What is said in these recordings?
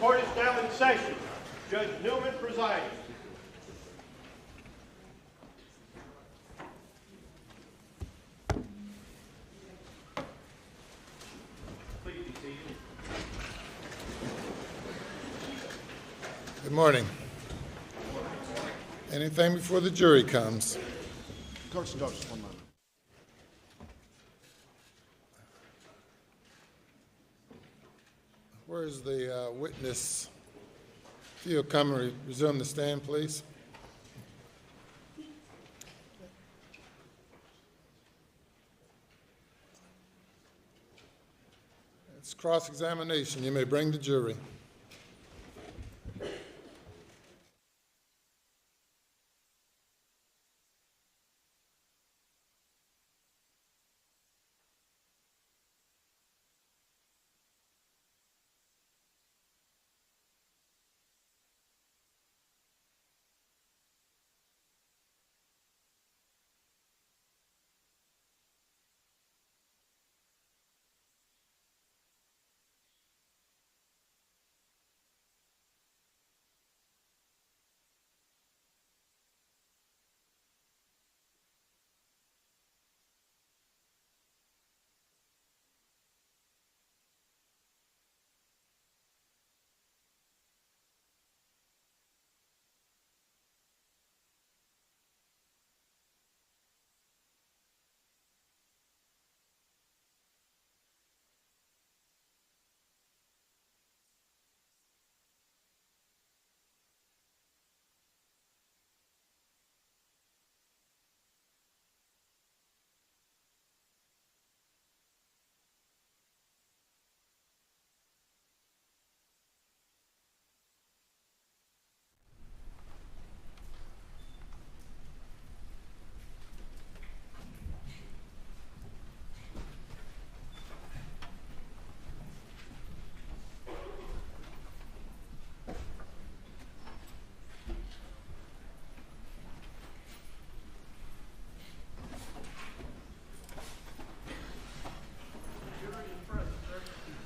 Court is now in session. Judge Newman presiding. Please be seated. Good morning. Anything before the jury comes? Clerks and judges, 1 moment. Where's the witness? If you'll come and resume the stand, please. It's cross-examination. You may bring the jury.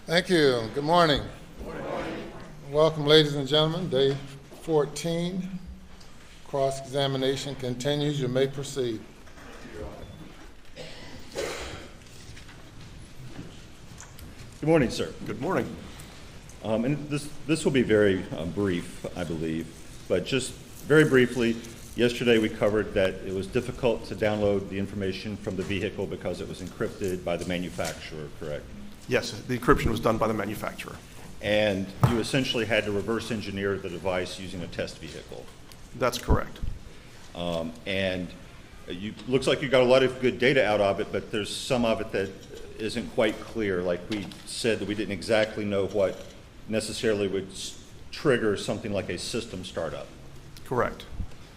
Thank you. Good morning. Good morning. Welcome, ladies and gentlemen. Day 14. Cross-examination continues. You may proceed. Good morning, sir. Good morning. And this will be very brief, I believe, but just very briefly, yesterday we covered that it was difficult to download the information from the vehicle because it was encrypted by the manufacturer, correct? Yes, the encryption was done by the manufacturer. And you essentially had to reverse engineer the device using a test vehicle. That's correct. And looks like you got a lot of good data out of it, but there's some of it that isn't quite clear. Like we said, that we didn't exactly know what necessarily would trigger something like a system startup. Correct.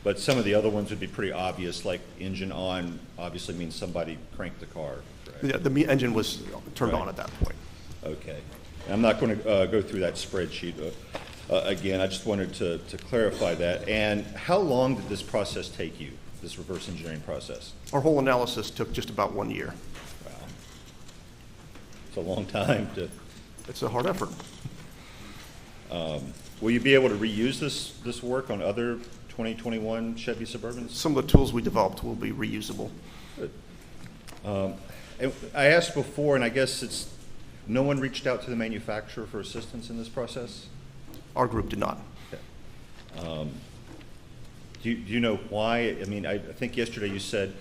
But some of the other ones would be pretty obvious, like engine on obviously means somebody cranked the car. Correct? Yeah, the engine was turned Right. on at that point. Okay. And I'm not going to go through that spreadsheet again. I just wanted to clarify that. And how long did this process take you, this reverse engineering process? Our whole analysis took just about 1 year. Wow. It's a long time to... It's a hard effort. Will you be able to reuse this work on other 2021 Chevy Suburbans? Some of the tools we developed will be reusable. And I asked before, and I guess no one reached out to the manufacturer for assistance in this process? Our group did not. Okay. Do you know why? I mean, I think yesterday you said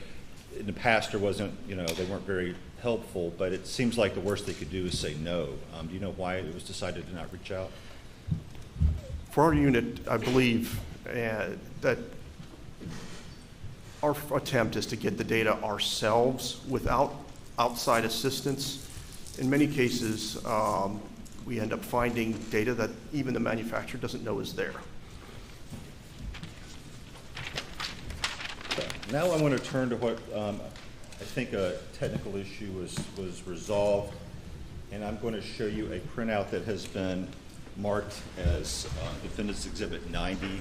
in the past there wasn't, they weren't very helpful, but it seems like the worst they could do is say no. Do you know why it was decided to not reach out? For our unit, I believe that our attempt is to get the data ourselves without outside assistance. In many cases, we end up finding data that even the manufacturer doesn't know is there. Now I want to turn to what I think a technical issue was resolved, and I'm going to show you a printout that has been marked as Defendant's Exhibit 90,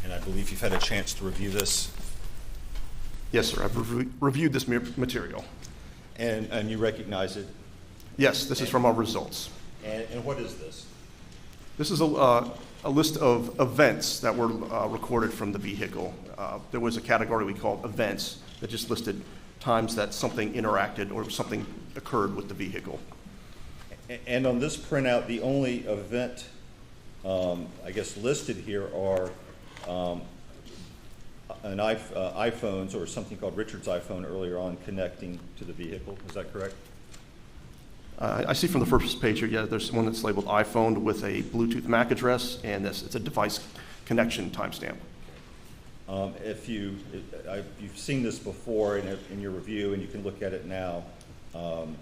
and I believe you've had a chance to review this. Yes, sir. I've reviewed this material. And you recognize it? Yes, this is from our results. And what is this? This is a list of events that were recorded from the vehicle. There was a category we called events that just listed times that something interacted or something occurred with the vehicle. And on this printout, the only event, I guess, listed here are iPhones or something called Richard's iPhone earlier on connecting to the vehicle. Is that correct? I see from the first page here, yeah, there's one that's labeled iPhone with a Bluetooth MAC address, and it's a device connection timestamp. If you've seen this before in your review, and you can look at it now, do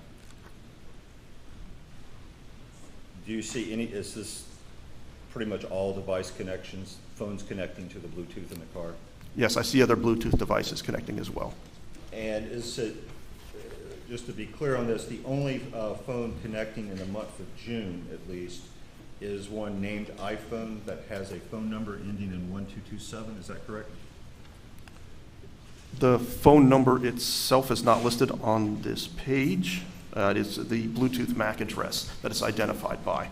you see is this pretty much all device connections, phones connecting to the Bluetooth in the car? Yes, I see other Bluetooth devices connecting as well. And is it, just to be clear on this, the only phone connecting in the month of June, at least, is one named iPhone that has a phone number ending in 1227, is that correct? The phone number itself is not listed on this page. It is the Bluetooth MAC address that it's identified by.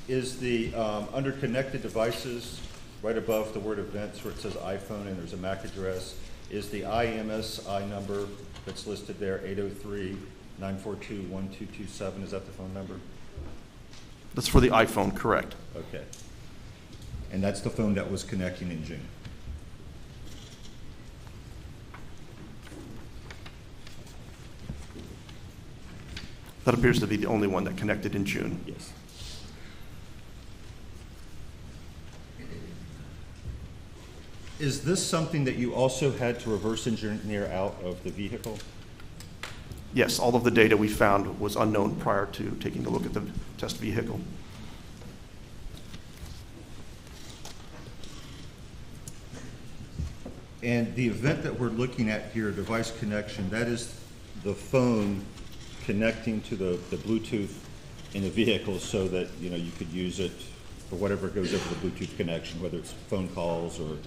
Is the, under connected devices, right above the word events where it says iPhone and there's a MAC address, is the IMSI number that's listed there, 803-942-1227, is that the phone number? That's for the iPhone, correct. Okay. And that's the phone that was connecting in June? That appears to be the only one that connected in June. Yes. Is this something that you also had to reverse engineer out of the vehicle? Yes, all of the data we found was unknown prior to taking a look at the test vehicle. And the event that we're looking at here, device connection, that is the phone connecting to the Bluetooth in the vehicle so that you could use it for whatever goes over the Bluetooth connection, whether it's phone calls or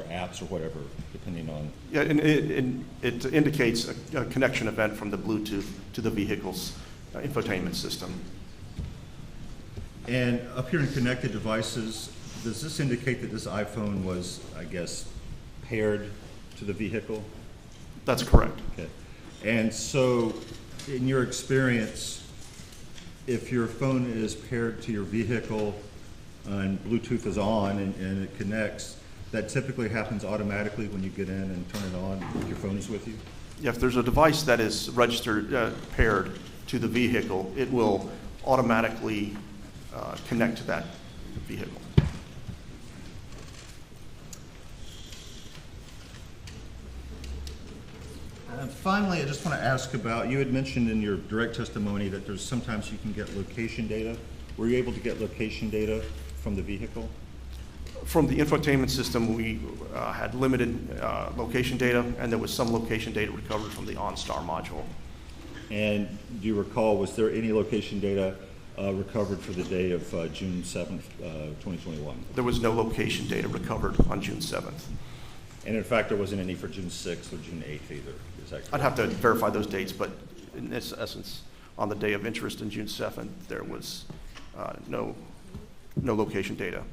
apps or whatever, depending on. Yeah, and it indicates a connection event from the Bluetooth to the vehicle's infotainment system. And up here in connected devices, does this indicate that this iPhone was, I guess, paired to the vehicle? That's correct. Okay. And so, in your experience, if your phone is paired to your vehicle and Bluetooth is on and it connects, that typically happens automatically when you get in and turn it on if your phone is with you? Yeah, if there's a device that is registered, paired to the vehicle, it will automatically connect to that vehicle. And finally, I just want to ask about, you had mentioned in your direct testimony that there's sometimes you can get location data. Were you able to get location data from the vehicle? From the infotainment system, we had limited location data, and there was some location data recovered from the OnStar module. And do you recall, was there any location data recovered for the day of June 7th, 2021? There was no location data recovered on June 7th. And in fact, there wasn't any for June 6th or June 8th either, is that correct? I'd have to verify those dates, but in this essence, on the day of interest in June 7th, there was no location data.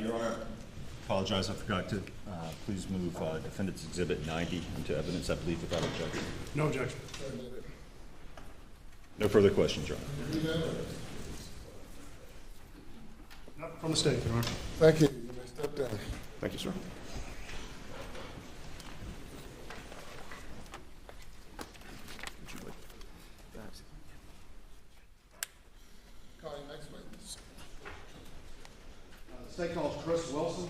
Your Honor, apologize, I forgot to please move Defendant's Exhibit 90 into evidence, I believe, without objection. No objection. No further questions, Your Honor. Not from the state, Your Honor. Thank you. You may step down. Thank you, sir. Call your next witness. The state calls Chris Wilson.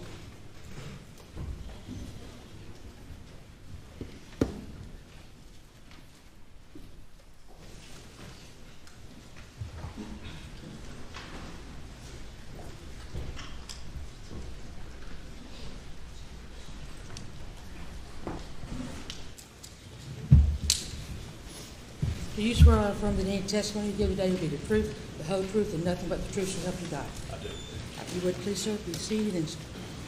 Do you swear or affirm that any testimony you give today will be the truth, the whole truth, and nothing but the truth so help you God? I do. If you would, please, sir, be seated and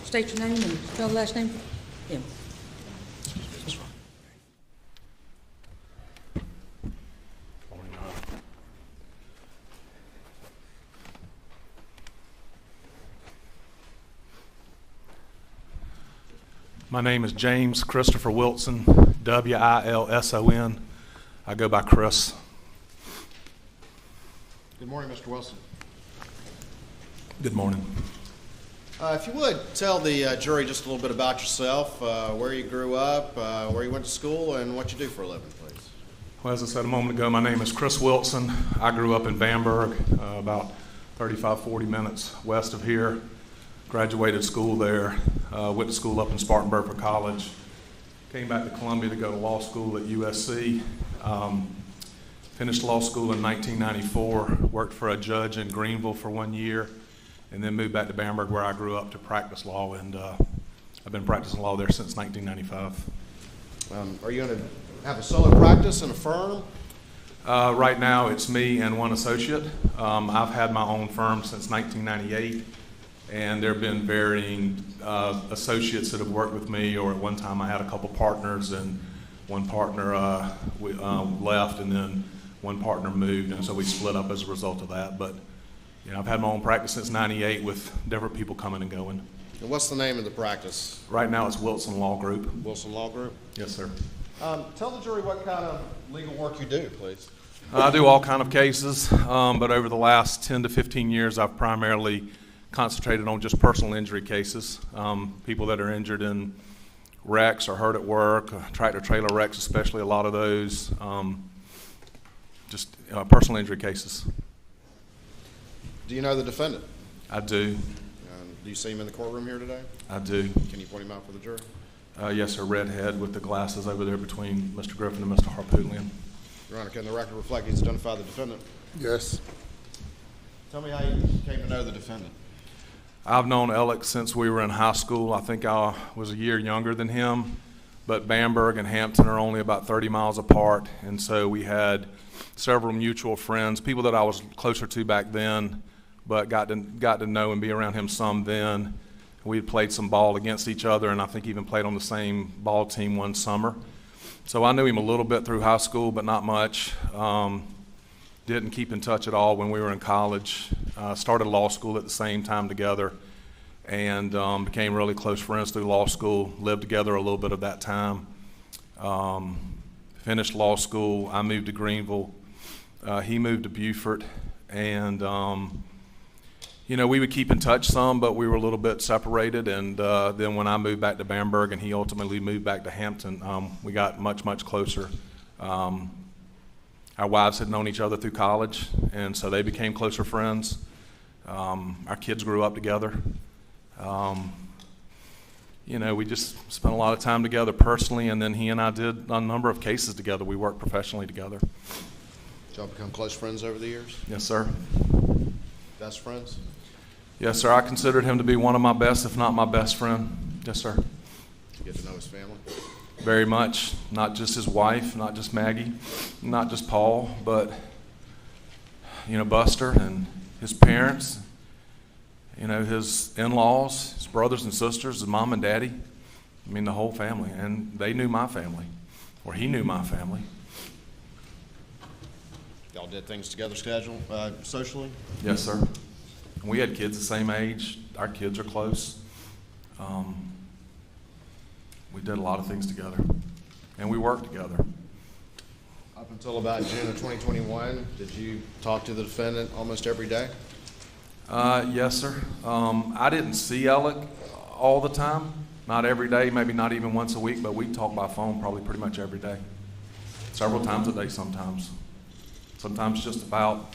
state your name and spell the last name. Him. My name is James Christopher Wilson, W-I-L-S-O-N. I go by Chris. Good morning, Mr. Wilson. Good morning. If you would, tell the jury just a little bit about yourself, where you grew up, where you went to school, and what you do for a living, please. Well, as I said a moment ago, my name is Chris Wilson. I grew up in Bamberg, about 35, 40 minutes west of here. Graduated school there, went to school up in Spartanburg for college. Came back to Columbia to go to law school at USC. Finished law school in 1994, worked for a judge in Greenville for 1 year, and then moved back to Bamberg where I grew up to practice law, and I've been practicing law there since 1995. Are you going to have a solo practice in a firm? Right now it's me and one associate. I've had my own firm since 1998, and there have been varying associates that have worked with me, or at one time I had a couple partners, and one partner left, and then one partner moved, and so we split up as a result of that. But you know, I've had my own practice since '98 with different people coming and going. And what's the name of the practice? Right now it's Wilson Law Group. Wilson Law Group? Yes, sir. Tell the jury what kind of legal work you do, please. I do all kind of cases, but over the last 10 to 15 years I've primarily concentrated on just personal injury cases, people that are injured in wrecks or hurt at work, tractor-trailer wrecks, especially a lot of those, just personal injury cases. Do you know the defendant? I do. Do you see him in the courtroom here today? I do. Can you point him out for the jury? Yes, sir, redhead with the glasses over there between Mr. Griffin and Mr. Harpootlian. Your Honor, can the record reflect he's identified the defendant? Yes. Tell me how you came to know the defendant. I've known Alec since we were in high school. I think I was a year younger than him, but Bamberg and Hampton are only about 30 miles apart, and so we had several mutual friends, people that I was closer to back then, but got to know and be around him some then. We had played some ball against each other, and I think even played on the same ball team one summer. So I knew him a little bit through high school, but not much. Didn't keep in touch at all when we were in college. Started law school at the same time together, and became really close friends through law school. Lived together a little bit of that time. Finished law school. I moved to Greenville. He moved to Beaufort, and you know, we would keep in touch some, but we were a little bit separated. And then when I moved back to Bamberg and he ultimately moved back to Hampton, we got much, much closer. Our wives had known each other through college, and so they became closer friends. Our kids grew up together. You know, we just spent a lot of time together personally, and then he and I did a number of cases together. We worked professionally together. Did y'all become close friends over the years? Yes, sir. Best friends? Yes, sir. I considered him to be one of my best, if not my best friend. Yes, sir. Did you get to know his family? Very much. Not just his wife, not just Maggie, not just Paul, but, you know, Buster and his parents, you know, his in-laws, his brothers and sisters, his mom and daddy. I mean, the whole family. And they knew my family, or he knew my family. Y'all did things together socially? Yes, sir. We had kids the same age. Our kids are close. We did a lot of things together, and we worked together. Up until about June of 2021, did you talk to the defendant almost every day? Yes, sir. I didn't see Alec all the time, not every day, maybe not even once a week, but we talked by phone probably pretty much every day, several times a day sometimes. Sometimes just about,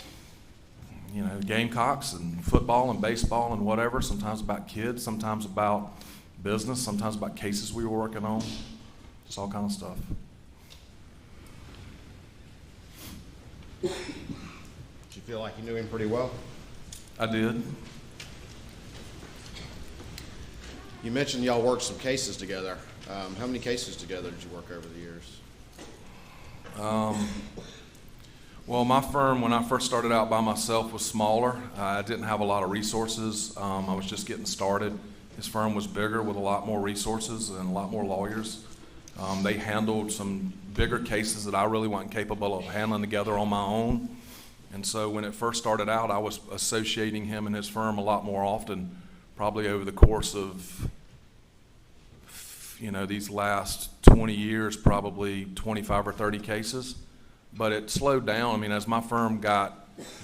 you know, Gamecocks and football and baseball and whatever, sometimes about kids, sometimes about business, sometimes about cases we were working on, just all kind of stuff. Did you feel like you knew him pretty well? I did. You mentioned y'all worked some cases together. How many cases together did you work over the years? Well, my firm, when I first started out by myself, was smaller. I didn't have a lot of resources. I was just getting started. His firm was bigger with a lot more resources and a lot more lawyers. They handled some bigger cases that I really wasn't capable of handling together on my own. And so when it first started out, I was associating him and his firm a lot more often, probably over the course of these last 20 years, probably 25 or 30 cases. But it slowed down. I mean, as my firm got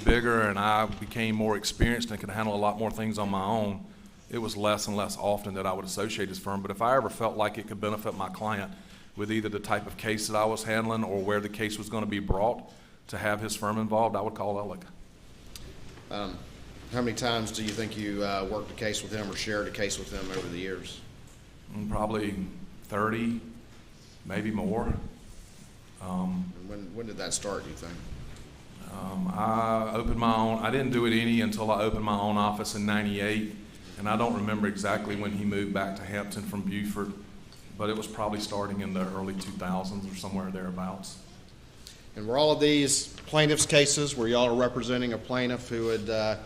bigger and I became more experienced and could handle a lot more things on my own, it was less and less often that I would associate his firm. But if I ever felt like it could benefit my client with either the type of case that I was handling or where the case was going to be brought to have his firm involved, I would call Alec. How many times do you think you worked a case with him or shared a case with him over the years? Probably 30, maybe more. And when did that start, do you think? I opened my own. I didn't do it any until I opened my own office in '98, and I don't remember exactly when he moved back to Hampton from Beaufort, but it was probably starting in the early 2000s or somewhere thereabouts. And were all of these plaintiff's cases where y'all are representing a plaintiff who had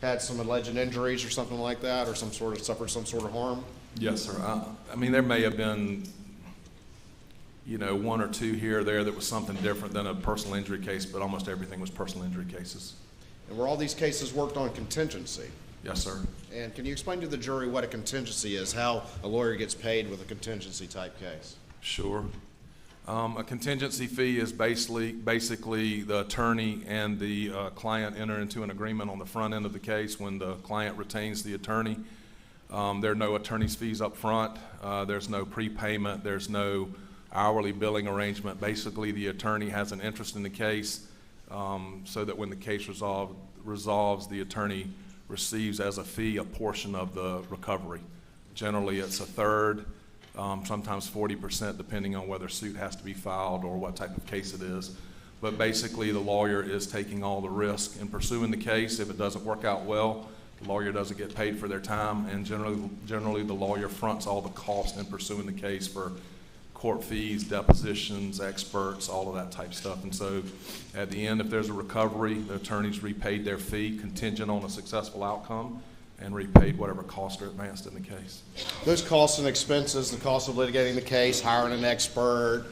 had some alleged injuries or something like that, or suffered some sort of harm? Yes, sir. I mean, there may have been, one or two here or there that was something different than a personal injury case, but almost everything was personal injury cases. And were all these cases worked on contingency? Yes, sir. And can you explain to the jury what a contingency is, how a lawyer gets paid with a contingency type case? Sure. A contingency fee is basically the attorney and the client enter into an agreement on the front end of the case when the client retains the attorney. There are no attorney's fees up front. There's no prepayment. There's no hourly billing arrangement. Basically, the attorney has an interest in the case so that when the case resolves, the attorney receives as a fee a portion of the recovery. Generally, it's a third. Sometimes 40%, depending on whether suit has to be filed or what type of case it is. But basically, the lawyer is taking all the risk in pursuing the case. If it doesn't work out well, the lawyer doesn't get paid for their time, and generally the lawyer fronts all the cost in pursuing the case for court fees, depositions, experts, all of that type stuff. And so at the end, if there's a recovery, the attorney's repaid their fee contingent on a successful outcome, and repaid whatever costs are advanced in the case. Those costs and expenses, the cost of litigating the case, hiring an expert,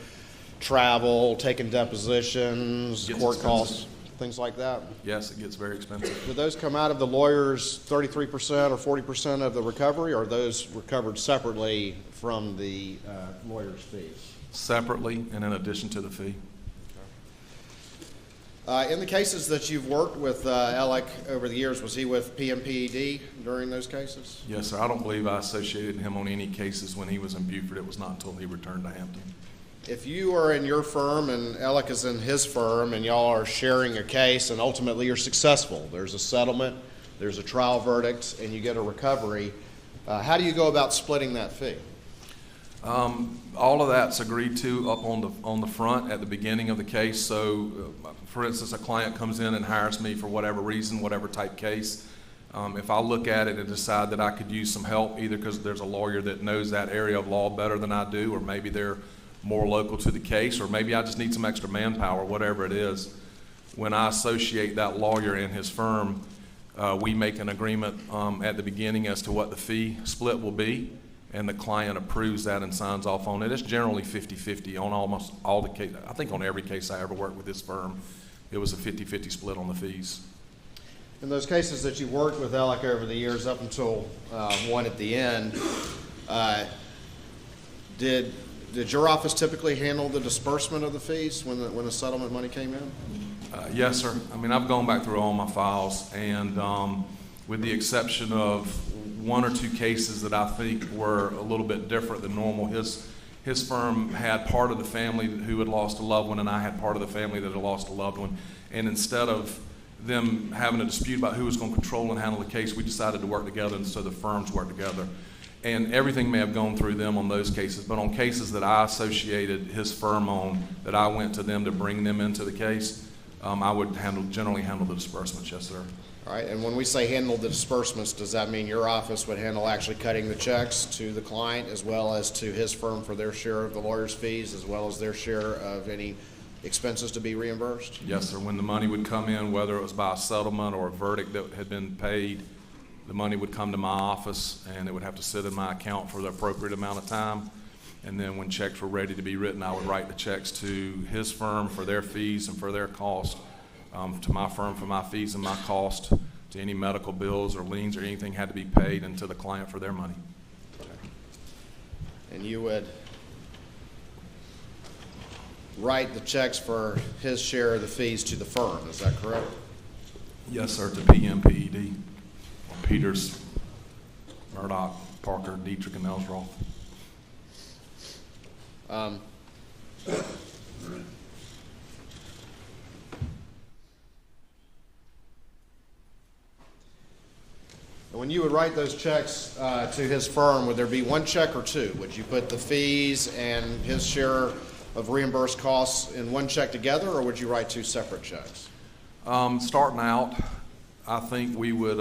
travel, taking depositions, Gets court expensive. costs, things like that. Yes, it gets very expensive. Do those come out of the lawyer's 33% or 40% of the recovery, or are those recovered separately from the lawyer's fees? Separately and in addition to the fee. In the cases that you've worked with Alec over the years, was he with PMPED during those cases? Yes, sir. I don't believe I associated him on any cases when he was in Beaufort. It was not until he returned to Hampton. If you are in your firm and Alec is in his firm and y'all are sharing a case and ultimately you're successful, there's a settlement, there's a trial verdict, and you get a recovery, how do you go about splitting that fee? All of that's agreed to up on the front at the beginning of the case. So, for instance, a client comes in and hires me for whatever reason, whatever type case. If I look at it and decide that I could use some help, either because there's a lawyer that knows that area of law better than I do, or maybe they're more local to the case, or maybe I just need some extra manpower, whatever it is, when I associate that lawyer and his firm, we make an agreement at the beginning as to what the fee split will be, and the client approves that and signs off on it. It's generally 50-50 on almost all the cases. I think on every case I ever worked with this firm, it was a 50-50 split on the fees. In those cases that you worked with Alec over the years up until one at the end, did your office typically handle the disbursement of the fees when the settlement money came in? Yes, sir. I mean, I've gone back through all my files, and with the exception of one or two cases that I think were a little bit different than normal, his firm had part of the family who had lost a loved one, and I had part of the family that had lost a loved one. And instead of them having a dispute about who was going to control and handle the case, we decided to work together, and so the firms worked together. And everything may have gone through them on those cases, but on cases that I associated his firm on, that I went to them to bring them into the case, I would generally handle the disbursements, yes, sir. All right, and when we say handle the disbursements, does that mean your office would handle actually cutting the checks to the client as well as to his firm for their share of the lawyer's fees as well as their share of any expenses to be reimbursed? Yes, sir. When the money would come in, whether it was by a settlement or a verdict that had been paid, the money would come to my office and it would have to sit in my account for the appropriate amount of time. And then when checks were ready to be written, I would write the checks to his firm for their fees and for their cost, to my firm for my fees and my cost, to any medical bills or liens or anything had to be paid, and to the client for their money. and you would write the checks for his share of the fees to the firm. Is that correct? Yes, sir, to PMPED, Peters, Murdaugh, Parker, Dietrich, and Ellsworth. When you would write those checks to his firm, would there be one check or two? Would you put the fees and his share of reimbursed costs in one check together, or would you write two separate checks? Starting out, I think we would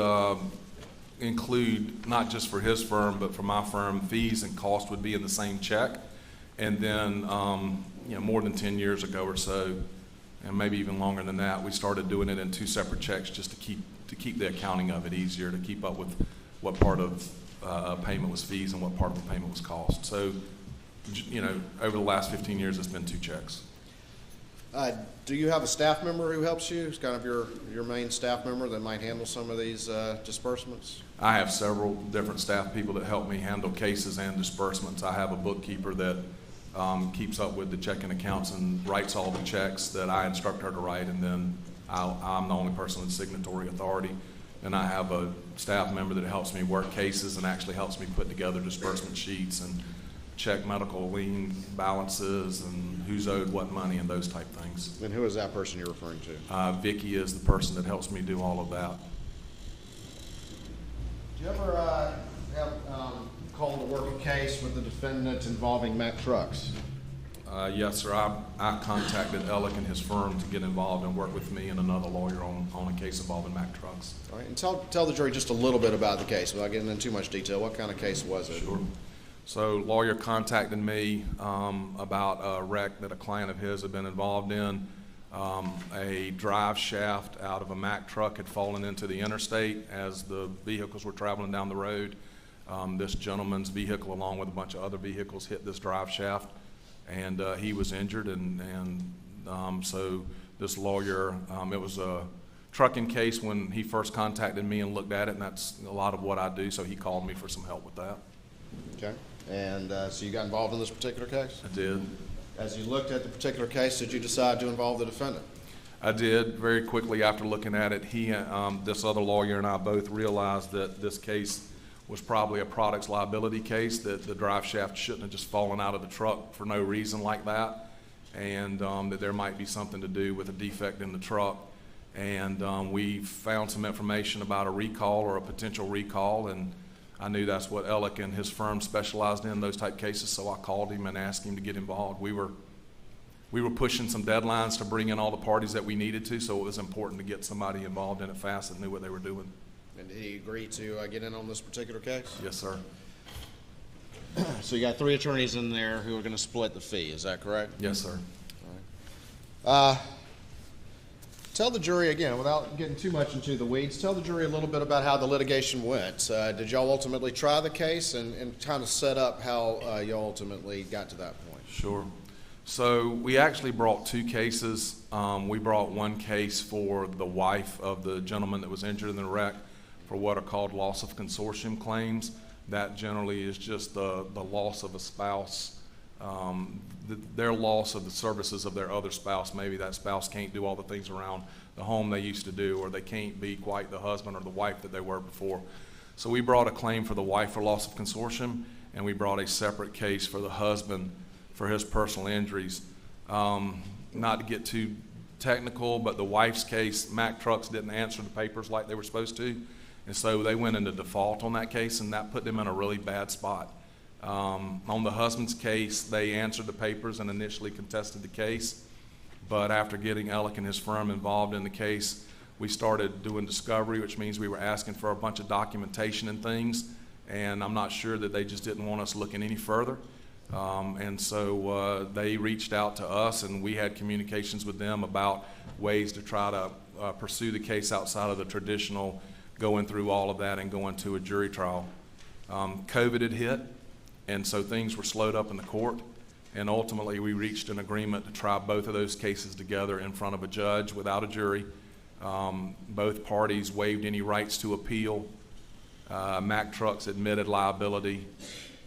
include, not just for his firm, but for my firm, fees and cost would be in the same check. And then, more than 10 years ago or so, and maybe even longer than that, we started doing it in two separate checks just to keep the accounting of it easier, to keep up with what part of a payment was fees and what part of the payment was cost. So, over the last 15 years, it's been two checks. Do you have a staff member who helps you? It's kind of your main staff member that might handle some of these disbursements? I have several different staff people that help me handle cases and disbursements. I have a bookkeeper that keeps up with the checking accounts and writes all the checks that I instruct her to write, and then I'm the only person with signatory authority. And I have a staff member that helps me work cases and actually helps me put together disbursement sheets and check medical lien balances and who's owed what money and those type things. And who is that person you're referring to? Vicky is the person that helps me do all of that. Do you ever have called to work a case with the defendant involving Mack Trucks? Yes, sir. I contacted Alec and his firm to get involved and work with me and another lawyer on a case involving Mack Trucks. All right, and tell the jury just a little bit about the case without getting into too much detail. What kind of case was it? Sure. So, lawyer contacted me about a wreck that a client of his had been involved in. A drive shaft out of a Mack truck had fallen into the interstate as the vehicles were traveling down the road. This gentleman's vehicle, along with a bunch of other vehicles, hit this drive shaft, and he was injured. So this lawyer, it was a trucking case when he first contacted me and looked at it, and that's a lot of what I do. So he called me for some help with that. Okay. And so you got involved in this particular case? I did. As you looked at the particular case, did you decide to involve the defendant? I did. Very quickly after looking at it, this other lawyer and I both realized that this case was probably a products liability case, that the drive shaft shouldn't have just fallen out of the truck for no reason like that, and that there might be something to do with a defect in the truck. And we found some information about a recall or a potential recall, and I knew that's what Alec and his firm specialized in, those type cases, so I called him and asked him to get involved. We were pushing some deadlines to bring in all the parties that we needed to, so it was important to get somebody involved in it fast that knew what they were doing. And did he agree to get in on this particular case? Yes, sir. So you got 3 attorneys in there who are going to split the fee, is that correct? Yes, sir. All right. Tell the jury, again, without getting too much into the weeds, tell the jury a little bit about how the litigation went. Did y'all ultimately try the case and kind of set up how y'all ultimately got to that point? Sure. So we actually brought 2 cases. We brought one case for the wife of the gentleman that was injured in the wreck for what are called loss of consortium claims. That generally is just the loss of a spouse, their loss of the services of their other spouse. Maybe that spouse can't do all the things around the home they used to do, or they can't be quite the husband or the wife that they were before. So we brought a claim for the wife for loss of consortium, and we brought a separate case for the husband for his personal injuries. Not to get too technical, but the wife's case, Mack Trucks didn't answer the papers like they were supposed to, and so they went into default on that case, and that put them in a really bad spot. On the husband's case, they answered the papers and initially contested the case, but after getting Alec and his firm involved in the case, we started doing discovery, which means we were asking for a bunch of documentation and things, and I'm not sure that they just didn't want us looking any further. And so they reached out to us, and we had communications with them about ways to try to pursue the case outside of the traditional going through all of that and going to a jury trial. COVID had hit, and so things were slowed up in the court, and ultimately we reached an agreement to try both of those cases together in front of a judge without a jury. Both parties waived any rights to appeal. Mack Trucks admitted liability,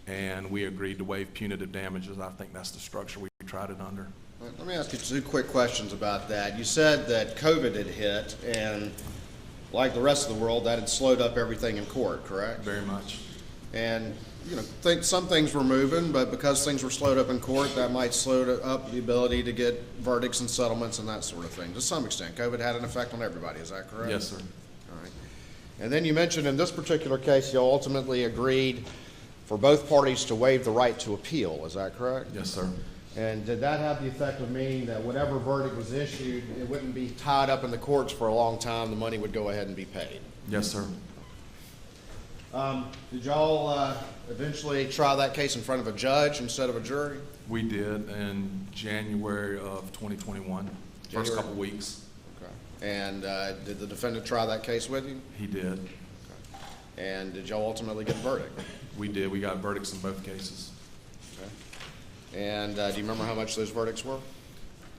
and we agreed to waive punitive damages. I think that's the structure we tried it under. Let me ask you two quick questions about that. You said that COVID had hit, and like the rest of the world, that had slowed up everything in court, correct? Very much. And, you know, some things were moving, but because things were slowed up in court, that might slow up the ability to get verdicts and settlements and that sort of thing. To some extent, COVID had an effect on everybody, is that correct? Yes, sir. All right. And then you mentioned in this particular case, you ultimately agreed for both parties to waive the right to appeal, is that correct? Yes, sir. And did that have the effect of meaning that whatever verdict was issued, it wouldn't be tied up in the courts for a long time, the money would go ahead and be paid? Yes, sir. Did y'all eventually try that case in front of a judge instead of a jury? We did in January of 2021, first January? couple weeks. Okay. And did the defendant try that case with you? He did. And did y'all ultimately get a verdict? We did. We got verdicts in both cases. Okay. And do you remember how much those verdicts were?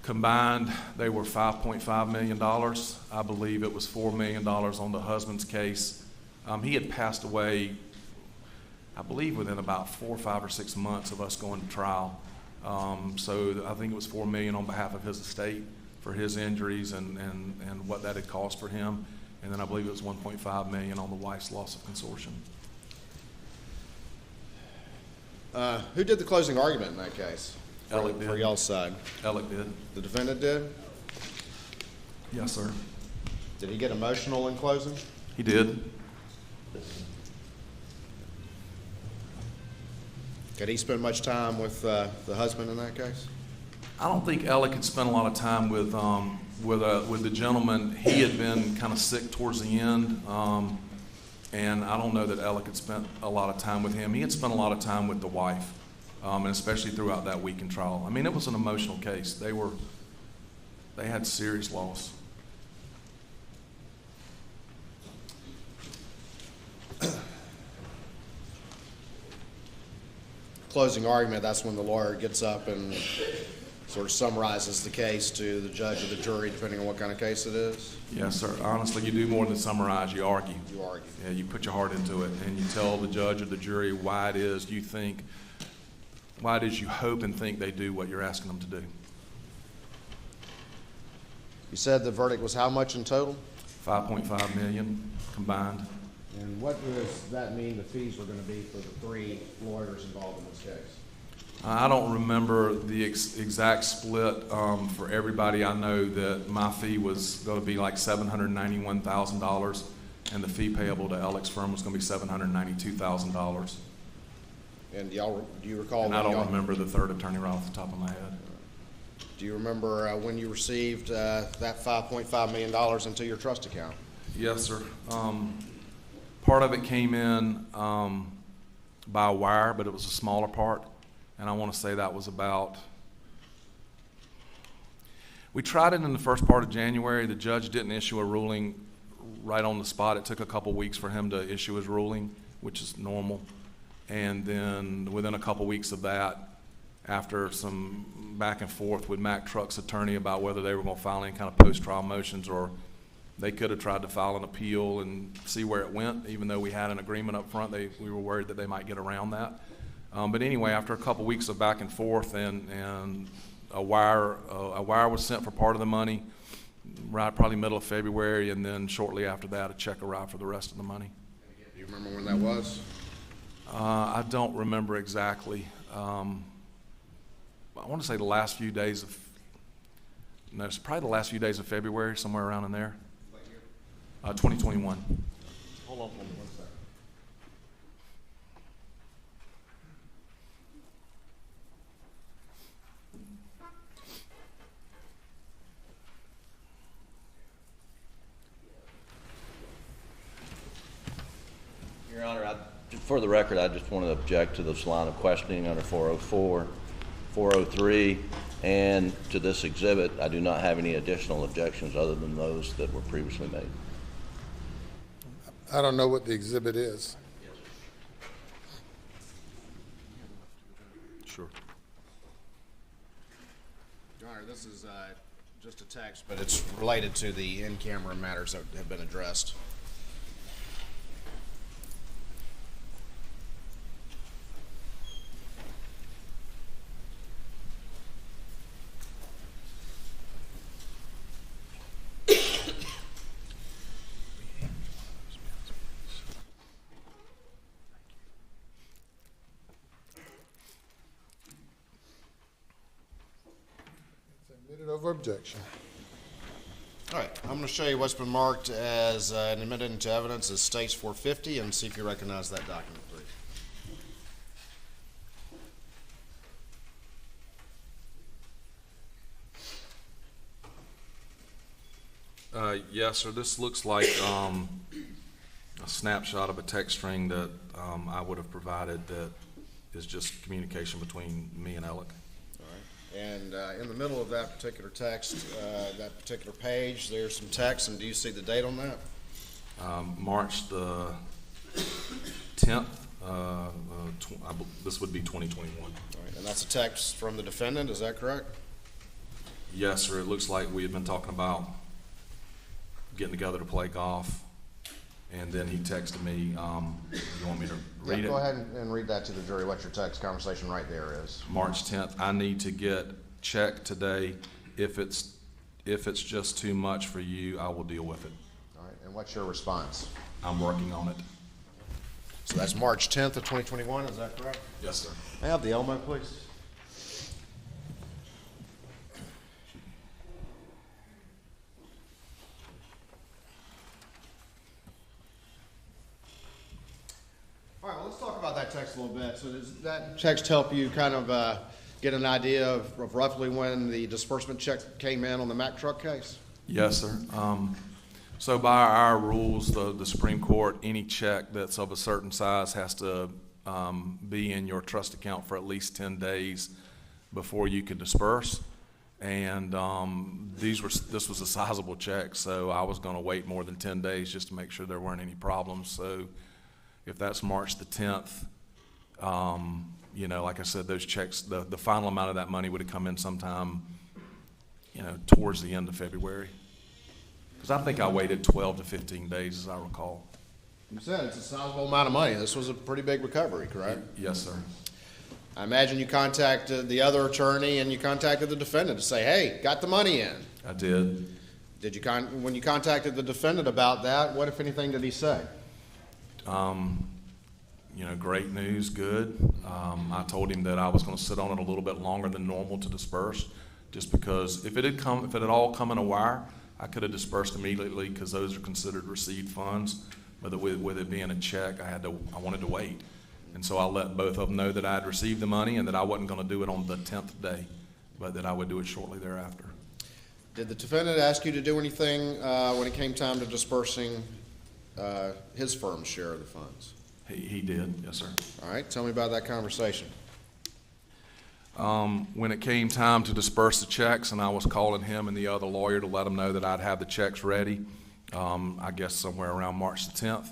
Combined, they were $5.5 million. I believe it was $4 million on the husband's case. He had passed away, I believe, within about 4, 5, or 6 months of us going to trial. So I think it was $4 million on behalf of his estate for his injuries and what that had cost for him. And then I believe it was $1.5 million on the wife's loss of consortium. Who did the closing argument in that case? Alec did. For y'all's side. Alec did. The defendant did? Yes, sir. Did he get emotional in closing? He did. Did he spend much time with the husband in that case? I don't think Alec had spent a lot of time with the gentleman. He had been kind of sick towards the end, and I don't know that Alec had spent a lot of time with him. He had spent a lot of time with the wife, and especially throughout that week in trial. I mean, it was an emotional case. They had serious loss. Closing argument, that's when the lawyer gets up and sort of summarizes the case to the judge or the jury, depending on what kind of case it is? Yes, sir. Honestly, you do more than summarize. You argue. You argue. Yeah, you put your heart into it, and you tell the judge or the jury why it is you hope and think they do what you're asking them to do. You said the verdict was how much in total? $5.5 million combined. And what does that mean the fees were going to be for the 3 lawyers involved in this case? I don't remember the exact split for everybody. I know that my fee was going to be like $791,000, and the fee payable to Alec's firm was going to be $792,000. And do you recall? And I don't remember the third attorney right off the top of my head. Do you remember when you received that $5.5 million into your trust account? Yes, sir. Part of it came in by wire, but it was a smaller part. And I want to say that was we tried it in the first part of January. The judge didn't issue a ruling right on the spot. It took a couple weeks for him to issue his ruling, which is normal. And then within a couple weeks of that, after some back and forth with Mack Truck's attorney about whether they were going to file any kind of post-trial motions, or they could have tried to file an appeal and see where it went, even though we had an agreement up front. We were worried that they might get around that. But anyway, after a couple weeks of back and forth, and a wire was sent for part of the money, right probably middle of February, and then shortly after that, a check arrived for the rest of the money. Do you remember when that was? I don't remember exactly. I want to say the last few days of, no, it's probably the last few days of February, somewhere around in there. 2021. Hold on for me 1 second. Your Honor, for the record, I just want to object to this line of questioning under 404, 403, and to this exhibit. I do not have any additional objections other than those that were previously made. I don't know what the exhibit is. Sure. Your Honor, this is just a text, but it's related to the in-camera matters that have been addressed. objection. All right, I'm going to show you what's been marked as and admitted into evidence as States 450 and see if you recognize that document, please. Yes, sir. This looks like a snapshot of a text string that I would have provided that is just communication between me and Alec. All right. And in the middle of that particular text, that particular page, there's some text, and do you see the date on that? March the 10th. This would be 2021. All right, and that's a text from the defendant, is that correct? Yes, sir. It looks like we had been talking about getting together to play golf, and then he texted me. You want me to read it? Go ahead and read that to the jury, what your text conversation right there is. March 10th. I need to get checked today. If it's just too much for you, I will deal with it. All right, and what's your response? I'm working on it. So that's March 10th of 2021, is that correct? Yes, sir. May I have the Elmo, please? All right, well, let's talk about that text a little bit. So does that text help you kind of get an idea of roughly when the disbursement check came in on the Mack truck case? Yes, sir. So by our rules, the Supreme Court, any check that's of a certain size has to be in your trust account for at least 10 days before you can disperse. And this was a sizable check, so I was going to wait more than 10 days just to make sure there weren't any problems. So if that's March the 10th, you know, like I said, those checks, the final amount of that money would have come in sometime, you know, towards the end of February. Because I think I waited 12 to 15 days, as I recall. You said it's a sizable amount of money. This was a pretty big recovery, correct? Yes, sir. I imagine you contacted the other attorney and you contacted the defendant to say, hey, got the money in. I did. Did you when you contacted the defendant about that, what, if anything, did he say? You know, great news, good. I told him that I was going to sit on it a little bit longer than normal to disperse, just because if it had all come in a wire, I could have dispersed immediately because those are considered received funds. But with it being a check, I wanted to wait, and so I let both of them know that I had received the money and that I wasn't going to do it on the 10th day, but that I would do it shortly thereafter. Did the defendant ask you to do anything when it came time to dispersing his firm's share of the funds? He did, yes, sir. All right, tell me about that conversation. When it came time to disperse the checks, and I was calling him and the other lawyer to let them know that I'd have the checks ready, I guess somewhere around March the 10th,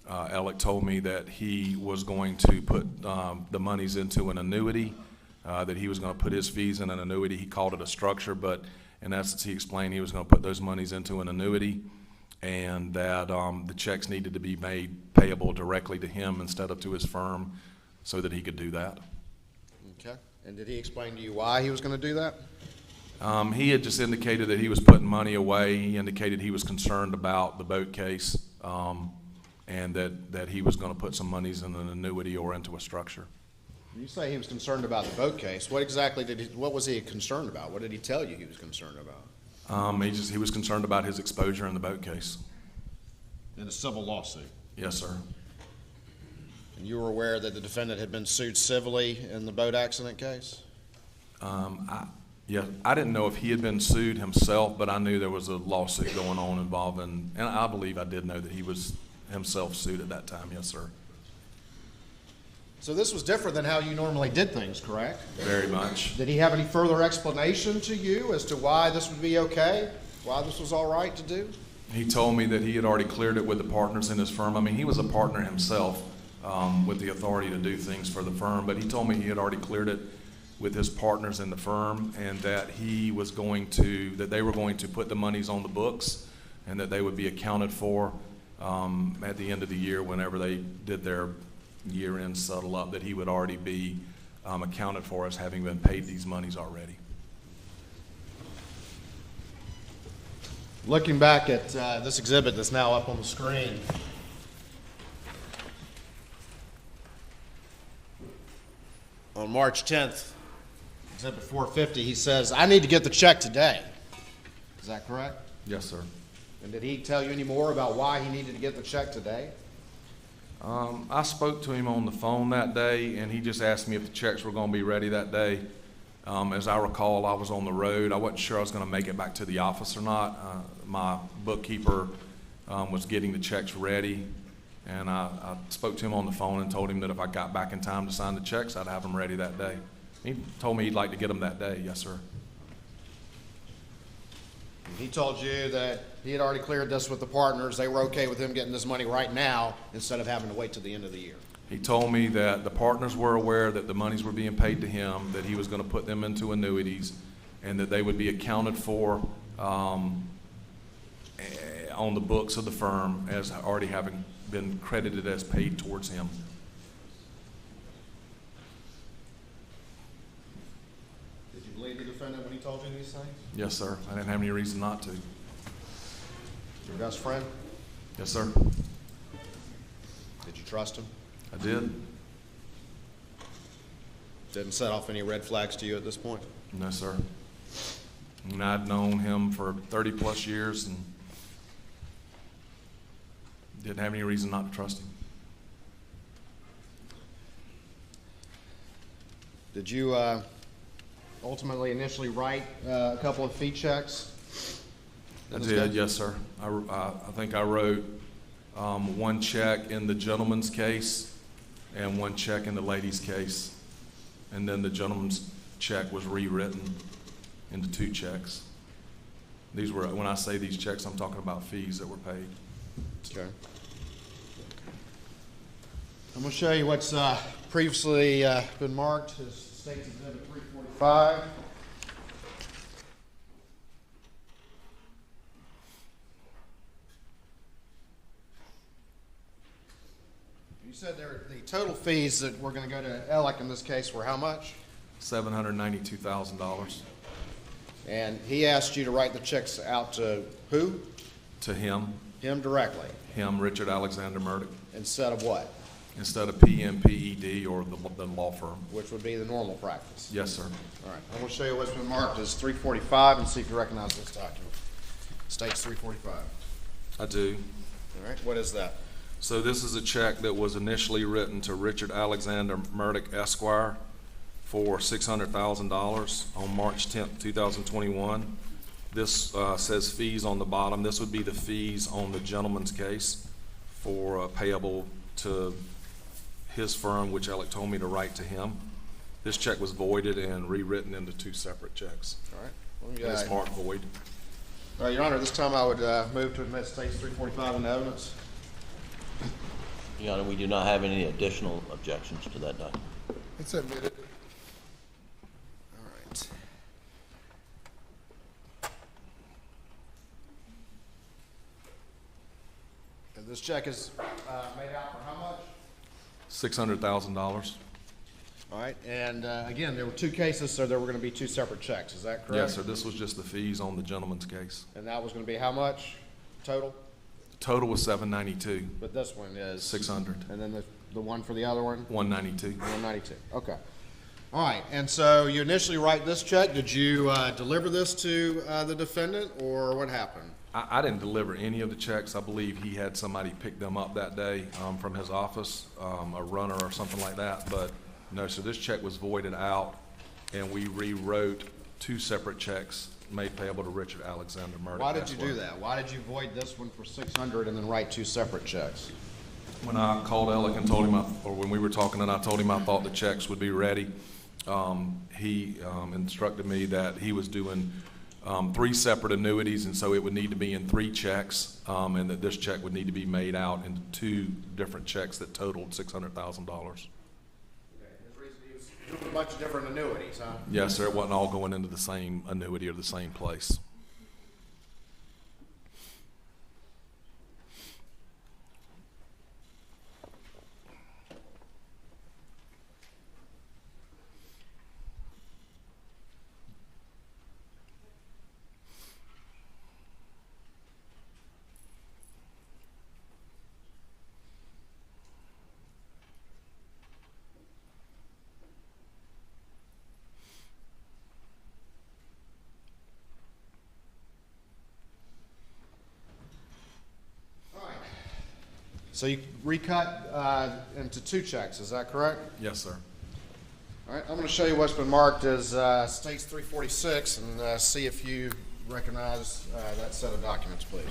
Alec told me that he was going to put the monies into an annuity, that he was going to put his fees in an annuity. He called it a structure, but in essence he explained he was going to put those monies into an annuity, and that the checks needed to be made payable directly to him instead of to his firm so that he could do that. Okay. And did he explain to you why he was going to do that? He had just indicated that he was putting money away. He indicated he was concerned about the boat case, and that he was going to put some monies in an annuity or into a structure. You say he was concerned about the boat case. What exactly what was he concerned about? What did he tell you he was concerned about? He was concerned about his exposure in the boat case. In a civil lawsuit? Yes, sir. And you were aware that the defendant had been sued civilly in the boat accident case? I didn't know if he had been sued himself, but I knew there was a lawsuit going on involving, and I believe I did know that he was himself sued at that time. Yes, sir. So this was different than how you normally did things, correct? Very much. Did he have any further explanation to you as to why this would be okay? Why this was all right to do? He told me that he had already cleared it with the partners in his firm. I mean, he was a partner himself with the authority to do things for the firm, but he told me he had already cleared it with his partners in the firm, and that they were going to put the monies on the books and that they would be accounted for at the end of the year whenever they did their year-end settle up, that he would already be accounted for as having been paid these monies already. Looking back at this exhibit that's now up on the screen, on March 10th, Exhibit 450, he says, I need to get the check today. Is that correct? Yes, sir. And did he tell you any more about why he needed to get the check today? I spoke to him on the phone that day, and he just asked me if the checks were going to be ready that day. As I recall, I was on the road. I wasn't sure I was going to make it back to the office or not. My bookkeeper was getting the checks ready, and I spoke to him on the phone and told him that if I got back in time to sign the checks, I'd have them ready that day. He told me he'd like to get them that day. Yes, sir. He told you that he had already cleared this with the partners. They were okay with him getting this money right now instead of having to wait till the end of the year. He told me that the partners were aware that the monies were being paid to him, that he was going to put them into annuities, and that they would be accounted for on the books of the firm as already having been credited as paid towards him. Did you believe the defendant when he told you these things? Yes, sir. I didn't have any reason not to. Your best friend? Yes, sir. Did you trust him? I did. Didn't set off any red flags to you at this point? No, sir. And I'd known him for 30 plus years and didn't have any reason not to trust him. Did you ultimately initially write a couple of fee checks? I did, yes, sir. I think I wrote one check in the gentleman's case and one check in the lady's case. And then the gentleman's check was rewritten into two checks. These were, when I say these checks, I'm talking about fees that were paid. Okay. I'm going to show you what's previously been marked as State's Exhibit 345. You said the total fees that were going to go to Ellick in this case were how much? $792,000 And he asked you to write the checks out to who? to him, Him directly. Richard Alexander Murdaugh, Instead of what? instead of PMPED or the law firm. Which would be the normal practice. Yes, sir. All right. I'm going to show you what's been marked as 345 and see if you recognize this document. State's 345. I do. All right. What is that? So this is a check that was initially written to Richard Alexander Murdaugh Esquire for $600,000 on March 10th, 2021. This says fees on the bottom. This would be the fees on the gentleman's case for payable to his firm, which Alec told me to write to him. This check was voided and rewritten into two separate checks. All right. Let me, And it's marked void. all right, Your Honor, this time I would move to admit State's 345 into evidence. Your Honor, we do not have any additional objections to that document. It's admitted. All right. And this check is made out for how much? $600,000. All right. And again, there were two cases, so there were going to be two separate checks. Is that correct? Yes, sir. This was just the fees on the gentleman's case. And that was going to be how much total? The total was $792. But this one is $600. And then the one for the other one? $192. 192. Okay. All right. And so you initially write this check. Did you deliver this to the defendant, or what happened? I didn't deliver any of the checks. I believe he had somebody pick them up that day from his office, a runner or something like that. But no, so this check was voided out, and we rewrote two separate checks made payable to Richard Alexander Murdaugh. Why did you do that? Why did you void this one for $600 and then write two separate checks? When I called Alec and told him, or when we were talking and I told him I thought the checks would be ready, he instructed me that he was doing three separate annuities, and so it would need to be in three checks, and that this check would need to be made out into two different checks that totaled $600,000. A bunch of different annuities, huh? Yes, sir. It wasn't all going into the same annuity or the same place. So you recut into 2 checks, is that correct? Yes, sir. All right, I'm going to show you what's been marked as States 346 and see if you recognize that set of documents, please.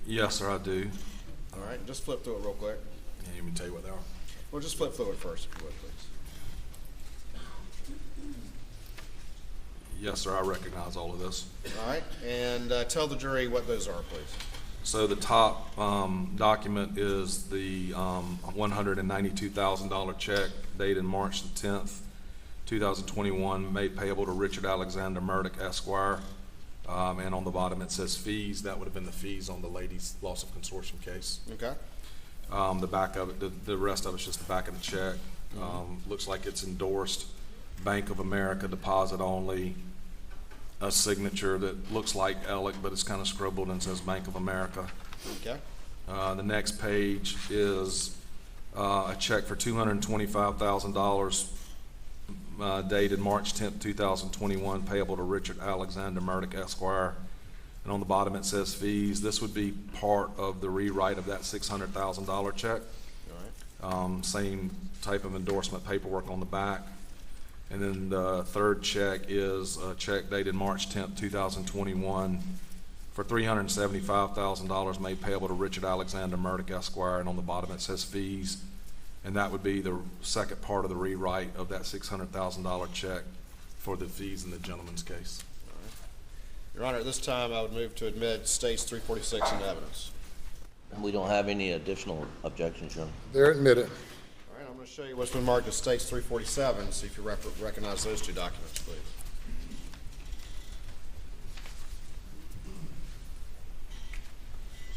Yes, sir, I do. All right, just flip through it real quick. Yeah, you want me to tell you what they are? Well, just flip through it first, if you would, please. Yes, sir, I recognize all of this. All right, and tell the jury what those are, please. So the top document is the $192,000 check dated March the 10th, 2021, made payable to Richard Alexander Murdaugh, Esquire. And on the bottom it says fees. That would have been the fees on the ladies' loss of consortium case. Okay. The back of it, the rest of it's just the back of the check. Looks like it's endorsed Bank of America, deposit only. A signature that looks like Alec, but it's kind of scribbled and says Bank of America. Okay. The next page is a check for $225,000 dated March 10th, 2021, payable to Richard Alexander Murdaugh, Esquire. And on the bottom it says fees. This would be part of the rewrite of that $600,000 check. All right. Same type of endorsement paperwork on the back. And then the third check is a check dated March 10th, 2021 for $375,000 made payable to Richard Alexander Murdaugh, Esquire, and on the bottom it says fees. And that would be the second part of the rewrite of that $600,000 check for the fees in the gentleman's case. Your Honor, at this time I would move to admit States 346 into evidence. We don't have any additional objections, Your Honor. They're admitted. All right, I'm going to show you what's been marked as States 347, see if you recognize those 2 documents, please.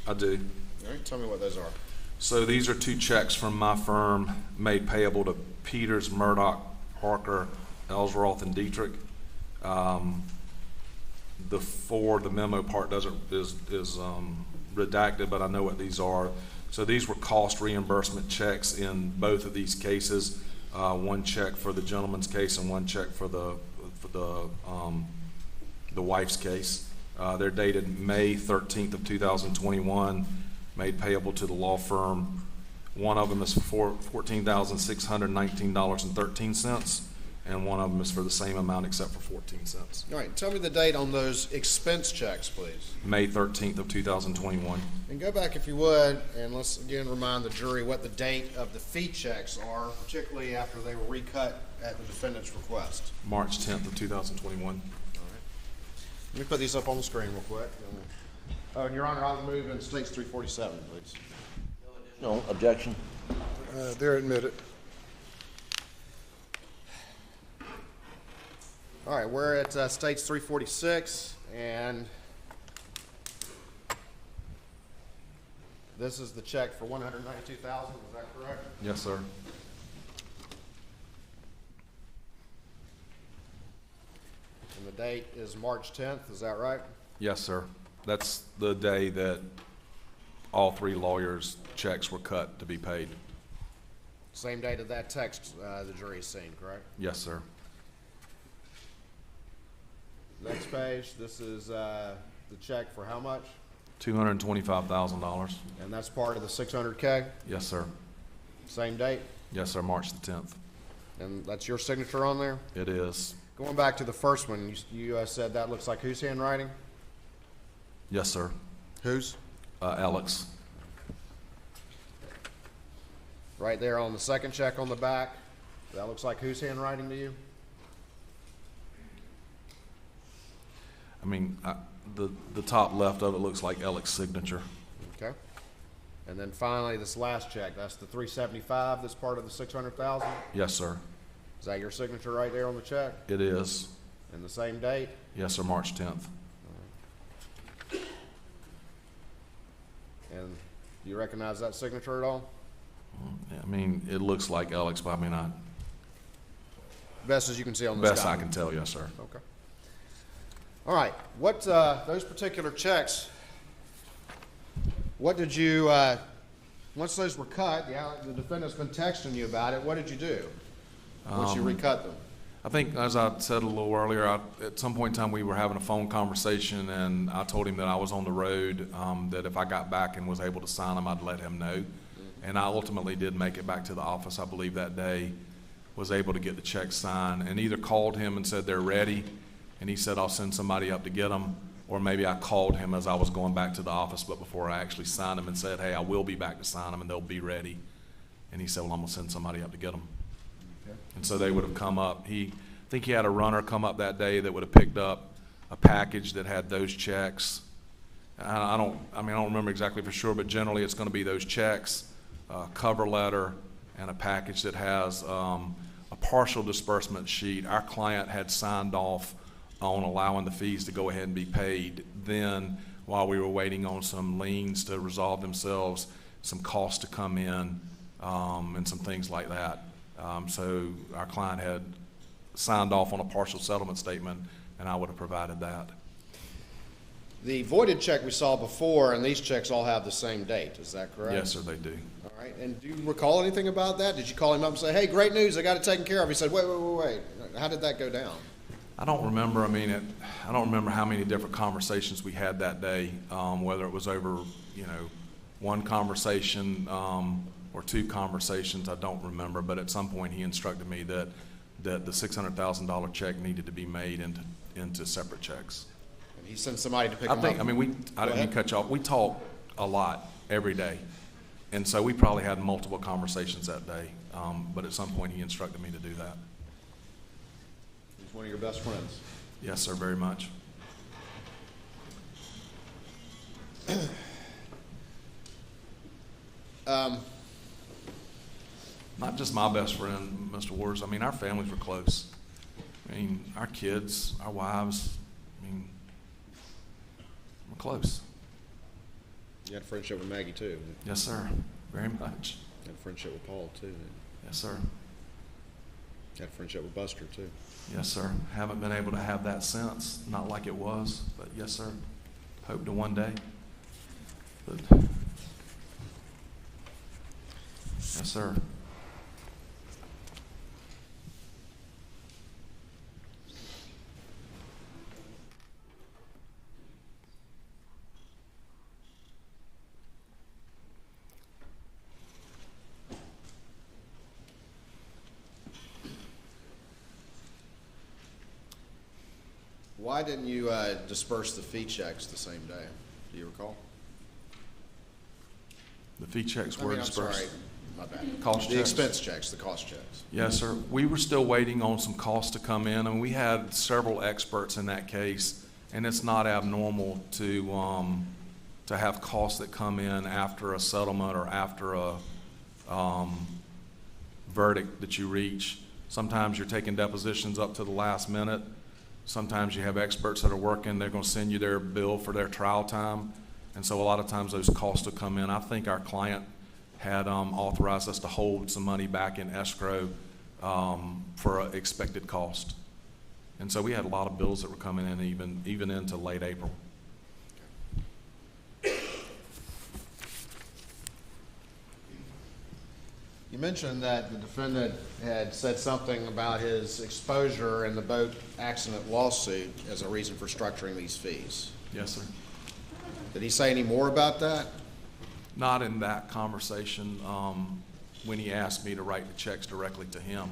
I do. All right, tell me what those are. So these are 2 checks from my firm made payable to Peters, Murdoch, Parker, Ellsworth, and Dietrich. The memo part is redacted, but I know what these are. So these were cost reimbursement checks in both of these cases. One check for the gentleman's case and one check for the wife's case. They're dated May 13th of 2021, made payable to the law firm. One of them is for $14,619.13, and one of them is for the same amount except for 14 cents. All right, tell me the date on those expense checks, please. May 13th of 2021. And go back if you would, and let's again remind the jury what the date of the fee checks are, particularly after they were recut at the defendant's request. March 10th of 2021. All right. Let me put these up on the screen real quick. And Your Honor, I'll move in States 347, please. No objection. They're admitted. All right, we're at States 346, and this is the check for $192,000. Is that correct? Yes, sir. And the date is March 10th. Is that right? Yes, sir. That's the day that all 3 lawyers' checks were cut to be paid. Same date of that text the jury has seen, correct? Yes, sir. Next page, this is the check for how much? $225,000. And that's part of the 600K? Yes, sir. Same date? Yes, sir. March the 10th. And that's your signature on there? It is. Going back to the first one, you said that looks like whose handwriting? Yes, sir. Whose? Alex. Right there on the second check on the back. That looks like whose handwriting to you? I mean, the top left of it looks like Alex's signature. Okay. And then finally, this last check, that's the 375, that's part of the 600,000? Yes, sir. Is that your signature right there on the check? It is. And the same date? Yes, sir. March 10th. And do you recognize that signature at all? I mean, it looks like Alex, but I mean, Best as you can see on this best I document. can tell, yes, sir. Okay. All right. What those particular checks? What did you? Once those were cut, the defendant's been texting you about it. What did you do once you recut them? I think, as I said a little earlier, at some point in time, we were having a phone conversation, and I told him that I was on the road, that if I got back and was able to sign them, I'd let him know. And I ultimately did make it back to the office, I believe, that day, was able to get the check signed, and either called him and said they're ready, and he said I'll send somebody up to get them, or maybe I called him as I was going back to the office, but before I actually signed them and said, hey, I will be back to sign them, and they'll be ready. And he said, well, I'm going to send somebody up to get them. And so they would have come up. I think he had a runner come up that day that would have picked up a package that had those checks. I don't remember exactly for sure, but generally it's going to be those checks, a cover letter, and a package that has a partial disbursement sheet. Our client had signed off on allowing the fees to go ahead and be paid. Then, while we were waiting on some liens to resolve themselves, some costs to come in, and some things like that. So our client had signed off on a partial settlement statement, and I would have provided that. The voided check we saw before, and these checks all have the same date, is that correct? Yes, sir, they do. All right, and do you recall anything about that? Did you call him up and say, hey, great news, I got it taken care of? He said, wait. How did that go down? I don't remember. I don't remember how many different conversations we had that day, whether it was over, one conversation or two conversations. I don't remember. But at some point, he instructed me that the $600,000 check needed to be made into separate checks. And he sent somebody to pick I them up? didn't mean to cut you off. We talk a lot every day, and so we probably had multiple conversations that day. But at some point, he instructed me to do that. He's one of your best friends. Yes, sir, very much. Not just my best friend, Mr. Waters. Our families were close. Our kids, our wives, we're close. You had a friendship with Maggie, too. Yes, sir, very much. You had a friendship with Paul, too. Yes, sir. You had a friendship with Buster, too. Yes, sir. Haven't been able to have that since. Not like it was, but yes, sir. Hope to one day. But yes, sir. Why didn't you disperse the fee checks the same day? Do you recall? The fee checks were dispersed. I'm sorry, my bad. Cost the checks. expense checks, the cost checks. Yes, sir. We were still waiting on some costs to come in, and we had several experts in that case, and it's not abnormal to have costs that come in after a settlement or after a verdict that you reach. Sometimes you're taking depositions up to the last minute. Sometimes you have experts that are working. They're going to send you their bill for their trial time, and so a lot of times those costs will come in. I think our client had authorized us to hold some money back in escrow for an expected cost. And so we had a lot of bills that were coming in even into late April. You mentioned that the defendant had said something about his exposure in the boat accident lawsuit as a reason for structuring these fees. Yes, sir. Did he say any more about that? Not in that conversation when he asked me to write the checks directly to him.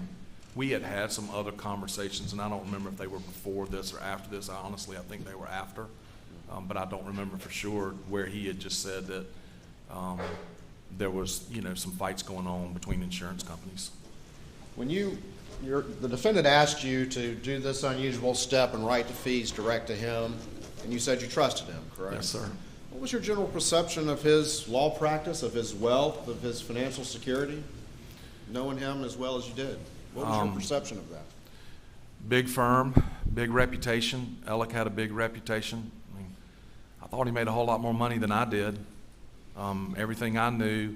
We had some other conversations, and I don't remember if they were before this or after this. I think they were after, but I don't remember for sure, where he had just said that there was, some fights going on between insurance companies. When the defendant asked you to do this unusual step and write the fees direct to him, and you said you trusted him, correct? Yes, sir. What was your general perception of his law practice, of his wealth, of his financial security, knowing him as well as you did? What was your perception of that? Big firm, big reputation. Alec had a big reputation. I thought he made a whole lot more money than I did. Everything I knew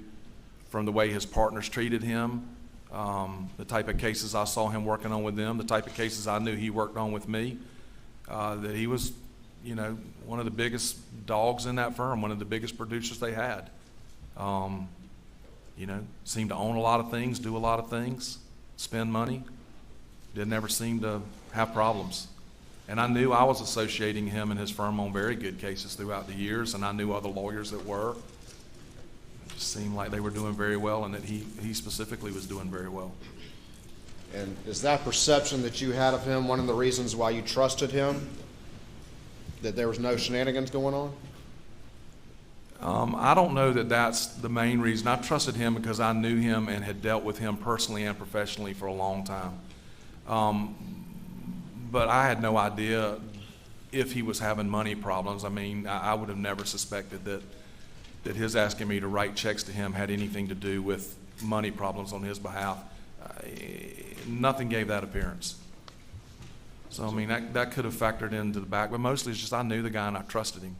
from the way his partners treated him, the type of cases I saw him working on with them, the type of cases I knew he worked on with me, that he was, one of the biggest dogs in that firm, one of the biggest producers they had. Seemed to own a lot of things, do a lot of things, spend money, didn't ever seem to have problems. And I knew I was associating him and his firm on very good cases throughout the years, and I knew other lawyers that were. It just seemed like they were doing very well, and that he specifically was doing very well. And is that perception that you had of him one of the reasons why you trusted him? That there was no shenanigans going on? I don't know that that's the main reason. I trusted him because I knew him and had dealt with him personally and professionally for a long time. But I had no idea if he was having money problems. I mean, I would have never suspected that his asking me to write checks to him had anything to do with money problems on his behalf. Nothing gave that appearance. So, I mean, that could have factored into the back, but mostly it's just I knew the guy and I trusted him.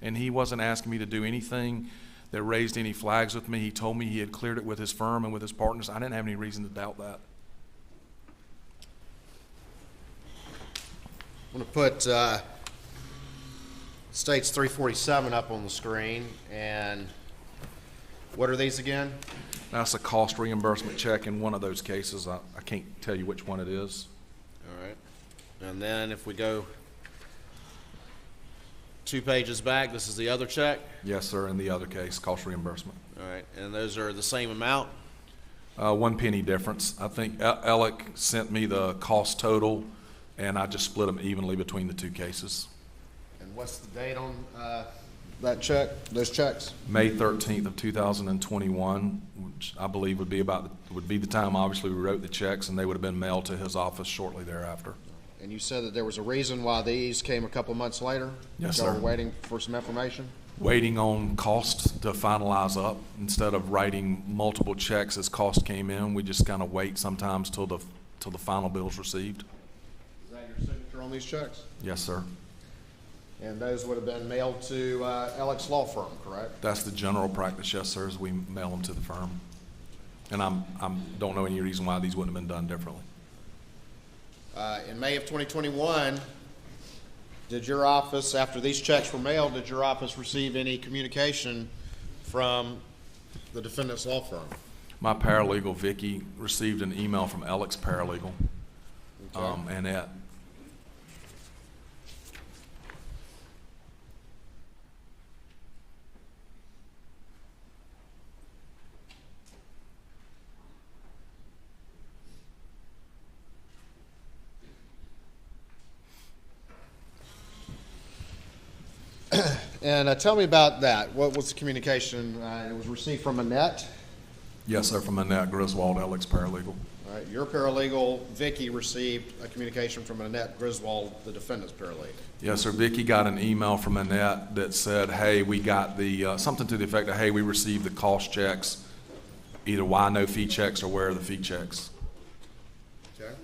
And he wasn't asking me to do anything that raised any flags with me. He told me he had cleared it with his firm and with his partners. I didn't have any reason to doubt that. I'm going to put States 347 up on the screen. And what are these again? That's a cost reimbursement check in one of those cases. I can't tell you which one it is. All right. And then if we go 2 pages back, this is the other check? Yes, sir, in the other case, cost reimbursement. All right. And those are the same amount? 1 penny difference. I think Alec sent me the cost total, and I just split them evenly between the 2 cases. And what's the date on that check, those checks? May 13th of 2021, which I believe would be the time, obviously, we wrote the checks, and they would have been mailed to his office shortly thereafter. And you said that there was a reason why these came a couple months later? Yes, Y'all sir. were waiting for some information? Waiting on costs to finalize up. Instead of writing multiple checks as cost came in, we just kind of wait sometimes till the final bill's received. Is that your signature on these checks? Yes, sir. And those would have been mailed to Alec's law firm, correct? That's the general practice, yes, sir, is we mail them to the firm. And I don't know any reason why these wouldn't have been done differently. In May of 2021, did your office, after these checks were mailed, did your office receive any communication from the defendant's law firm? My paralegal, Vicky, received an email from Alec's paralegal, Annette. And tell me about that. What was the communication? It was received from Annette? Yes, sir, from Annette Griswold, Alec's paralegal. All right. Your paralegal, Vicky, received a communication from Annette Griswold, the defendant's paralegal. Yes, sir. Vicky got an email from Annette that said, hey, we got the, something to the effect of, hey, we received the cost checks, either why no fee checks or where are the fee checks. Okay.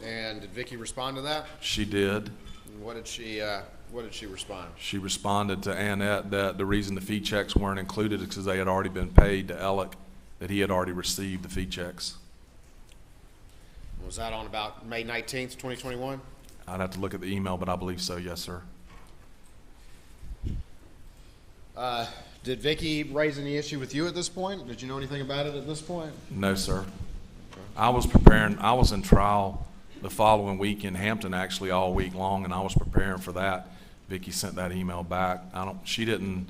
And did Vicky respond to that? She did. And what did she respond? She responded to Annette that the reason the fee checks weren't included is because they had already been paid to Alec, that he had already received the fee checks. Was that on about May 19th, 2021? I'd have to look at the email, but I believe so, yes, sir. Did Vicky raise any issue with you at this point? Did you know anything about it at this point? No, sir. I was in trial the following week in Hampton, actually all week long, and I was preparing for that. Vicky sent that email back. She didn't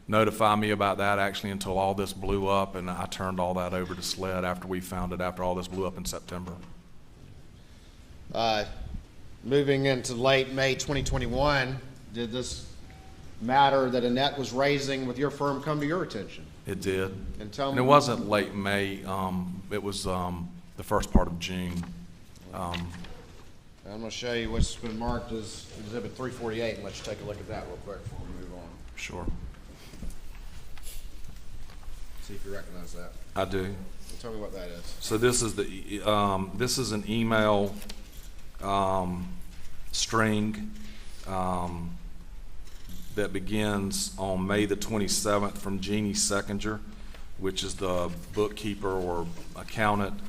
notify me about that actually until all this blew up, and I turned all that over to SLED after we found it, after all this blew up in September. Moving into late May 2021, did this matter that Annette was raising with your firm come to your attention? It did. And tell me. And it wasn't late May. It was the first part of June. I'm going to show you what's been marked as Exhibit 348 and let you take a look at that real quick before we move on. Sure. See if you recognize that. I do. So tell me what that is. So this is an email string that begins on May the 27th from Jeannie Seckinger, which is the bookkeeper or accountant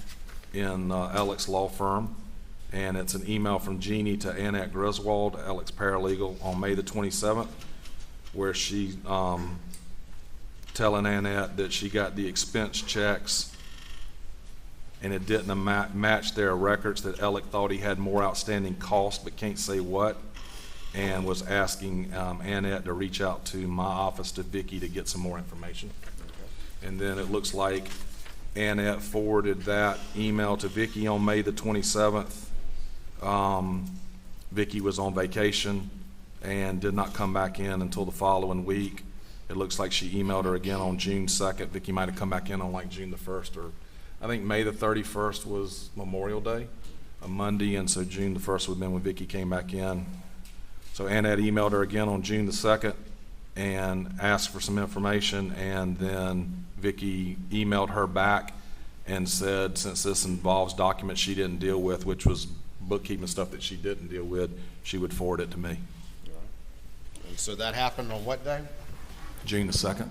in Alec's law firm. And it's an email from Jeannie to Annette Griswold, Alec's paralegal, on May the 27th, where she telling Annette that she got the expense checks and it didn't match their records, that Alec thought he had more outstanding cost but can't say what, and was asking Annette to reach out to my office, to Vicki, to get some more information. And then it looks like Annette forwarded that email to Vicki on May the 27th. Vicki was on vacation and did not come back in until the following week. It looks like she emailed her again on June 2nd. Vicki might have come back in on like June the 1st, or I think May the 31st was Memorial Day, a Monday, and so June the 1st would have been when Vicki came back in. So Annette emailed her again on June the 2nd and asked for some information, and then Vicki emailed her back and said, since this involves documents she didn't deal with, which was bookkeeping stuff that she didn't deal with, she would forward it to me. And so that happened on what day? June the 2nd,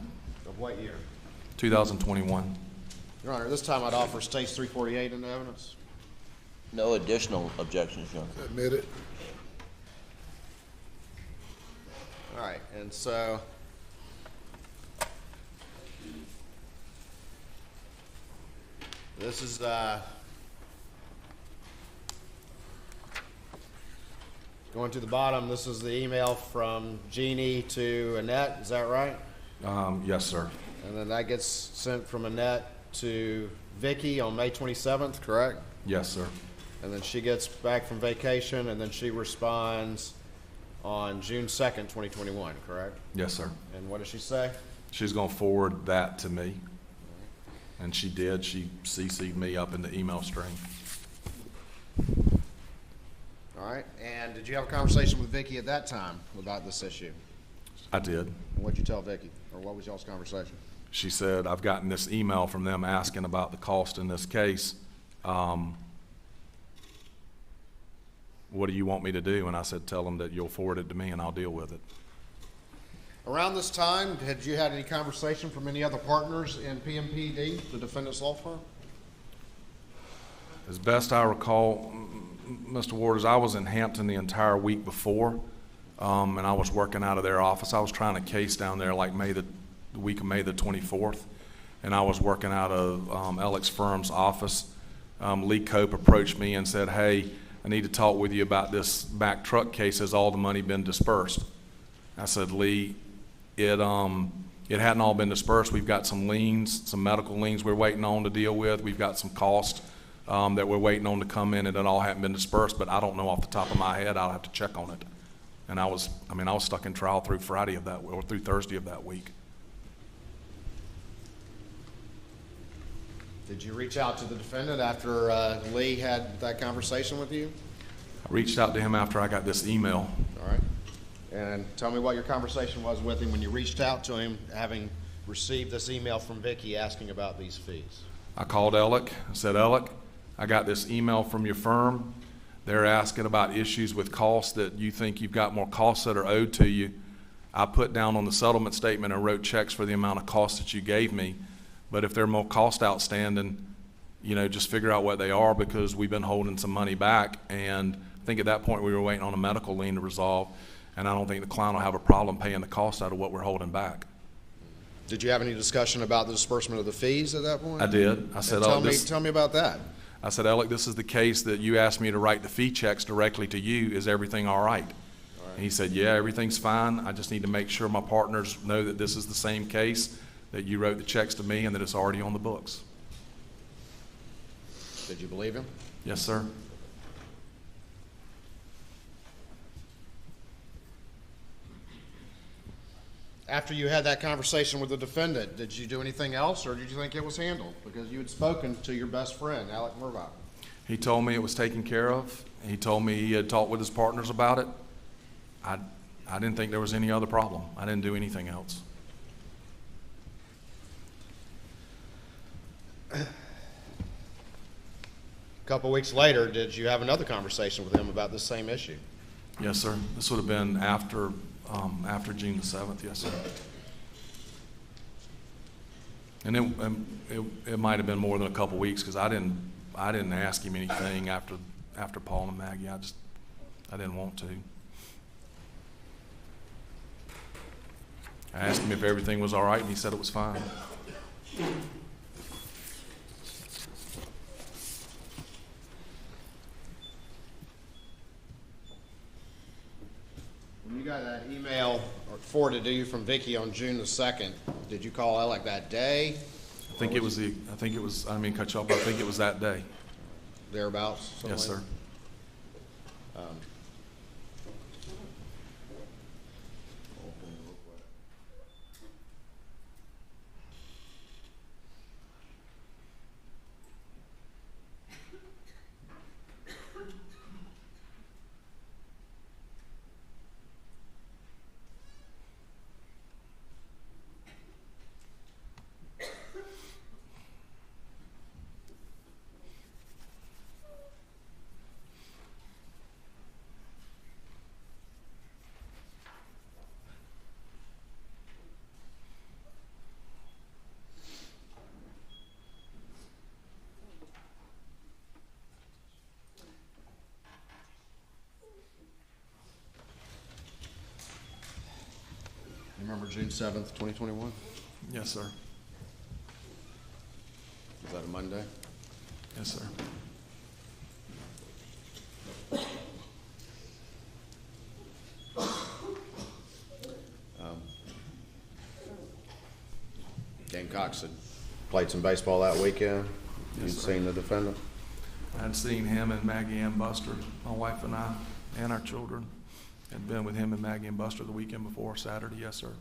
Of what year? 2021. Your Honor, this time I'd offer States 348 into evidence. No additional objections, Your Honor. Admit it. All right, and so this is going to the bottom. This is the email from Jeannie to Annette. Is that right? Yes, sir. And then that gets sent from Annette to Vicki on May 27th, correct? Yes, sir. And then she gets back from vacation, and then she responds on June 2nd, 2021, correct? Yes, sir. And what does she say? She's going to forward that to me. And she did. She CC'd me up in the email stream. All right. And did you have a conversation with Vicki at that time about this issue? I did. And what'd you tell Vicki? Or what was y'all's conversation? She said, I've gotten this email from them asking about the cost in this case. What do you want me to do? And I said, tell them that you'll forward it to me and I'll deal with it. Around this time, had you had any conversation from any other partners in PMPD, the defendant's law firm? As best I recall, Mr. Waters, I was in Hampton the entire week before, and I was working out of their office. I was trying a case down there like the week of May the 24th, and I was working out of Alec's firm's office. Lee Cope approached me and said, hey, I need to talk with you about this back truck case. Has all the money been dispersed? I said, Lee, it hadn't all been dispersed. We've got some liens, some medical liens we're waiting on to deal with. We've got some costs that we're waiting on to come in, and it all hadn't been dispersed, but I don't know off the top of my head. I'll have to check on it. And I was stuck in trial through Friday of that, or through Thursday of that week. Did you reach out to the defendant after Lee had that conversation with you? I reached out to him after I got this email. All right. And tell me what your conversation was with him when you reached out to him, having received this email from Vicki asking about these fees. I called Alec. I said, Alec, I got this email from your firm. They're asking about issues with costs, that you think you've got more costs that are owed to you. I put down on the settlement statement and wrote checks for the amount of costs that you gave me. But if there are more costs outstanding, just figure out what they are, because we've been holding some money back. And I think at that point we were waiting on a medical lien to resolve. And I don't think the client will have a problem paying the cost out of what we're holding back. Did you have any discussion about the disbursement of the fees at that point? I did. I said, tell me about that. I said, Alec, this is the case that you asked me to write the fee checks directly to you. Is everything all right? And he said, yeah, everything's fine. I just need to make sure my partners know that this is the same case, that you wrote the checks to me, and that it's already on the books. Did you believe him? Yes, sir. After you had that conversation with the defendant, did you do anything else, or did you think it was handled? Because you had spoken to your best friend, Alec Murdaugh. He told me it was taken care of. He told me he had talked with his partners about it. I didn't think there was any other problem. I didn't do anything else. A couple weeks later, did you have another conversation with him about this same issue? Yes, sir. This would have been after June the 7th, yes, sir. And it might have been more than a couple weeks, because I didn't ask him anything after Paul and Maggie. I didn't want to. I asked him if everything was all right, and he said it was fine. You got that email forwarded to you from Vicky on June the 2nd. Did you call Alec that day? I think it was, I didn't mean to cut you off, but I think it was that day. Thereabouts? something Yes, like sir. You remember June 7th, 2021? Yes, sir. Was that a Monday? Yes, sir. Gamecocks had played some baseball that weekend. You'd Yes, sir. seen the defendant? I'd seen him and Maggie and Buster, my wife and I, and our children. Had been with him and Maggie and Buster the weekend before, Saturday, yes, sir.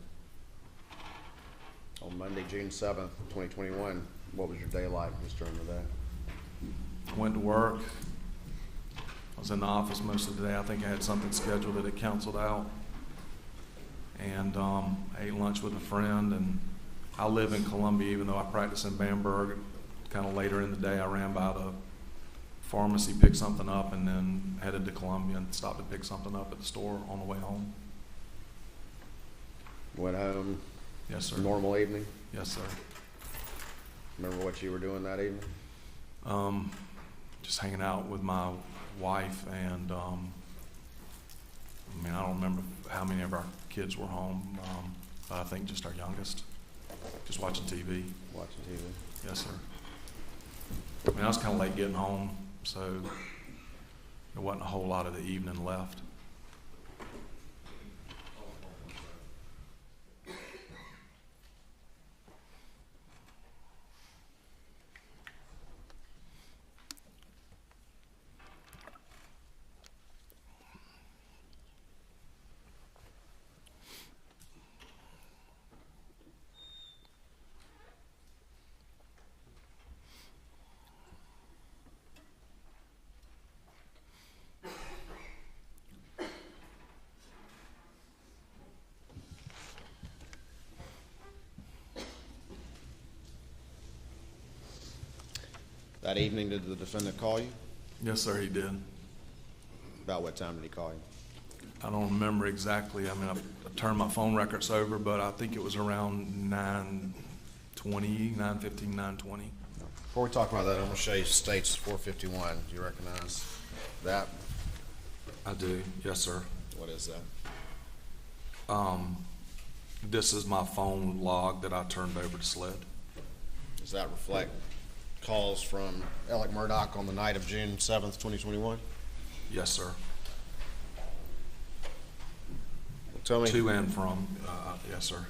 On Monday, June 7th, 2021, what was your day like just during the day? Went to work. I was in the office most of the day. I think I had something scheduled that it canceled out. And ate lunch with a friend. And I live in Columbia, even though I practice in Bamberg. Kind of later in the day, I ran by the pharmacy, picked something up, and then headed to Columbia and stopped to pick something up at the store on the way home. Went home, Yes, sir. normal evening? Yes, sir. Remember what you were doing that evening? Just hanging out with my wife, and I don't remember how many of our kids were home, but I think just our youngest, just watching TV. Watching TV. Yes, sir. I was kind of late getting home, so there wasn't a whole lot of the evening left. That evening, did the defendant call you? Yes, sir, he did. About what time did he call you? I don't remember exactly. I turned my phone records over, but I think it was around 9:20, 9:15, 9:20. Before we talk about that, I'm going to show you States 451. Do you recognize that? I do, yes, sir. What is that? This is my phone log that I turned over to SLED. Does that reflect calls from Alec Murdaugh on the night of June 7th, 2021? Yes, sir. Tell me. To and from, yes, sir.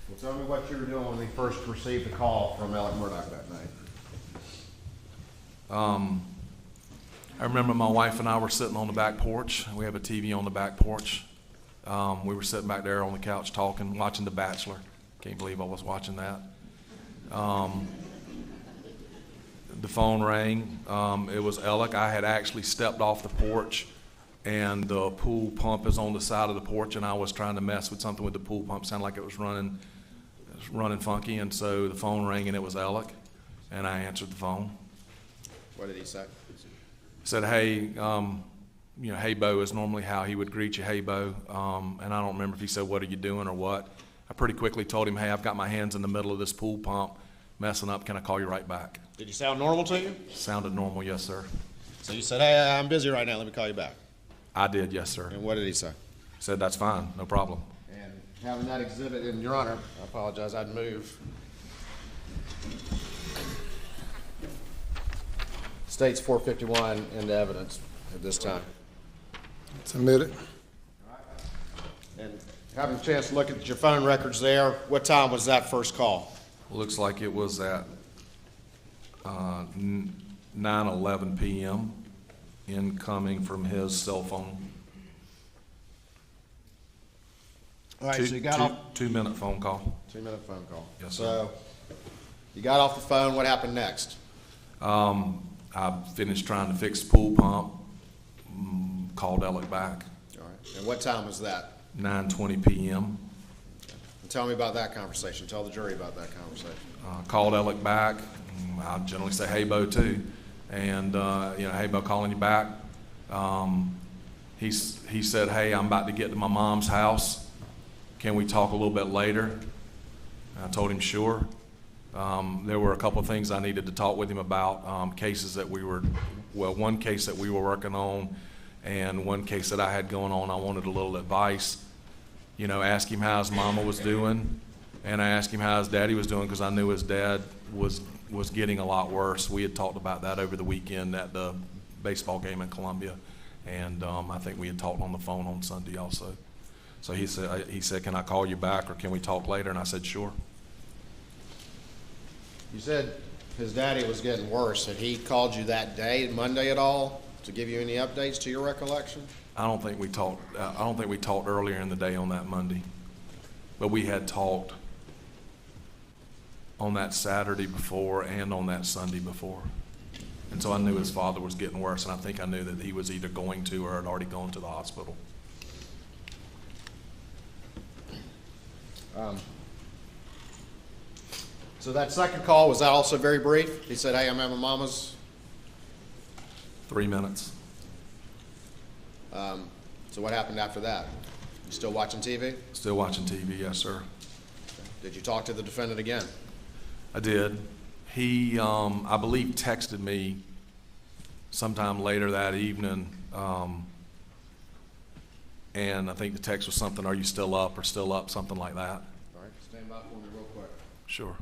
Well, tell me what you were doing when you first received a call from Alec Murdaugh that night. I remember my wife and I were sitting on the back porch. We have a TV on the back porch. We were sitting back there on the couch talking, watching The Bachelor. Can't believe I was watching that. The phone rang. It was Alec. I had actually stepped off the porch, and the pool pump is on the side of the porch, and I was trying to mess with something with the pool pump. Sounded like it was running funky, and so the phone rang, and it was Alec, and I answered the phone. What did he say? Said, hey, hey, Bo is normally how he would greet you, hey, Bo. And I don't remember if he said, what are you doing or what. I pretty quickly told him, hey, I've got my hands in the middle of this pool pump messing up. Can I call you right back? Did he sound normal to you? Sounded normal, yes, sir. So you said, hey, I'm busy right now. Let me call you back. I did, yes, sir. And what did he say? Said, that's fine, no problem. And having that exhibit, and Your Honor, I apologize, I'd move. States 451 into evidence at this time. Submit it. Having a chance to look at your phone records there, what time was that first call? Looks like it was at 9:11 p.m. incoming from his cell phone. All right, so you got off, 2-minute phone call. 2-minute phone call. Yes, sir. So you got off the phone, what happened next? I finished trying to fix the pool pump, called Alec back, All right, and what time was that? 9:20 p.m. And tell me about that conversation. Tell the jury about that conversation. Called Alec back. I generally say, hey, Bo, too. And, hey, Bo, calling you back. He said, hey, I'm about to get to my mom's house. Can we talk a little bit later? I told him, sure. There were a couple of things I needed to talk with him about, cases that one case that we were working on and one case that I had going on. I wanted a little advice. Ask him how his mama was doing, and I asked him how his daddy was doing because I knew his dad was getting a lot worse. We had talked about that over the weekend at the baseball game in Columbia, and I think we had talked on the phone on Sunday also. So he said, can I call you back or can we talk later? And I said, sure. You said his daddy was getting worse. Had he called you that day, Monday at all, to give you any updates to your recollection? I don't think we talked earlier in the day on that Monday, but we had talked on that Saturday before and on that Sunday before. And so I knew his father was getting worse, and I think I knew that he was either going to or had already gone to the hospital. So that second call, was that also very brief? He said, hey, I'm at my mama's. 3 minutes. So what happened after that? You still watching TV? Still watching TV, yes, sir. Did you talk to the defendant again? I did. He, I believe, texted me sometime later that evening, and I think the text was something, are you still up or still up, something like that. All right, stand by for me real quick. Sure.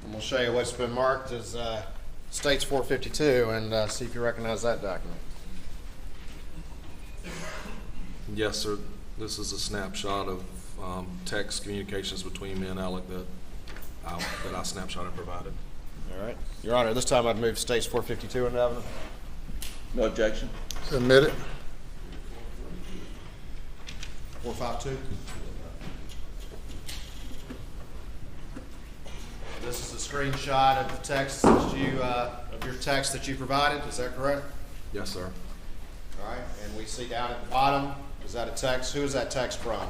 I'm going to show you what's been marked as States 452 and see if you recognize that document. Yes, sir. This is a snapshot of text communications between me and Alec that I snapshot and provided. All right. Your Honor, this time I'd move States 452 into evidence. No objection. Submitted. 452. This is a screenshot of the text that you, of your text that you provided. Is that correct? Yes, sir. All right. And we see down at the bottom, is that a text? Who is that text from?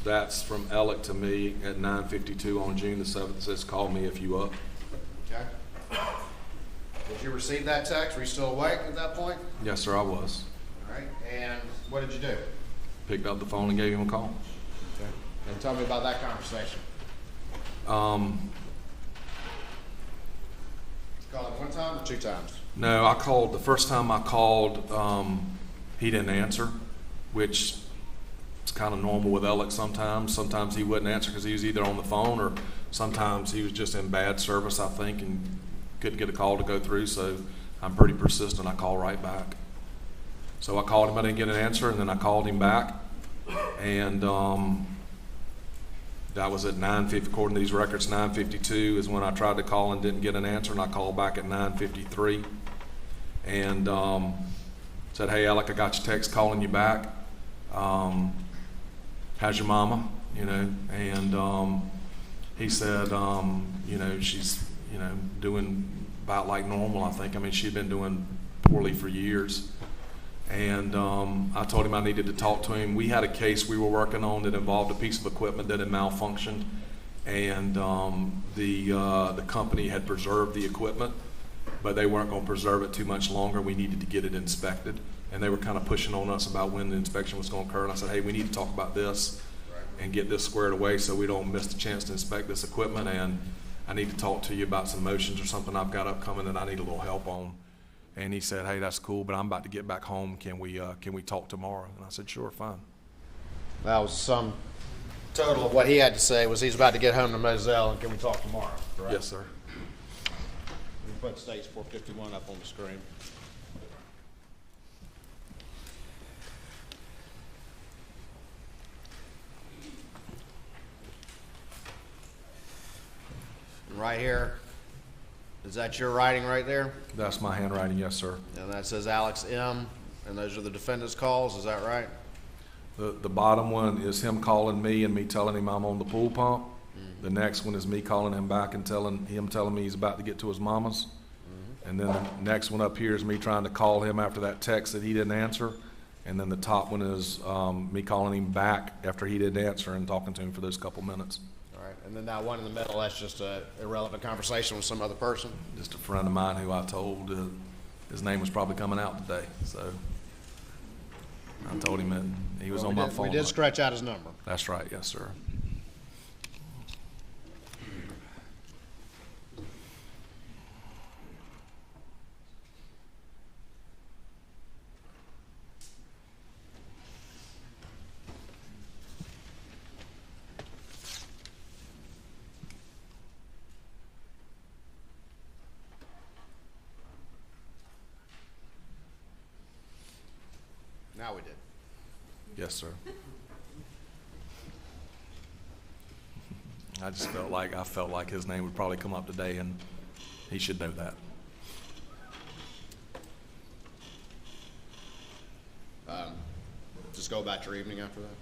That's from Alec to me at 9:52 on June the 7th. It says, call me if you up. Okay. Did you receive that text? Were you still awake at that point? Yes, sir, I was. All right. And what did you do? Picked up the phone and gave him a call. Okay. And tell me about that conversation. Call it one time or two times? No, I called, the first time I called, he didn't answer, which is kind of normal with Alec sometimes. Sometimes he wouldn't answer because he was either on the phone or sometimes he was just in bad service, I think, and couldn't get a call to go through, so I'm pretty persistent. I call right back. So I called him, I didn't get an answer, and then I called him back, and that was at 9:50, according to these records, 9:52 is when I tried to call and didn't get an answer, and I called back at 9:53 and said, hey, Alec, I got your text calling you back. How's your mama? And he said, she's, doing about like normal, I think. I mean, she'd been doing poorly for years. And I told him I needed to talk to him. We had a case we were working on that involved a piece of equipment that had malfunctioned, and the company had preserved the equipment. but they weren't going to preserve it too much longer. We needed to get it inspected, and they were kind of pushing on us about when the inspection was going to occur. And I said, hey, we need to talk about this and get this squared away so we don't miss the chance to inspect this equipment. And I need to talk to you about some motions or something I've got upcoming that I need a little help on. And he said, hey, that's cool, but I'm about to get back home. Can we talk tomorrow? And I said, sure, fine. That was some total of what he had to say was he's about to get home to Moselle, and can we talk tomorrow, correct? Yes, sir. We put States 451 up on the screen. And right here, is that your writing right there? That's my handwriting, yes, sir. And that says Alex M., and those are the defendant's calls, is that right? The bottom one is him calling me and me telling him I'm on the pool pump. The next one is me calling him back and telling me he's about to get to his mama's. And then the next one up here is me trying to call him after that text that he didn't answer. And then the top one is me calling him back after he didn't answer and talking to him for those couple minutes. All right, and then that one in the middle, that's just a irrelevant conversation with some other person? Just a friend of mine who I told his name was probably coming out today. So I told him that he was on my phone. We did scratch out his number. That's right, yes, sir. Now we did. Yes, sir. I felt like his name would probably come up today, and he should know that. Just go about your evening after that?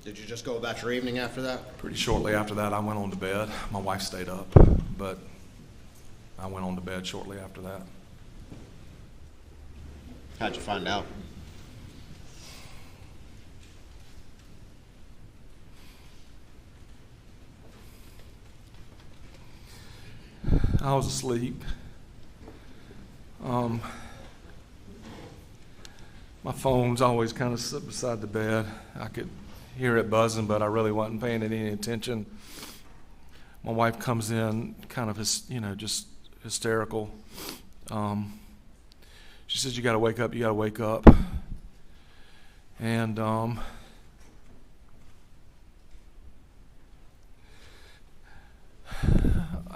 Did you just go about your evening after that? Pretty shortly after that, I went on to bed. My wife stayed up, but I went on to bed shortly after that. How'd you find out? I was asleep. My phone's always kind of sit beside the bed. I could hear it buzzing, but I really wasn't paying any attention. My wife comes in kind of, just hysterical. She says, you got to wake up, you got to wake up. And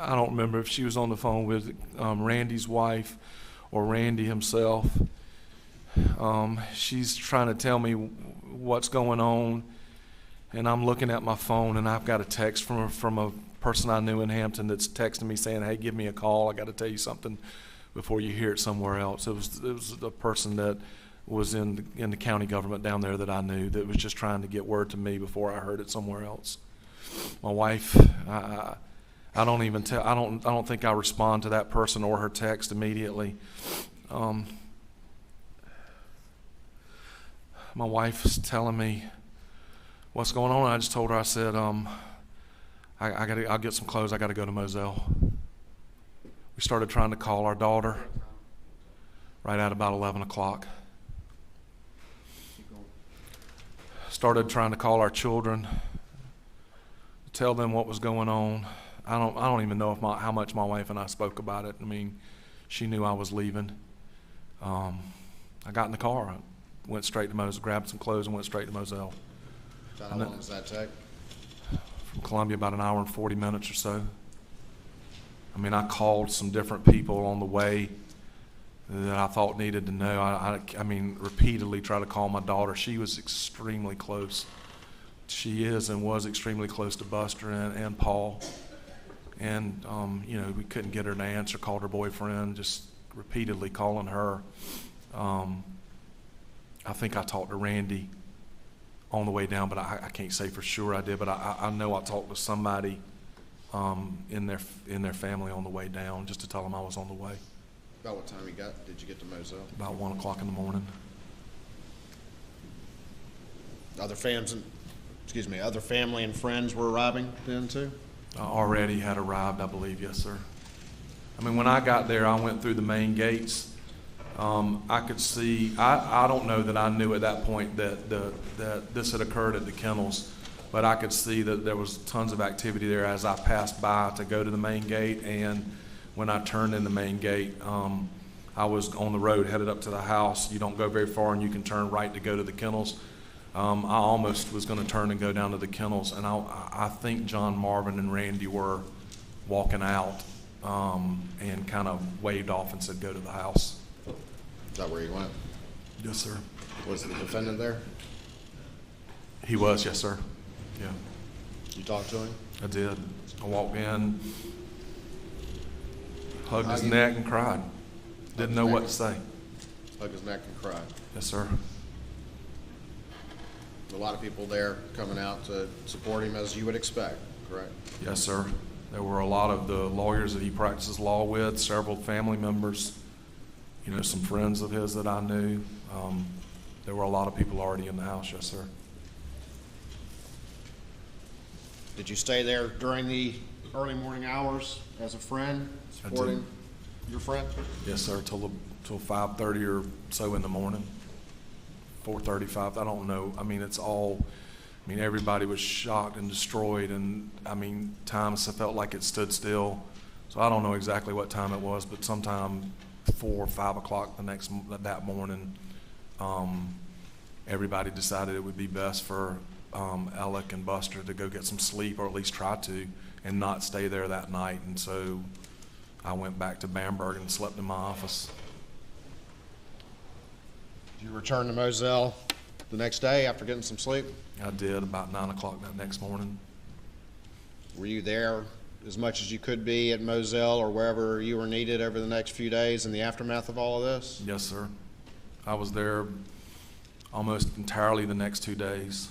I don't remember if she was on the phone with Randy's wife or Randy himself. She's trying to tell me what's going on, and I'm looking at my phone, and I've got a text from a person I knew in Hampton that's texting me saying, hey, give me a call. I got to tell you something before you hear it somewhere else. It was a person that was in the county government down there that I knew that was just trying to get word to me before I heard it somewhere else. My wife, I don't think I respond to that person or her text immediately. My wife's telling me what's going on. I just told her, I said, I'll get some clothes. I got to go to Moselle. We started trying to call our daughter right at about 11 o'clock. Started trying to call our children, tell them what was going on. I don't even know how much my wife and I spoke about it. I mean, she knew I was leaving. I got in the car, went straight to Moselle, grabbed some clothes and went straight to Moselle. How long does that take? From Columbia, about an hour and 40 minutes or so. I mean, I called some different people on the way that I thought needed to know. I mean, repeatedly tried to call my daughter. She was extremely close. She is and was extremely close to Buster and Paul. And, we couldn't get her to answer, called her boyfriend, just repeatedly calling her. I think I talked to Randy on the way down, but I can't say for sure I did, but I know I talked to somebody in their family on the way down just to tell them I was on the way. About what time did you get to Moselle? About 1 o'clock in the morning. Other family and friends were arriving then too? Already had arrived, I believe, yes, sir. I mean, when I got there, I went through the main gates. I could see, I don't know that I knew at that point that this had occurred at the kennels, but I could see that there was tons of activity there as I passed by to go to the main gate, and when I turned in the main gate, I was on the road headed up to the house. You don't go very far and you can turn right to go to the kennels. I almost was going to turn and go down to the kennels, and I think John Marvin and Randy were walking out and kind of waved off and said, go to the house. Is that where you went? Yes, sir. Was the defendant there? He was, yes, sir. Yeah, You talked to him? I did. I walked in, hugged his neck and cried. Didn't know what to say. Hugged his neck and cried. Yes, sir. A lot of people there coming out to support him, as you would expect, correct? Yes, sir. There were a lot of the lawyers that he practices law with, several family members, you know, some friends of his that I knew. There were a lot of people already in the house, yes, sir. Did you stay there during the early morning hours as a friend, supporting your friend? Yes, sir, till 5:30 or so in the morning. 4:35, I don't know. I mean, it's all, I mean, everybody was shocked and destroyed, and I mean, times I felt like it stood still. So I don't know exactly what time it was, but sometime 4 or 5 o'clock that morning, everybody decided it would be best for Alec and Buster to go get some sleep, or at least try to, and not stay there that night. And so I went back to Bamberg and slept in my office. Did you return to Moselle the next day after getting some sleep? I did, about 9 o'clock that next morning. Were you there as much as you could be at Moselle or wherever you were needed over the next few days in the aftermath of all of this? Yes, sir. I was there almost entirely the next 2 days.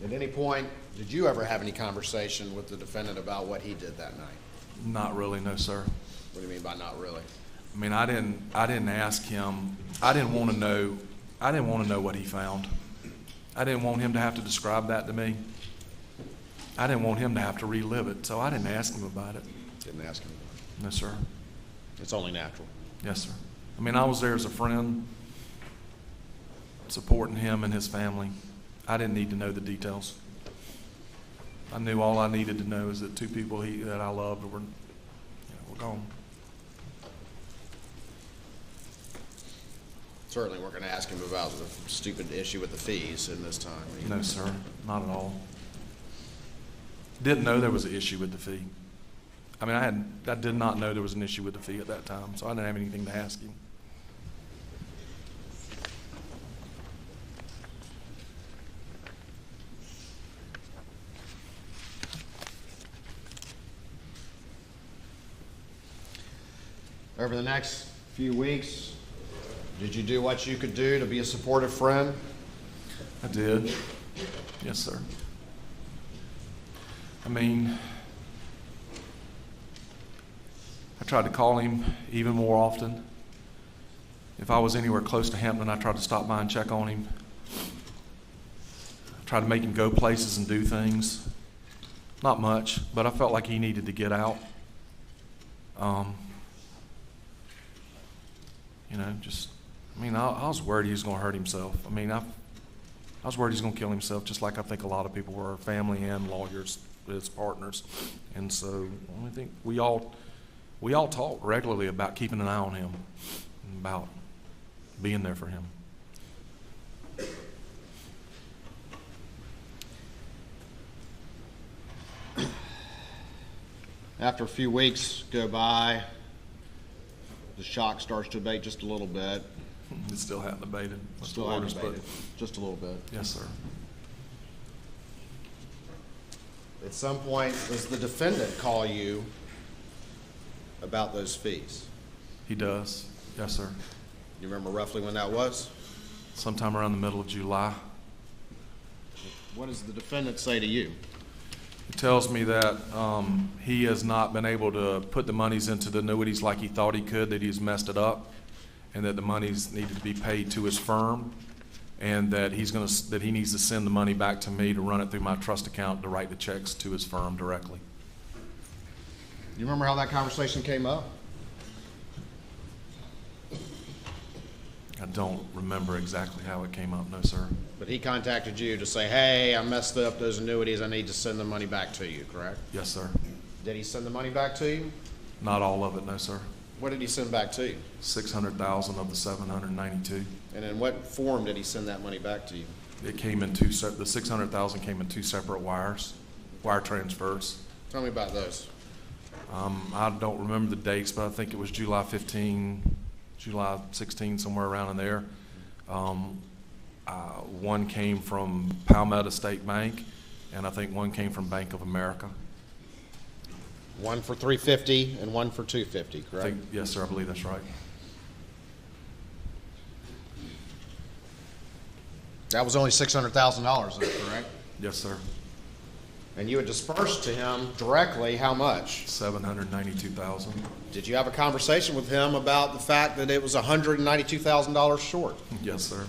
At any point, did you ever have any conversation with the defendant about what he did that night? Not really, no, sir. What do you mean by not really? I mean, I didn't ask him. I didn't want to know what he found. I didn't want him to have to describe that to me. I didn't want him to have to relive it, so I didn't ask him about it. Didn't ask him about it. No, sir. It's only natural. Yes, sir. I mean, I was there as a friend, supporting him and his family. I didn't need to know the details. I knew all I needed to know is that two people that I loved were gone. Certainly weren't going to ask him about the stupid issue with the fees in this time. No, sir, not at all. Didn't know there was an issue with the fee. I mean, I did not know there was an issue with the fee at that time, so I didn't have anything to ask him. Over the next few weeks, did you do what you could do to be a supportive friend? I did. Yes, sir. I mean, I tried to call him even more often. If I was anywhere close to Hampton, I tried to stop by and check on him. I tried to make him go places and do things. Not much, but I felt like he needed to get out. You know, I mean, I was worried he was going to hurt himself. I mean, I was worried he was going to kill himself, just like I think a lot of people were, family and lawyers, his partners. And so I think we all talk regularly about keeping an eye on him, and about being there for him. After a few weeks go by, the shock starts to abate just a little bit. It still hadn't abated. Still hasn't abated, just a little bit. Yes, sir. At some point, does the defendant call you about those fees? He does. Yes, sir. You remember roughly when that was? Sometime around the middle of July. What does the defendant say to you? He tells me that he has not been able to put the monies into the annuities like he thought he could, that he's messed it up, and that the monies needed to be paid to his firm, and that that he needs to send the money back to me to run it through my trust account to write the checks to his firm directly. You remember how that conversation came up? I don't remember exactly how it came up, no, sir. But he contacted you to say, hey, I messed up those annuities, I need to send the money back to you, correct? Yes, sir. Did he send the money back to you? Not all of it, no, sir. What did he send back to you? 600,000 of the 792. And in what form did he send that money back to you? It came in the 600,000 came in two separate wire transfers. Tell me about those. I don't remember the dates, but I think it was July 15, July 16, somewhere around in there. One came from Palmetto State Bank, and I think one came from Bank of America. One for $350 and one for $250, I correct? think, yes, sir, I believe that's right. That was only $600,000, correct? Yes, sir. And you had dispersed to him directly how much? 792,000. Did you have a conversation with him about the fact that it was $192,000 short? Yes, sir.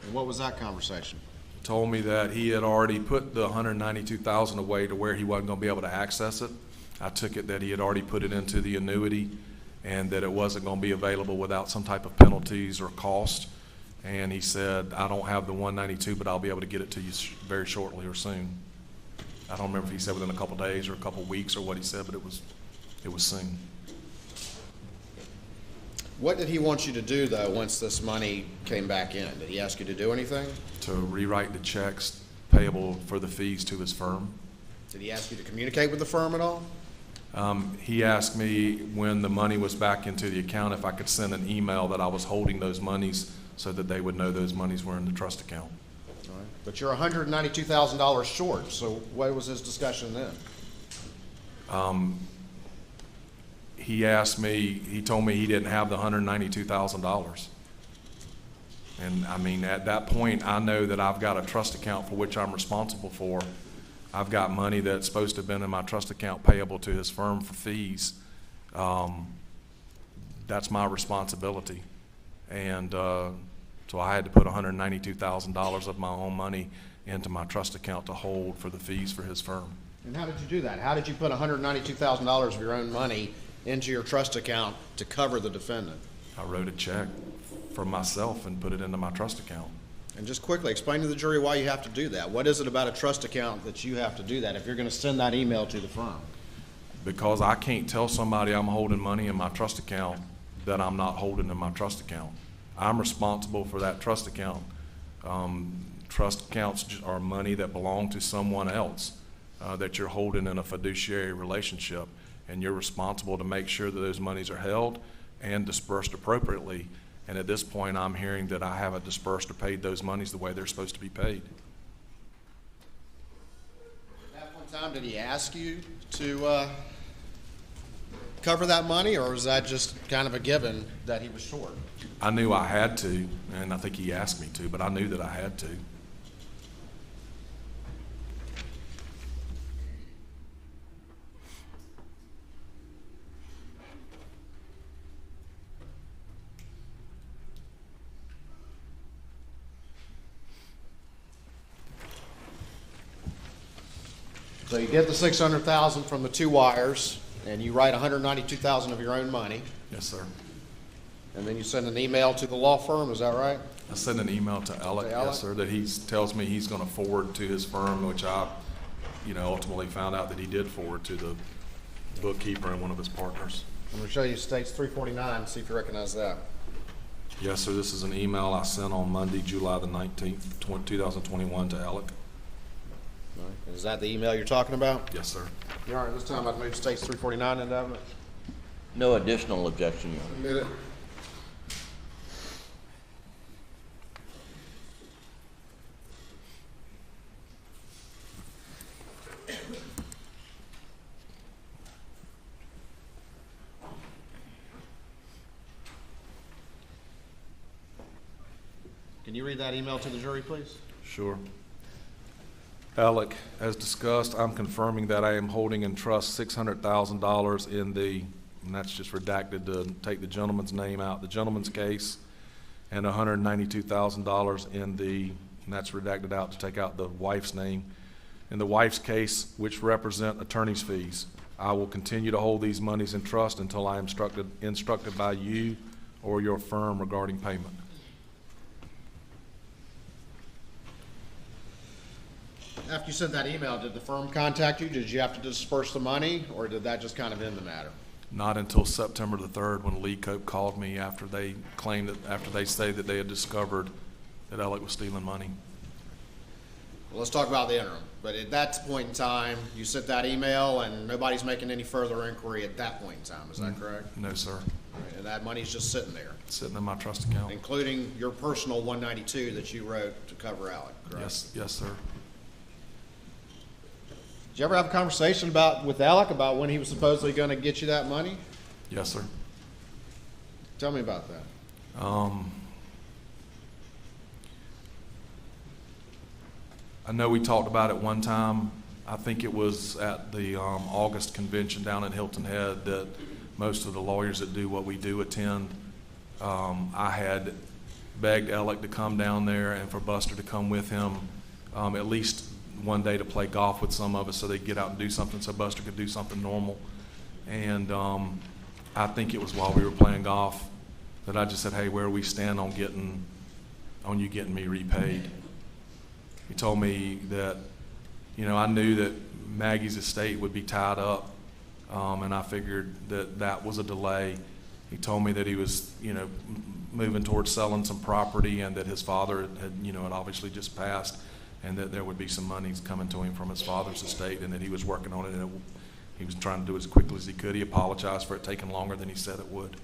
And what was that conversation? Told me that he had already put the 192,000 away to where he wasn't going to be able to access it. I took it that he had already put it into the annuity and that it wasn't going to be available without some type of penalties or cost. And he said, I don't have the 192, but I'll be able to get it to you very shortly or soon. I don't remember if he said within a couple of days or a couple of weeks or what he said, but it was soon. What did he want you to do, though, once this money came back in? Did he ask you to do anything? To rewrite the checks payable for the fees to his firm. Did he ask you to communicate with the firm at all? He asked me when the money was back into the account if I could send an email that I was holding those monies so that they would know those monies were in the trust account. All right. But you're $192,000 short, so what was his discussion then? He told me he didn't have the $192,000. And I mean, at that point, I know that I've got a trust account for which I'm responsible for. I've got money that's supposed to have been in my trust account payable to his firm for fees. That's my responsibility. And so I had to put $192,000 of my own money into my trust account to hold for the fees for his firm. And how did you do that? How did you put $192,000 of your own money into your trust account to cover the defendant? I wrote a check for myself and put it into my trust account. And just quickly, explain to the jury why you have to do that. What is it about a trust account that you have to do that if you're going to send that email to the firm? Because I can't tell somebody I'm holding money in my trust account that I'm not holding in my trust account. I'm responsible for that trust account. Trust accounts are money that belong to someone else that you're holding in a fiduciary relationship, and you're responsible to make sure that those monies are held and dispersed appropriately. And at this point, I'm hearing that I haven't dispersed or paid those monies the way they're supposed to be paid. At that one time, did he ask you to cover that money, or was that just kind of a given that he was short? I knew I had to, and I think he asked me to, but I knew that I had to. So you get the $600,000 from the two wires, and you write $192,000 of your own money, Yes, sir. and then you send an email to the law firm. Is that right? I sent an email to Alec, To Alec? yes, sir, that he tells me he's going to forward to his firm, which I, ultimately found out that he did forward to the bookkeeper and one of his partners. I'm going to show you states 349. See if you recognize that. Yes, sir. This is an email I sent on Monday, July the 19th, 2021 to Alec. All right. Is that the email you're talking about? Yes, sir. All right. This time I'd move states 349 into evidence. No additional objection, Your Honor. Admit it. Can you read that email to the jury, please? Sure. Alec, as discussed, I'm confirming that I am holding in trust $600,000 in the, and that's just redacted to take the gentleman's name out, the gentleman's case. and $192,000 in the, and that's redacted out to take out the wife's name, in the wife's case, which represent attorney's fees. I will continue to hold these monies in trust until I am instructed by you or your firm regarding payment. After you sent that email, did the firm contact you? Did you have to disperse the money, or did that just kind of end the matter? Not until September the 3rd, when Lee Cope called me after they claimed that, after they say that they had discovered that Alec was stealing money. Well, let's talk about the interim. But at that point in time, you sent that email, and nobody's making any further inquiry at that point in time. Is that correct? No, sir. Right, and that money's just sitting there, Sitting in my trust account. including your personal 192 that you wrote to cover Alec, correct? Yes, yes, sir. Did you ever have a conversation with Alec about when he was supposedly going to get you that money? Yes, sir. Tell me about that. I know we talked about it one time. I think it was at the August convention down in Hilton Head that most of the lawyers that do what we do attend. I had begged Alec to come down there and for Buster to come with him at least one day to play golf with some of us so they'd get out and do something so Buster could do something normal. And I think it was while we were playing golf that I just said, hey, where do we stand on you getting me repaid? He told me that, you know, I knew that Maggie's estate would be tied up, and I figured that that was a delay. He told me that he was, you know, moving towards selling some property and that his father had obviously just passed, and that there would be some money coming to him from his father's estate, and that he was working on it, and he was trying to do it as quickly as he could. He apologized for it taking longer than he said it would.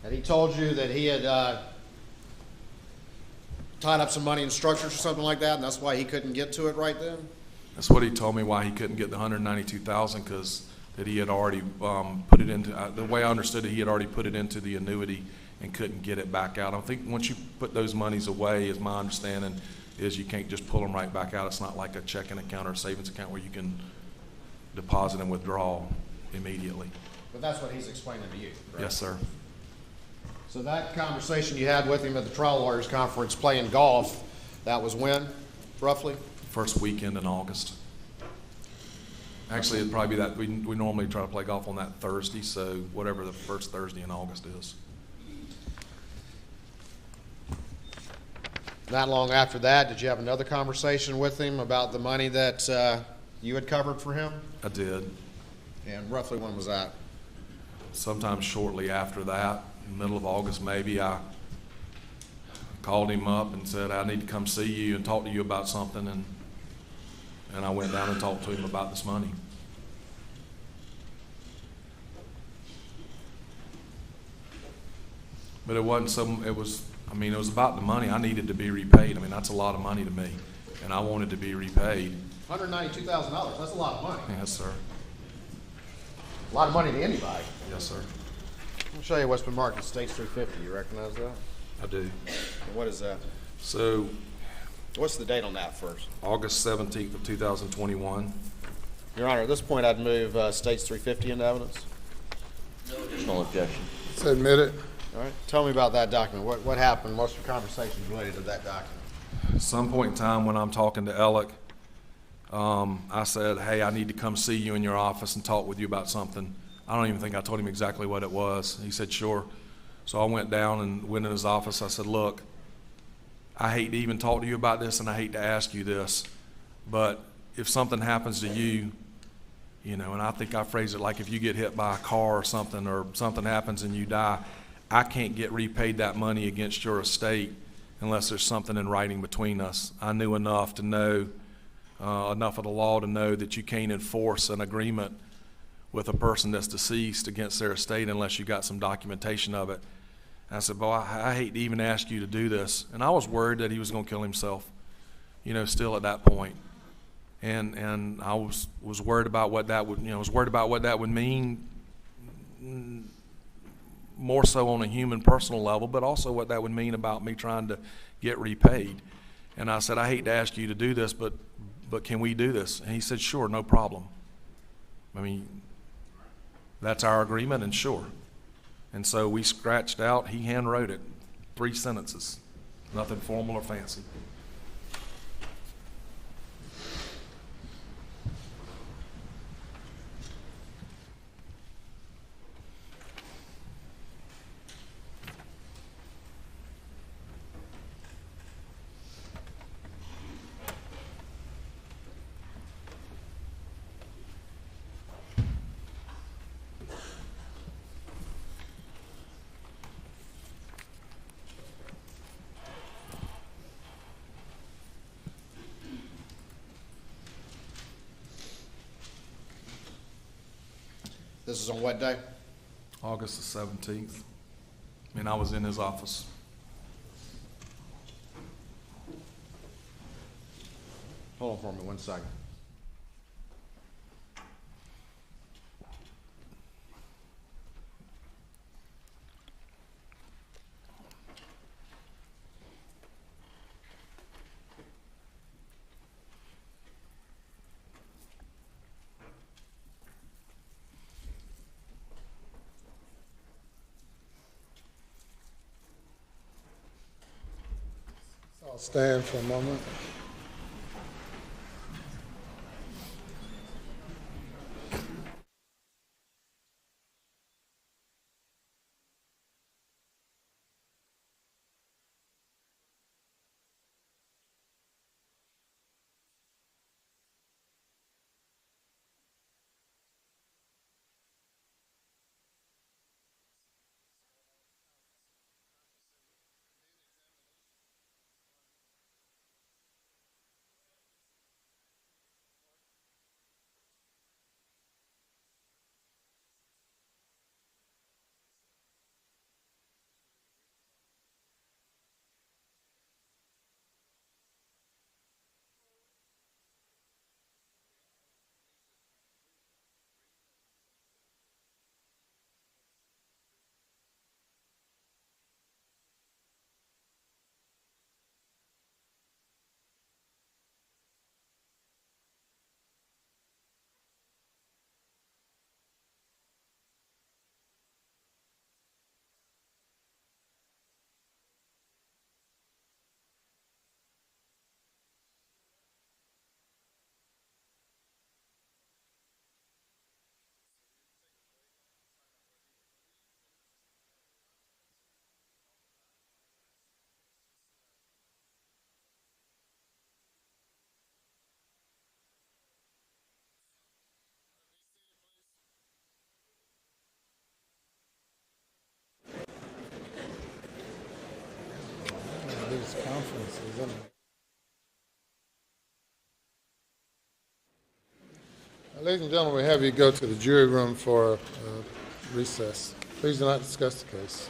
And he told you that he had tied up some money in structures or something like that, and that's why he couldn't get to it right then? That's what he told me, why he couldn't get the $192,000, because that he had already put it into, the way I understood it, he had already put it into the annuity and couldn't get it back out. I think once you put those monies away, is my understanding, is you can't just pull them right back out. It's not like a checking account or a savings account where you can deposit and withdraw immediately. But that's what he's explaining to you, correct? Yes, sir. So that conversation you had with him at the trial lawyers conference playing golf, that was when, roughly? First weekend in August. Actually, it'd probably be that, we normally try to play golf on that Thursday, so whatever the first Thursday in August is. Not long after that, did you have another conversation with him about the money that you had covered for him? I did. And roughly when was that? Sometime shortly after that, in the middle of August maybe, I called him up and said, I need to come see you and talk to you about something, and I went down and talked to him about this money. But it wasn't it was about the money. I needed to be repaid. I mean, that's a lot of money to me, and I wanted to be repaid. $192,000, that's a lot of money. Yes, sir. A lot of money to anybody. Yes, sir. I'll show you what's been marked as States 350. You recognize that? I do. And what is that? So, What's the date on that first? August 17th of 2021. Your Honor, at this point, I'd move States 350 into evidence. No additional objection. It's admitted. All right. Tell me about that document. What happened? What's your conversations related to that document? At some point in time when I'm talking to Alec, I said, hey, I need to come see you in your office and talk with you about something. I don't even think I told him exactly what it was. He said, sure. So I went down and went in his office. I said, look, I hate to even talk to you about this, and I hate to ask you this, but if something happens to you, you know, and I think I phrased it like if you get hit by a car or something happens and you die, I can't get repaid that money against your estate unless there's something in writing between us. I knew enough to know, enough of the law to know that you can't enforce an agreement with a person that's deceased against their estate unless you got some documentation of it. And I said, boy, I hate to even ask you to do this. And I was worried that he was going to kill himself, you know, still at that point. And I was worried about what that would, mean, more so on a human personal level, but also what that would mean about me trying to get repaid. And I said, I hate to ask you to do this, but can we do this? And he said, sure, no problem. I mean, that's our agreement, and sure. And so we scratched out, he hand wrote it, 3 sentences, nothing formal or fancy. This is on what day? August the 17th. And I was in his office. Hold on for me 1 second. I'll stand for a moment. These conferences, isn't it? Ladies and gentlemen, we have you go to the jury room for recess. Please do not discuss the case.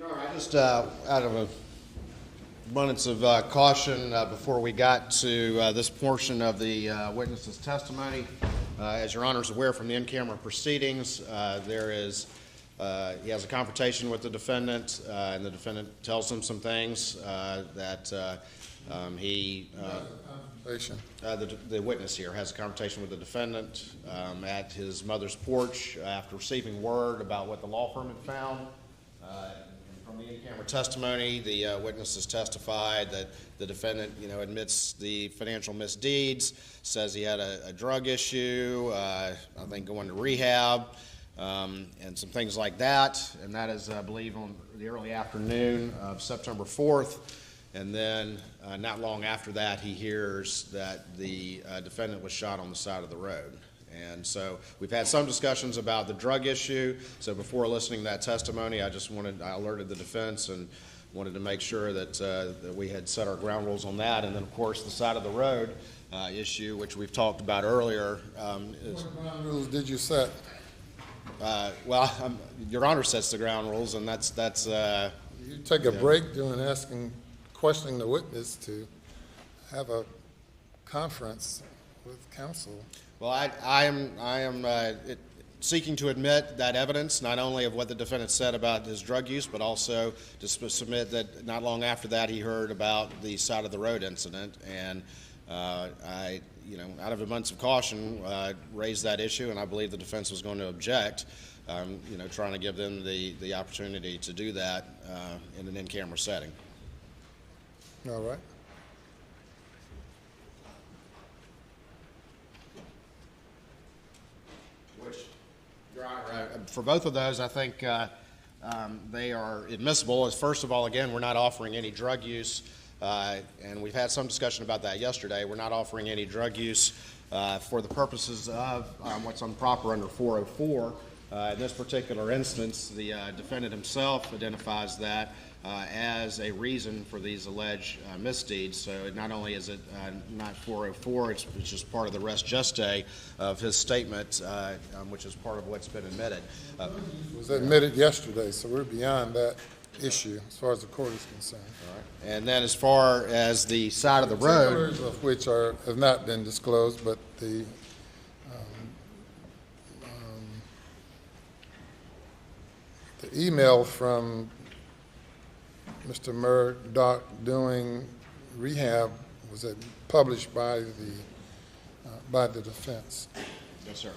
All right, just out of an abundance of caution, before we got to this portion of the witness's testimony, as your Honor is aware from the in-camera proceedings, there is he has a confrontation with the defendant, and the defendant tells him some things that he. The witness here has a confrontation with the defendant at his mother's porch after receiving word about what the law firm had found. From the in-camera testimony, the witness has testified that the defendant, admits the financial misdeeds, says he had a drug issue, I think going to rehab, and some things like that. And that is, I believe, on the early afternoon of September 4th. And then not long after that, he hears that the defendant was shot on the side of the road. And so we've had some discussions about the drug issue. So before listening to that testimony, I alerted the defense and wanted to make sure that we had set our ground rules on that. And then, of course, the side of the road issue, which we've talked about earlier. What ground rules did you set? Your Honor sets the ground rules, and that's. You take a break during questioning the witness to have a conference with counsel. Well, I am seeking to admit that evidence, not only of what the defendant said about his drug use, but also to submit that not long after that he heard about the side of the road incident, and I, out of abundance of caution, raised that issue, and I believe the defense was going to object. Trying to give them the opportunity to do that in an in-camera setting. All right. Which, Your Honor, for both of those, I think they are admissible. First of all, again, we're not offering any drug use, and we've had some discussion about that yesterday. We're not offering any drug use for the purposes of what's improper under 404. In this particular instance, the defendant himself identifies that as a reason for these alleged misdeeds. So not only is it not 404, it's just part of the res gestae of his statement, which is part of what's been admitted. It was admitted yesterday, so we're beyond that issue as far as the court is concerned. All right. And then as far as the side of the road, particulars of which have not been disclosed, but the email from Mr. Murdaugh doing rehab was published by the defense. yes, sir.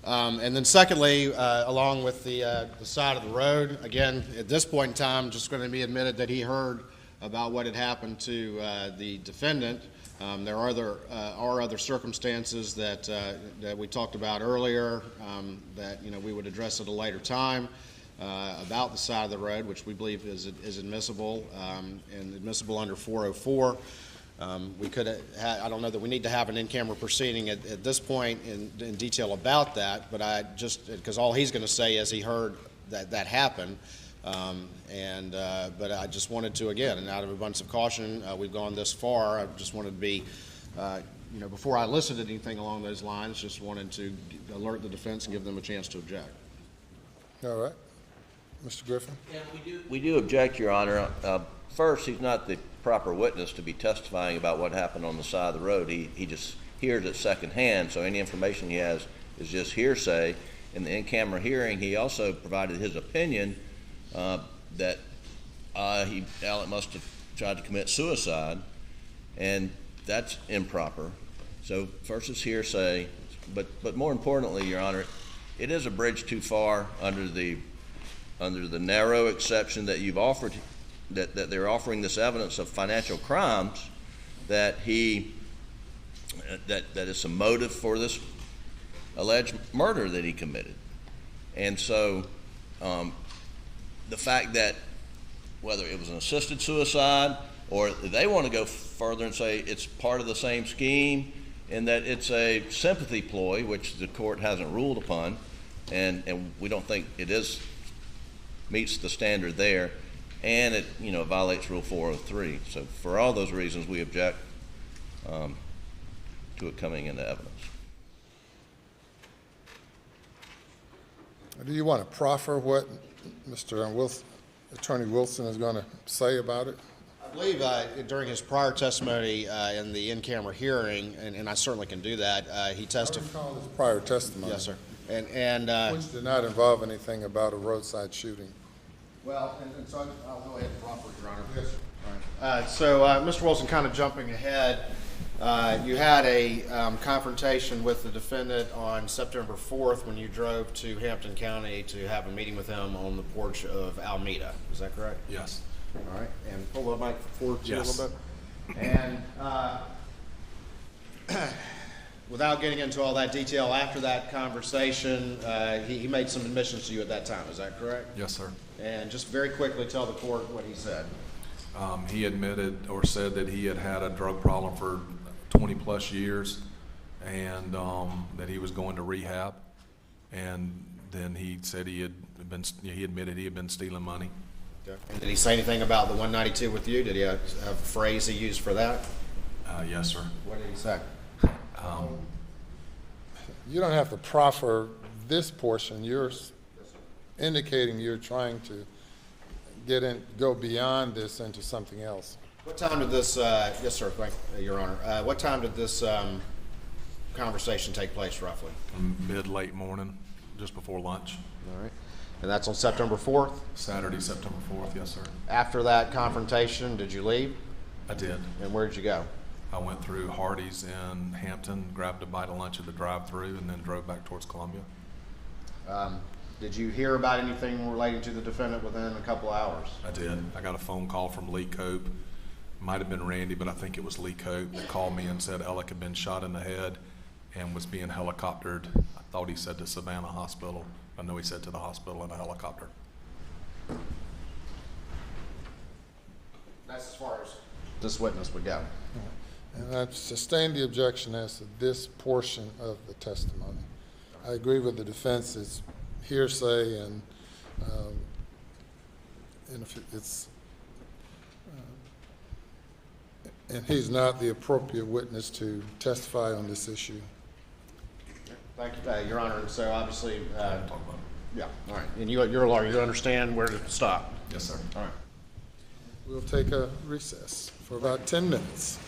And then secondly, along with the side of the road, again, at this point in time, just going to be admitted that he heard about what had happened to the defendant. There are other circumstances that we talked about earlier that we would address at a later time about the side of the road, which we believe is admissible and admissible under 404. I don't know that we need to have an in-camera proceeding at this point in detail about that, but because all he's going to say is he heard that happen. But I just wanted to, again, and out of abundance of caution, we've gone this far. I just wanted to be, before I elicited anything along those lines, just wanted to alert the defense and give them a chance to object. All right. Mr. Griffin? Yeah, we do object, Your Honor. First, he's not the proper witness to be testifying about what happened on the side of the road. He just hears it secondhand, so any information he has is just hearsay. In the in-camera hearing, he also provided his opinion that Alec must have tried to commit suicide, and that's improper. So first it's hearsay, but more importantly, Your Honor, it is a bridge too far under the narrow exception that you've offered, that they're offering this evidence of financial crimes, that is some motive for this alleged murder that he committed. And so the fact that whether it was an assisted suicide or they want to go further and say it's part of the same scheme and that it's a sympathy ploy, which the court hasn't ruled upon, and we don't think it meets the standard there, and it violates Rule 403. So for all those reasons, we object to it coming into evidence. Do you want to proffer what Mr. Attorney Wilson is going to say about it? I believe during his prior testimony in the in-camera hearing, and I certainly can do that, he testified. I recall his prior testimony. Yes, sir. Which did not involve anything about a roadside shooting. Well, and so I'll go ahead and proffer, Your Honor. Yes, sir. All right. So, Mr. Wilson, kind of jumping ahead, you had a confrontation with the defendant on September 4th when you drove to Hampton County to have a meeting with him on the porch of Alameda. Is that correct? Yes. All right. And pull the mic forward to you a Yes. little bit. And without getting into all that detail, after that conversation, he made some admissions to you at that time. Is that correct? Yes, sir. And just very quickly tell the court what he said. He admitted or said that he had had a drug problem for 20 plus years, and that he was going to rehab. And then he said he admitted he had been stealing money. And did he say anything about the 192 with you? Did he have a phrase he used for that? Yes, sir. What did he say? You don't have to proffer this portion. You're indicating you're trying to go beyond this into something else. What time did this, yes, sir, thank you, Your Honor. What time did this conversation take place roughly? Mid-late morning, just before lunch. All right. And that's on September 4th? Saturday, September 4th, yes, sir. After that confrontation, did you leave? I did. And where did you go? I went through Hardee's in Hampton, grabbed a bite of lunch at the drive-through, and then drove back towards Columbia. Did you hear about anything relating to the defendant within a couple hours? I did. I got a phone call from Lee Cope. Might have been Randy, but I think it was Lee Cope that called me and said Alec had been shot in the head and was being helicoptered. I thought he said to Savannah Hospital. I know he said to the hospital in a helicopter. That's as far as this witness would go. And I've sustained the objection as to this portion of the testimony. I agree with the defense. It's hearsay, and if it's and he's not the appropriate witness to testify on this issue. Thank you, Your Honor. And so obviously, yeah, all right. And you're a lawyer. You understand where to stop. Yes, sir. All right. We'll take a recess for about 10 minutes.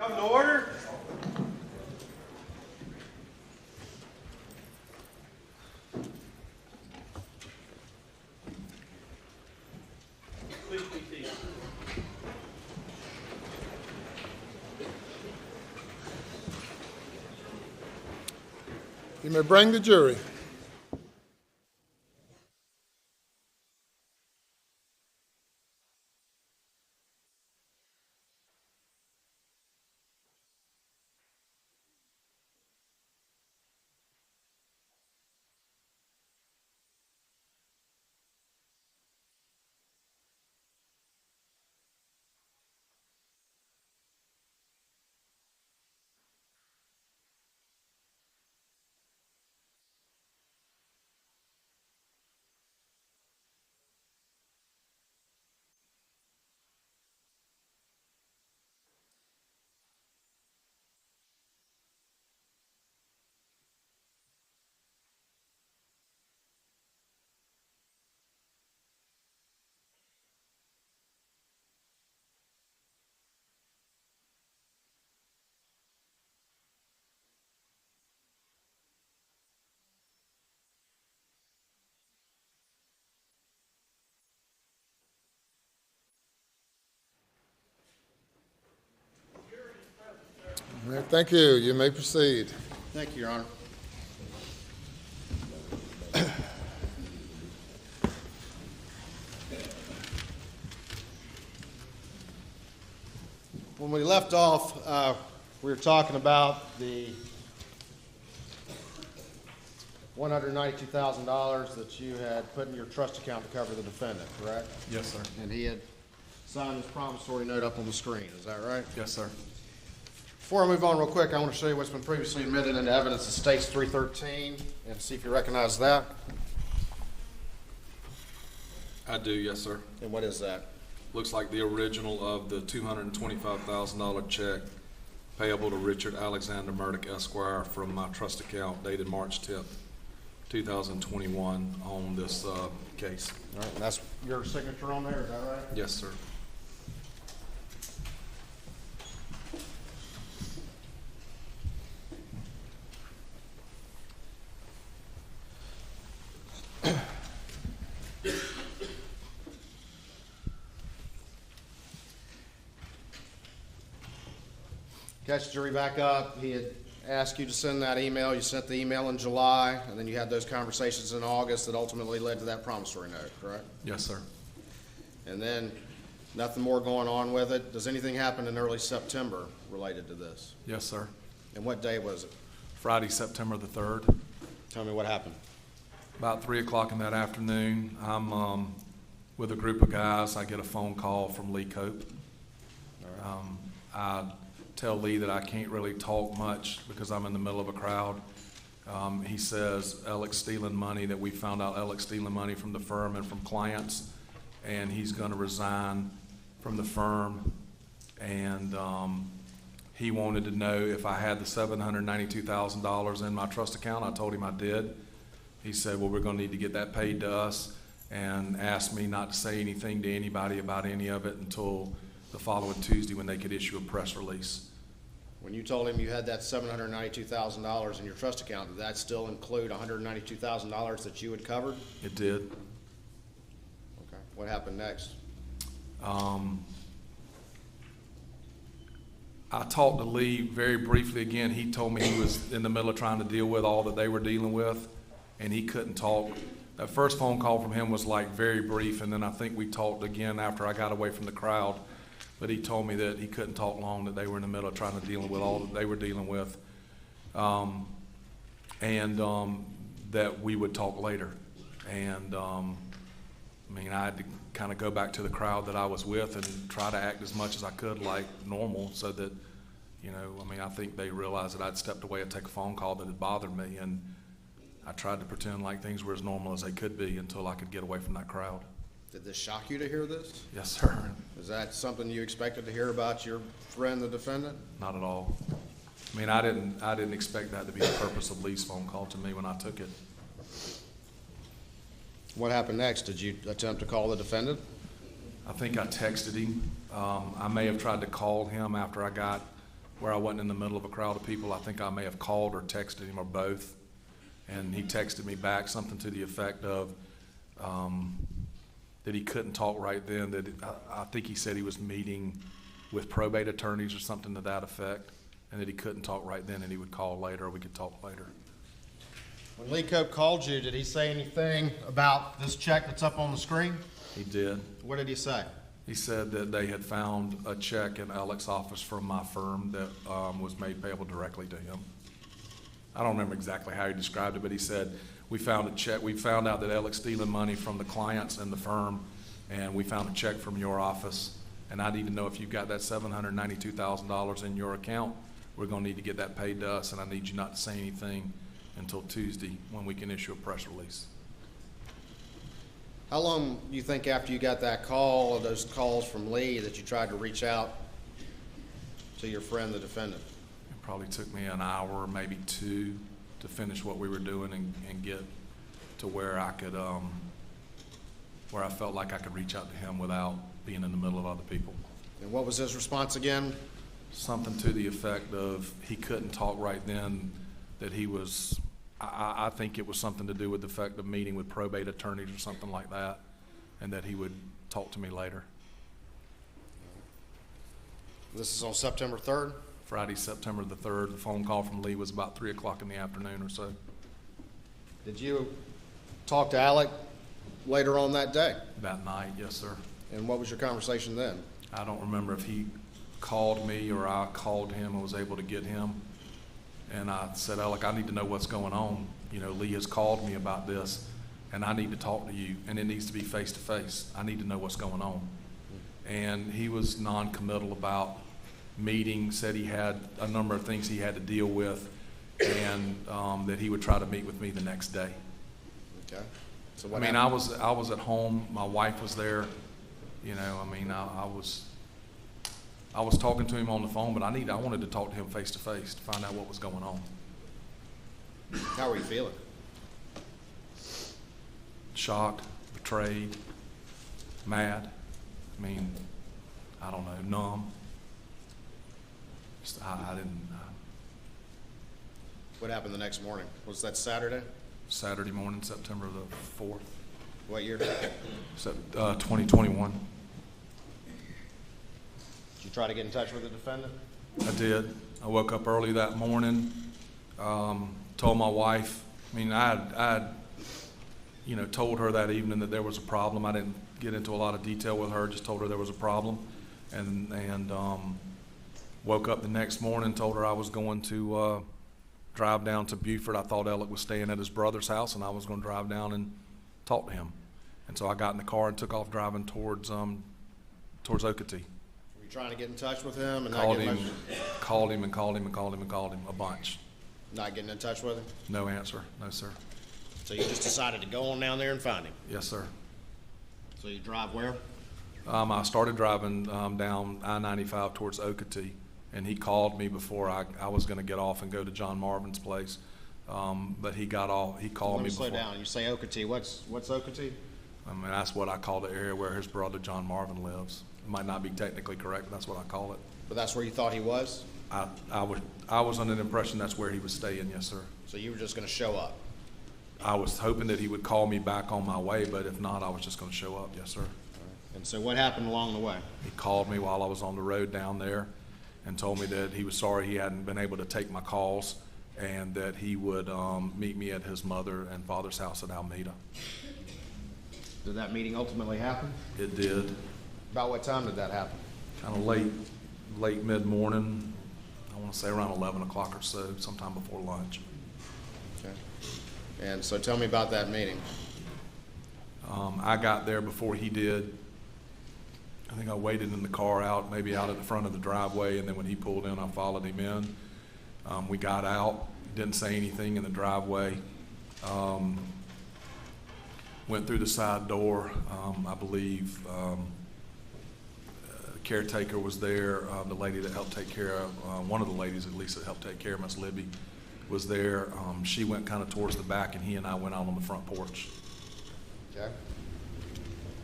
Come to order. Please be seated. You may bring the jury. Thank you. You may proceed. Thank you, Your Honor. When we left off, we were talking about the $192,000 that you had put in your trust account to cover the defendant, correct? Yes, sir. And he had signed his promissory note up on the screen, is that right? Yes, sir. Before I move on real quick, I want to show you what's been previously admitted into evidence of States 313 and see if you recognize that. I do, yes, sir. And what is that? Looks like the original of the $225,000 check payable to Richard Alexander Murdaugh Esquire from my trust account dated March 10th, 2021 on this case. All right, and that's your signature on there, is that right? Yes, sir. Catch the jury back up. He had asked you to send that email. You sent the email in July, and then you had those conversations in August that ultimately led to that promissory note, correct? Yes, sir. And then nothing more going on with it. Does anything happen in early September related to this? Yes, sir. And what day was it? Friday, September the 3rd. Tell me what happened. About 3 o'clock in that afternoon, I'm with a group of guys. I get a phone call from Lee Cope. I tell Lee that I can't really talk much because I'm in the middle of a crowd. He says Alex stealing money, that we found out Alex stealing money from the firm and from clients, and he's going to resign from the firm. And he wanted to know if I had the $792,000 in my trust account. I told him I did. He said, well, we're going to need to get that paid to us, and asked me not to say anything to anybody about any of it until the following Tuesday when they could issue a press release. When you told him you had that $792,000 in your trust account, did that still include $192,000 that you had covered? It did. Okay. What happened next? I talked to Lee very briefly again. He told me he was in the middle of trying to deal with all that they were dealing with, and he couldn't talk. That first phone call from him was like very brief, and then I think we talked again after I got away from the crowd. But he told me that he couldn't talk long, that they were in the middle of trying to deal with all that they were dealing with, and that we would talk later. And I mean, I had to kind of go back to the crowd that I was with and try to act as much as I could like normal, so that, you know, I mean, I think they realized that I'd stepped away and take a phone call that had bothered me, and I tried to pretend like things were as normal as they could be until I could get away from that crowd. Did this shock you to hear this? Yes, sir. Is that something you expected to hear about your friend, the defendant? Not at all. I mean, I didn't expect that to be the purpose of Lee's phone call to me when I took it. What happened next? Did you attempt to call the defendant? I think I texted him. I may have tried to call him after I got where I wasn't in the middle of a crowd of people. I think I may have called or texted him or both. And he texted me back something to the effect of that he couldn't talk right then, that I think he said he was meeting with probate attorneys or something to that effect, and that he couldn't talk right then and he would call later or we could talk later. When Lee Cope called you, did he say anything about this check that's up on the screen? He did. What did he say? He said that they had found a check in Alex's office from my firm that was made payable directly to him. I don't remember exactly how he described it, but he said, we found a check. We found out that Alex stealing money from the clients and the firm, and we found a check from your office. And I need to know if you've got that $792,000 in your account. We're going to need to get that paid to us, and I need you not to say anything until Tuesday when we can issue a press release. How long do you think after you got that call or those calls from Lee that you tried to reach out to your friend, the defendant? It probably took me an hour, maybe two, to finish what we were doing and get to where I could, where I felt like I could reach out to him without being in the middle of other people. And what was his response again? Something to the effect of he couldn't talk right then, that he was, I think it was something to do with the fact of meeting with probate attorneys or something like that, and that he would talk to me later. This is on September 3rd? Friday, September the 3rd. The phone call from Lee was about 3 o'clock in the afternoon or so. Did you talk to Alec later on that day? That night, yes, sir. And what was your conversation then? I don't remember if he called me or I called him and was able to get him. And I said, Alec, I need to know what's going on. You know, Lee has called me about this, and I need to talk to you, and it needs to be face-to-face. I need to know what's going on. And he was non-committal about meeting, said he had a number of things he had to deal with, and that he would try to meet with me the next day. Okay. So I what mean, happened? I was at home. My wife was there. You know, I mean, I was talking to him on the phone, but I wanted to talk to him face to face to find out what was going on. How were you feeling? Shocked, betrayed, mad. I mean, I don't know, numb. Just, I didn't. What happened the next morning? Was that Saturday? Saturday morning, September the 4th, What year? 2021. Did you try to get in touch with the defendant? I did. I woke up early that morning, told my wife. I mean, I had, you know, told her that evening that there was a problem. I didn't get into a lot of detail with her, just told her there was a problem. And woke up the next morning, told her I was going to drive down to Beaufort. I thought Alec was staying at his brother's house, and I was going to drive down and talk to him. And so I got in the car and took off driving towards Okatee. Were you trying to get in touch with him and Called not him, getting called him and called him and called him and called him a bunch. not getting in touch with him? No answer. No, sir. So you just decided to go on down there and find him? Yes, sir. So you drive where? I started driving down I-95 towards Okatee, and he called me before I was going to get off and go to John Marvin's place. But he got off. He called Let me me slow before. down. You say Okatee. What's Okatee? I mean, that's what I call the area where his brother John Marvin lives. It might not be technically correct, but that's what I call it. But that's where you thought he was? I was under the impression that's where he was staying. Yes, sir. So you were just going to show up? I was hoping that he would call me back on my way, but if not, I was just going to show up. Yes, sir. And so what happened along the way? He called me while I was on the road down there and told me that he was sorry he hadn't been able to take my calls, and that he would meet me at his mother and father's house at Alameda. Did that meeting ultimately happen? It did. About what time did that happen? Kind of late mid-morning. I want to say around 11 o'clock or so, sometime before lunch. Okay. And so tell me about that meeting. I got there before he did. I think I waited in the car maybe out at the front of the driveway, and then when he pulled in, I followed him in. We got out, didn't say anything in the driveway. Went through the side door. I believe caretaker was there. The lady that helped take care of, one of the ladies at least that helped take care of Miss Libby was there. She went kind of towards the back, and he and I went out on the front porch. Okay.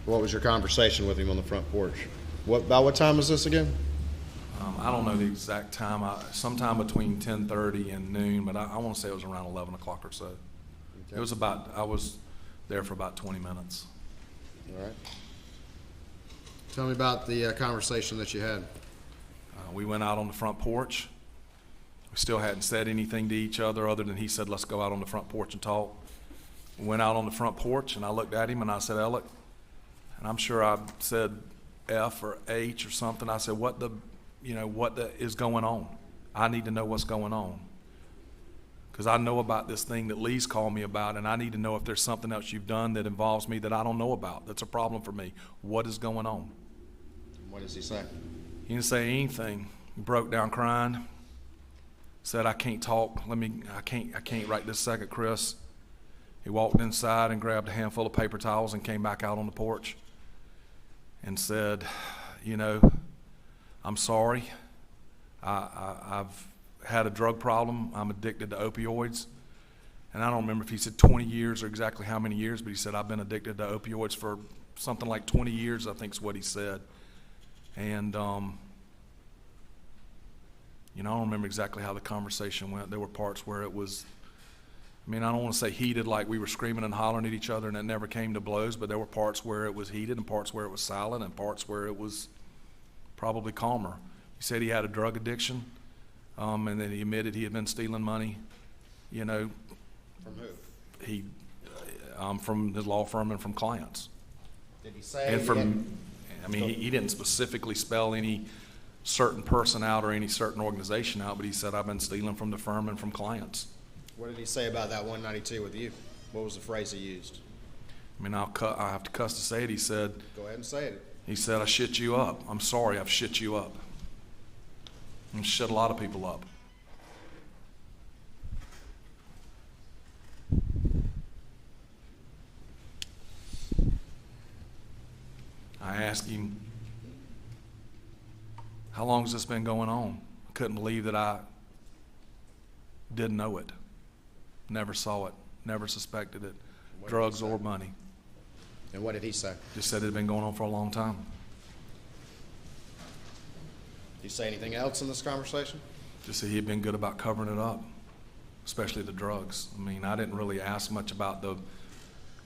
What was your conversation with him on the front porch? About what time was this again? I don't know the exact time, sometime between 10:30 and noon, but I want to say it was around 11 o'clock or so. It was about, I was there for about 20 minutes. All right. Tell me about the conversation that you had. We went out on the front porch. We still hadn't said anything to each other than he said, let's go out on the front porch and talk. We went out on the front porch, and I looked at him, and I said, Alec, and I'm sure I said F or H or something. I said, what the is going on? I need to know what's going on. Because I know about this thing that Lee's called me about, and I need to know if there's something else you've done that involves me that I don't know about. That's a problem for me. What is going on? What does he say? He didn't say anything. He broke down crying. Said, I can't talk. I can't right this second, Chris. He walked inside and grabbed a handful of paper towels and came back out on the porch and said, I'm sorry. I've had a drug problem. I'm addicted to opioids. And I don't remember if he said 20 years or exactly how many years, but he said, I've been addicted to opioids for something like 20 years, I think is what he said. And, I don't remember exactly how the conversation went. There were parts where it was, I don't want to say heated like we were screaming and hollering at each other and it never came to blows, but there were parts where it was heated and parts where it was silent and parts where it was probably calmer. He said he had a drug addiction, and then he admitted he had been stealing money, From who? From his law firm and from clients. Did he say? And he didn't specifically spell any certain person out or any certain organization out, but he said, I've been stealing from the firm and from clients. What did he say about that 192 with you? What was the phrase he used? I have to cuss to say it. He said, Go ahead and say it. He said, I shit you up. I'm sorry, I've shit you up. And shit a lot of people up. I asked him, how long has this been going on? I couldn't believe that I didn't know it, never saw it, never suspected it, drugs or money. And what did he say? Just said it had been going on for a long time. Did you say anything else in this conversation? Just said he had been good about covering it up, especially the drugs. I didn't really ask much about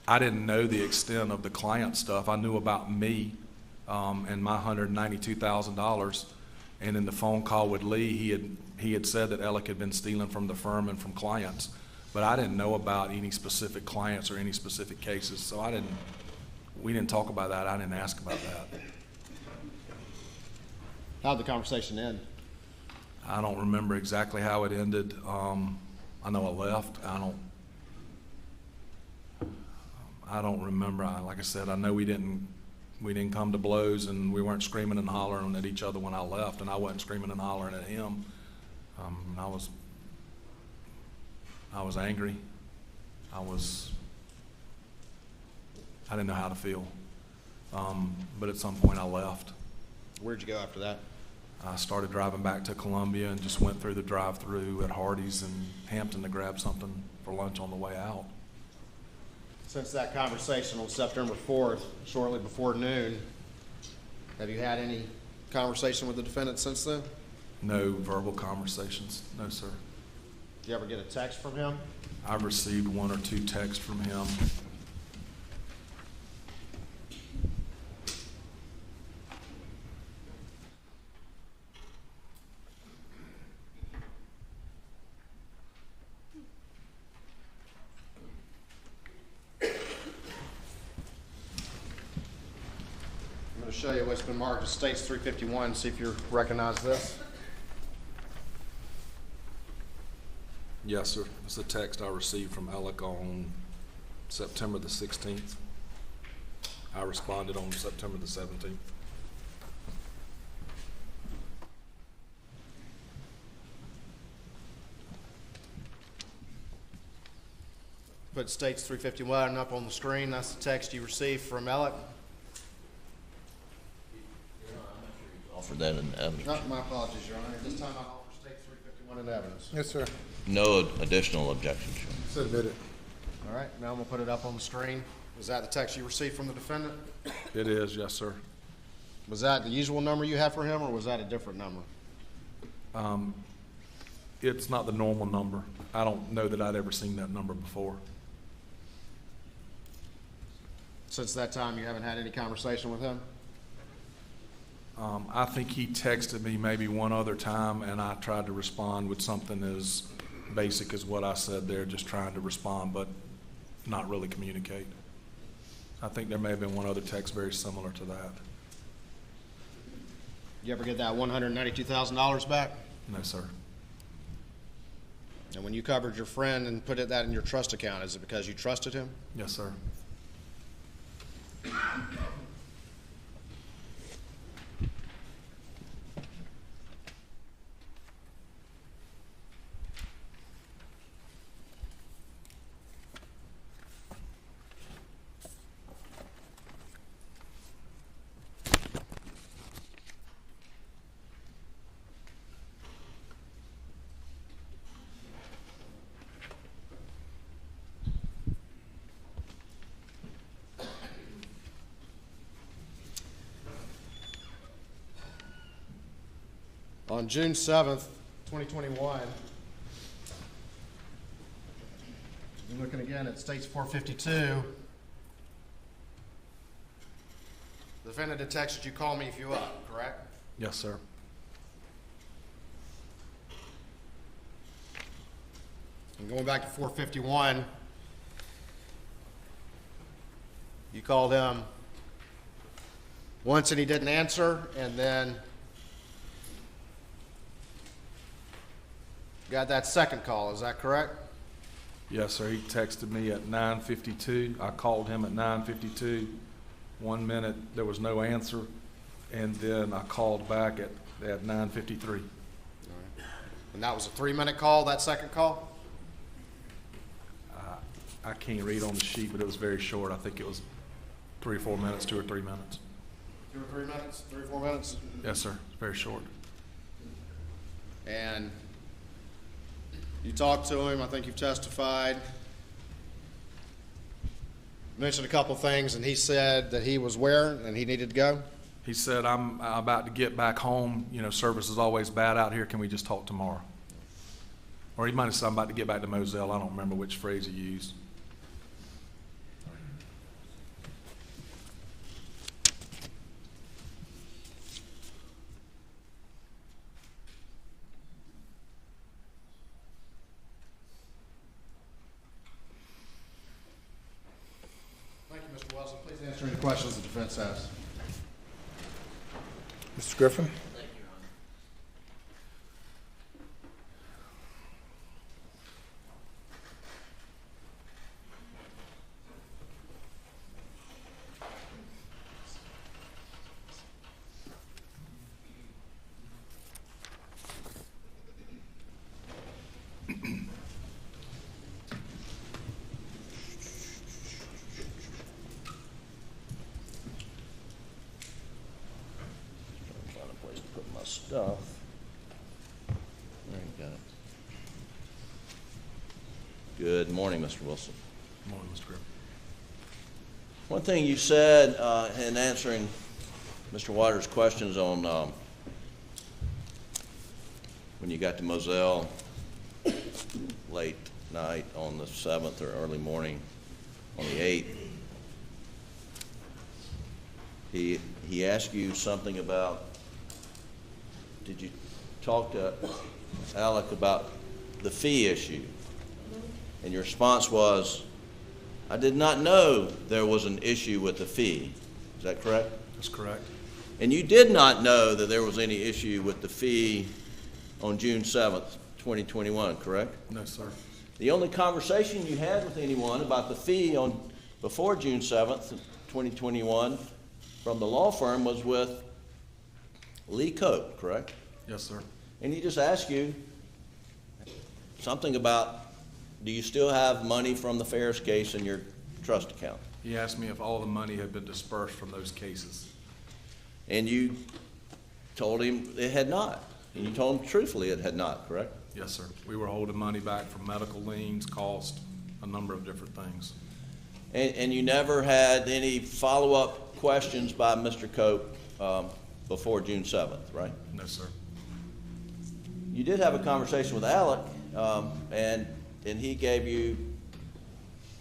I didn't know the extent of the client stuff. I knew about me and my $192,000. And in the phone call with Lee, he had said that Alec had been stealing from the firm and from clients. But I didn't know about any specific clients or any specific cases. So we didn't talk about that. I didn't ask about that. How'd the conversation end? I don't remember exactly how it ended. I know I left. I don't remember. Like I said, I know we didn't come to blows, and we weren't screaming and hollering at each other when I left, and I wasn't screaming and hollering at him. I was angry. I didn't know how to feel. But at some point I left. Where'd you go after that? I started driving back to Columbia and just went through the drive-through at Hardee's in Hampton to grab something for lunch on the way out. Since that conversation on September 4th, shortly before noon, have you had any conversation with the defendant since then? No verbal conversations. No, sir. Did you ever get a text from him? I've received 1 or 2 texts from him. I'm going to show you what's been marked as States 351, see if you recognize this. Yes, sir. It's a text I received from Alec on September the 16th. I responded on September the 17th. Put States 351 up on the screen. That's the text you received from Alec. Offer that in evidence. Not my apologies, Your Honor. At this time, I offer States 351 in evidence. Yes, sir. No additional objections, Your Honor. Submit it. All right, now I'm going to put it up on the screen. Was that the text you received from the defendant? It is, yes, sir. Was that the usual number you had for him, or was that a different number? It's not the normal number. I don't know that I'd ever seen that number before. Since that time, you haven't had any conversation with him? I think he texted me maybe one other time, and I tried to respond with something as basic as what I said there, just trying to respond, but not really communicate. I think there may have been one other text very similar to that. You ever get that $192,000 back? No, sir. And when you covered your friend and put that in your trust account, is it because you trusted him? Yes, sir. On June 7th, 2021, you're looking again at States 452. The defendant had texted you, call me if you up, correct? Yes, sir. And going back to 451, you called him once and he didn't answer, and then got that second call, is that correct? Yes, sir. He texted me at 9:52. I called him at 9:52. 1 minute, there was no answer, and then I called back at 9:53. And that was a 3-minute call, that second call? I can't read on the sheet, but it was very short. I think it was 3 or 4 minutes, 2 or 3 minutes. 2 or 3 minutes, 3 or 4 minutes? Yes, sir. Very short. And you talked to him, I think you've testified, mentioned a couple things, and he said that he was where and he needed to go? He said, I'm about to get back home. You know, service is always bad out here. Can we just talk tomorrow? Or he might have said, I'm about to get back to Moselle. I don't remember which phrase he used. Thank you, Mr. Wilson. Please answer any questions the defense has. Mr. Griffin? Find a place to put my stuff. There you go. Good morning, Mr. Wilson. Good morning, Mr. Griffin. One thing you said in answering Mr. Waters' questions on when you got to Moselle late night on the 7th or early morning on the 8th, he asked you something about, did you talk to Alec about the fee issue? And your response was, I did not know there was an issue with the fee. Is that correct? That's correct. And you did not know that there was any issue with the fee on June 7th, 2021, correct? No, sir. The only conversation you had with anyone about the fee before June 7th, 2021, from the law firm was with Lee Cope, correct? Yes, sir. And he just asked you something about, do you still have money from the Ferris case in your trust account? He asked me if all the money had been dispersed from those cases. And you told him it had not. And you told him truthfully it had not, correct? Yes, sir. We were holding money back from medical liens, cost, a number of different things. And you never had any follow-up questions by Mr. Cope before June 7th, right? No, sir. You did have a conversation with Alec, and he gave you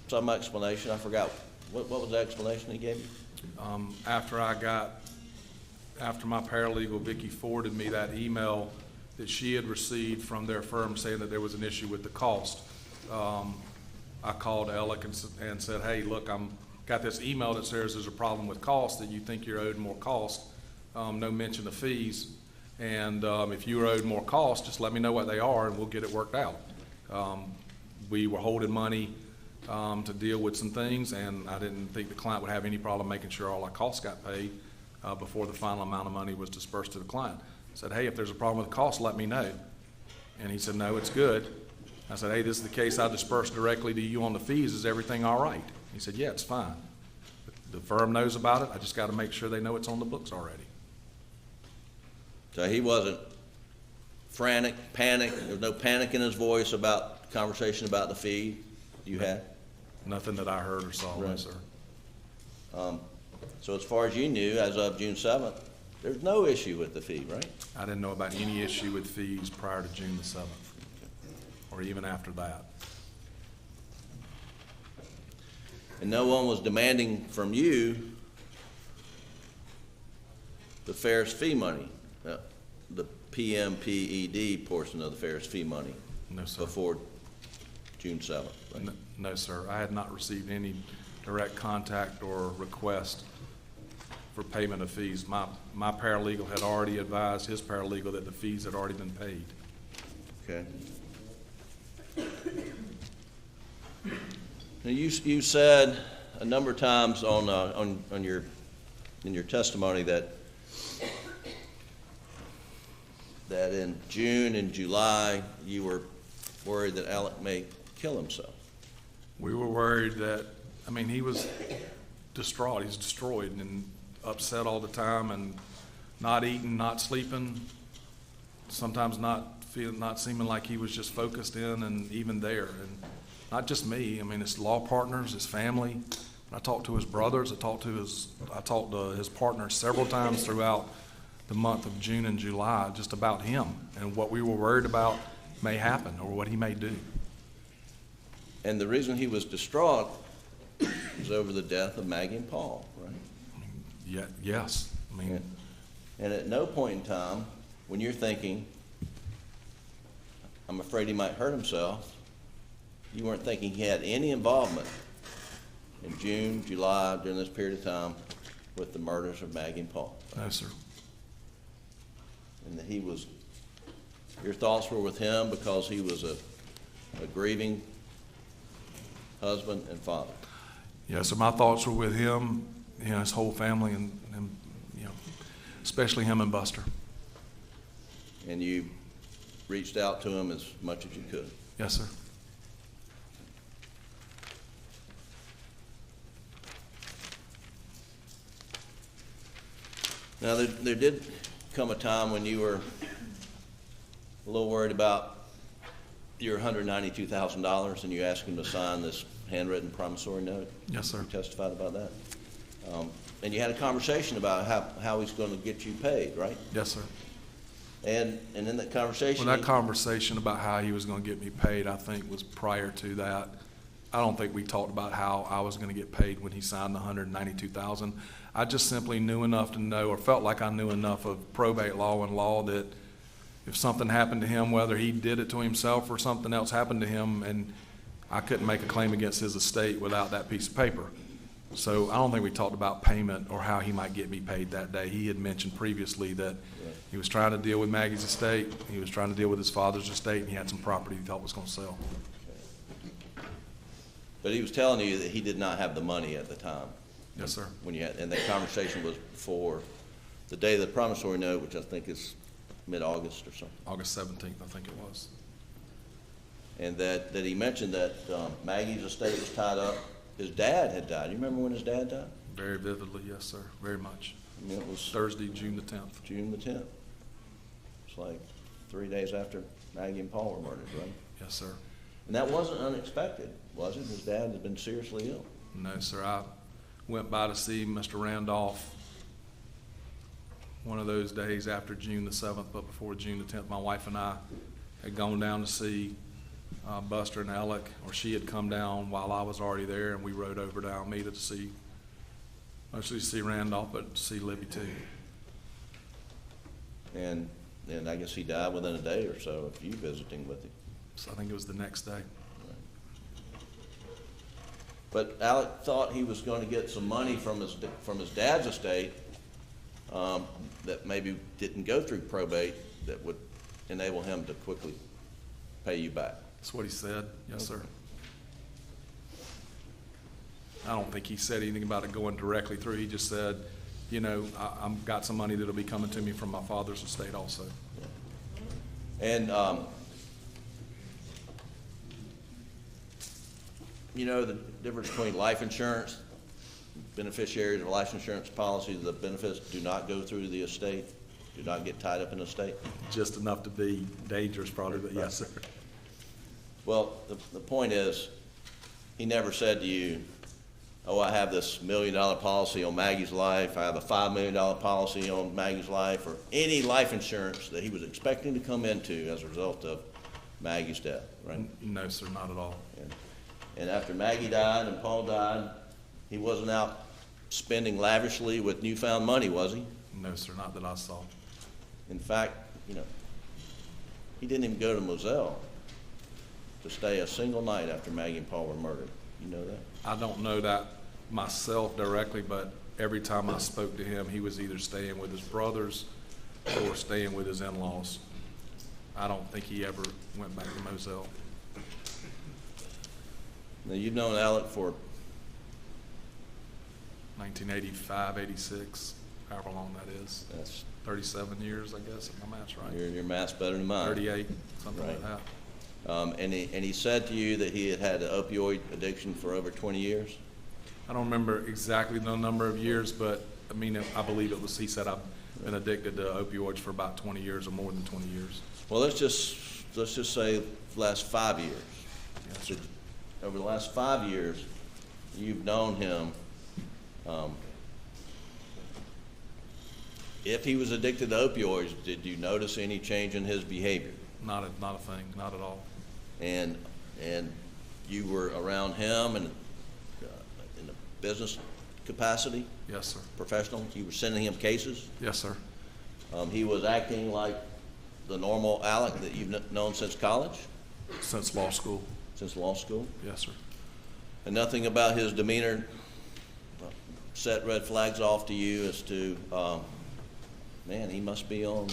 some explanation. I forgot. What was the explanation he gave you? After my paralegal, Vicki, forwarded me that email that she had received from their firm saying that there was an issue with the cost, I called Alec and said, hey, look, got this email that says there's a problem with cost, that you think you're owed more cost, no mention of fees, and if you're owed more cost, just let me know what they are and we'll get it worked out. We were holding money to deal with some things, and I didn't think the client would have any problem making sure all our costs got paid before the final amount of money was dispersed to the client. I said, hey, if there's a problem with cost, let me know. And he said, no, it's good. I said, hey, this is the case I dispersed directly to you on the fees. Is everything all right? He said, yeah, it's fine. The firm knows about it. I just got to make sure they know it's on the books already. So he wasn't frantic, panic. There was no panic in his voice about the conversation about the fee you had? Nothing that I heard or saw, no, Right. sir. So as far as you knew, as of June 7th, there's no issue with the fee, right? I didn't know about any issue with fees prior to June the 7th, or even after that. And no one was demanding from you the fairest fee money, the PMPED portion of the fairest fee money No, sir. before June 7th, right? No, sir. I had not received any direct contact or request for payment of fees. My paralegal had already advised his paralegal that the fees had already been paid. Okay. Now, you said a number of times in your testimony that in June and July you were worried that Alec may kill himself. We were worried that, I mean, he was distraught. He's destroyed and upset all the time, and not eating, not sleeping, sometimes not seeming like he was just focused in and even there. And not just me, I mean, his law partners, his family. I talked to his brothers, I talked to his partners several times throughout the month of June and July just about him and what we were worried about may happen or what he may do. And the reason he was distraught was over the death of Maggie and Paul, right? Yeah, yes. I mean, And at no point in time, when you're thinking, I'm afraid he might hurt himself, you weren't thinking he had any involvement in June, July, during this period of time with the murders of Maggie and Paul. no, sir. And that your thoughts were with him because he was a grieving husband and father. Yeah, so my thoughts were with him, his whole family, and especially him and Buster. And you reached out to him as much as you could. Yes, sir. Now, there did come a time when you were a little worried about your $192,000 and you asked him to sign this handwritten promissory note. Yes, sir. You testified about that. And you had a conversation about how he's going to get you paid, right? Yes, sir. And in that conversation... Well, that conversation about how he was going to get me paid, I think, was prior to that. I don't think we talked about how I was going to get paid when he signed the $192,000. I just simply knew enough to know, or felt like I knew enough of probate law and law, that if something happened to him, whether he did it to himself or something else happened to him, and I couldn't make a claim against his estate without that piece of paper. So I don't think we talked about payment or how he might get me paid that day. He had mentioned previously that he was trying to deal with Maggie's estate, he was trying to deal with his father's estate, and he had some property he thought was going to sell. But he was telling you that he did not have the money at the time. Yes, sir. And that conversation was before the day of the promissory note, which I think is mid-August or something. August 17th, I think it was. And that he mentioned that Maggie's estate was tied up. His dad had died. You remember when his dad died? Very vividly, yes, sir. Very much. I mean, it was Thursday, June the 10th. June the 10th. It's like 3 days after Maggie and Paul were murdered, right? Yes, sir. And that wasn't unexpected, was it? His dad had been seriously ill. No, sir. I went by to see Mr. Randolph one of those days after June the 7th, but before June the 10th, my wife and I had gone down to see Buster and Alec, or she had come down while I was already there, and we rode over to Alameda to see, mostly to see Randolph, but to see Libby too. And I guess he died within a day or so of you visiting with him. So I think it was the next day. But Alec thought he was going to get some money from his dad's estate that maybe didn't go through probate that would enable him to quickly pay you back. That's what he said. Yes, sir. I don't think he said anything about it going directly through. He just said, you know, I've got some money that'll be coming to me from my father's estate also. And, you know, the difference between life insurance, beneficiaries of life insurance policies, the benefits do not go through the estate, do not get tied up in the estate. Just enough to be dangerous probably, but yes, sir. Well, the point is, he never said to you, oh, I have this $1 million policy on Maggie's life, I have a $5 million policy on Maggie's life, or any life insurance that he was expecting to come into as a result of Maggie's death, right? No, sir, not at all. And after Maggie died and Paul died, he wasn't out spending lavishly with newfound money, was he? No, sir, not that I saw. In fact, you know, he didn't even go to Moselle to stay a single night after Maggie and Paul were murdered. You know that? I don't know that myself directly, but every time I spoke to him, he was either staying with his brothers or staying with his in-laws. I don't think he ever went back to Moselle. Now, you've known Alec for 1985, 86, however long that is. that's 37 years, I guess, if my math's right. your math's better than mine. 38, something like Right. that. And he said to you that he had had an opioid addiction for over 20 years. I don't remember exactly the number of years, but I mean, I believe it was, he said, I've been addicted to opioids for about 20 years or more than 20 years. Well, let's just say the last 5 years. Yes, So, over the last 5 years, you've known him. If he was addicted to opioids, did you notice any change in his behavior? Not a thing, not at all. And you were around him and in a business capacity, Yes, sir. professional. You were sending him cases. Yes, sir. He was acting like the normal Alec that you've known since college, Since law school. since law school. Yes, sir. And nothing about his demeanor set red flags off to you as to, man, he must be on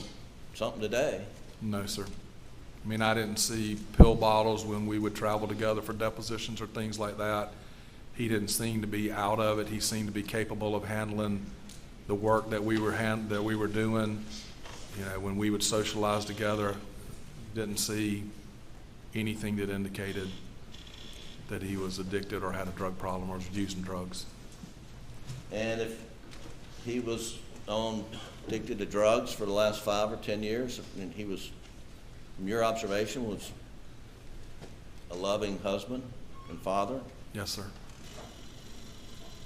something today. No, sir. I mean, I didn't see pill bottles when we would travel together for depositions or things like that. He didn't seem to be out of it. He seemed to be capable of handling the work that we were doing. You know, when we would socialize together, didn't see anything that indicated that he was addicted or had a drug problem or was using drugs. And if he was addicted to drugs for the last 5 or 10 years, and he was, from your observation, was a loving husband and father, Yes, sir.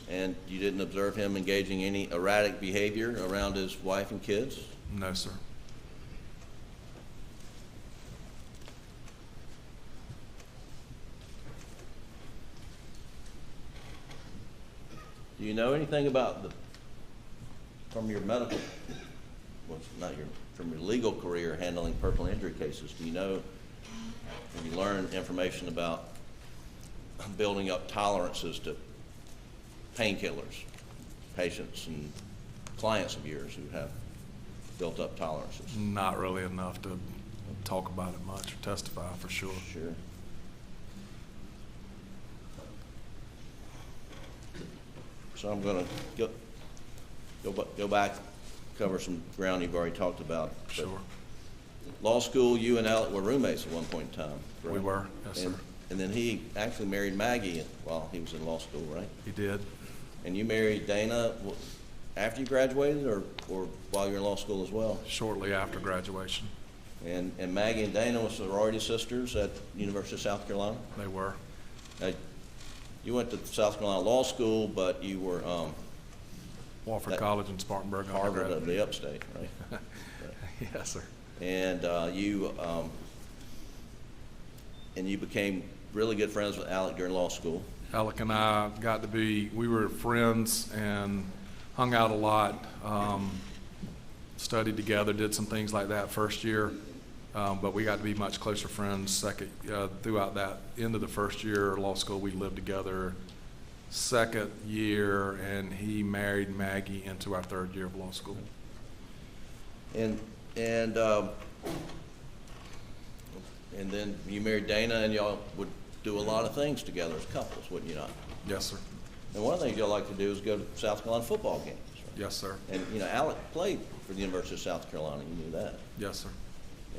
and you didn't observe him engaging any erratic behavior around his wife and kids? No, sir. Do you know anything about from your medical, well, from your legal career handling personal injury cases, do you know, have you learned information about building up tolerances to painkillers, patients and clients of yours who have built up tolerances? Not really enough to talk about it much or testify for sure. Sure. So I'm going to go back, cover some ground you've already talked about. But Sure. law school, you and Alec were roommates at one point in time, correct? We were, yes, sir. And then he actually married Maggie while he was in law school, right? He did. And you married Dana after you graduated or while you were in law school as well? Shortly after graduation. And Maggie and Dana were sorority sisters at University of South Carolina? They were. You went to South Carolina Law School, but you were Wofford That- College in Spartanburg. Harvard undergrad. of the upstate, right? Yes, sir. And you became really good friends with Alec during law school. Alec and I we were friends and hung out a lot, studied together, did some things like that first year, but we got to be much closer friends throughout that end of the first year of law school. We lived together second year, and he married Maggie into our third year of law school. And then you married Dana, and y'all would do a lot of things together as couples, wouldn't you not? Yes, sir. And one of the things y'all like to do is go to South Carolina football games. Right? Yes, sir. And, Alec played for the University of South Carolina. You knew that. Yes, sir.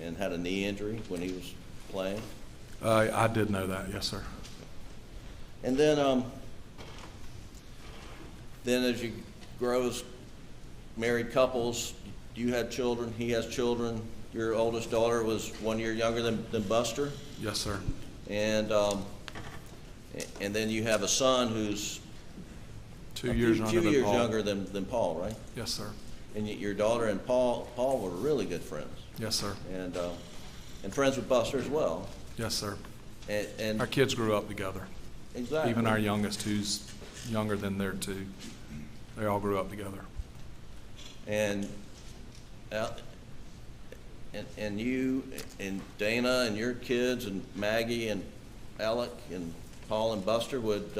And had a knee injury when he was playing. I did know that. Yes, sir. And then as you grow as married couples, you had children, he has children. Your oldest daughter was 1 year younger than Buster. Yes, sir. And then you have a son who's 2 years younger than Paul. younger than Paul, right? Yes, sir. And your daughter and Paul were really good friends. Yes, sir. And friends with Buster as well. Yes, sir. And Our kids grew up together. exactly. Even our youngest, who's younger than their two, they all grew up together. And you and Dana and your kids and Maggie and Alec and Paul and Buster would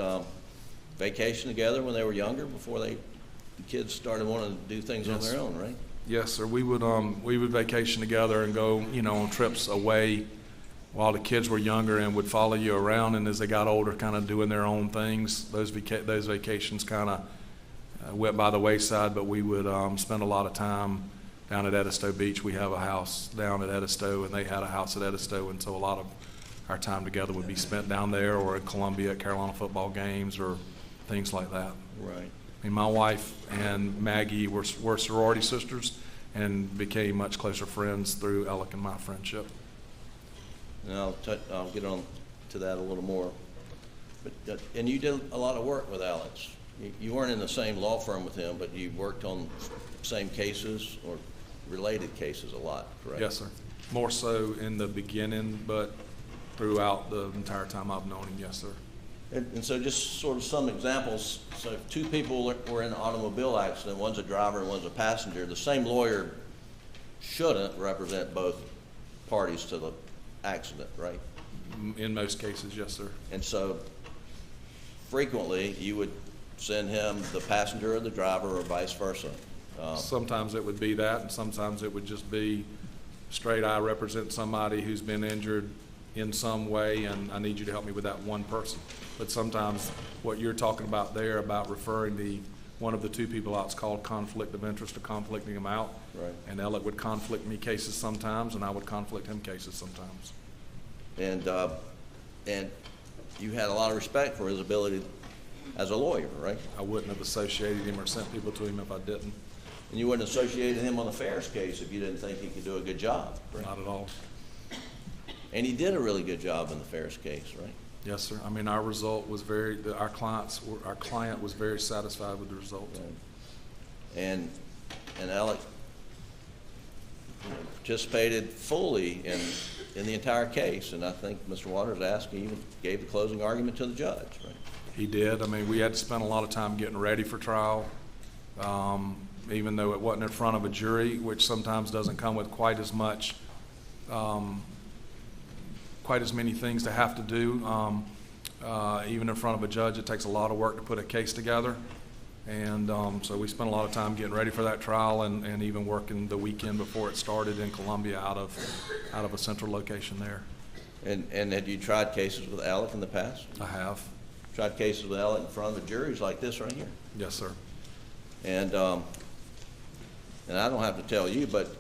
vacation together when they were younger before the kids started wanting to do things on Yes. their own, right? Yes, sir. We would vacation together and go, on trips away while the kids were younger, and would follow you around. And as they got older, kind of doing their own things, those vacations kind of went by the wayside. But we would spend a lot of time down at Edisto Beach. We have a house down at Edisto, and they had a house at Edisto, and so a lot of our time together would be spent down there or in Columbia at Carolina football games or things like that. Right. I mean, my wife and Maggie were sorority sisters and became much closer friends through Alec and my friendship. And I'll get on to that a little more. But and you did a lot of work with Alex. You weren't in the same law firm with him, but you worked on same cases or related cases a lot, correct? Yes, sir. More so in the beginning, but throughout the entire time I've known him, yes, sir. And so just sort of some examples. So if two people were in an automobile accident, one's a driver and one's a passenger, the same lawyer shouldn't represent both parties to the accident, right? In most cases, yes, sir. And so frequently you would send him the passenger or the driver or vice versa. Sometimes it would be that, and sometimes it would just be straight, I represent somebody who's been injured in some way, and I need you to help me with that one person. But sometimes what you're talking about there about referring one of the two people out is called conflict of interest or conflicting them out. Right. And Alec would conflict me cases sometimes, and I would conflict him cases sometimes. And you had a lot of respect for his ability as a lawyer, right? I wouldn't have associated him or sent people to him if I didn't. And you wouldn't associate him on the Ferris case if you didn't think he could do a good job, right? Not at all. And he did a really good job in the Ferris case, right? Yes, sir. I mean, our result was our client was very satisfied with the result. Right. And Alec participated fully in the entire case, and I think Mr. Waters asked, he even gave the closing argument to the judge, right? He did. I mean, we had to spend a lot of time getting ready for trial, even though it wasn't in front of a jury, which sometimes doesn't come with quite as many things to have to do. Even in front of a judge, it takes a lot of work to put a case together. And so we spent a lot of time getting ready for that trial, and even working the weekend before it started in Columbia out of a central location there. And had you tried cases with Alec in the past? I have. Tried cases with Alec in front of juries like this right here? Yes, sir. And I don't have to tell you, but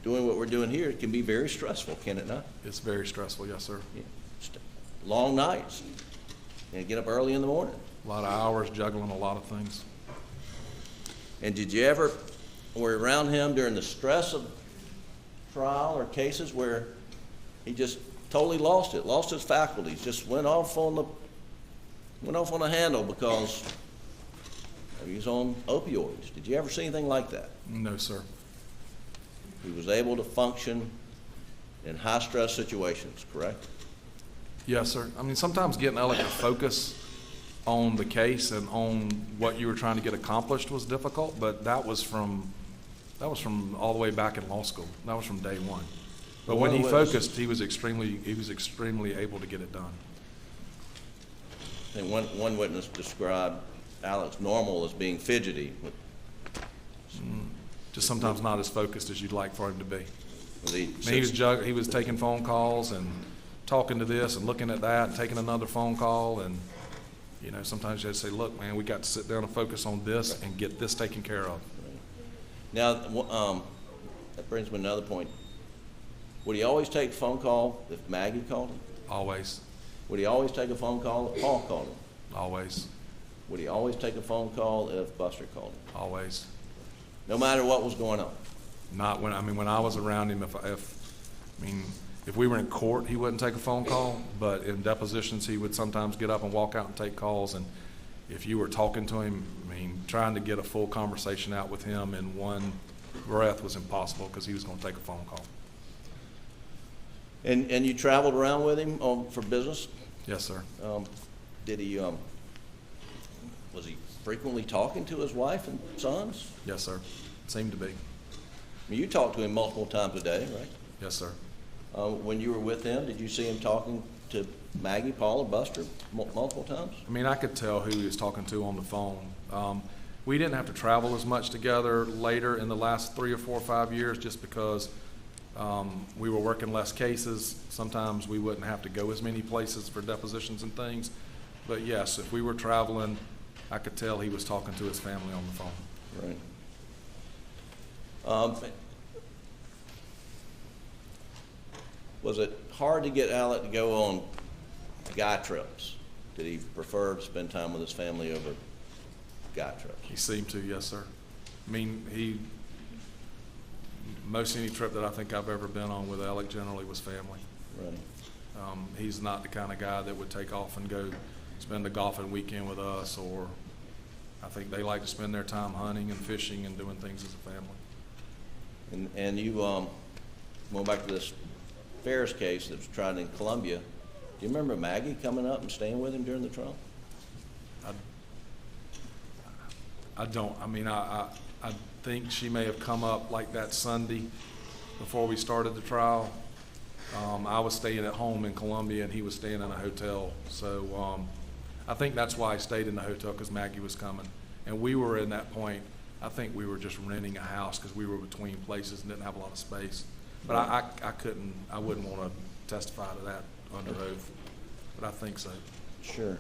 doing what we're doing here, it can be very stressful, can it not? It's very stressful, yes, sir. Long nights, and get up early in the morning. A lot of hours juggling a lot of things. And did you ever, were around him during the stress of trial or cases where he just totally lost his faculties, just went off on the handle because He was on opioids. Did you ever see anything like that? No, sir. He was able to function in high-stress situations, correct? Yes, sir. I mean, sometimes getting Alec to focus on the case and on what you were trying to get accomplished was difficult, but that was from all the way back in law school. That was from day one. But when he focused, he was extremely able to get it done. And one witness described Alex normal as being fidgety. Just sometimes not as focused as you'd like for him to be. He He was taking phone calls and talking to this and looking at that and taking another phone call, and you know, sometimes you have to say, look, man, we got to sit down and focus on this and get this taken care of. Now, that brings me to another point. Would he always take a phone call if Maggie called him? Always. Would he always take a phone call if Paul called him? Always. Would he always take a phone call if Buster called him? Always. No matter what was going on? Not when I was around him, if we were in court, he wouldn't take a phone call, but in depositions, he would sometimes get up and walk out and take calls. And if you were talking to him, trying to get a full conversation out with him in one breath was impossible because he was going to take a phone call. And you traveled around with him for business? Yes, sir. Did he, was he frequently talking to his wife and sons? Yes, sir. Seemed to be. You talked to him multiple times a day, right? Yes, sir. When you were with him, did you see him talking to Maggie, Paul, or Buster multiple times? I could tell who he was talking to on the phone. We didn't have to travel as much together later in the last 3 or 4 or 5 years just because we were working less cases. Sometimes we wouldn't have to go as many places for depositions and things. But yes, if we were traveling, I could tell he was talking to his family on the phone. Right. Was it hard to get Alec to go on guy trips? Did he prefer to spend time with his family over guy trips? He seemed to, yes, sir. Most any trip that I think I've ever been on with Alec generally was family. Right. He's not the kind of guy that would take off and go spend a golfing weekend with us, or I think they like to spend their time hunting and fishing and doing things as a family. And you, going back to this Ferris case that was tried in Columbia, do you remember Maggie coming up and staying with him during the trial? I don't. I think she may have come up like that Sunday before we started the trial. I was staying at home in Columbia and he was staying in a hotel. So I think that's why I stayed in the hotel, because Maggie was coming. And we were in that point, I think we were just renting a house because we were between places and didn't have a lot of space. But I wouldn't want to testify to that under oath, but I think so. Sure.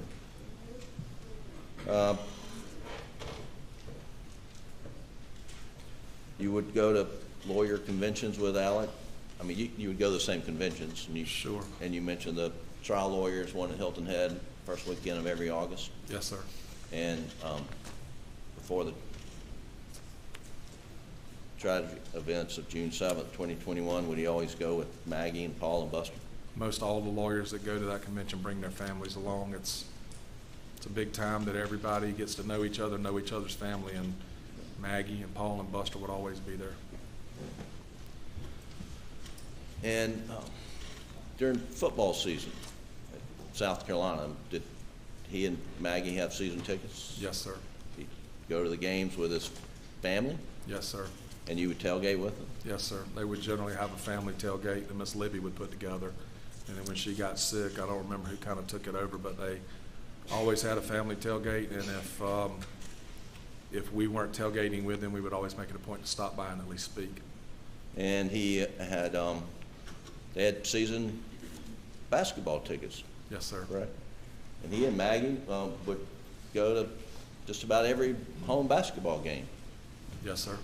You would go to lawyer conventions with Alec? You would go to the same conventions. And Sure. And you mentioned the trial lawyers, one at Hilton Head, first weekend of every August. Yes, sir. And before the tragic events of June 7th, 2021, would he always go with Maggie and Paul and Buster? Most all the lawyers that go to that convention bring their families along. It's a big time that everybody gets to know each other, know each other's family, and Maggie and Paul and Buster would always be there. And during football season, South Carolina, did he and Maggie have season tickets? Yes, sir. He'd go to the games with his family? Yes, sir. And you would tailgate with them? Yes, sir. They would generally have a family tailgate that Miss Libby would put together. And then when she got sick, I don't remember who kind of took it over, but they always had a family tailgate. And if we weren't tailgating with them, we would always make it a point to stop by and at least speak. And he had, they had season basketball tickets. Yes, sir. Right. And he and Maggie would go to just about every home basketball game. Yes, sir.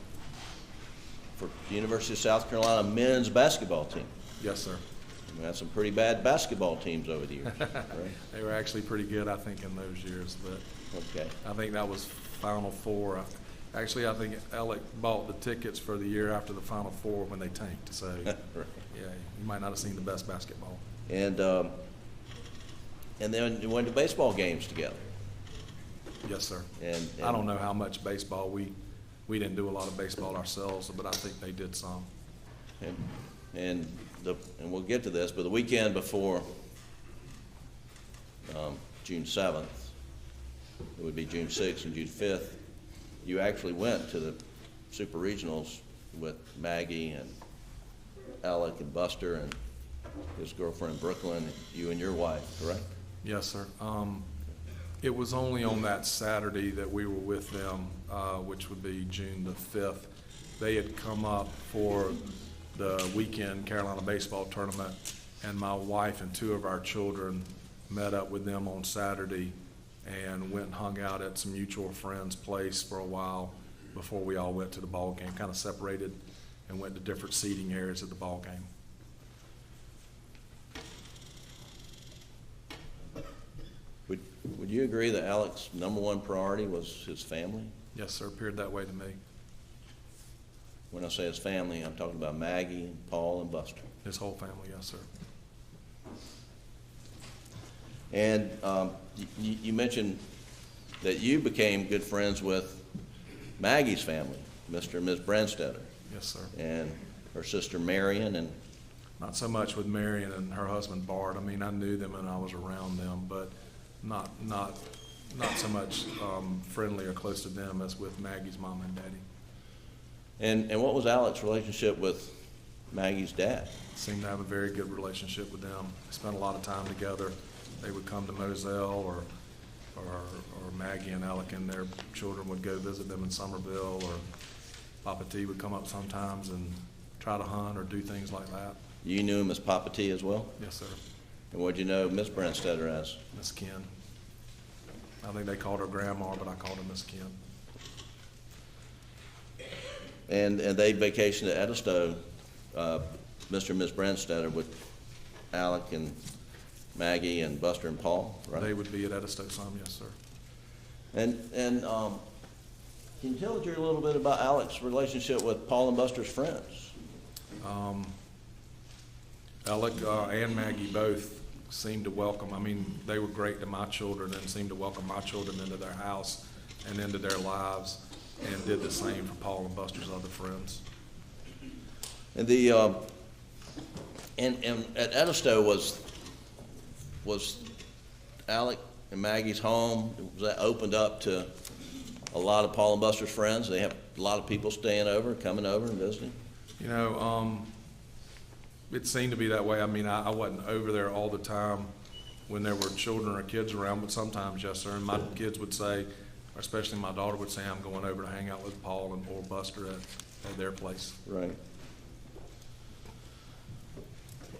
For the University of South Carolina men's basketball team. Yes, sir. We had some pretty bad basketball teams over the years. Right? They were actually pretty good, I think, in those years. But Okay. I think that was Final Four. Actually, I think Alec bought the tickets for the year after the Final Four when they tanked. So, Right. yeah, you might not have seen the best basketball. And then you went to baseball games together. Yes, sir. And I don't know how much baseball, we didn't do a lot of baseball ourselves, but I think they did some. And we'll get to this, but the weekend before June 7th, it would be June 6th and June 5th, you actually went to the Super Regionals with Maggie and Alec and Buster and his girlfriend Brooklyn, you and your wife, correct? Yes, sir. It was only on that Saturday that we were with them, which would be June the 5th. They had come up for the weekend Carolina baseball tournament, and my wife and two of our children met up with them on Saturday and went and hung out at some mutual friends' place for a while before we all went to the ball game, kind of separated and went to different seating areas at the ball game. Would you agree that Alec's #1 priority was his family? Yes, sir. Appeared that way to me. When I say his family, I'm talking about Maggie, Paul, and Buster. His whole family, yes, sir. And you mentioned that you became good friends with Maggie's family, Mr. and Ms. Branstetter, Yes, sir. and her sister Marion, and Not so much with Marion and her husband Bart. I mean, I knew them and I was around them, but not so much friendly or close to them as with Maggie's mom and daddy. and what was Alec's relationship with Maggie's dad? Seemed to have a very good relationship with them. They spent a lot of time together. They would come to Moselle, or Maggie and Alec and their children would go visit them in Somerville, or Papa T would come up sometimes and try to hunt or do things like that. You knew him as Papa T as well? Yes, sir. And what'd you know Miss Branstetter as? Miss Ken. I think they called her Grandma, but I called her Miss Ken. And they vacationed at Edisto, Mr. and Miss Branstetter, with Alec and Maggie and Buster and Paul, right? They would be at Edisto some, yes, sir. And can you tell us a little bit about Alec's relationship with Paul and Buster's friends? Alec and Maggie both seemed to welcome, I mean, they were great to my children and seemed to welcome my children into their house and into their lives, and did the same for Paul and Buster's other friends. And the and at Edisto was Alec and Maggie's home, was that opened up to a lot of Paul and Buster's friends? They have a lot of people staying over, coming over and visiting? You know, it seemed to be that way. I mean, I wasn't over there all the time when there were children or kids around, but sometimes, yes, sir. And my kids would say, or especially my daughter would say, I'm going over to hang out with Paul and or Buster at their place. Right.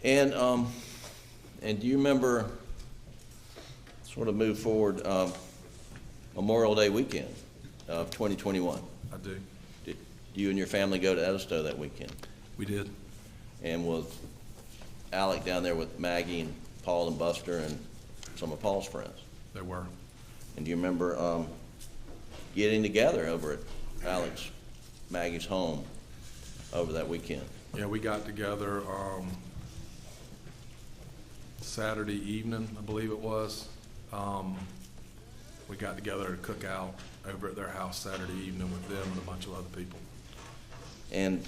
And do you remember, sort of move forward, Memorial Day weekend of 2021? I do. Did you and your family go to Edisto that weekend? We did. And was Alec down there with Maggie and Paul and Buster and some of Paul's friends? There were. And do you remember getting together over at Alec's, Maggie's home over that weekend? Yeah, we got together Saturday evening, I believe it was. We got together to cook out over at their house Saturday evening with them and a bunch of other people. And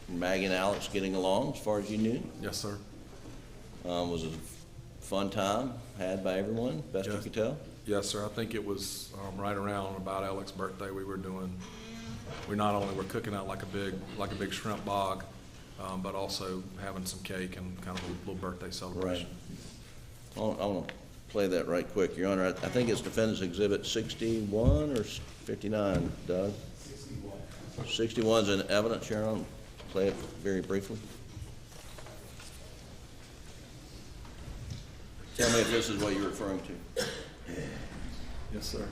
Maggie and Alex getting along as far as you knew? Yes, sir. Was it a fun time had by everyone, best you Yes. could tell? Yes, sir. I think it was right around about Alex's birthday. We not only were cooking out like a big shrimp bog, but also having some cake and kind of a little birthday celebration. Right. I want to play that right quick, Your Honor. I think it's Defendant's Exhibit 61 or 59, Doug? 61. 61's in evidence, Your Honor. Play it very briefly. Tell me if this is what you're referring to. Yes, sir.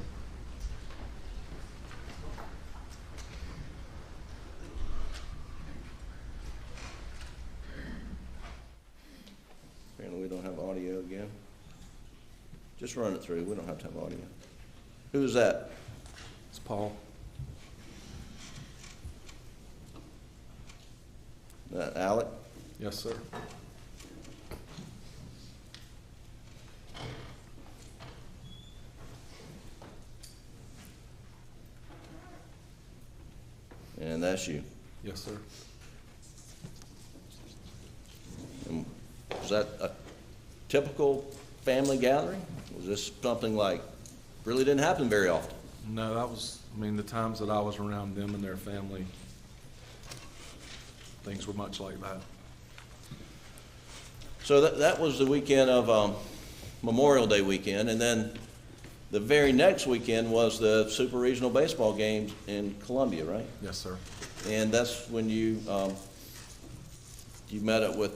Apparently we don't have audio again. Just run it through. We don't have to have audio. Who is that? It's Paul. Alec? Yes, sir. And that's you. Yes, sir. And was that a typical family gathering? Was this something like really didn't happen very often? No, that was, I mean, the times that I was around them and their family, things were much like that. So that was the weekend of Memorial Day weekend, and then the very next weekend was the Super Regional Baseball games in Columbia, right? Yes, sir. And that's when you met up with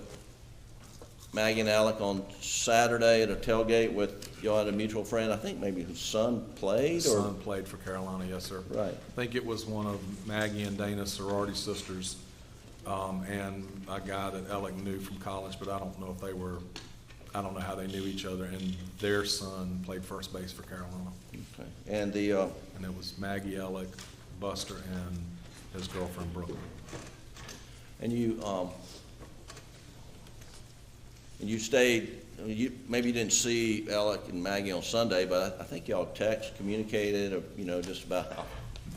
Maggie and Alec on Saturday at a tailgate with, y'all had a mutual friend, I think maybe whose son played? His son played for Carolina, yes, sir. Right. I think it was one of Maggie and Dana's sorority sisters, and a guy that Alec knew from college, but I don't know if they were, I don't know how they knew each other, and their son played first base for Carolina. Okay. And And it was Maggie, Alec, Buster, and his girlfriend, Brooklyn. and you stayed, maybe you didn't see Alec and Maggie on Sunday, but I think y'all communicated, or, just about how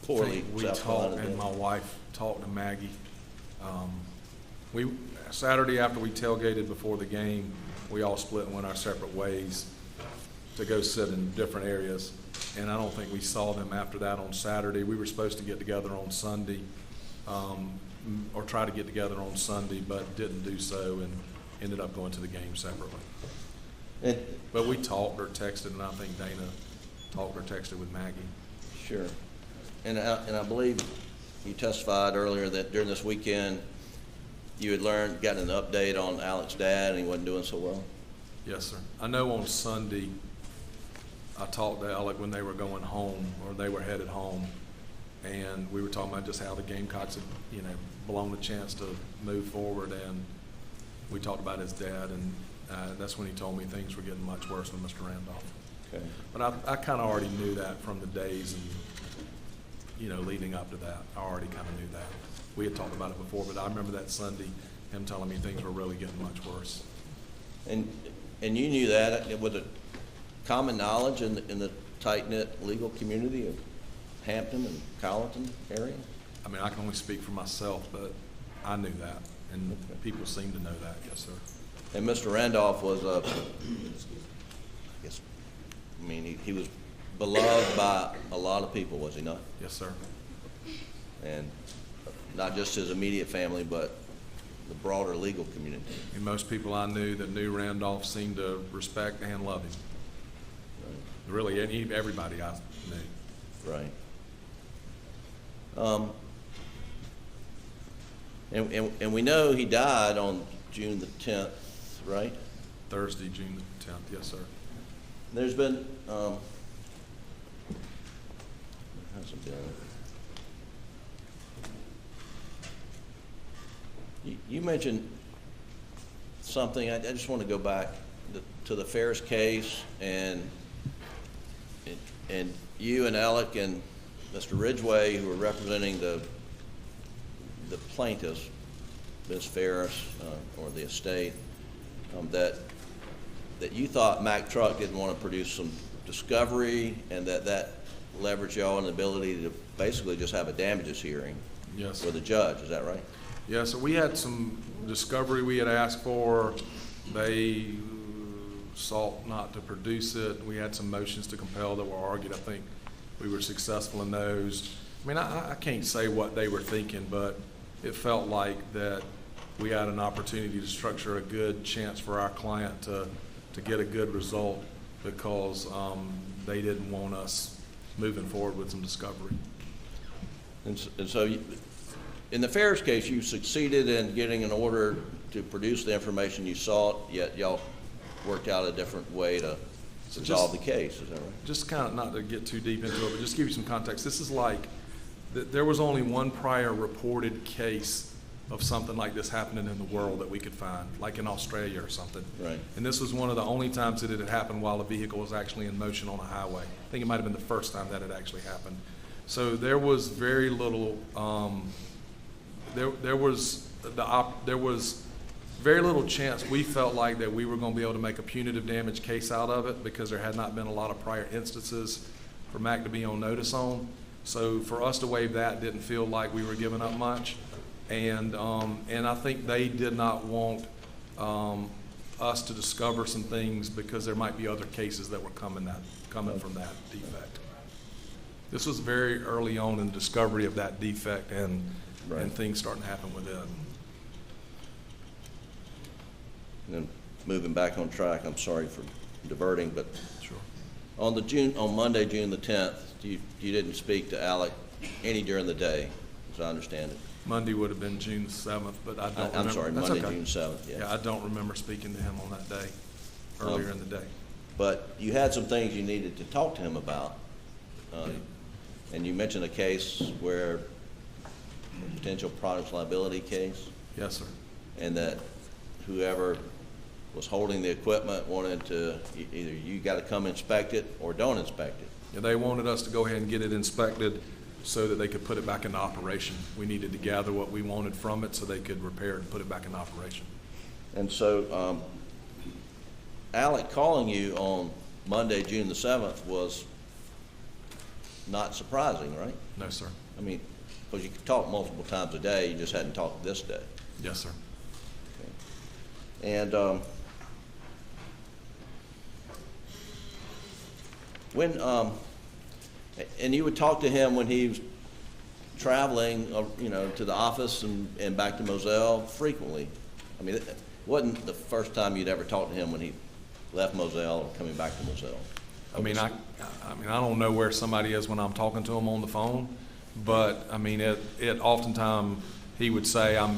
poorly We South Carolina talked, and did. my wife talked to Maggie. Saturday after we tailgated before the game, we all split and went our separate ways to go sit in different areas. And I don't think we saw them after that on Saturday. We were supposed to get together on Sunday, or try to get together on Sunday, but didn't do so and ended up going to the game separately. And, But we talked or texted, and I think Dana talked or texted with Maggie. sure. And I believe you testified earlier that during this weekend, you had gotten an update on Alec's dad, and he wasn't doing so well? Yes, sir. I know on Sunday, I talked to Alec when they were going home, or they were headed home, and we were talking about just how the Gamecocks had, blown the chance to move forward, and we talked about his dad, and that's when he told me things were getting much worse with Mr. Randolph. Okay. But I kind of already knew that from the days and, leading up to that. I already kind of knew that. We had talked about it before, but I remember that Sunday, him telling me things were really getting much worse. And you knew that. Was it common knowledge in the tight-knit legal community of Hampton and Colleton area? I mean, I can only speak for myself, but I knew that, and people seem to know that, yes, sir. And Mr. Randolph was he was beloved by a lot of people, was he not? Yes, sir. And not just his immediate family, but the broader legal community. And most people I knew that knew Randolph seemed to respect and love him. Really, everybody I knew. Right. And we know he died on June the 10th, right? Thursday, June the 10th, yes, sir. There's been, how's it been? You mentioned something, I just want to go back to the Ferris case, and you and Alec and Mr. Ridgway, who were representing the plaintiffs, Ms. Ferris, or the estate, that you thought Mack Truck didn't want to produce some discovery, and that leveraged y'all in the ability to basically just have a damages hearing Yes. with a judge, is that right? Yeah, so we had some discovery we had asked for. They sought not to produce it. We had some motions to compel that were argued. I think we were successful in those. I mean, I can't say what they were thinking, but it felt like that we had an opportunity to structure a good chance for our client to get a good result, because they didn't want us moving forward with some discovery. And so in the Ferris case, you succeeded in getting an order to produce the information you sought, yet y'all worked out a different way to resolve the case, is that right? Just kind of, not to get too deep into it, but just to give you some context, this is like, there was only one prior reported case of something like this happening in the world that we could find, like in Australia or something. Right. And this was one of the only times that it had happened while the vehicle was actually in motion on a highway. I think it might have been the first time that it actually happened. So there was very little, there was very little chance we felt like that we were going to be able to make a punitive damage case out of it, because there had not been a lot of prior instances for Mack to be on notice on. So for us to waive that didn't feel like we were giving up much. And I think they did not want us to discover some things because there might be other cases that were coming from that defect. This was very early on in the discovery of that defect and things starting to happen with it. And then moving back on track, I'm sorry for diverting, but Sure. on Monday, June the 10th, you didn't speak to Alec any during the day, as I understand it. Monday would have been June 7th, but I don't remember. I'm sorry, That's Monday, okay. June 7th, yes. Yeah, I don't remember speaking to him on that day, earlier in the day. But you had some things you needed to talk to him about. And you mentioned a case where, a potential products liability case, Yes, sir. and that whoever was holding the equipment wanted to, either you got to come inspect it or don't inspect it. Yeah, they wanted us to go ahead and get it inspected so that they could put it back into operation. We needed to gather what we wanted from it so they could repair it and put it back into operation. And so, Alec calling you on Monday, June the 7th was not surprising, right? No, sir. I mean, because you could talk multiple times a day, you just hadn't talked this day. Yes, sir. And when and you would talk to him when he was traveling, to the office and back to Moselle frequently. I mean, it wasn't the first time you'd ever talked to him when he left Moselle or coming back to Moselle. I mean, I don't know where somebody is when I'm talking to him on the phone, but I mean, it oftentimes he would say, I'm,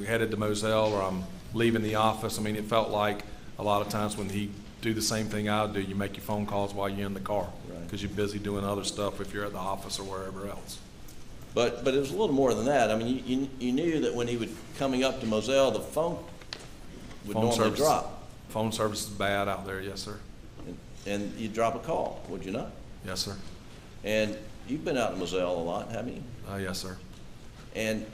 headed to Moselle or I'm leaving the office. I mean, it felt like a lot of times when he do the same thing I do, you make your phone calls while you're in the car because you're busy doing other stuff if you're at the office or wherever else. But it was a little more than that. I mean, you knew that when he would coming up to Moselle, the phone would normally drop. Phone service is bad out there, yes, sir. And you'd drop a call, would you not? Yes, sir. And you've been out in Moselle a lot, haven't you? Yes, sir. And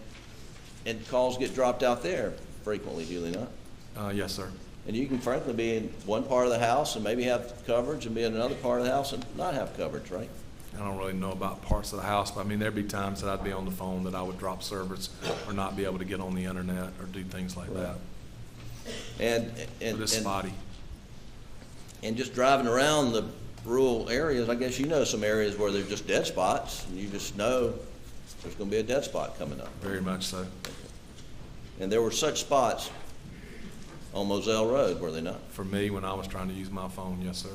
calls get dropped out there frequently, do they not? Yes, sir. And you can frankly be in one part of the house and maybe have coverage and be in another part of the house and not have coverage, right? I don't really know about parts of the house, but I mean, there'd be times that I'd be on the phone that I would drop service or not be able to get on the internet or do things like that. And It's spotty. And just driving around the rural areas, I guess you know some areas where there's just dead spots, and you just know there's going to be a dead spot coming up. Very much so. And there were such spots on Moselle Road, were they not? For me, when I was trying to use my phone, yes, sir.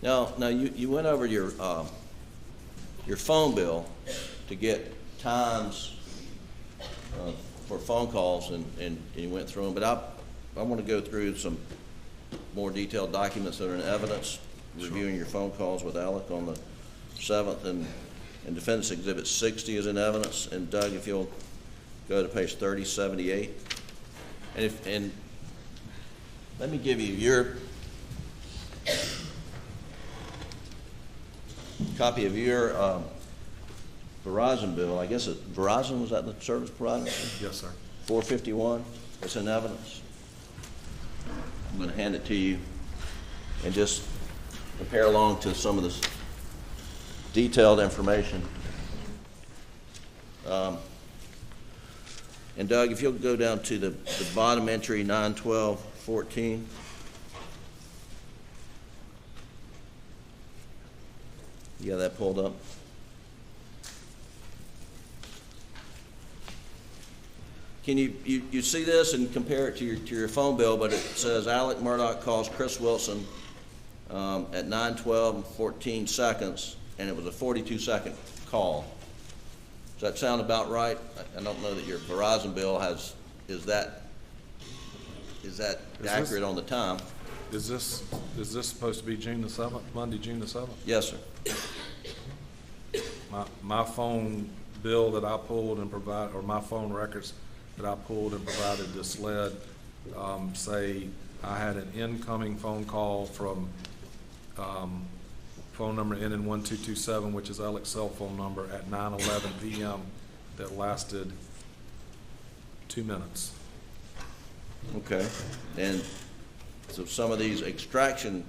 Now you went over your phone bill to get times for phone calls, and you went through them. But I want to go through some more detailed documents that are in evidence, reviewing your phone calls with Alec on the 7th, and Defendant's Exhibit 60 is in evidence. And Doug, if you'll go to page 3078, and let me give you your copy of your Verizon bill. I guess Verizon, was that the service provider? Yes, sir. 451, it's in evidence. I'm going to hand it to you and just compare along to some of this detailed information. And Doug, if you'll go down to the bottom entry, 9/12/14. You got that pulled up? Can you see this and compare it to your phone bill? But it says Alec Murdaugh calls Chris Wilson at 9:12:14 seconds, and it was a 42-second call. Does that sound about right? I don't know that your Verizon bill is that accurate on the time? Is this supposed to be June the 7th, Monday, June the 7th? Yes, sir. My phone bill that I pulled and provided, or my phone records that I pulled and provided to SLED, say I had an incoming phone call from phone number ending 1227, which is Alec's cell phone number, at 9:11 p.m. that lasted 2 minutes. Okay. And So some of these extraction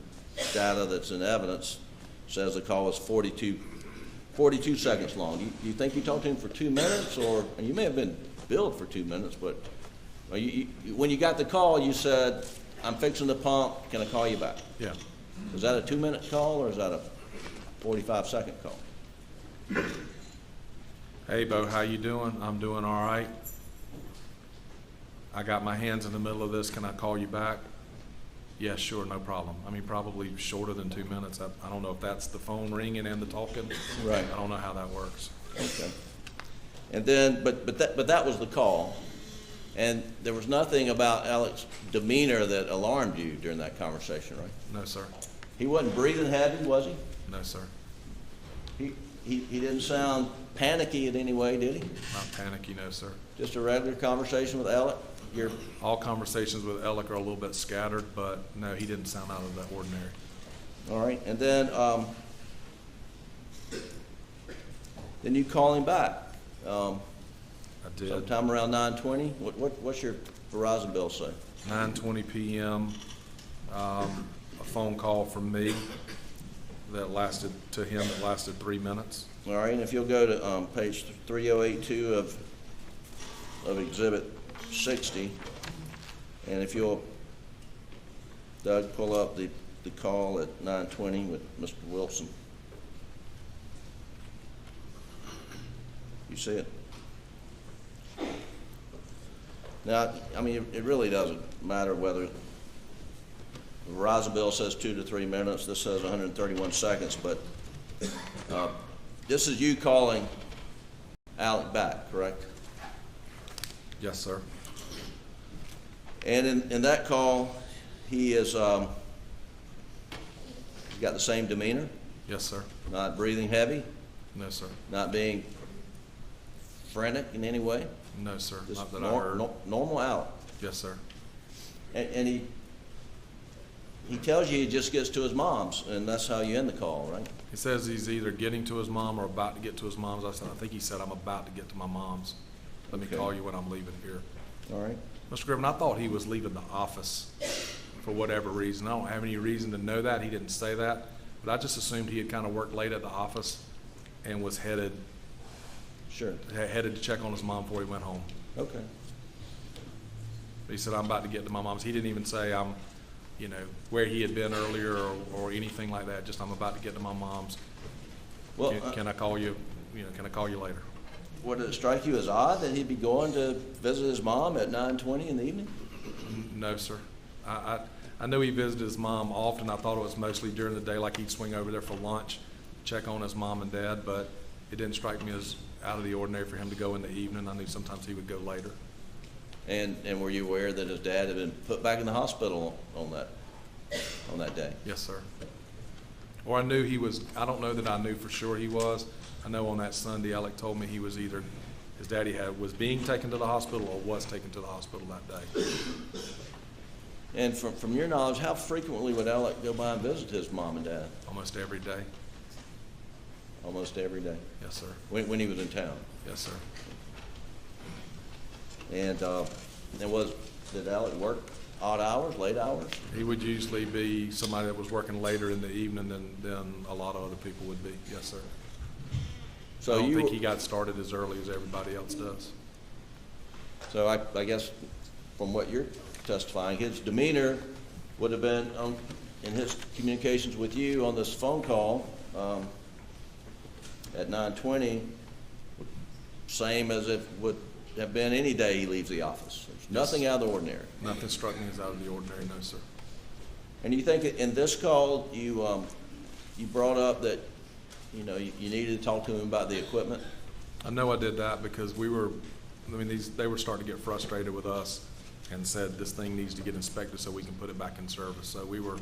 data that's in evidence says the call was 42 seconds long. Do you think you talked to him for 2 minutes, or and you may have been billed for 2 minutes, but when you got the call, you said, "I'm fixing the pump. Can I call you back?" Yeah. Is that a 2-minute call, or is that a 45-second call? Hey, Bo, how you doing? I'm doing all right. I got my hands in the middle of this. Can I call you back? Yeah, sure, no problem. I mean, probably shorter than 2 minutes. I don't know if that's the phone ringing and the talking. Right. I don't know how that works. Okay. And then, but that was the call, and there was nothing about Alex's demeanor that alarmed you during that conversation, right? No, sir. He wasn't breathing heavy, was he? No, sir. He didn't sound panicky in any way, did he? Not panicky, no, sir. Just a regular conversation with Alec? All conversations with Alec are a little bit scattered, but no, he didn't sound out of the ordinary. All right, and then you call him back. I did. Sometime around 9:20. What's your Verizon bill say? 9:20 p.m. A phone call from me that lasted 3 minutes. All right, and if you'll go to page 3082 of Exhibit 60, and if you'll, Doug, pull up the call at 9:20 with Mr. Wilson. You see it? Now, I mean, it really doesn't matter whether the Verizon bill says 2 to 3 minutes, this says 131 seconds, but this is you calling Alec back, correct? Yes, sir. And in that call, he is got the same demeanor, Yes, sir. not breathing heavy, No, sir. not being frantic in any way. No, sir. Just Not that I heard. normal Alec. Yes, sir. And he tells you he just gets to his mom's, and that's how you end the call, right? He says he's either getting to his mom or about to get to his mom's. I think he said, "I'm about to get to my mom's. Let me Okay. call you when I'm leaving here." All right. Mr. Griffin, I thought he was leaving the office for whatever reason. I don't have any reason to know that. He didn't say that. But I just assumed he had kind of worked late at the office and was headed Sure. to check on his mom before he went home. Okay. But he said, "I'm about to get to my mom's." He didn't even say where he had been earlier or anything like that. Just, "I'm about to get to my mom's. Well, Can I call you? Can I call you later?" would it strike you as odd that he'd be going to visit his mom at 9:20 in the evening? No, sir. I know he visited his mom often. I thought it was mostly during the day, like he'd swing over there for lunch, check on his mom and dad, but it didn't strike me as out of the ordinary for him to go in the evening. I knew sometimes he would go later. And were you aware that his dad had been put back in the hospital on that day? Yes, sir. Or I knew he was. I don't know that I knew for sure he was. I know on that Sunday, Alec told me he was either his daddy was being taken to the hospital or was taken to the hospital that day. And from your knowledge, how frequently would Alec go by and visit his mom and dad? Almost every day. Almost every day. Yes, sir. When he was in town. Yes, sir. And did Alec work odd hours, late hours? He would usually be somebody that was working later in the evening than a lot of other people would be. Yes, sir. So I don't think he got started as early as everybody else does. So I guess from what you're testifying, his demeanor would have been in his communications with you on this phone call at 9:20, same as it would have been any day he leaves the office. There's nothing out of the ordinary. Nothing struck me as out of the ordinary, no, sir. And you think in this call you brought up that you needed to talk to him about the equipment? I know I did that because they were starting to get frustrated with us and said this thing needs to get inspected so we can put it back in service. So we were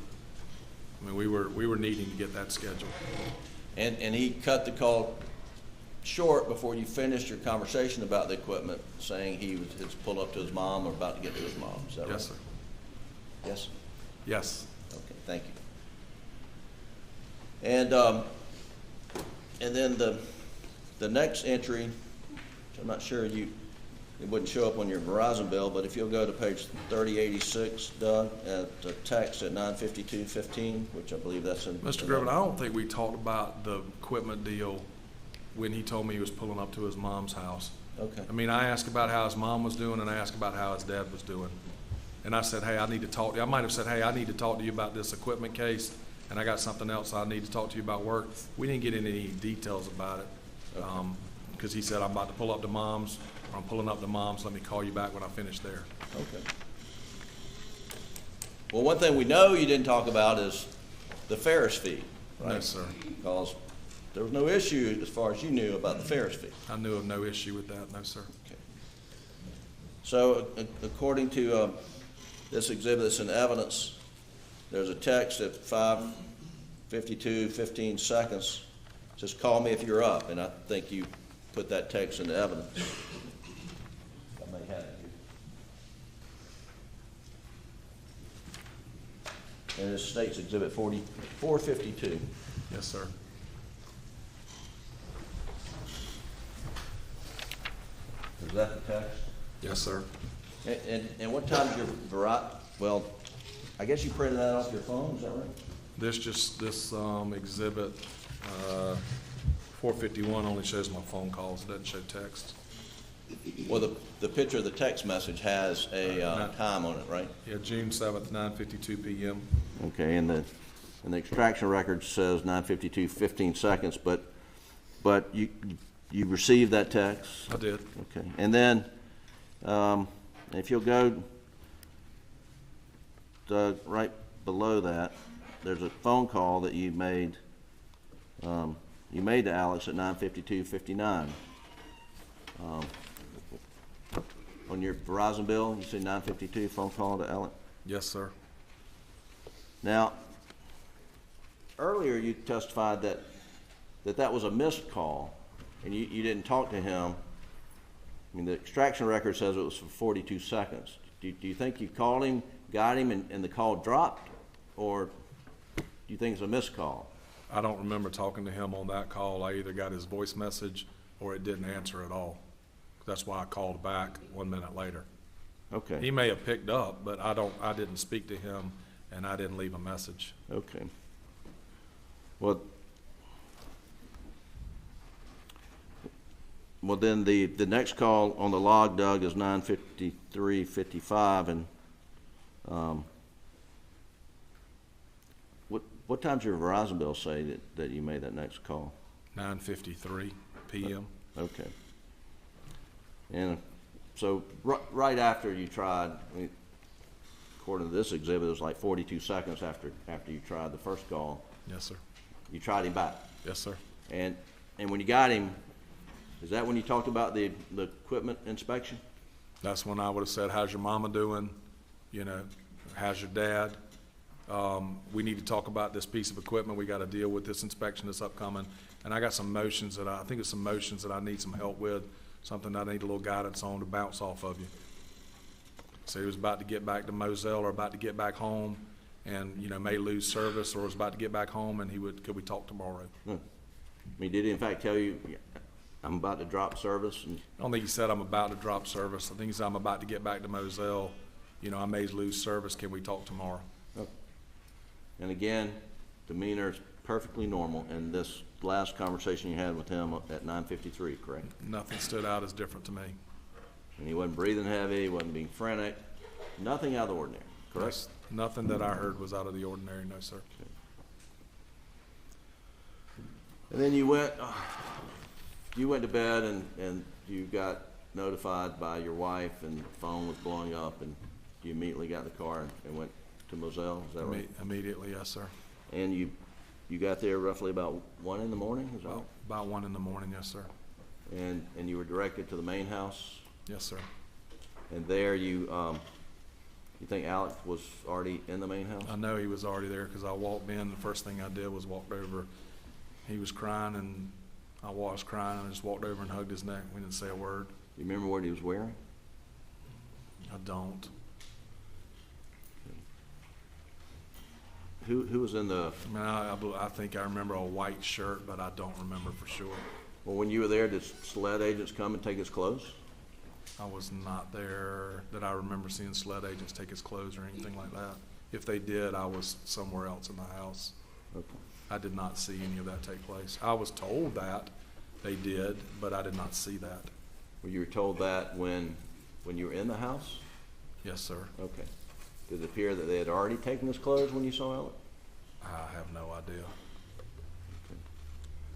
needing to get that scheduled. And he cut the call short before you finished your conversation about the equipment, saying he was pulled up to his mom or about to get to his mom. Is that right? Yes, sir. Yes? Yes. Okay, thank you. And then the next entry, which I'm not sure you it wouldn't show up on your Verizon bill, but if you'll go to page 3086, Doug, at the text at 95215, which I believe that's in. Mr. Griffin, I don't think we talked about the equipment deal when he told me he was pulling up to his mom's house. Okay. I mean, I asked about how his mom was doing, and I asked about how his dad was doing. And I said, hey, I need to talk to you. I might have said, hey, I need to talk to you about this equipment case, and I got something else I need to talk to you about work. We didn't get into any details about it, because he said, I'm about to pull up to mom's, or I'm pulling up to mom's, let me call you back when I finish there. Okay. Well, one thing we know you didn't talk about is the Ferris fee, right? No, sir. Because there was no issue, as far as you knew, about the Ferris fee. I knew of no issue with that, no, sir. Okay. So, according to this exhibit that's in evidence, there's a text at 5:52:15 seconds. It says, call me if you're up, and I think you put that text into evidence. I may have it here. And it states exhibit 452. Yes, sir. Is that the text? Yes, sir. And what time is your well, I guess you printed that off your phone, is that right? This exhibit, 451 only shows my phone calls, it doesn't show text. Well, the picture of the text message has a time on it, right? Yeah, June 7th, 9:52 p.m. Okay, and the extraction record says 9:52:15 seconds, but you received that text? I did. Okay, and then if you'll go right below that, there's a phone call that you made. You made to Alex at 9:52:59. On your Verizon bill, you see 9:52 phone call to Alex? Yes, sir. Now, earlier you testified that was a missed call, and you didn't talk to him. I mean, the extraction record says it was for 42 seconds. Do you think you called him, got him, and the call dropped, or do you think it's a missed call? I don't remember talking to him on that call. I either got his voice message or it didn't answer at all. That's why I called back 1 minute later. Okay. He may have picked up, but I didn't speak to him, and I didn't leave a message. Okay. Well, then the next call on the log, Doug, is 9:53:55, and what time's your Verizon bill say that you made that next call? 9:53 p.m. Okay. And so right after you tried, I mean, according to this exhibit, it was like 42 seconds after you tried the first call. Yes, sir. You tried him back. Yes, sir. And when you got him, is that when you talked about the equipment inspection? That's when I would have said, how's your mama doing? You know, how's your dad? We need to talk about this piece of equipment. We got to deal with this inspection that's upcoming. And I got some motions that I think it's some motions that I need some help with, something that I need a little guidance on to bounce off of you. So he was about to get back to Moselle or about to get back home and, you know, may lose service, or was about to get back home and could we talk tomorrow? I mean, did he in fact tell you, I'm about to drop service? And I don't think he said I'm about to drop service. I think he said I'm about to get back to Moselle. You know, I may lose service. Can we talk tomorrow? Okay. And again, demeanor is perfectly normal, and this last conversation you had with him at 9:53, correct? Nothing stood out as different to me. And he wasn't breathing heavy, he wasn't being frantic, nothing out of the ordinary, correct? Yes, nothing that I heard was out of the ordinary, no, sir. Okay. And then you went to bed and you got notified by your wife, and the phone was blowing up, and you immediately got in the car and went to Moselle, is that right? Immediately, yes, sir. And you got there roughly about 1 in the morning, is that right? About 1 in the morning, yes, sir. And you were directed to the main house? Yes, sir. And there you think Alex was already in the main house? I know he was already there because I walked in. The first thing I did was walked over. He was crying, and I was crying, and I just walked over and hugged his neck. We didn't say a word. You remember what he was wearing? I don't. Who was in the... I mean, I think I remember a white shirt, but I don't remember for sure. Well, when you were there, did SLED agents come and take his clothes? I was not there that I remember seeing SLED agents take his clothes or anything like that. If they did, I was somewhere else in the house. Okay. I did not see any of that take place. I was told that they did, but I did not see that. Well, you were told that when you were in the house? Yes, sir. Okay. Did it appear that they had already taken his clothes when you saw Alec? I have no idea.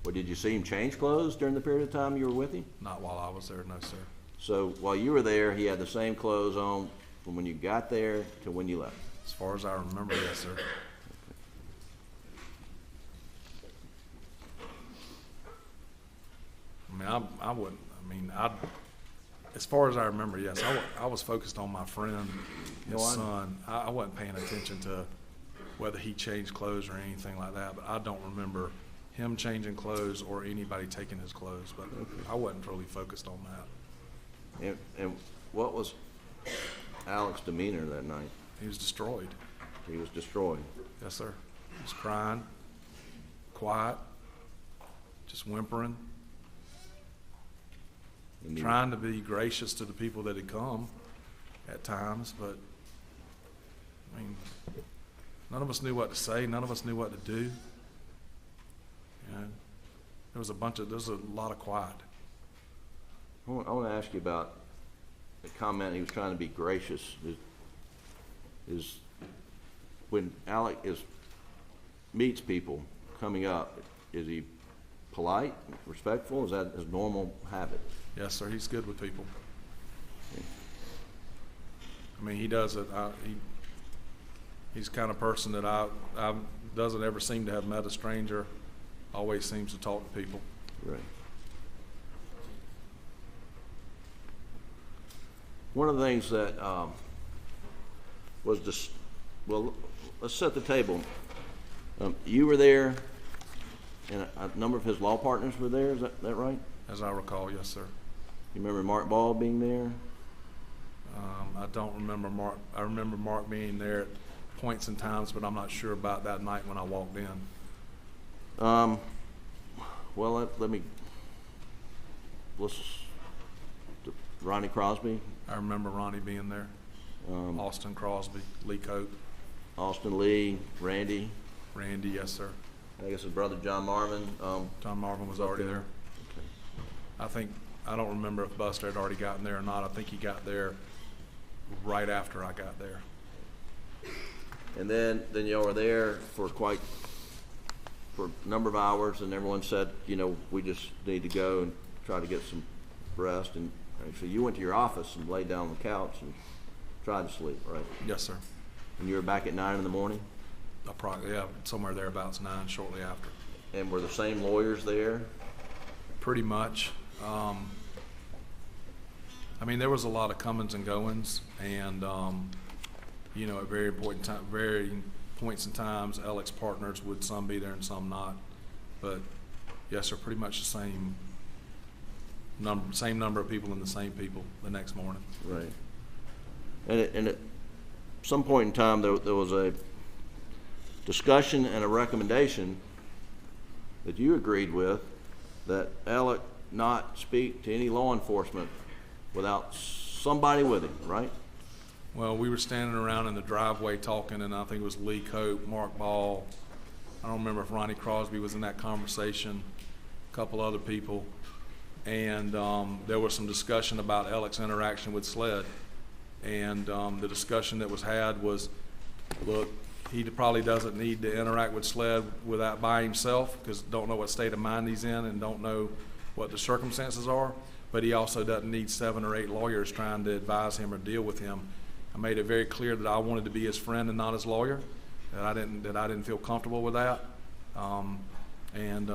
Well, did you see him change clothes during the period of time you were with him? Not while I was there, no, sir. So while you were there, he had the same clothes on from when you got there to when you left? As far as I remember, yes, sir. I mean, I wouldn't, I mean, as far as I remember, yes, I was focused on my friend, his son. I wasn't paying attention to whether he changed clothes or anything like that, but I don't remember him changing clothes or anybody taking his clothes, but I wasn't really focused on that. And what was Alec's demeanor that night? He was destroyed. He was destroyed. Yes, sir. He was crying, quiet, just whimpering, trying to be gracious to the people that had come at times, but I mean, none of us knew what to say. None of us knew what to do. You know, there was a lot of quiet. I want to ask you about the comment he was trying to be gracious. Is when Alec meets people coming up, is he polite, respectful? Is that his normal habit? Yes, sir. He's good with people. I mean, he does it. He's the kind of person that I doesn't ever seem to have met a stranger. Always seems to talk to people. Right. One of the things that was just, well, let's set the table. You were there, and a number of his law partners were there. Is that right? As I recall, yes, sir. You remember Mark Ball being there? I don't remember Mark. I remember Mark being there at points and times, but I'm not sure about that night when I walked in. Well, Ronnie Crosby. I remember Ronnie being there. Austin Crosby, Lee Cope. Austin Lee, Randy. Randy, yes, sir. I guess his brother John Marvin. John Marvin was already there. Okay. I don't remember if Buster had already gotten there or not. I think he got there right after I got there. And then y'all were there for a number of hours, and everyone said, you know, we just need to go and try to get some rest. And so you went to your office and laid down on the couch and tried to sleep, right? Yes, sir. And you were back at 9 in the morning? Yeah, somewhere thereabouts 9 shortly after. And were the same lawyers there? Pretty much. I mean, there was a lot of comings and goings, and you know, at very points in times, Alec's partners would some be there and some not. But yes, they're pretty much the same number of people and the same people the next morning. Right. And at some point in time, there was a discussion and a recommendation that you agreed with that Alec not speak to any law enforcement without somebody with him, right? Well, we were standing around in the driveway talking, and I think it was Lee Cope, Mark Ball. I don't remember if Ronnie Crosby was in that conversation, a couple other people. And there was some discussion about Alec's interaction with SLED. And the discussion that was had was, look, he probably doesn't need to interact with SLED without by himself, because don't know what state of mind he's in and don't know what the circumstances are. But he also doesn't need 7 or 8 lawyers trying to advise him or deal with him. I made it very clear that I wanted to be his friend and not his lawyer, that I didn't feel comfortable with that, and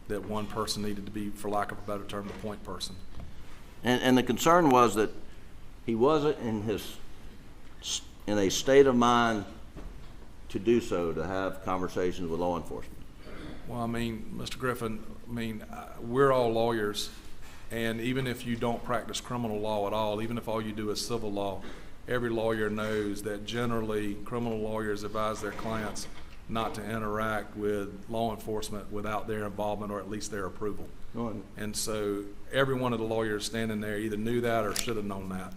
that one person needed to be, for lack of a better term, the point person. And the concern was that he wasn't in a state of mind to do so, to have conversations with law enforcement. Well, I mean, Mr. Griffin, we're all lawyers, and even if you don't practice criminal law at all, even if all you do is civil law, every lawyer knows that generally criminal lawyers advise their clients not to interact with law enforcement without their involvement or at least their approval. No, And so every one of the lawyers standing there either knew that or should have known that.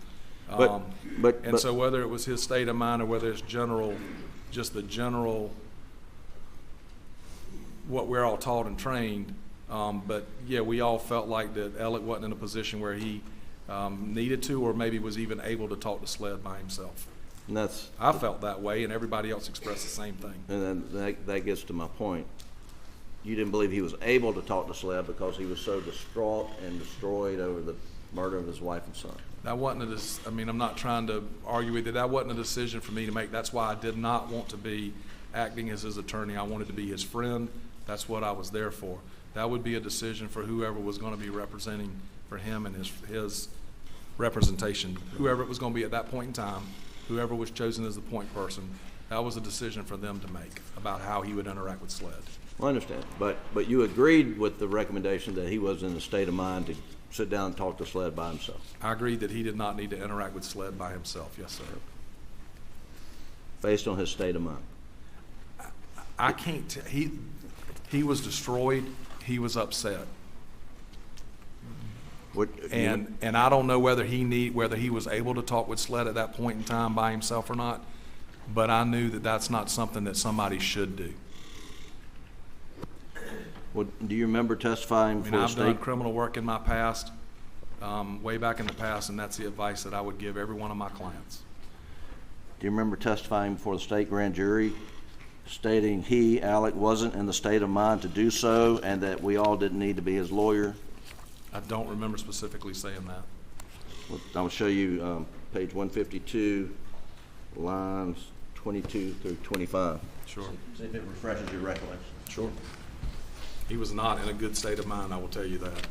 But So whether it was his state of mind or whether it's just the general, what we're all taught and trained, but yeah, we all felt like that Alec wasn't in a position where he needed to or maybe was even able to talk to SLED by himself. and that's, I felt that way, and everybody else expressed the same thing. and then that gets to my point. You didn't believe he was able to talk to SLED because he was so distraught and destroyed over the murder of his wife and son. That wasn't I mean, I'm not trying to argue with you. That wasn't a decision for me to make. That's why I did not want to be acting as his attorney. I wanted to be his friend. That's what I was there for. That would be a decision for whoever was going to be representing for him and his representation. Whoever it was going to be at that point in time, whoever was chosen as the point person, that was a decision for them to make about how he would interact with SLED. I understand, but you agreed with the recommendation that he was in a state of mind to sit down and talk to SLED by himself. I agreed that he did not need to interact with SLED by himself. Yes, sir. Based on his state of mind. I can't. He was destroyed. He was upset. And I don't know whether he was able to talk with SLED at that point in time by himself or not, but I knew that that's not something that somebody should do. Well, do you remember testifying I mean, before the I've state? done criminal work in my past, way back in the past, and that's the advice that I would give every one of my clients. Do you remember testifying before the state grand jury, stating he, Alec, wasn't in the state of mind to do so, and that we all didn't need to be his lawyer? I don't remember specifically saying that. Well, I'll show you page 152, lines 22 through 25. Sure. See if it refreshes your recollection. Sure. He was not in a good state of mind, I will tell you that.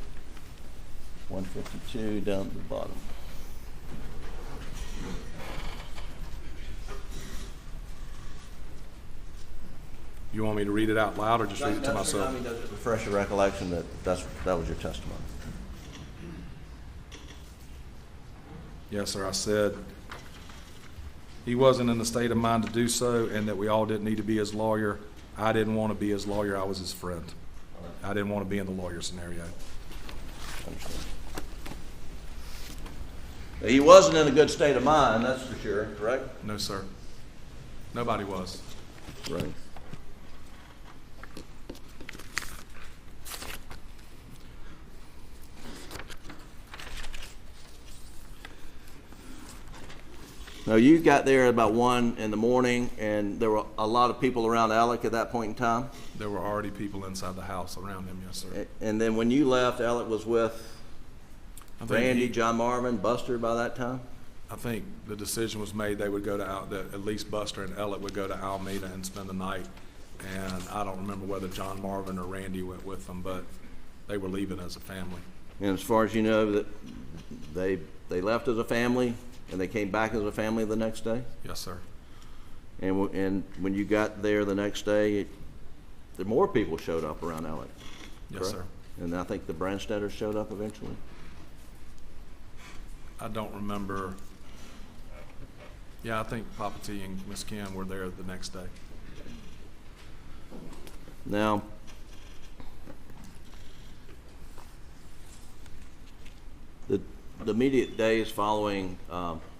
152 down to the bottom. You want me to read it out loud or just read it to myself? I mean, does it refresh your recollection that that was your testimony? Yes, sir. I said he wasn't in the state of mind to do so and that we all didn't need to be his lawyer. I didn't want to be his lawyer. I was his friend. I didn't want to be in the lawyer scenario. Understand. He wasn't in a good state of mind, that's for sure, correct? No, sir. Nobody was. Right. Now, you got there about 1 in the morning, and there were a lot of people around Alec at that point in time? There were already people inside the house around him, yes, sir. And then when you left, Alec was with I think Randy, John Marvin, Buster by that time? I think the decision was made they would go to, that at least Buster and Alec would go to Alameda and spend the night. And I don't remember whether John Marvin or Randy went with them, but they were leaving as a family. And as far as you know, that they left as a family, and they came back as a family the next day? Yes, sir. And when you got there the next day, the more people showed up around Alec? Yes, correct? sir. And I think the Branstetters showed up eventually? I don't remember. Yeah, I think Papa T and Miss Kim were there the next day. Now, the immediate days following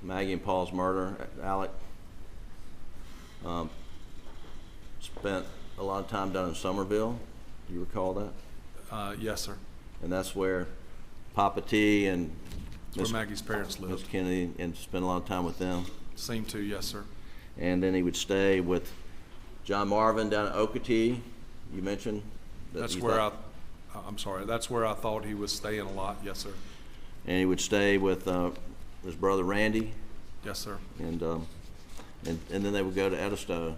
Maggie and Paul's murder, Alec spent a lot of time down in Somerville. Do you recall that? Yes, sir. And that's where Papa T and That's where Maggie's parents Miss lived. Kennedy, and spent a lot of time with them. Seemed to, yes, sir. And then he would stay with John Marvin down at Okatee. You mentioned that That's you where thought- I'm sorry, that's where I thought he was staying a lot, yes, sir. And he would stay with his brother Randy, Yes, sir. and then they would go to Edisto,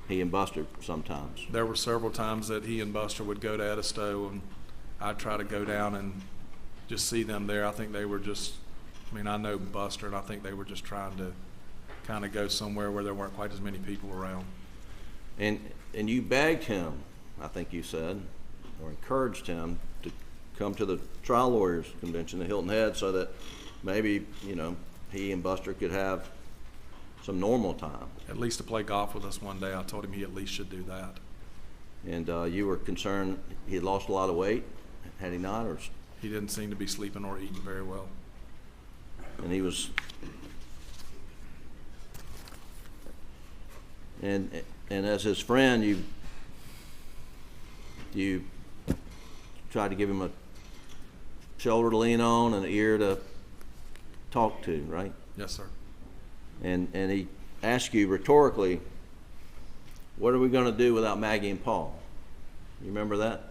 he and Buster sometimes. There were several times that he and Buster would go to Edisto, and I'd try to go down and just see them there. I think they were just, I mean, I know Buster, and I think they were just trying to kind of go somewhere where there weren't quite as many people around. And you begged him, I think you said, or encouraged him to come to the trial lawyers convention at Hilton Head so that maybe, he and Buster could have some normal time. At least to play golf with us one day. I told him he at least should do that. And you were concerned he had lost a lot of weight, had he not? Or, He didn't seem to be sleeping or eating very well. and he was, and as his friend, you tried to give him a shoulder to lean on and an ear to talk to, right? Yes, sir. And he asked you rhetorically, what are we going to do without Maggie and Paul? You remember that?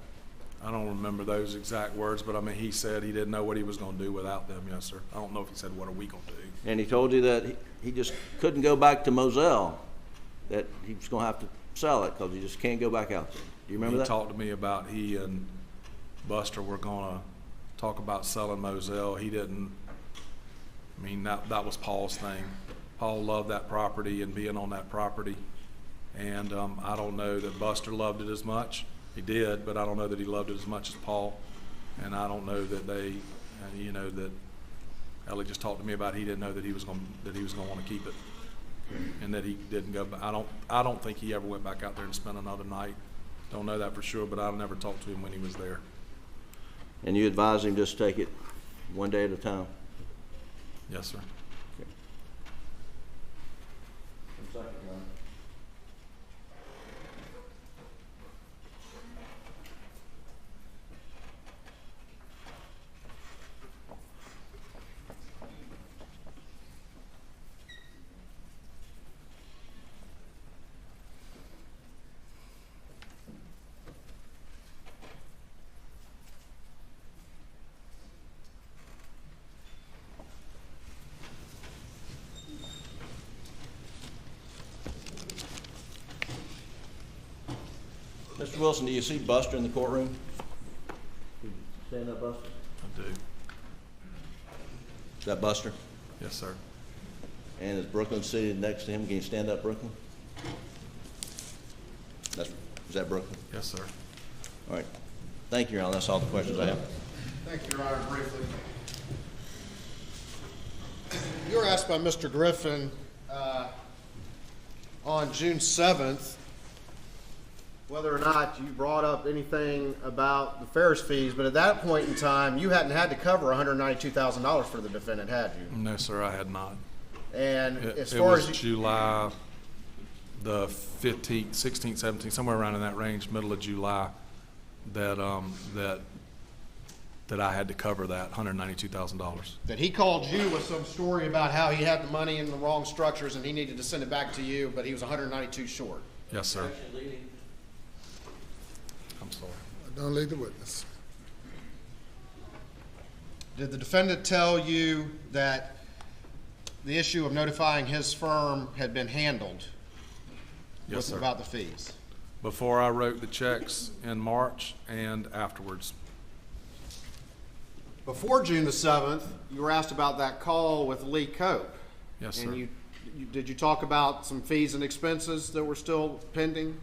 I don't remember those exact words, but I mean, he said he didn't know what he was going to do without them. Yes, sir. I don't know if he said, what are we going to do? And he told you that he just couldn't go back to Moselle, that he was going to have to sell it because you just can't go back out there. Do you remember that? He talked to me about he and Buster were going to talk about selling Moselle. He didn't. I mean, that was Paul's thing. Paul loved that property and being on that property. And I don't know that Buster loved it as much. He did, but I don't know that he loved it as much as Paul. And I don't know that they, that Ellie just talked to me about he didn't know that he was going to want to keep it, and that he didn't go. I don't think he ever went back out there and spent another night. Don't know that for sure, but I've never talked to him when he was there. And you advised him just take it one day at a time? Yes, sir. Mr. Wilson, do you see Buster in the courtroom? Stand up, Buster. I do. Is that Buster? Yes, sir. And is Brooklyn seated next to him? Can you stand up, Brooklyn? Is that Brooklyn? Yes, sir. All right. Thank you, Your Honor. That's all the questions I have. Thank you, Your Honor. Briefly, you were asked by Mr. Griffin on June 7th whether or not you brought up anything about the Ferris fees, but at that point in time, you hadn't had to cover $192,000 for the defendant, had you? No, sir, I had not. And It as far was as July the 15th, 16th, 17th, somewhere around in that range, middle of July, that I had to cover that $192,000. that he called you with some story about how he had the money in the wrong structures and he needed to send it back to you, but he was 192 short. Yes, sir. I'm sorry. Don't lead the witness. Did the defendant tell you that the issue of notifying his firm had been handled? Yes, sir. About the fees? Before I wrote the checks in March and afterwards. Before June the 7th, you were asked about that call with Lee Cope. Yes, sir. And did you talk about some fees and expenses that were still pending?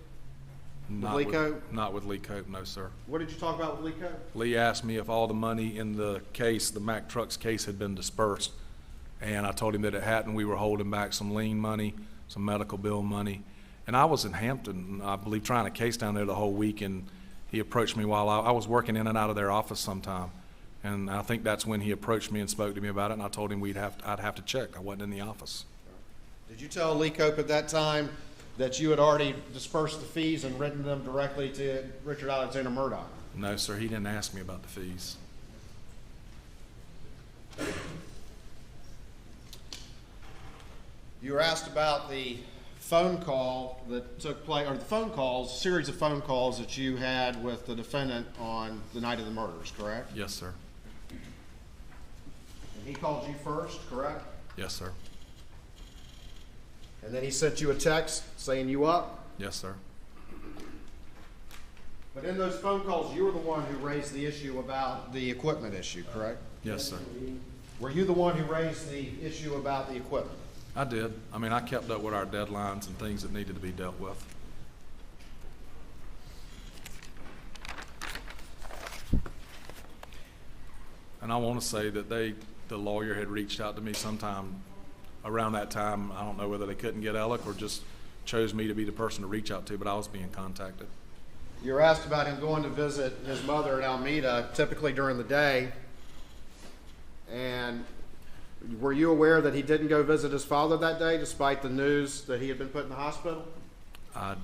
Lee Cope? Not with Lee Cope, no, sir. What did you talk about with Lee Cope? Lee asked me if all the money in the case, the Mack Trucks case, had been dispersed. And I told him that it hadn't. We were holding back some lien money, some medical bill money. And I was in Hampton, I believe, trying a case down there the whole week, and he approached me while I was working in and out of their office sometime. And I think that's when he approached me and spoke to me about it, and I told him I'd have to check. I wasn't in the office. Did you tell Lee Cope at that time that you had already dispersed the fees and written them directly to Richard Alexander Murdaugh? No, sir, he didn't ask me about the fees. You were asked about the phone call that took place, or the phone calls, series of phone calls that you had with the defendant on the night of the murders, correct? Yes, sir. And he called you first, correct? Yes, sir. And then he sent you a text saying you up? Yes, sir. But in those phone calls, you were the one who raised the issue about the equipment issue, correct? Yes, sir. Were you the one who raised the issue about the equipment? I did. I mean, I kept up with our deadlines and things that needed to be dealt with. And I want to say that the lawyer had reached out to me sometime around that time, I don't know whether they couldn't get Alec or just chose me to be the person to reach out to, but I was being contacted. You were asked about him going to visit his mother in Alameda, typically during the day. And were you aware that he didn't go visit his father that day, despite the news that he had been put in the hospital? I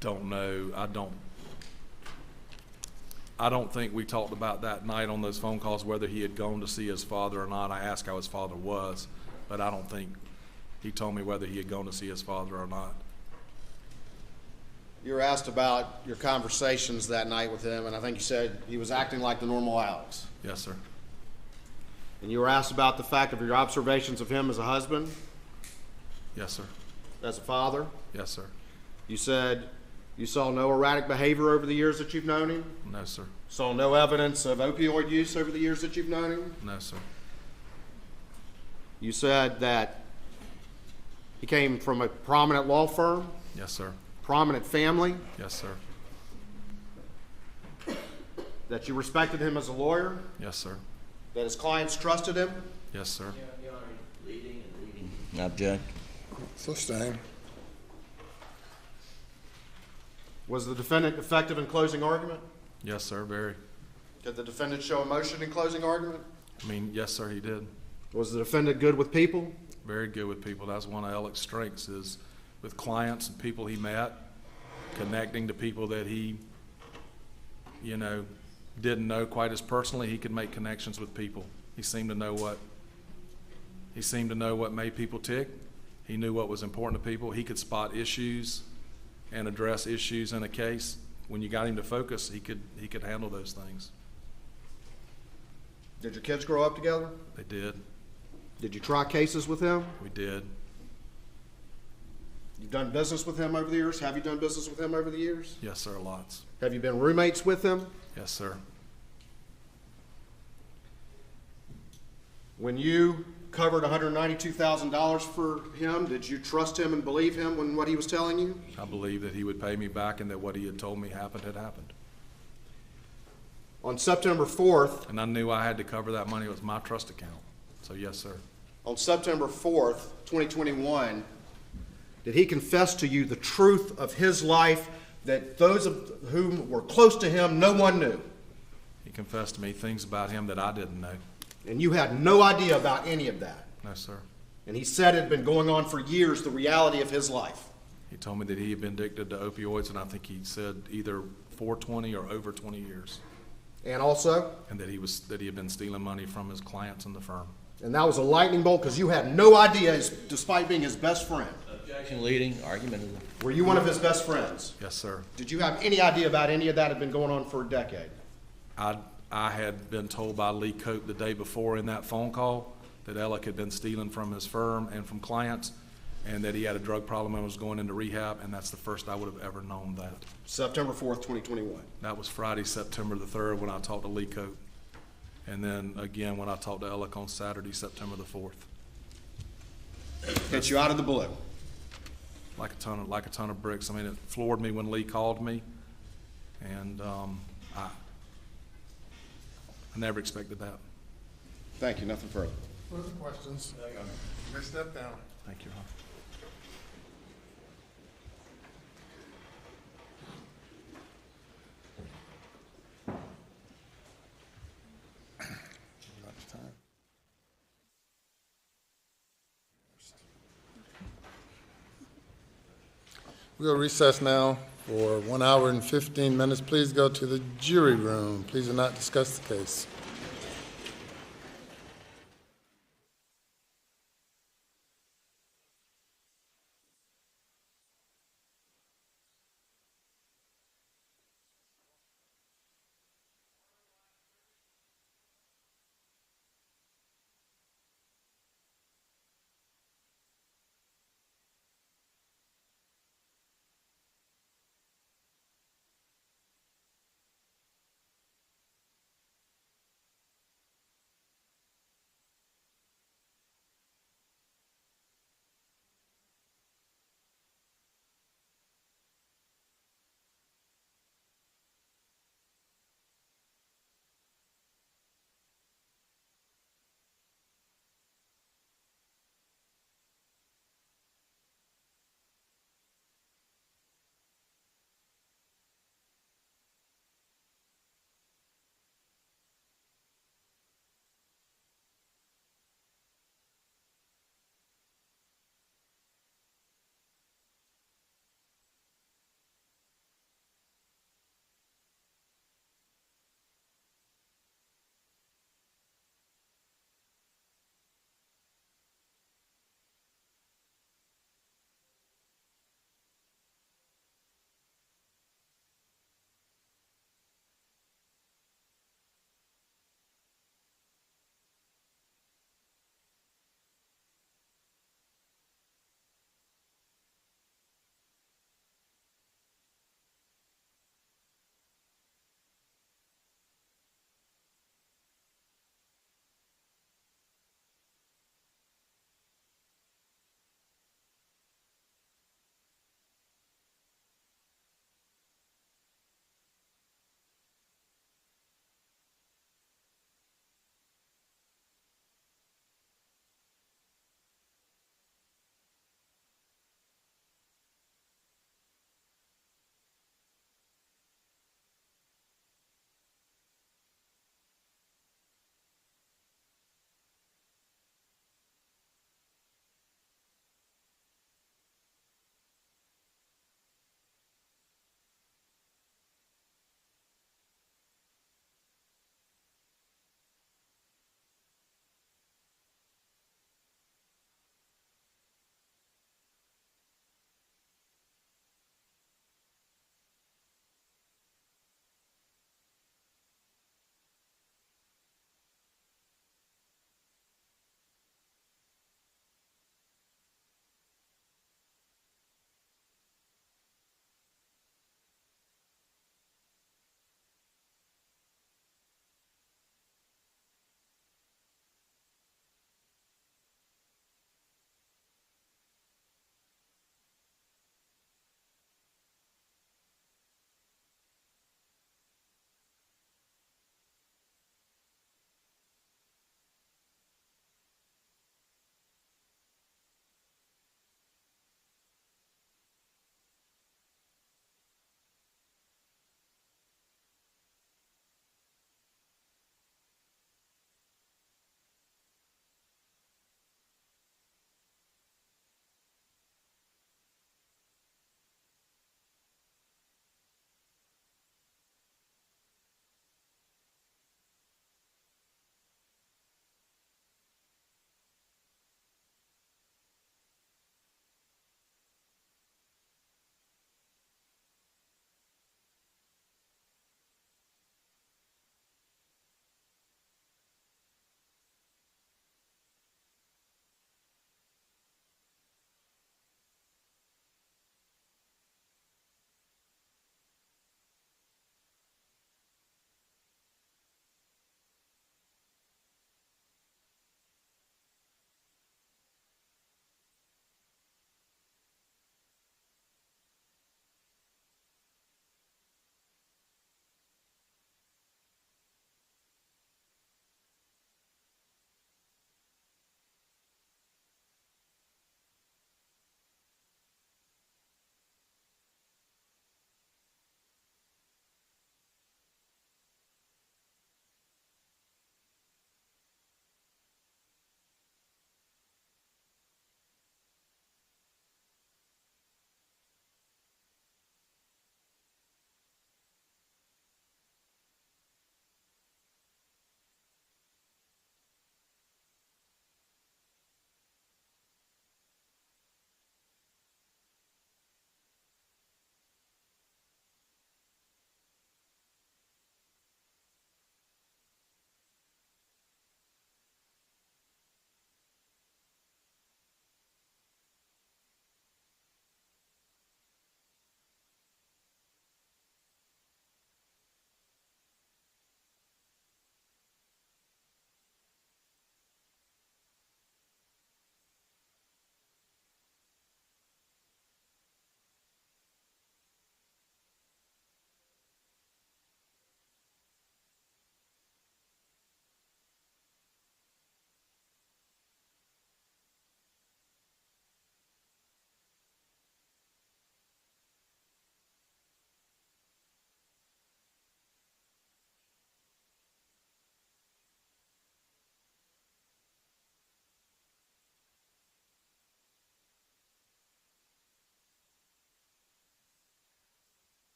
don't know. I don't think we talked about that night on those phone calls whether he had gone to see his father or not. I asked how his father was, but I don't think he told me whether he had gone to see his father or not. You were asked about your conversations that night with him, and I think you said he was acting like the normal Alex. Yes, sir. And you were asked about the fact of your observations of him as a husband, Yes, sir. as a father. Yes, sir. You said you saw no erratic behavior over the years that you've known him. No, sir. Saw no evidence of opioid use over the years that you've known him. No, sir. You said that he came from a prominent law firm, Yes, sir. prominent family, Yes, sir. that you respected him as a lawyer, Yes, sir. that his clients trusted him. Yes, sir. Object. Sustain. Was the defendant effective in closing argument? Yes, sir. Very. Did the defendant show emotion in closing argument? I mean, yes, sir, he did. Was the defendant good with people? Very good with people. That's one of Alec's strengths is with clients and people he met, connecting to people that he, didn't know quite as personally. He could make connections with people. He seemed to know what made people tick. He knew what was important to people. He could spot issues and address issues in a case. When you got him to focus, he could handle those things. Did your kids grow up together? They did. Did you try cases with him? We did. You've done business with him over the years? Have you done business with him over the years? Yes, sir, lots. Have you been roommates with him? Yes, sir. When you covered $192,000 for him, did you trust him and believe him when what he was telling you? I believe that he would pay me back and that what he had told me happened had happened. On September 4th, And I knew I had to cover that money. It was my trust account. So, yes, sir. on September 4th, 2021, did he confess to you the truth of his life that those of whom were close to him, no one knew? He confessed to me things about him that I didn't know. And you had no idea about any of that. No, sir. And he said it had been going on for years, the reality of his life. He told me that he had been addicted to opioids, and I think he said either for 20 or over 20 years, And also, and that he had been stealing money from his clients in the firm. and that was a lightning bolt because you had no idea, despite being his best friend. Objection leading, argument. Were you one of his best friends? Yes, sir. Did you have any idea about any of that had been going on for a decade? I had been told by Lee Cope the day before in that phone call that Alec had been stealing from his firm and from clients, and that he had a drug problem and was going into rehab, and that's the first I would have ever known that. September 4th, 2021. That was Friday, September the 3rd, when I talked to Lee Cope. And then again, when I talked to Alec on Saturday, September the 4th. Hit you out of the blue. Like a ton of bricks. I mean, it floored me when Lee called me, and I never expected that. Thank you. Nothing further. Further questions? You may step down. Thank you, Ron. We'll recess now for 1 hour and 15 minutes. Please go to the jury room. Please do not discuss the case.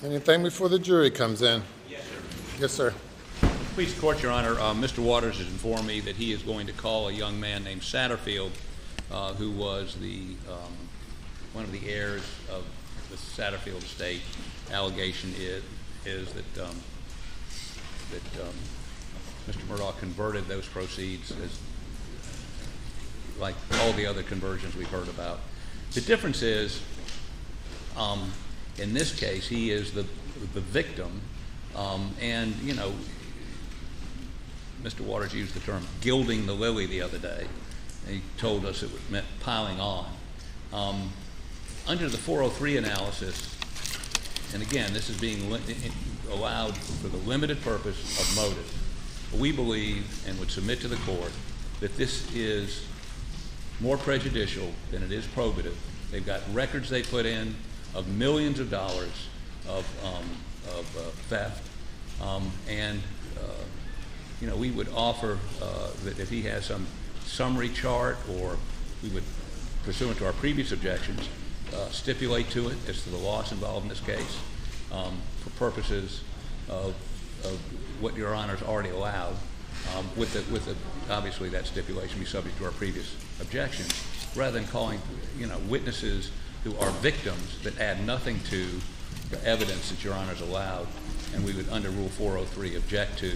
Anything before the jury comes in? Yes, sir. Yes, sir. Please, the court, Your Honor, Mr. Waters has informed me that he is going to call a young man named Satterfield, who was one of the heirs of the Satterfield estate. Allegation is that Mr. Murdaugh converted those proceeds as like all the other conversions we've heard about. The difference is, in this case, he is the victim, and you know, Mr. Waters used the term gilding the lily the other day. He told us it meant piling on. Under the 403 analysis, and again, this is being allowed for the limited purpose of motive, we believe and would submit to the court that this is more prejudicial than it is probative. They've got records they put in of millions of dollars of theft, and you know, we would offer that if he has some summary chart, or we would, pursuant to our previous objections, stipulate to it as to the loss involved in this case, for purposes of what Your Honor's already allowed, with the obviously that stipulation be subject to our previous objections, rather than calling, you know, witnesses who are victims that add nothing to the evidence that Your Honor's allowed. And we would, under Rule 403, object to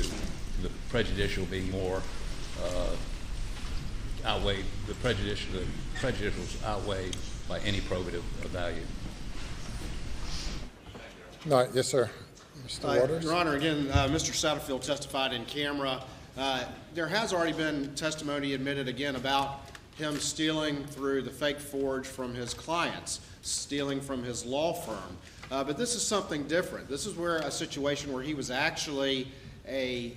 the prejudicial being more outweighed, the prejudicials outweighed by any probative value. All right, yes, sir. Mr. Waters? Your Honor, again, Mr. Satterfield testified in camera. There has already been testimony admitted again about him stealing through the fake forge from his clients, stealing from his law firm. But this is something different. This is where a situation where he was actually a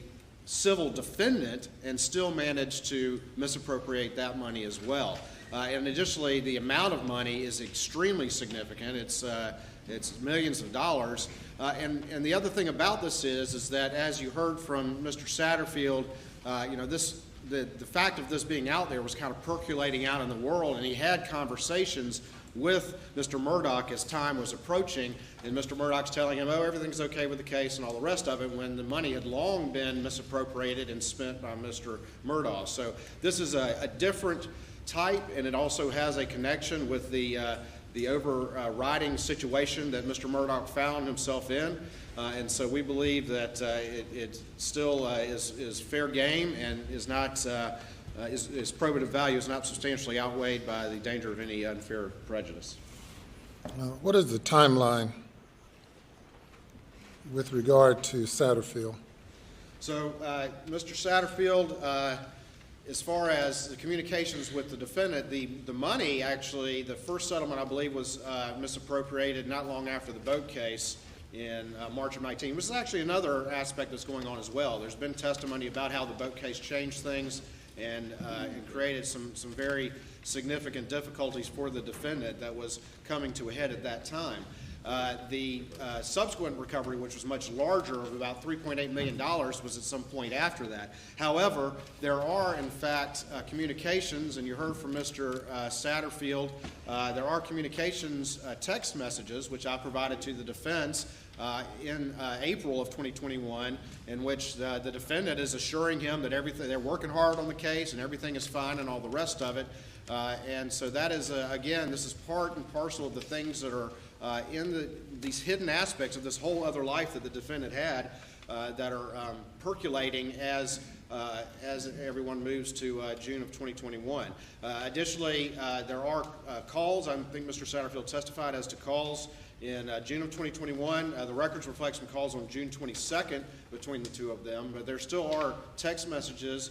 civil defendant and still managed to misappropriate that money as well. And additionally, the amount of money is extremely significant. It's millions of dollars. And the other thing about this is that, as you heard from Mr. Satterfield, you know, the fact of this being out there was kind of percolating out in the world, and he had conversations with Mr. Murdaugh as time was approaching, and Mr. Murdaugh's telling him, oh, everything's okay with the case and all the rest of it, when the money had long been misappropriated and spent by Mr. Murdaugh. So this is a different type, and it also has a connection with the overriding situation that Mr. Murdaugh found himself in. And so we believe that it still is fair game, and is not its probative value is not substantially outweighed by the danger of any unfair prejudice. What is the timeline with regard to Satterfield? So Mr. Satterfield, as far as the communications with the defendant, the money actually, the first settlement I believe was misappropriated not long after the boat case in March of 19, which is actually another aspect that's going on as well. There's been testimony about how the boat case changed things and created some very significant difficulties for the defendant that was coming to a head at that time. The subsequent recovery, which was much larger, of about $3.8 million, was at some point after that. However, there are, in fact, communications, and you heard from Mr. Satterfield, there are communications, text messages, which I provided to the defense in April of 2021, in which the defendant is assuring him that they're working hard on the case and everything is fine and all the rest of it. And so that is, again, this is part and parcel of the things that are in these hidden aspects of this whole other life that the defendant had that are percolating as everyone moves to June of 2021. Additionally, there are calls. I think Mr. Satterfield testified as to calls in June of 2021. The records reflect some calls on June 22nd between the two of them, but there still are text messages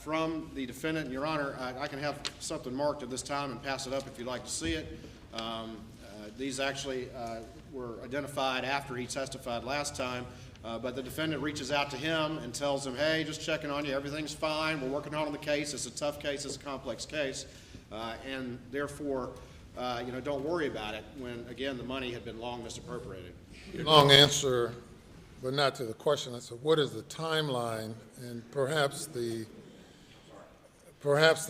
from the defendant. And Your Honor, I can have something marked at this time and pass it up if you'd like to see it. These actually were identified after he testified last time, but the defendant reaches out to him and tells him, hey, just checking on you, everything's fine, we're working hard on the case, it's a tough case, it's a complex case, and therefore, you know, don't worry about it, when, again, the money had been long misappropriated. Long answer, but not to the question. So what is the timeline, and perhaps the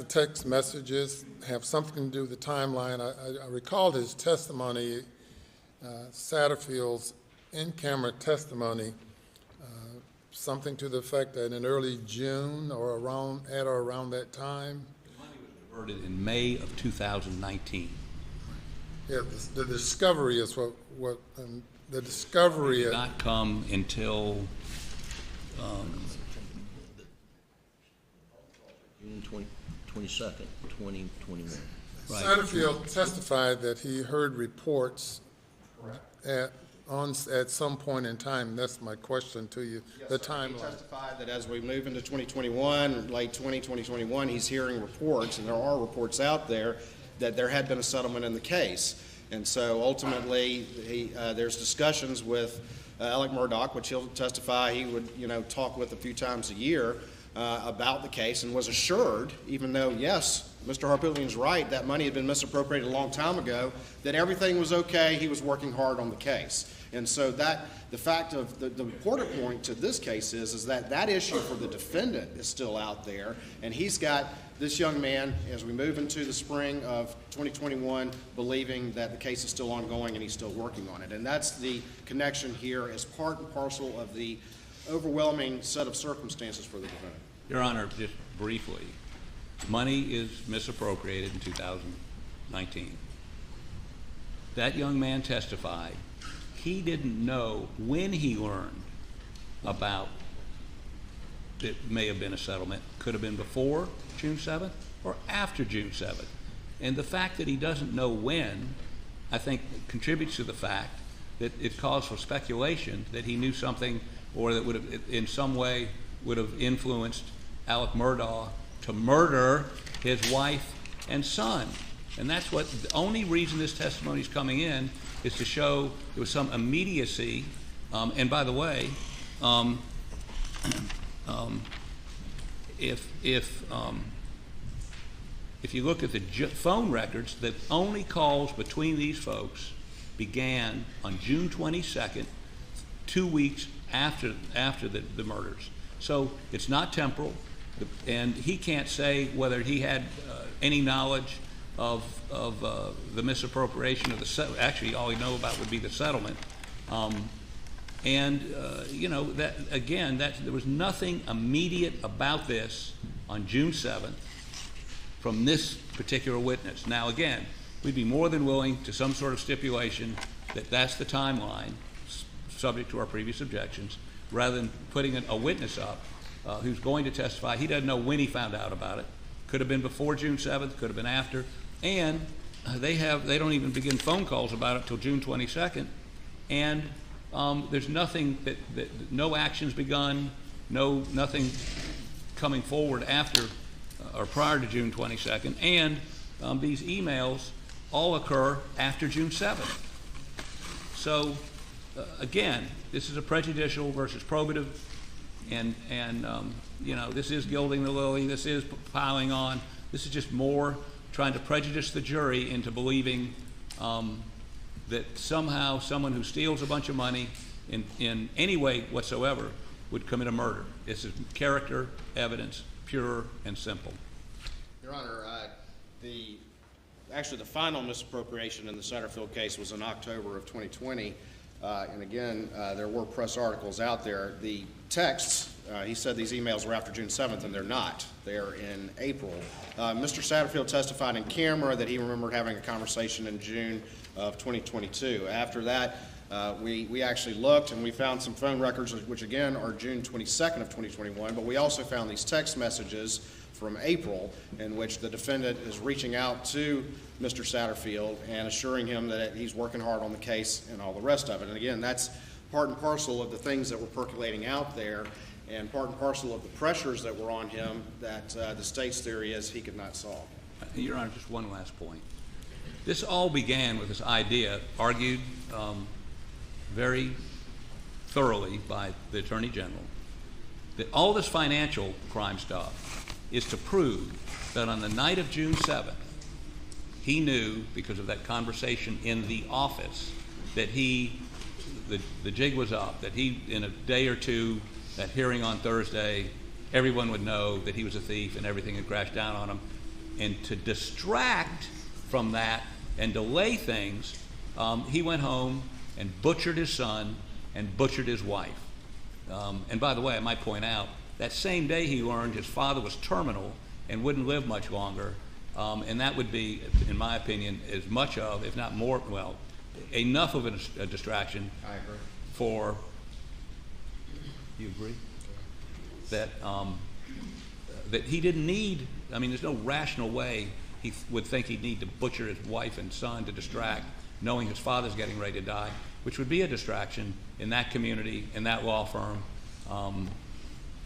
text messages have something to do with the timeline. I recalled his testimony, Satterfield's in-camera testimony, something to the effect that in early June or around that time? The money was diverted in May of 2019. Yeah, the discovery is what the discovery Did not come until June 22nd, 2021. Right. Satterfield testified that he heard reports at some point in time. That's my question to you, the He timeline. testified that as we move into 2021, late 2021, he's hearing reports, and there are reports out there, that there had been a settlement in the case. And so ultimately, there's discussions with Alec Murdaugh, which he'll testify he would, talk with a few times a year about the case, and was assured, even though, yes, Mr. Harpootlian's right, that money had been misappropriated a long time ago, that everything was okay, he was working hard on the case. And so the fact of the important point to this case is that issue for the defendant is still out there, and he's got this young man, as we move into the spring of 2021, believing that the case is still ongoing and he's still working on it. And that's the connection here as part and parcel of the overwhelming set of circumstances for the defendant. Your Honor, just briefly, money is misappropriated in 2019. That young man testified he didn't know when he learned about it may have been a settlement. Could have been before June 7th or after June 7th. And the fact that he doesn't know when, I think, contributes to the fact that it calls for speculation that he knew something or that would have, in some way, would have influenced Alec Murdaugh to murder his wife and son. And that's what, the only reason this testimony is coming in is to show there was some immediacy. And by the way, if you look at the phone records, the only calls between these folks began on June 22nd, 2 weeks after the murders. So it's not temporal, and he can't say whether he had any knowledge of the misappropriation of the settlement. Actually, all he know about would be the settlement. That again, there was nothing immediate about this on June 7th from this particular witness. Now, again, we'd be more than willing to some sort of stipulation that that's the timeline, subject to our previous objections, rather than putting a witness up who's going to testify. He doesn't know when he found out about it. Could have been before June 7th, could have been after, and they don't even begin phone calls about it till June 22nd, and there's nothing no actions begun, nothing coming forward after or prior to June 22nd, and these emails all occur after June 7th. So again, this is a prejudicial versus probative, and this is gilding the lily, this is piling on, this is just more trying to prejudice the jury into believing that somehow someone who steals a bunch of money in any way whatsoever would commit a murder. It's character evidence, pure and simple. Your Honor, actually the final misappropriation in the Satterfield case was in October of 2020. And again, there were press articles out there. The texts, he said these emails were after June 7th, and they're not. They're in April. Mr. Satterfield testified in camera that he remembered having a conversation in June of 2022. After that, we actually looked and we found some phone records, which again are June 22nd of 2021, but we also found these text messages from April in which the defendant is reaching out to Mr. Satterfield and assuring him that he's working hard on the case and all the rest of it. And again, that's part and parcel of the things that were percolating out there and part and parcel of the pressures that were on him that the state's theory is he could not solve. Your Honor, just one last point. This all began with this idea, argued very thoroughly by the Attorney General, that all this financial crime stuff is to prove that on the night of June 7th, he knew, because of that conversation in the office, that the jig was up, that he, in a day or two, that hearing on Thursday, everyone would know that he was a thief and everything had crashed down on him. And to distract from that and delay things, he went home and butchered his son and butchered his wife. And by the way, I might point out, that same day he learned his father was terminal and wouldn't live much longer, and that would be, in my opinion, as much of, if not more, well, enough of a distraction. I agree. For, you agree? That, that he didn't need, I mean, there's no rational way he would think he'd need to butcher his wife and son to distract, knowing his father's getting ready to die, which would be a distraction in that community, in that law firm.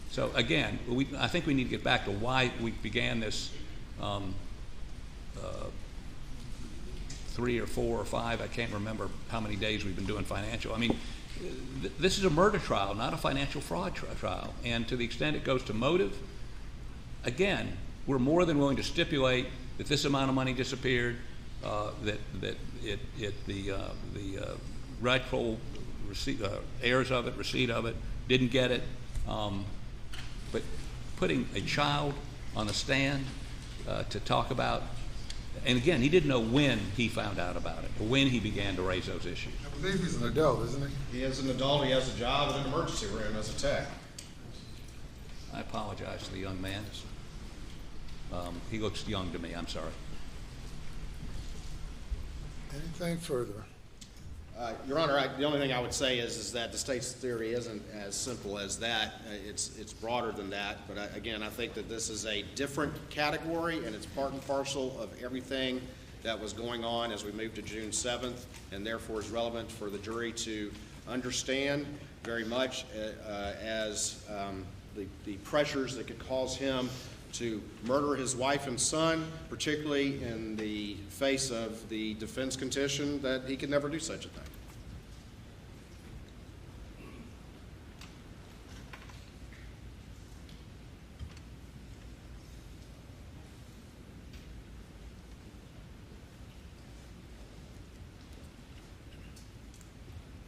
So again, I think we need to get back to why we began this 3 or 4 or 5, I can't remember how many days we've been doing financial. I mean, this is a murder trial, not a financial fraud trial. And to the extent it goes to motive, again, we're more than willing to stipulate that this amount of money disappeared, that the rightful heirs of it, receipt of it, didn't get it. But putting a child on a stand to talk about, and again, he didn't know when he found out about it, or when he began to raise those issues. I believe he's an adult, isn't he? He is an adult. He has a job in an emergency room as a tech. I apologize to the young man. He looks young to me, I'm sorry. Anything further? Your Honor, the only thing I would say is that the state's theory isn't as simple as that. It's broader than that. But again, I think that this is a different category, and it's part and parcel of everything that was going on as we moved to June 7th, and therefore is relevant for the jury to understand very much as the pressures that could cause him to murder his wife and son, particularly in the face of the defense contention that he could never do such a thing.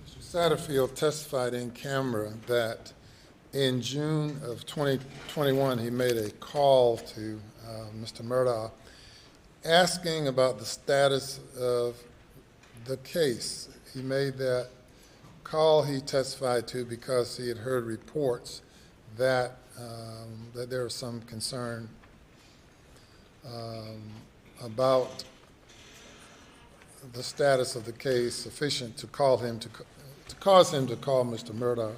Mr. Satterfield testified in camera that in June of 2021, he made a call to Mr. Murdaugh asking about the status of the case. He made that call, he testified to, because he had heard reports that, that there was some concern about the status of the case sufficient to call him to cause him to call Mr. Murdaugh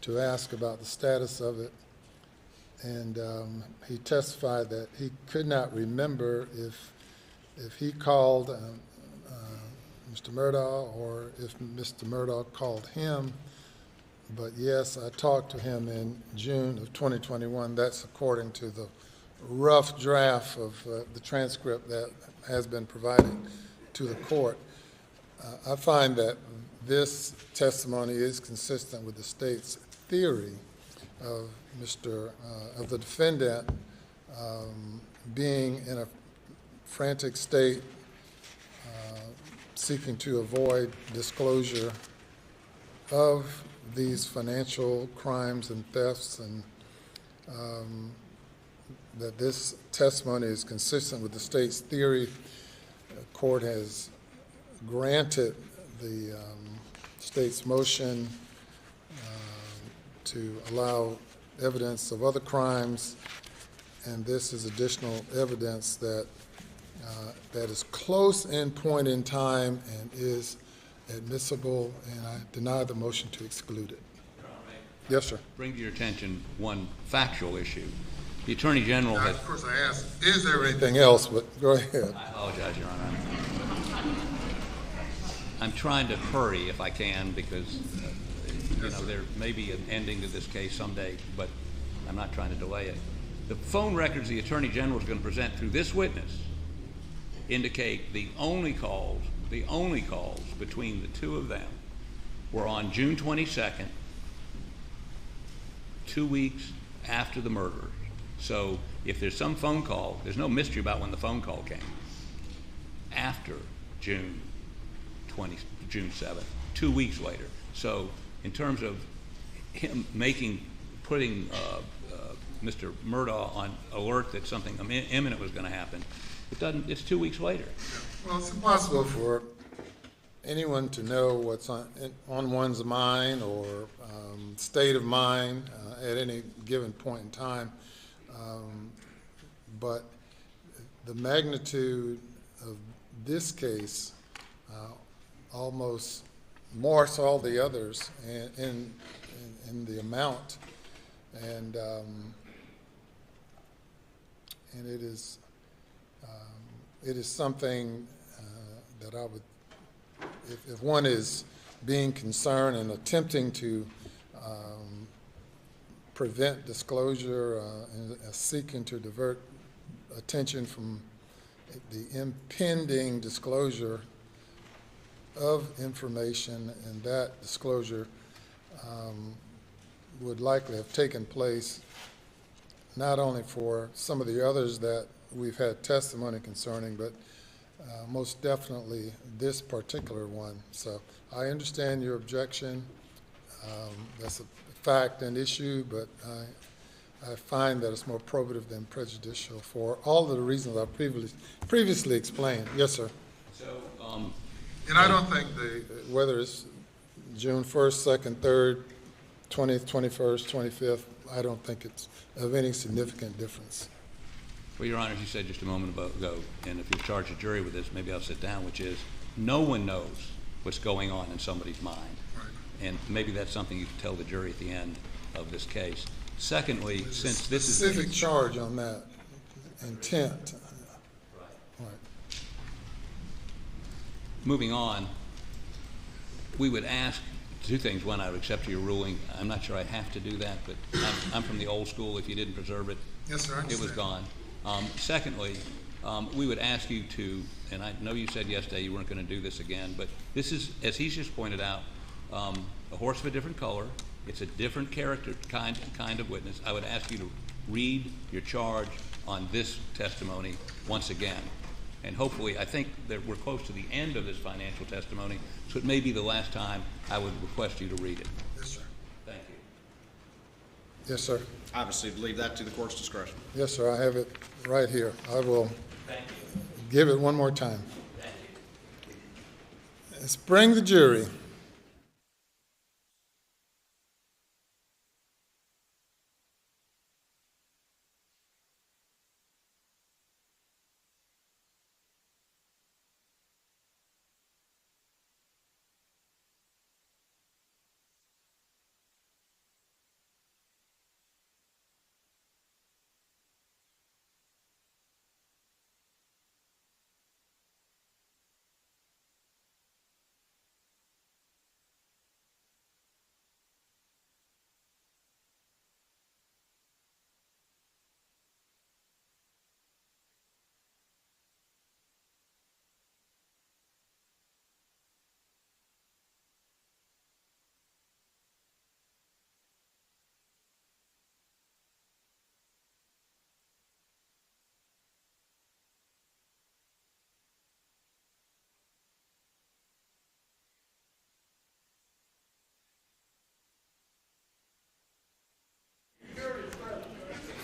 to ask about the status of it, and he testified that he could not remember if he called Mr. Murdaugh or if Mr. Murdaugh called him. But yes, I talked to him in June of 2021. That's according to the rough draft of the transcript that has been provided to the court. I find that this testimony is consistent with the state's theory of of the defendant being in a frantic state, seeking to avoid disclosure of these financial crimes and thefts, and that this testimony is consistent with the state's theory. The court has granted the state's motion to allow evidence of other crimes, and this is additional evidence that that is close in point in time and is admissible, and I deny the motion to exclude it. Yes, sir. Bring to your attention one factual issue. The Attorney General has... Of course, I asked, is there anything else? But go ahead. I apologize, Your Honor. I'm trying to hurry if I can, because you know, there may be an ending to this case someday, but I'm not trying to delay it. The phone records the Attorney General is going to present through this witness indicate the only calls between the two of them were on June 22nd, 2 weeks after the murder. So if there's some phone call, there's no mystery about when the phone call came. After June 7th, 2 weeks later. So in terms of him putting Mr. Murdaugh on alert that something imminent was going to happen, it's 2 weeks later. Well, it's impossible for anyone to know what's on one's mind or state of mind at any given point in time. But the magnitude of this case almost morphs all the others in the amount, and it is something that I would, if one is being concerned and attempting to prevent disclosure and seeking to divert attention from the impending disclosure of information, and that disclosure would likely have taken place not only for some of the others that we've had testimony concerning, but most definitely this particular one. So I understand your objection. That's a fact and issue, but I find that it's more probative than prejudicial for all of the reasons I previously explained. Yes, sir. So, and I don't think whether it's June 1st, 2nd, 3rd, 20th, 21st, 25th, I don't think it's of any significant difference. well, Your Honor, as you said just a moment ago, and if you charge a jury with this, maybe I'll sit down, which is no one knows what's going on in somebody's mind. Right. And maybe that's something you can tell the jury at the end of this case. Secondly, since this is specific charge on that intent. Right. Moving on, we would ask two things. One, I would accept your ruling. I'm not sure I have to do that, but I'm from the old school. If you didn't preserve it, yes, sir, it was gone. Secondly, we would ask you to, and I know you said yesterday you weren't going to do this again, but this is, as he's just pointed out, a horse of a different color. It's a different character kind of witness. I would ask you to read your charge on this testimony once again. And hopefully, I think that we're close to the end of this financial testimony, so it may be the last time I would request you to read it. Yes, sir. Thank you. Yes, sir. Obviously, leave that to the court's discretion. Yes, sir. I have it right here. I will give it one more time. Thank you. Let's bring the jury.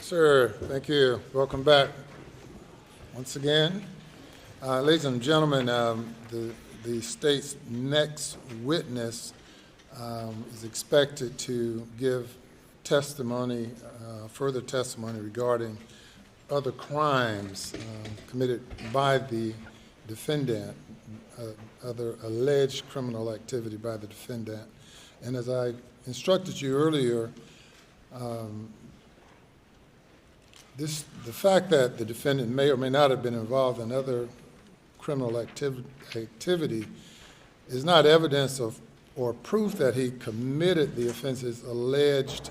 Sir, thank you. Welcome back once again. Ladies and gentlemen, the state's next witness is expected to give testimony, further testimony regarding other crimes committed by the defendant, other alleged criminal activity by the defendant. And as I instructed you earlier, the fact that the defendant may or may not have been involved in other criminal activity is not evidence of or proof that he committed the offenses alleged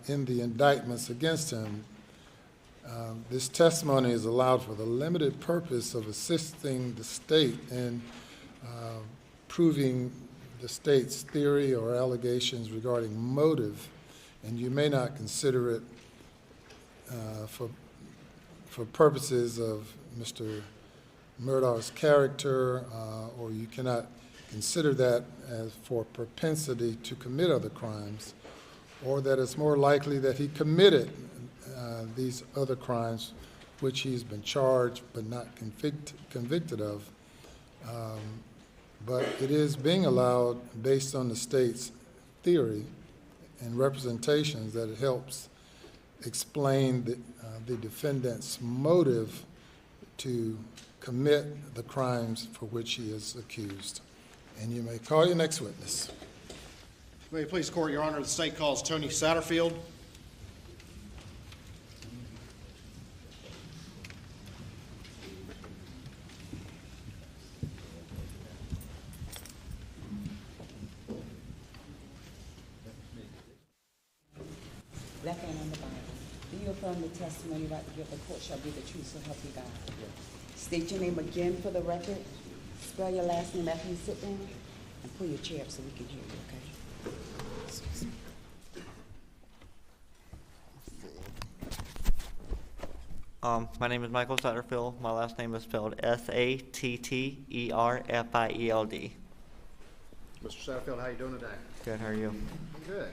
in the indictments against him. This testimony is allowed for the limited purpose of assisting the state in proving the state's theory or allegations regarding motive, and you may not consider it for purposes of Mr. Murdaugh's character, or you cannot consider that as for propensity to commit other crimes, or that it's more likely that he committed these other crimes which he's been charged but not convicted of. but it is being allowed based on the state's theory and representations that it helps explain the defendant's motive to commit the crimes for which he is accused. And you may call your next witness. May it please the court, Your Honor, the state calls Tony Satterfield. Left hand on the Bible. Do you affirm the testimony about to give the court shall be the truth, so help you God? State your name again for the record. Spell your last name after you sit down. And pull your chair up so we can hear you, okay? My name is Michael Satterfield. My last name is spelled Satterfield. Mr. Satterfield, how you doing today? Good, how are you? Good.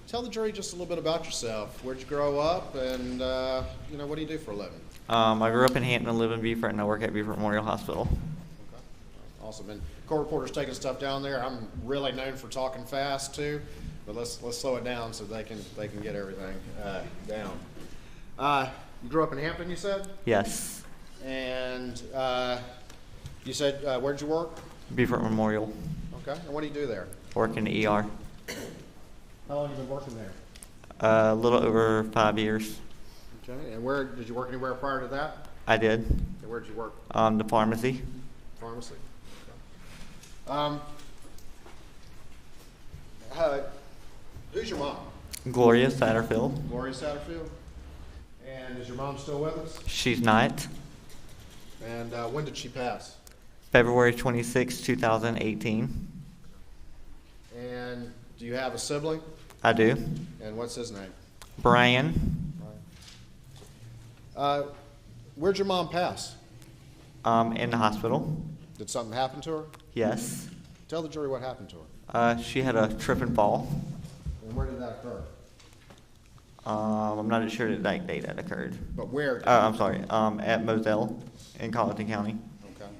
Tell the jury just a little bit about yourself. Where'd you grow up, and what do you do for a living? I grew up in Hampton, live in Beaufort, and I work at Beaufort Memorial Hospital. Okay. Awesome. And court reporter's taking stuff down there. I'm really known for talking fast too, but let's slow it down so they can get everything down. You grew up in Hampton, you said? Yes. And you said where'd you work? Beaufort Memorial. Okay. And what do you do there? Work in the ER. How long have you been working there? A little over 5 years. Okay. And where did you work anywhere prior to that? I did. And where'd you work? The pharmacy. Pharmacy. Who's your mom? Gloria Satterfield. Gloria Satterfield. And is your mom still with us? She's not. And when did she pass? February 26, 2018. And do you have a sibling? I do. And what's his name? Brian. Where'd your mom pass? In the hospital. Did something happen to her? Yes. Tell the jury what happened to her. She had a trip and fall. And where did that occur? I'm not sure the exact date that occurred. But where? I'm sorry. At Moselle in Colleton County. Okay.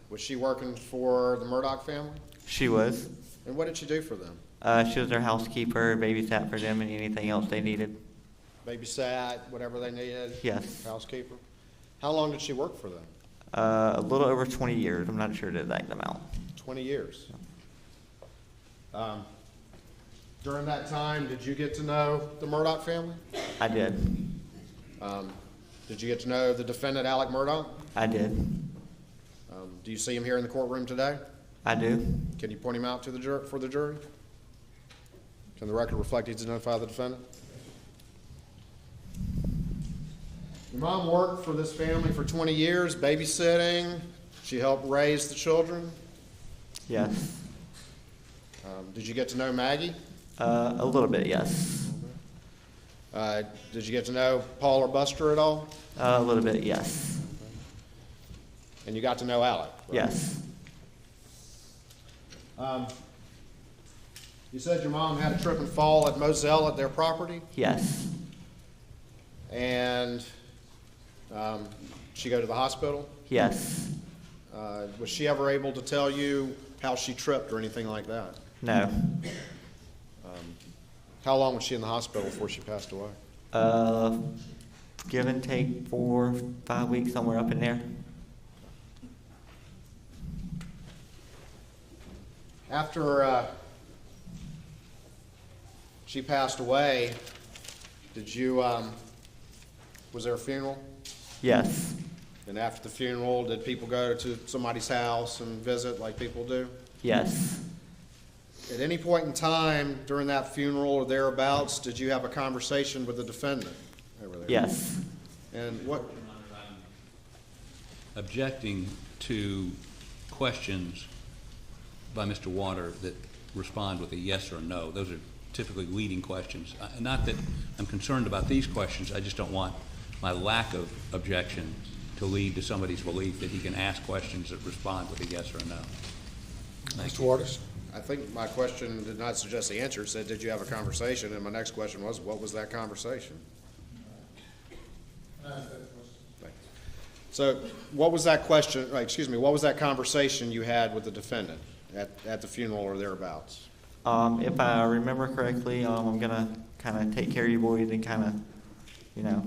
Was she working for the Murdaugh family? She was. And what did she do for them? She was their housekeeper, babysat for them, and anything else they needed. Babysat, whatever they needed? Yes. Housekeeper? How long did she work for them? A little over 20 years. I'm not sure the exact amount. 20 years. During that time, did you get to know the Murdaugh family? I did. Did you get to know the defendant, Alec Murdaugh? I did. Do you see him here in the courtroom today? I do. Can you point him out to the for the jury? Can the record reflect he's identified the defendant? Your mom worked for this family for 20 years, babysitting. She helped raise the children. Yes. Did you get to know Maggie? A little bit, yes. Did you get to know Paul or Buster at all? A little bit, yes. And you got to know Alec? Right? Yes. You said your mom had a trip and fall at Moselle at their property? Yes. And she go to the hospital? Yes. Was she ever able to tell you how she tripped or anything like that? No. How long was she in the hospital before she passed away? Give and take 4 or 5 weeks, somewhere up in there. After she passed away, did you, was there a funeral? Yes. And after the funeral, did people go to somebody's house and visit like people do? Yes. At any point in time during that funeral or thereabouts, did you have a conversation with the defendant over there? Yes. And what? Objecting to questions by Mr. Water that respond with a yes or no. Those are typically leading questions. Not that I'm concerned about these questions, I just don't want my lack of objection to lead to somebody's belief that he can ask questions that respond with a yes or a no. Mr. Waters? I think my question did not suggest the answer. It said, did you have a conversation? And my next question was, what was that conversation? So what was that question, what was that conversation you had with the defendant at the funeral or thereabouts? If I remember correctly, I'm gonna kind of take care of you boys and kind of, you know,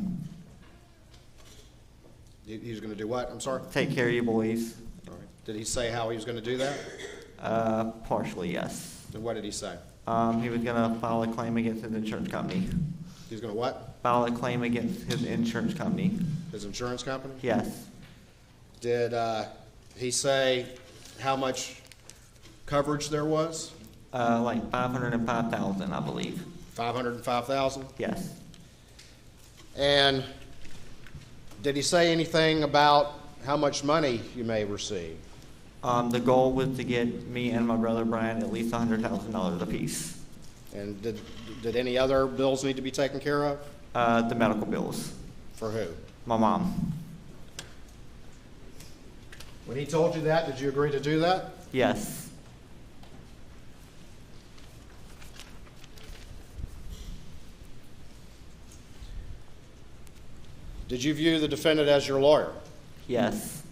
He was going to do what? I'm sorry? take care of you boys. All right. Did he say how he was going to do that? Partially, yes. And what did he say? He was gonna file a claim against his insurance company. He was going to what? File a claim against his insurance company. His insurance company? Yes. Did he say how much coverage there was? Like 505,000, I believe. 505,000? Yes. And did he say anything about how much money you may receive? The goal was to get me and my brother Brian at least $100,000 apiece. And did any other bills need to be taken care of? The medical bills. For who? My mom. When he told you that, did you agree to do that? Yes. Did you view the defendant as your lawyer? Yes.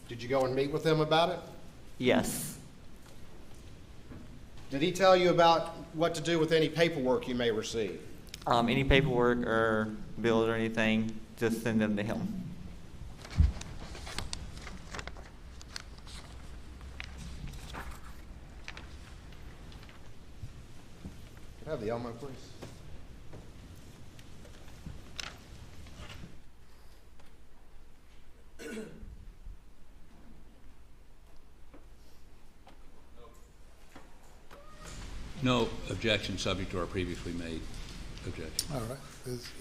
Did you go and meet with him about it? Yes. Did he tell you about what to do with any paperwork you may receive? Any paperwork or bills or anything, just send them to him. Can I have the Elmo, please? No objection subject to our previously made objection. All right.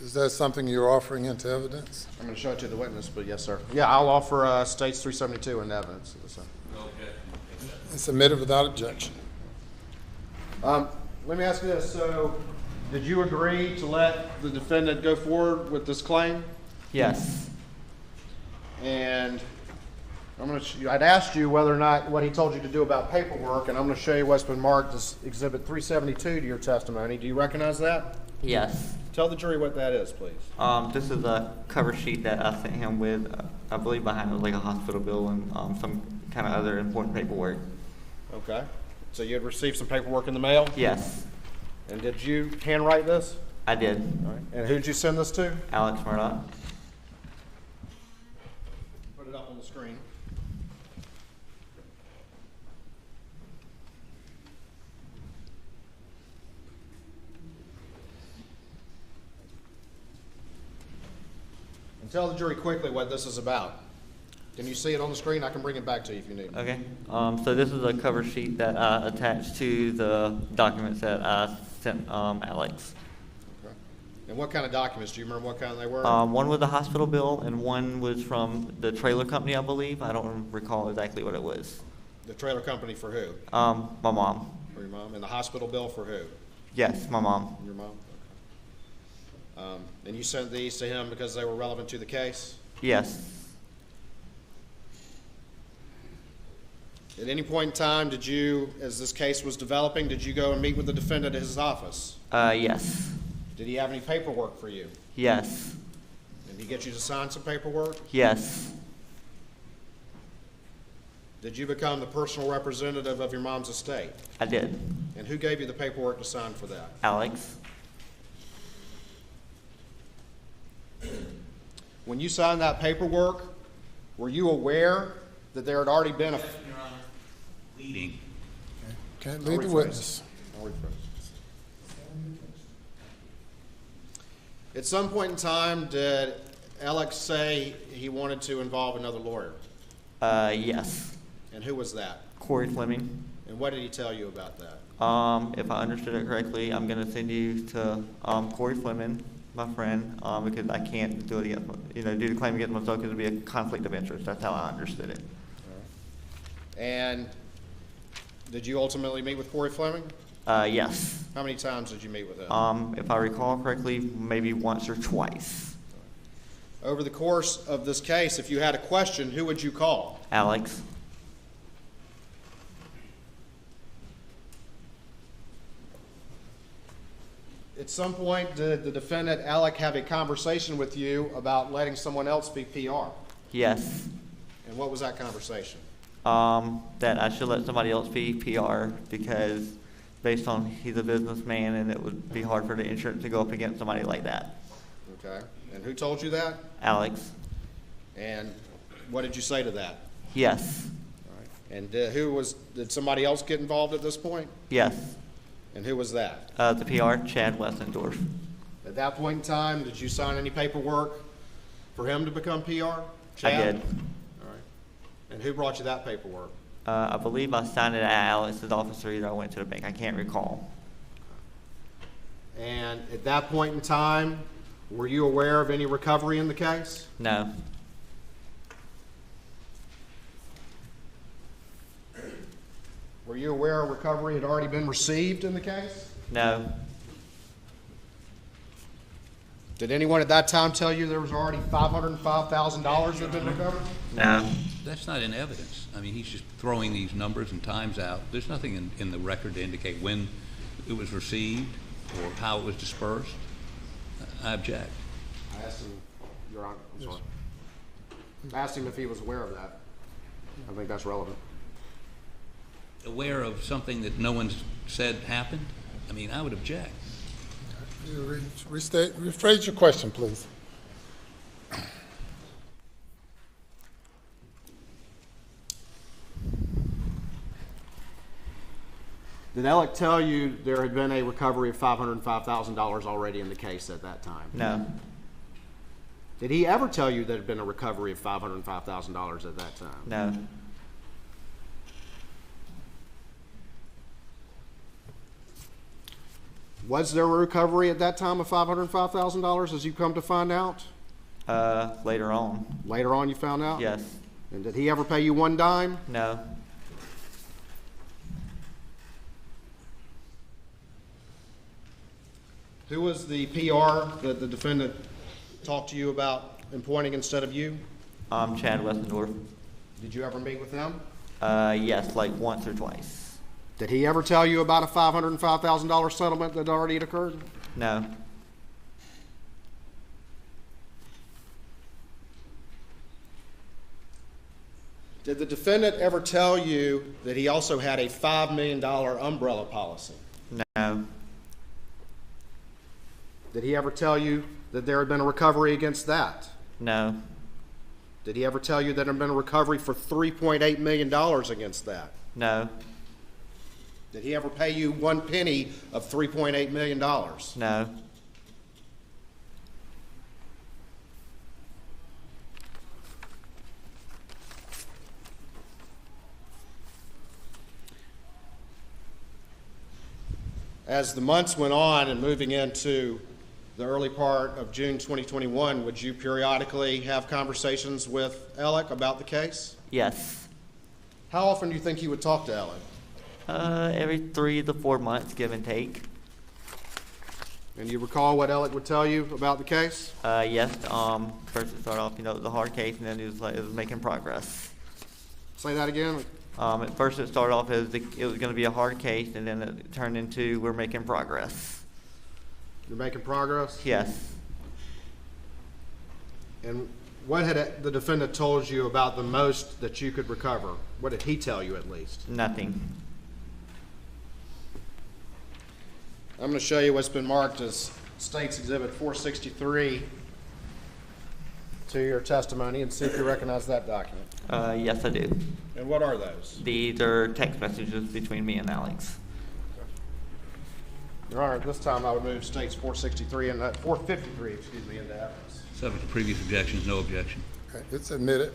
Is that something you're offering into evidence? I'm going to show it to the witness, but yes, sir. Yeah, I'll offer States 372 in evidence. No objection. It's submitted without objection. Let me ask you this. So, did you agree to let the defendant go forward with this claim? Yes. And I'd asked you whether or not what he told you to do about paperwork, and I'm going to show you what's been marked as Exhibit 372 to your testimony. Do you recognize that? Yes. Tell the jury what that is, please. This is a cover sheet that I sent him with, I believe behind it was like a hospital bill and some kind of other important paperwork. Okay. So you had received some paperwork in the mail? Yes. And did you handwrite this? I did. All right. And who did you send this to? Alex Murdaugh. Put it up on the screen. And tell the jury quickly what this is about. Can you see it on the screen? I can bring it back to you if you need. Okay. So this is a cover sheet that I attached to the documents that I sent Alex. Okay. And what kind of documents? Do you remember what kind they were? One was a hospital bill, and one was from the trailer company, I believe. I don't recall exactly what it was. The trailer company for who? My mom. For your mom. And the hospital bill for who? Yes, my mom. Your mom? Okay. And you sent these to him because they were relevant to the case? Yes. At any point in time, did you, as this case was developing, did you go and meet with the defendant at his office? Yes. Did he have any paperwork for you? Yes. Did he get you to sign some paperwork? Yes. Did you become the personal representative of your mom's estate? I did. And who gave you the paperwork to sign for that? Alex. When you signed that paperwork, were you aware that there had already been a... Leading. Can't lead the witness. I'll rephrase. At some point in time, did Alex say he wanted to involve another lawyer? Yes. And who was that? Corey Fleming. And what did he tell you about that? If I understood it correctly, I'm going to send you to Corey Fleming, my friend, because I can't do it against, do the claim against myself because it would be a conflict of interest. That's how I understood it. And did you ultimately meet with Corey Fleming? Yes. How many times did you meet with him? If I recall correctly, maybe once or twice. Over the course of this case, if you had a question, who would you call? Alex. At some point, did the defendant, Alec, have a conversation with you about letting someone else be PR? Yes. And what was that conversation? That I should let somebody else be PR because based on he's a businessman and it would be hard for the insurance to go up against somebody like that. Okay. And who told you that? Alex. And what did you say to that? Yes. All right. And did somebody else get involved at this point? Yes. And who was that? The PR, Chad Westendorf. At that point in time, did you sign any paperwork for him to become PR? I Chad? did. All right. And who brought you that paperwork? I believe I signed it at Alex's office or either I went to the bank. I can't recall. And at that point in time, were you aware of any recovery in the case? No. Were you aware a recovery had already been received in the case? No. Did anyone at that time tell you there was already $505,000 that had been recovered? No. That's not in evidence. I mean, he's just throwing these numbers and times out. There's nothing in the record to indicate when it was received or how it was dispersed. I object. I asked him, Your Honor, I'm sorry. I asked him if he was aware of that. I think that's relevant. Aware of something that no one's said happened? I mean, I would object. You rephrase your question, please. Did Alec tell you there had been a recovery of $505,000 already in the case at that time? No. Did he ever tell you there had been a recovery of $505,000 at that time? No. Was there a recovery at that time of $505,000 as you come to find out? Later on. Later on you found out? Yes. And did he ever pay you one dime? No. Who was the PR that the defendant talked to you about appointing instead of you? Chad Westendorf. Did you ever meet with him? Yes, like once or twice. Did he ever tell you about a $505,000 settlement that already had occurred? No. Did the defendant ever tell you that he also had a $5 million umbrella policy? No. Did he ever tell you that there had been a recovery against that? No. Did he ever tell you that there had been a recovery for $3.8 million against that? No. Did he ever pay you one penny of $3.8 million? No. As the months went on and moving into the early part of June 2021, would you periodically have conversations with Alec about the case? Yes. How often do you think he would talk to Alec? Every 3 to 4 months, give and take. And you recall what Alec would tell you about the case? Yes. First it started off, it was a hard case, and then it was making progress. Say that again. At first it started off as it was going to be a hard case, and then it turned into we're making progress. You're making progress? Yes. And what had the defendant told you about the most that you could recover? What did he tell you at least? Nothing. I'm going to show you what's been marked as State's Exhibit 463 to your testimony and see if you recognize that document. Yes, I do. And what are those? These are text messages between me and Alex. Your Honor, at this time I would move State's 463 and 453, excuse me, into evidence. Subject to previous objections, no objection. Okay, it's admitted.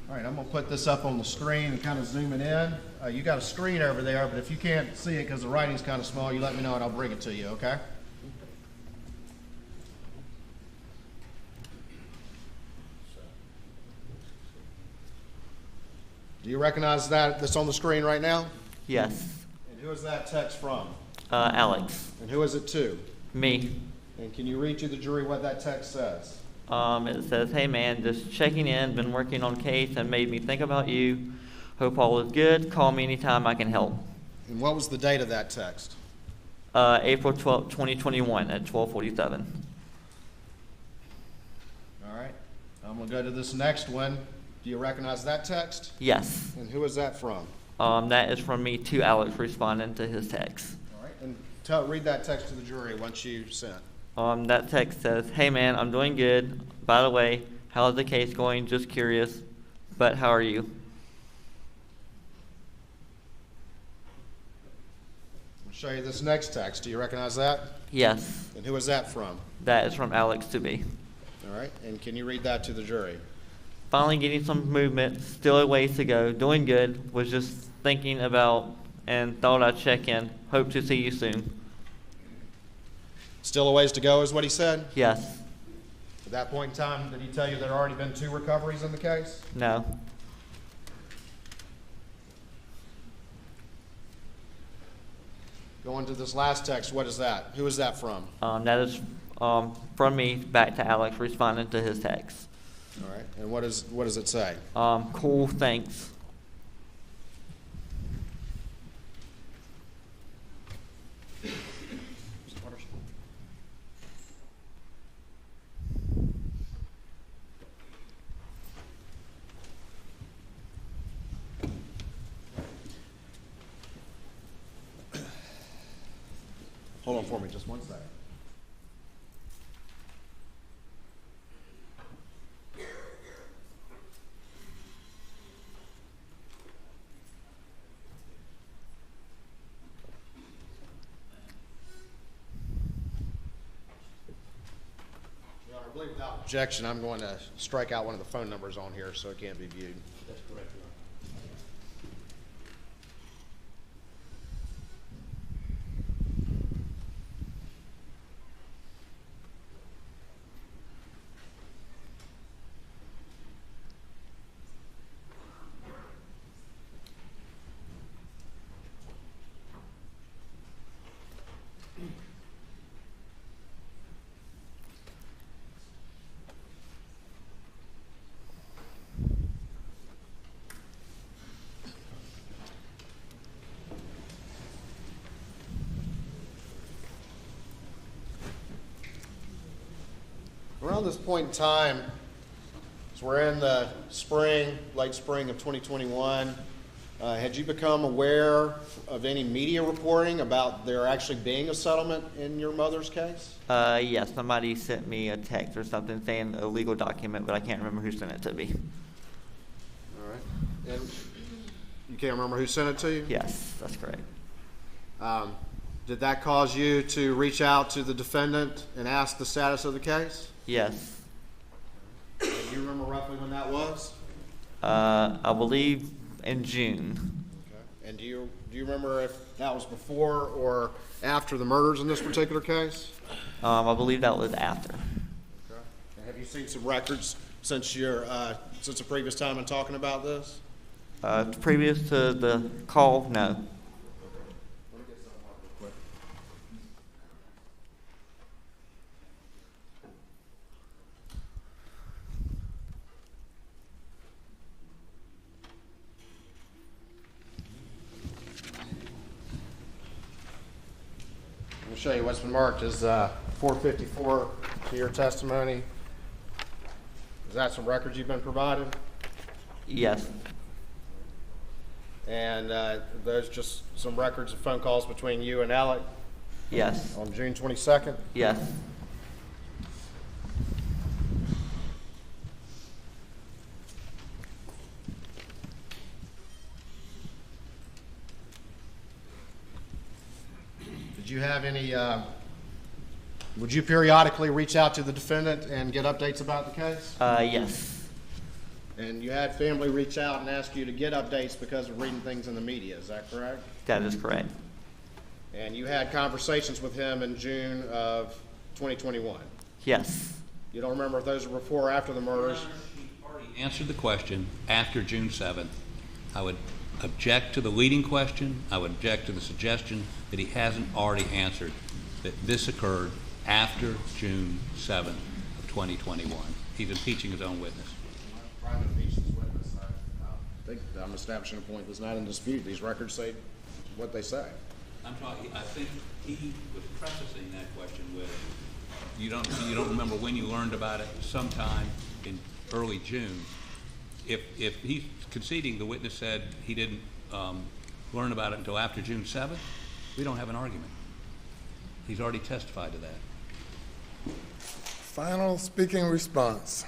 All right, I'm going to put this up on the screen and kind of zoom it in. You got a screen over there, but if you can't see it because the writing's kind of small, you let me know and I'll bring it to you, okay? Do you recognize that's on the screen right now? Yes. And who is that text from? Alex. And who is it to? Me. And can you read to the jury what that text says? It says, "Hey man, just checking in, been working on case and made me think about you. Hope all is good. Call me anytime I can help." And what was the date of that text? April 12th, 2021 at 12:47. All right. I'm going to go to this next one. Do you recognize that text? Yes. And who is that from? That is from me to Alex responding to his text. All right. And read that text to the jury once you sent. That text says, "Hey man, I'm doing good. By the way, how's the case going? Just curious. But how are you?" I'll show you this next text. Do you recognize that? Yes. And who is that from? That is from Alex to me. All right. And can you read that to the jury? "Finally getting some movement. Still a ways to go. Doing good. Was just thinking about and thought I'd check in. Hope to see you soon." Still a ways to go is what he said? Yes. At that point in time, did he tell you there had already been 2 recoveries in the case? No. Going to this last text, what is that? Who is that from? That is from me back to Alex responding to his text. All right. And what does it say? Cool, thanks. Hold on for me just one second. Your Honor, I believe without objection, I'm going to strike out one of the phone numbers on here so it can't be viewed. That's correct, Your Honor. Around this point in time, as we're in the late spring of 2021, had you become aware of any media reporting about there actually being a settlement in your mother's case? Yes, somebody sent me a text or something saying a legal document, but I can't remember who sent it to me. All right. And you can't remember who sent it to you? Yes, that's correct. Did that cause you to reach out to the defendant and ask the status of the case? Yes. Do you remember roughly when that was? I believe in June. Okay. And do you remember if that was before or after the murders in this particular case? I believe that was after. Okay. And have you seen some records since the previous time in talking about this? Previous to the call, no. I'll show you what's been marked as 454 to your testimony. Is that some records you've been provided? Yes. And those just some records of phone calls between you and Alec? Yes. On June 22nd? Yes. Did you have any, would you periodically reach out to the defendant and get updates about the case? Yes. And you had family reach out and ask you to get updates because of reading things in the media, is that correct? That is correct. And you had conversations with him in June of 2021? Yes. You don't remember if those were before or after the murders? Answered the question after June 7th. I would object to the leading question. I would object to the suggestion that he hasn't already answered that this occurred after June 7th of 2021. He's impeaching his own witness. I'm trying to impeach this witness. I think I'm establishing a point that's not in dispute. These records say what they say. I'm talking, I think he was prefacing that question with, you don't remember when you learned about it sometime in early June. If he's conceding the witness said he didn't learn about it until after June 7th, we don't have an argument. He's already testified to that. Final speaking response.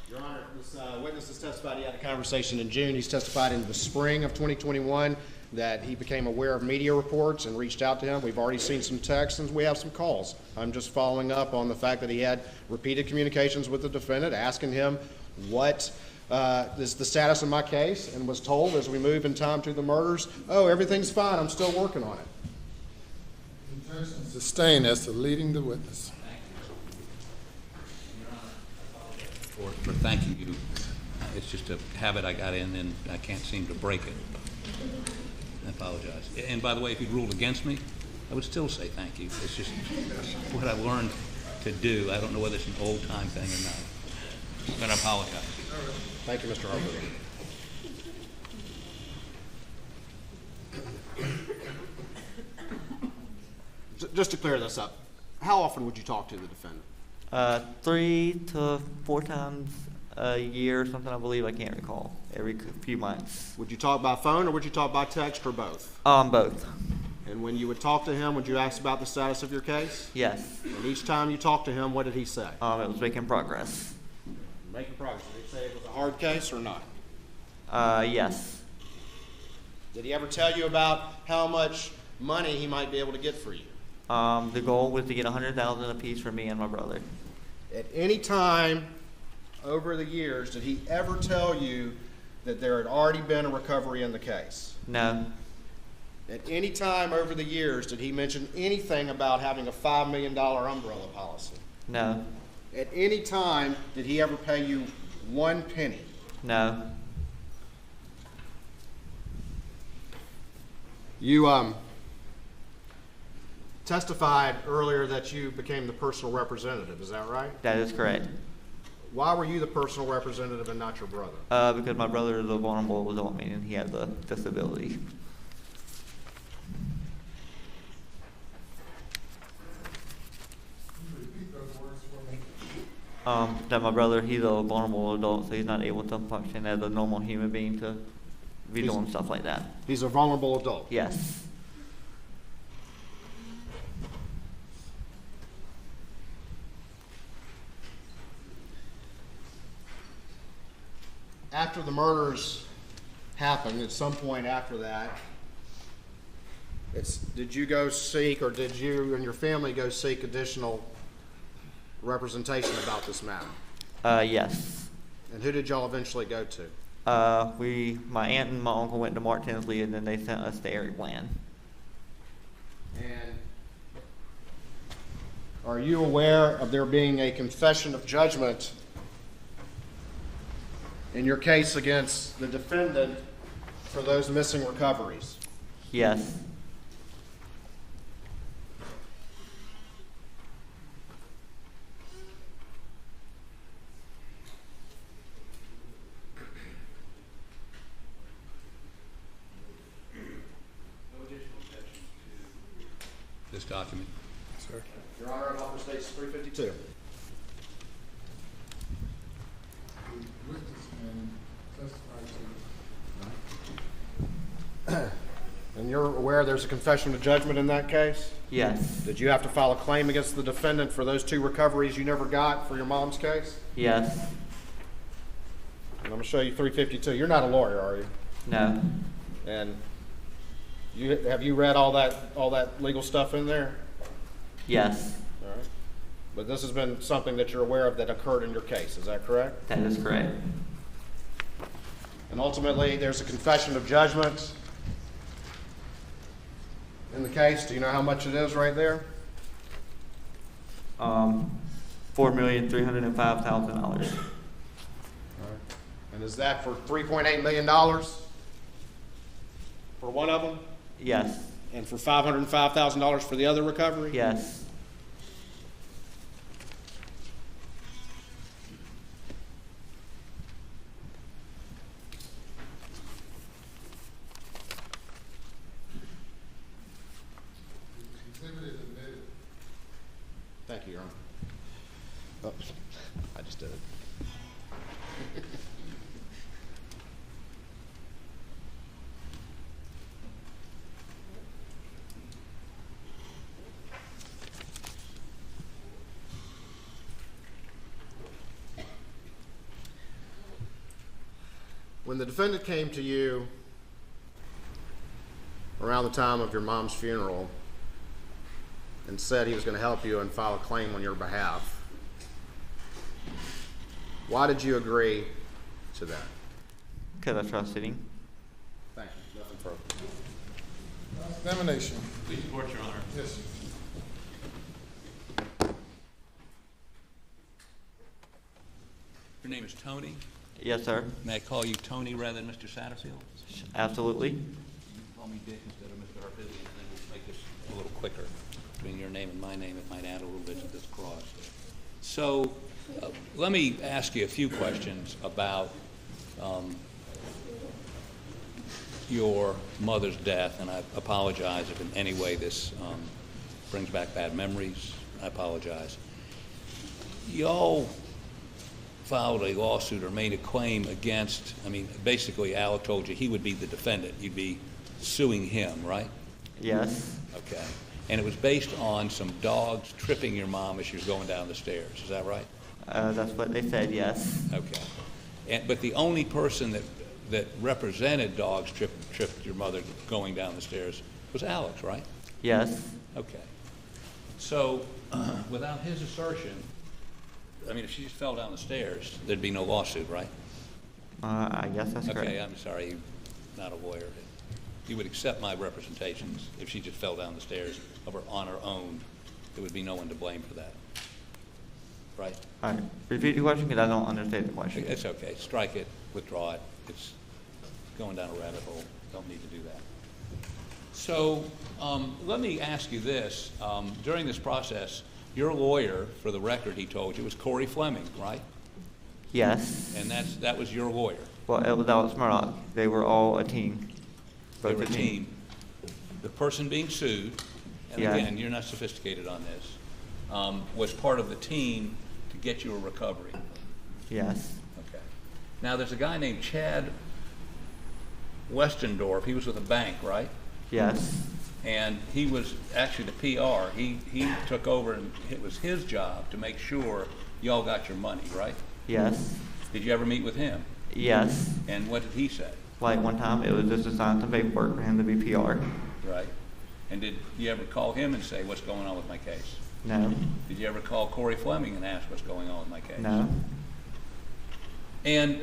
Your Honor, this witness has testified he had a conversation in June. He's testified in the spring of 2021 that he became aware of media reports and reached out to him. We've already seen some texts and we have some calls. I'm just following up on the fact that he had repeated communications with the defendant, asking him what is the status of my case, and was told as we move in time to the murders, oh, everything's fine, I'm still working on it. Objection sustained as to leading the witness. For thanking you. It's just a habit I got in and I can't seem to break it. I apologize. And by the way, if you ruled against me, I would still say thank you. It's just what I've learned to do. I don't know whether it's an old-time thing or not. But I apologize. Thank you, Mr. Harper. Just to clear this up, how often would you talk to the defendant? 3 to 4 times a year or something, I believe. I can't recall. Every few months. Would you talk by phone or would you talk by text or both? Both. And when you would talk to him, would you ask about the status of your case? Yes. And each time you talked to him, what did he say? It was making progress. Making progress. Did he say it was a hard case or not? Yes. Did he ever tell you about how much money he might be able to get for you? The goal was to get $100,000 apiece for me and my brother. At any time over the years, did he ever tell you that there had already been a recovery in the case? No. At any time over the years, did he mention anything about having a $5 million umbrella policy? No. At any time, did he ever pay you 1 penny? No. You testified earlier that you became the personal representative, is that right? That is correct. Why were you the personal representative and not your brother? Because my brother is a vulnerable adult, meaning he has a disability. That my brother, he's a vulnerable adult, so he's not able to function as a normal human being to be doing stuff like that. He's a vulnerable adult? Yes. After the murders happened, at some point after that, did you go seek, or did you and your family go seek additional representation about this matter? Yes. And who did y'all eventually go to? My aunt and my uncle went to Mark Tinsley, and then they sent us to Eric Bland. And are you aware of there being a confession of judgment in your case against the defendant for those missing recoveries? Yes. This document. Sir. Your Honor, I'd offer states 352. And you're aware there's a confession of judgment in that case? Yes. Did you have to file a claim against the defendant for those 2 recoveries you never got for your mom's case? Yes. And I'm going to show you 352. You're not a lawyer, are you? No. And have you read all that legal stuff in there? Yes. All right. But this has been something that you're aware of that occurred in your case, is that correct? That is correct. And ultimately, there's a confession of judgment in the case. Do you know how much it is right there? $4,305,000. And is that for $3.8 million for one of them? Yes. And for $505,000 for the other recovery? Yes. Thank you, Your Honor. Oh, I just did it. When the defendant came to you around the time of your mom's funeral and said he was going to help you and file a claim on your behalf, why did you agree to that? Because I trusted him. Thank you. Nothing further. Examination. Please report, Your Honor. Yes. Your name is Tony. Yes, sir. May I call you Tony rather than Mr. Satterfield? Absolutely. You can call me Dick instead of Mr. Harpisian, and then we'll make this a little quicker. Between your name and my name, it might add a little bit to this cross. So let me ask you a few questions about your mother's death, and I apologize if in any way this brings back bad memories. I apologize. Y'all filed a lawsuit or made a claim against, basically Alec told you he would be the defendant. You'd be suing him, right? Yes. Okay. And it was based on some dogs tripping your mom as she was going down the stairs. Is that right? That's what they said, yes. Okay. But the only person that represented dogs tripped your mother going down the stairs was Alex, right? Yes. Okay. So without his assertion, if she just fell down the stairs, there'd be no lawsuit, right? I guess that's correct. Okay, I'm sorry, you're not a lawyer. You would accept my representations if she just fell down the stairs on her own. There would be no one to blame for that, right? All right. Repeat your question because I don't understand the question. It's okay. Strike it, withdraw it. It's going down a rabbit hole. Don't need to do that. So let me ask you this. During this process, your lawyer, for the record, he told you, was Corey Fleming, right? Yes. And that was your lawyer. Well, that was Murdaugh. They were all a team. They were a team. The person being sued, and yes. Again, you're not sophisticated on this, was part of the team to get you a recovery. Yes. Okay. Now, there's a guy named Chad Westendorf. He was with a bank, right? Yes. And he was actually the PR. He took over, and it was his job to make sure y'all got your money, right? Yes. Did you ever meet with him? Yes. And what did he say? Like one time, it was just to sign some paperwork for him to be PR. Right. And did you ever call him and say, what's going on with my case? No. Did you ever call Corey Fleming and ask what's going on with my case? No. And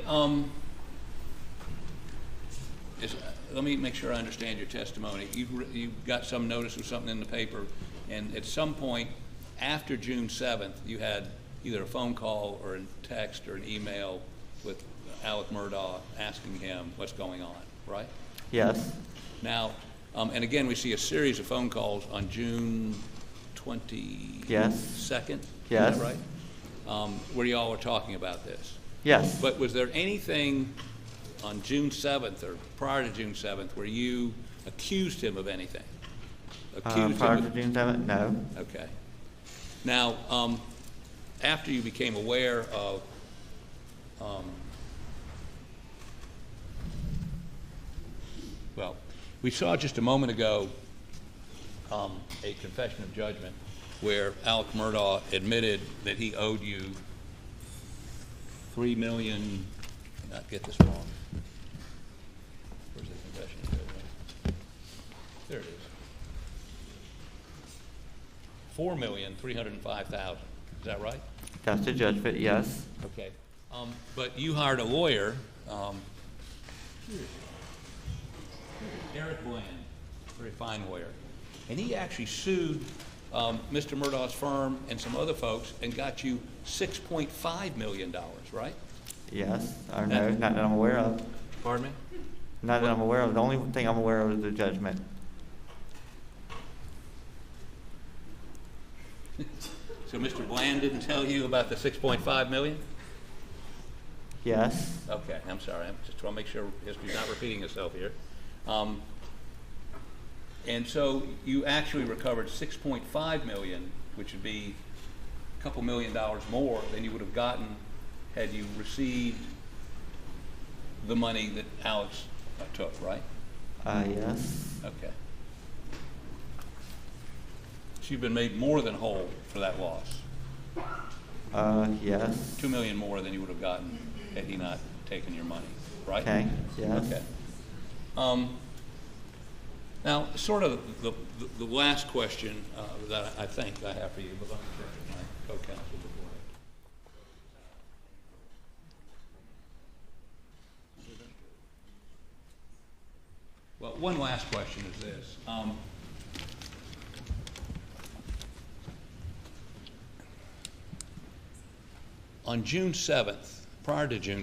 let me make sure I understand your testimony. You got some notice of something in the paper, and at some point after June 7th, you had either a phone call or a text or an email with Alec Murdaugh asking him what's going on, right? Yes. Now, and again, we see a series of phone calls on June 22nd. Yes. Is yes. that right? Where y'all were talking about this. Yes. But was there anything on June 7th or prior to June 7th where you accused him of anything? Prior to June 7th, no. Okay. Now, after you became aware of well, we saw just a moment ago a confession of judgment where Alec Murdaugh admitted that he owed you $3 million. Not get this wrong. Where's the confession of judgment? There it is. $4,305,000. Is that right? That's the judgment, yes. Okay. But you hired a lawyer, Eric Bland, very fine lawyer, and he actually sued Mr. Murdaugh's firm and some other folks and got you $6.5 million, right? Yes, or no, not that I'm aware of. Pardon me? Not that I'm aware of. The only thing I'm aware of is the judgment. So Mr. Bland didn't tell you about the $6.5 million? Yes. Okay, I'm sorry. I just want to make sure history's not repeating itself here. And so you actually recovered $6.5 million, which would be couple $1 million more than you would have gotten had you received the money that Alex took, right? Yes. Okay. So you've been made more than whole for that loss. Yes. $2 million more than you would have gotten had he not taken your money, right? Okay, yes. Okay. Now, sort of the last question that I think I have for you, but let me check with my co-counsel before I. Well, one last question is this. On June 7th, prior to June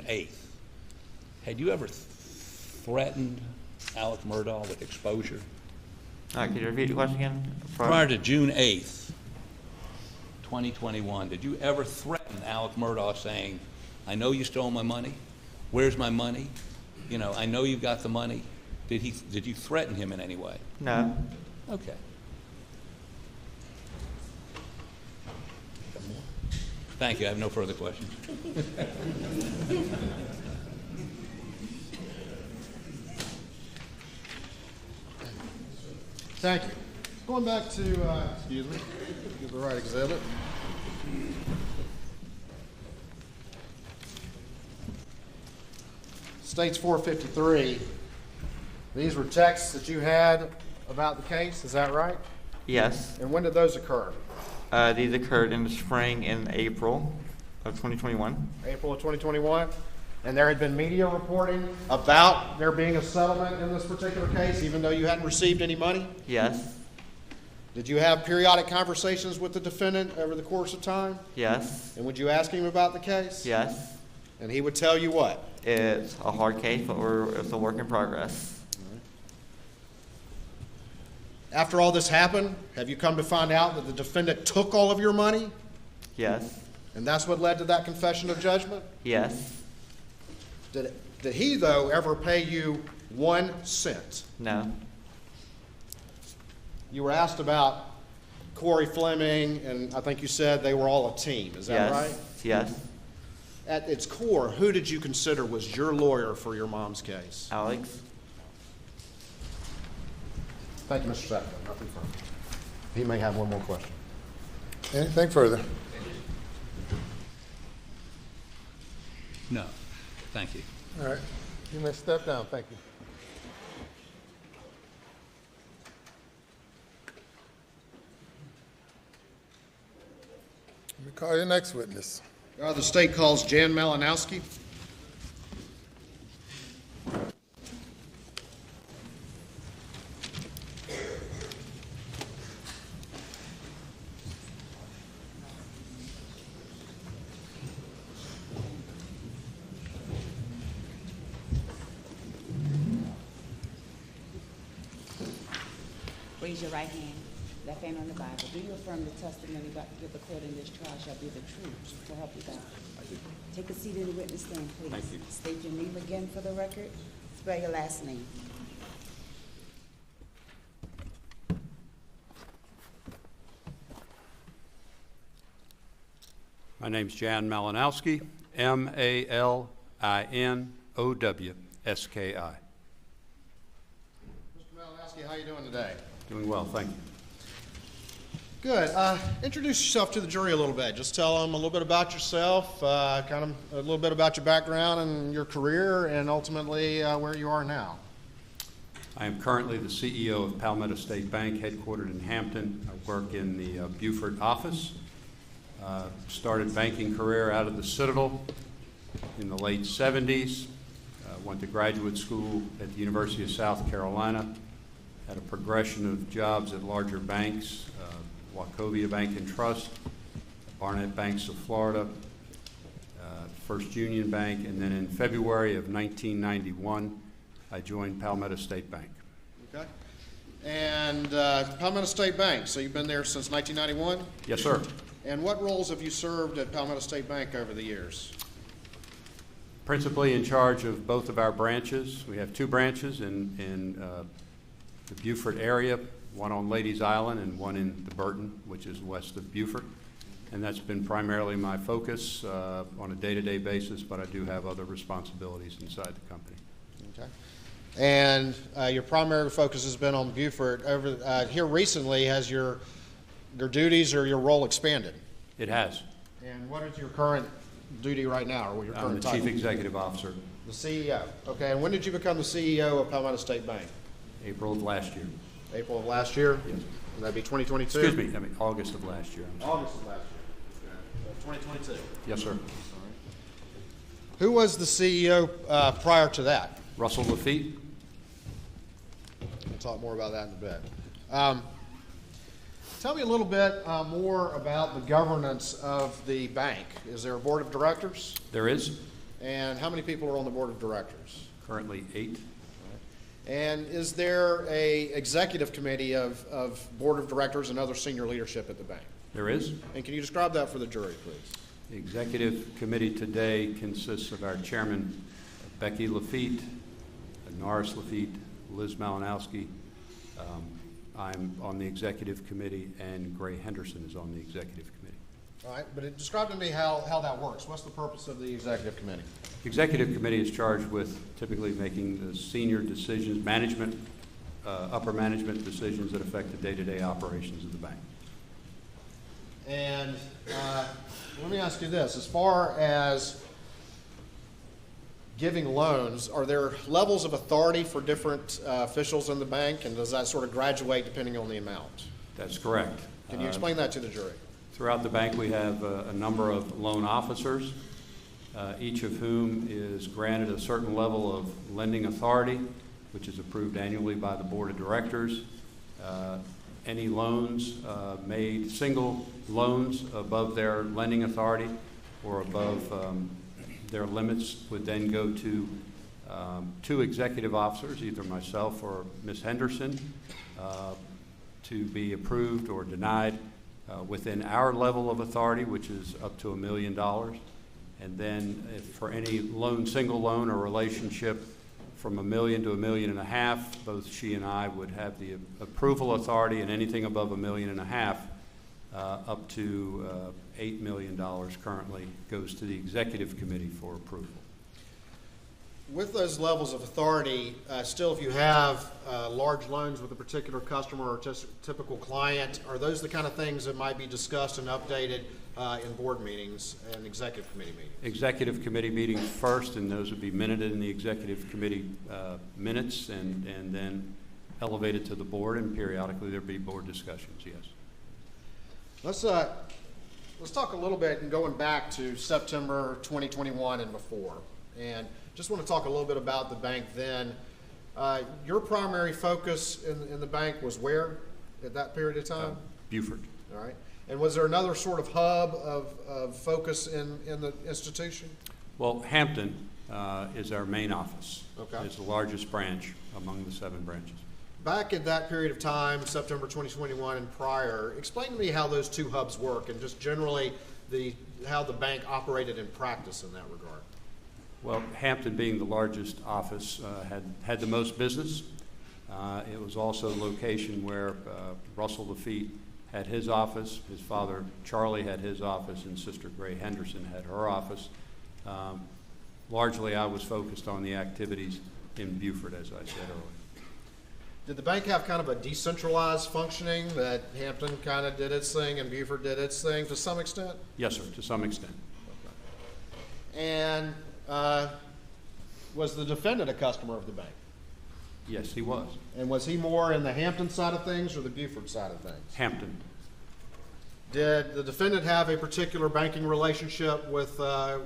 8th, had you ever threatened Alec Murdaugh with exposure? All right, could you repeat the question again? Prior to June 8th, 2021, did you ever threaten Alec Murdaugh saying, I know you stole my money, where's my money? You know, I know you got the money. Did you threaten him in any way? No. Okay. Thank you. I have no further questions. Thank you. Going back to, excuse me, get the right exhibit. States 453. These were texts that you had about the case, is that right? Yes. And when did those occur? These occurred in the spring and April of 2021. April of 2021. And there had been media reporting about there being a settlement in this particular case, even though you hadn't received any money? Yes. Did you have periodic conversations with the defendant over the course of time? Yes. And would you ask him about the case? Yes. And he would tell you what? It's a hard case, but it's a work in progress. After all this happened, have you come to find out that the defendant took all of your money? Yes. And that's what led to that confession of judgment? Yes. Did he, though, ever pay you 1 cent? No. You were asked about Corey Fleming, and I think you said they were all a team. Is that right? Yes. At its core, who did you consider was your lawyer for your mom's case? Alex. Thank you, Mr. Sackler. Nothing further. He may have one more question. Anything further? No. Thank you. All right. You may step down. Thank you. Let me call your next witness. The state calls Jan Malinowski. Raise your right hand, left hand on the Bible. Do you affirm the testimony about to give the court in this trial shall be the truth, so help you God? I do. Take a seat in the witness stand, please. Thank you. State your name again for the record. Spell your last name. My name's Jan Malinowski, M-A-L-I-N-O-W-S-K-I. Mr. Malinowski, how are you doing today? Doing well, thank you. Good. Introduce yourself to the jury a little bit. Just tell them a little bit about yourself, kind of a little bit about your background and your career, and ultimately where you are now. I am currently the CEO of Palmetto State Bank, headquartered in Hampton. I work in the Beaufort office. Started banking career out of the Citadel in the late 70s. Went to graduate school at the University of South Carolina. Had a progression of jobs at larger banks, Wachovia Bank and Trust, Barnett Banks of Florida, First Union Bank, and then in February of 1991, I joined Palmetto State Bank. Okay. And Palmetto State Bank, so you've been there since 1991? Yes, sir. And what roles have you served at Palmetto State Bank over the years? Principally in charge of both of our branches. We have two branches in the Beaufort area, one on Ladies Island and one in the Burton, which is west of Beaufort. And that's been primarily my focus on a day-to-day basis, but I do have other responsibilities inside the company. Okay. And your primary focus has been on Beaufort. Here recently, has your duties or your role expanded? It has. And what is your current duty right now, or what your current I'm the title? Chief Executive Officer. The CEO. Okay. And when did you become the CEO of Palmetto State Bank? April of last year. April of last year? Yes. Would that be 2022? Excuse me, I mean August of last year. August of last year. 2022. Yes, sir. Who was the CEO prior to that? Russell Lafitte. We'll talk more about that in a bit. Tell me a little bit more about the governance of the bank. Is there a board of directors? There is. And how many people are on the board of directors? Currently 8. And is there a executive committee of board of directors and other senior leadership at the bank? There is. And can you describe that for the jury, please? The executive committee today consists of our chairman, Becky Lafitte, Norris Lafitte, Liz Malinowski. I'm on the executive committee, and Gray Henderson is on the executive committee. All right, but describe to me how that works. What's the purpose of the executive committee? The executive committee is charged with typically making the senior decisions, upper management decisions that affect the day-to-day operations of the bank. And let me ask you this. As far as giving loans, are there levels of authority for different officials in the bank, and does that sort of graduate depending on the amount? That's correct. Can you explain that to the jury? Throughout the bank, we have a number of loan officers, each of whom is granted a certain level of lending authority, which is approved annually by the board of directors. Any loans made, single loans above their lending authority or above their limits would then go to 2 executive officers, either myself or Ms. Henderson, to be approved or denied within our level of authority, which is up to $1 million. And then if for any loan, single loan or relationship from $1 million to $1.5 million, both she and I would have the approval authority, and anything above $1.5 million up to $8 million currently goes to the executive committee for approval. With those levels of authority, still if you have large loans with a particular customer or just typical client, are those the kind of things that might be discussed and updated in board meetings and executive committee meetings? Executive committee meetings first, and those would be minuted in the executive committee minutes, and then elevated to the board, and periodically there'd be board discussions, yes. Let's talk a little bit and going back to September 2021 and before. And just want to talk a little bit about the bank then. Your primary focus in the bank was where at that period of time? Beaufort. All right. And was there another sort of hub of focus in the institution? Well, Hampton is our main office. Okay. It's the largest branch among the 7 branches. Back at that period of time, September 2021 and prior, explain to me how those 2 hubs work and just generally how the bank operated in practice in that regard. Well, Hampton being the largest office had the most business. It was also a location where Russell Lafitte had his office, his father Charlie had his office, and Sister Gray Henderson had her office. Largely I was focused on the activities in Beaufort, as I said earlier. Did the bank have kind of a decentralized functioning that Hampton kind of did its thing and Beaufort did its thing to some extent? Yes, sir, to some extent. Okay. And was the defendant a customer of the bank? Yes, he was. And was he more in the Hampton side of things or the Beaufort side of things? Hampton. Did the defendant have a particular banking relationship with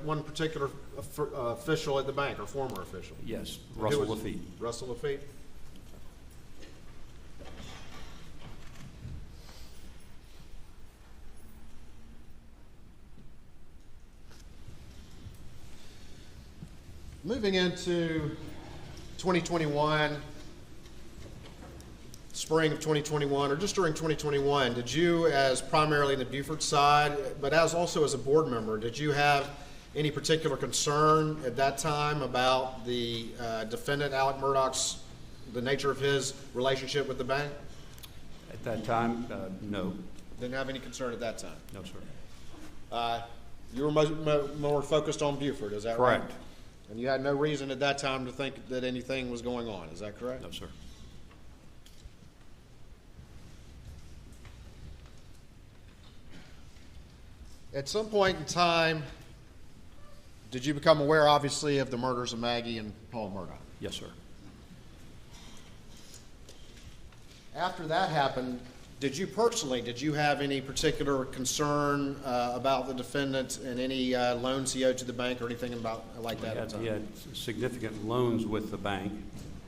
one particular official at the bank or former official? Yes, Russell Lafitte. Russell Lafitte? Moving into 2021, spring of 2021, or just during 2021, did you, as primarily in the Beaufort side, but also as a board member, did you have any particular concern at that time about the defendant, Alec Murdaugh's, the nature of his relationship with the bank? At that time, no. Didn't have any concern at that time? No, sir. You were more focused on Buford, is that right? Correct. And you had no reason at that time to think that anything was going on, is that correct? No, sir. At some point in time, did you become aware, obviously, of the murders of Maggie and Paul Murdaugh? Yes, sir. After that happened, did you have any particular concern about the defendant and any loans he owed to the bank or anything like that at the time? He had significant loans with the bank.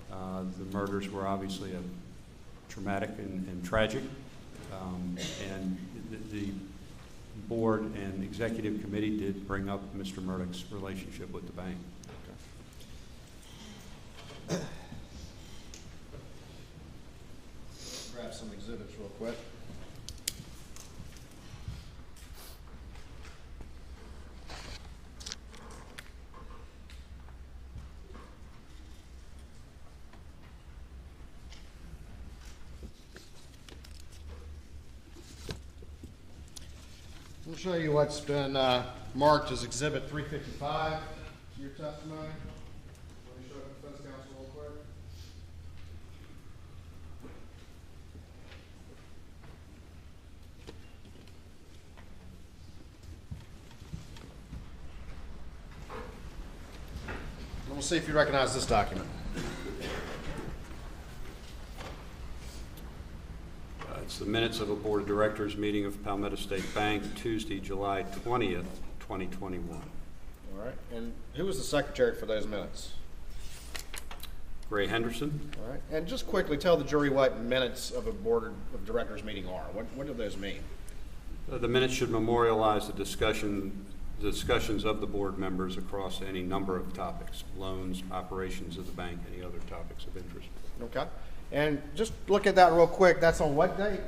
The murders were obviously traumatic and tragic. And the board and executive committee did bring up Mr. Murdaugh's relationship with the bank. Okay. Grab some exhibits real quick. I'll show you what's been marked as Exhibit 355 to your testimony. Let me show the defense counsel real quick. And we'll see if you recognize this document. It's the minutes of a board of directors meeting of Palmetto State Bank, Tuesday, July 20th, 2021. All right. And who was the secretary for those minutes? Ray Henderson. All right. And just quickly tell the jury what minutes of a board of directors meeting are. What do those mean? The minutes should memorialize the discussions of the board members across any number of topics: loans, operations of the bank, any other topics of interest. Okay. And just look at that real quick. That's on what date?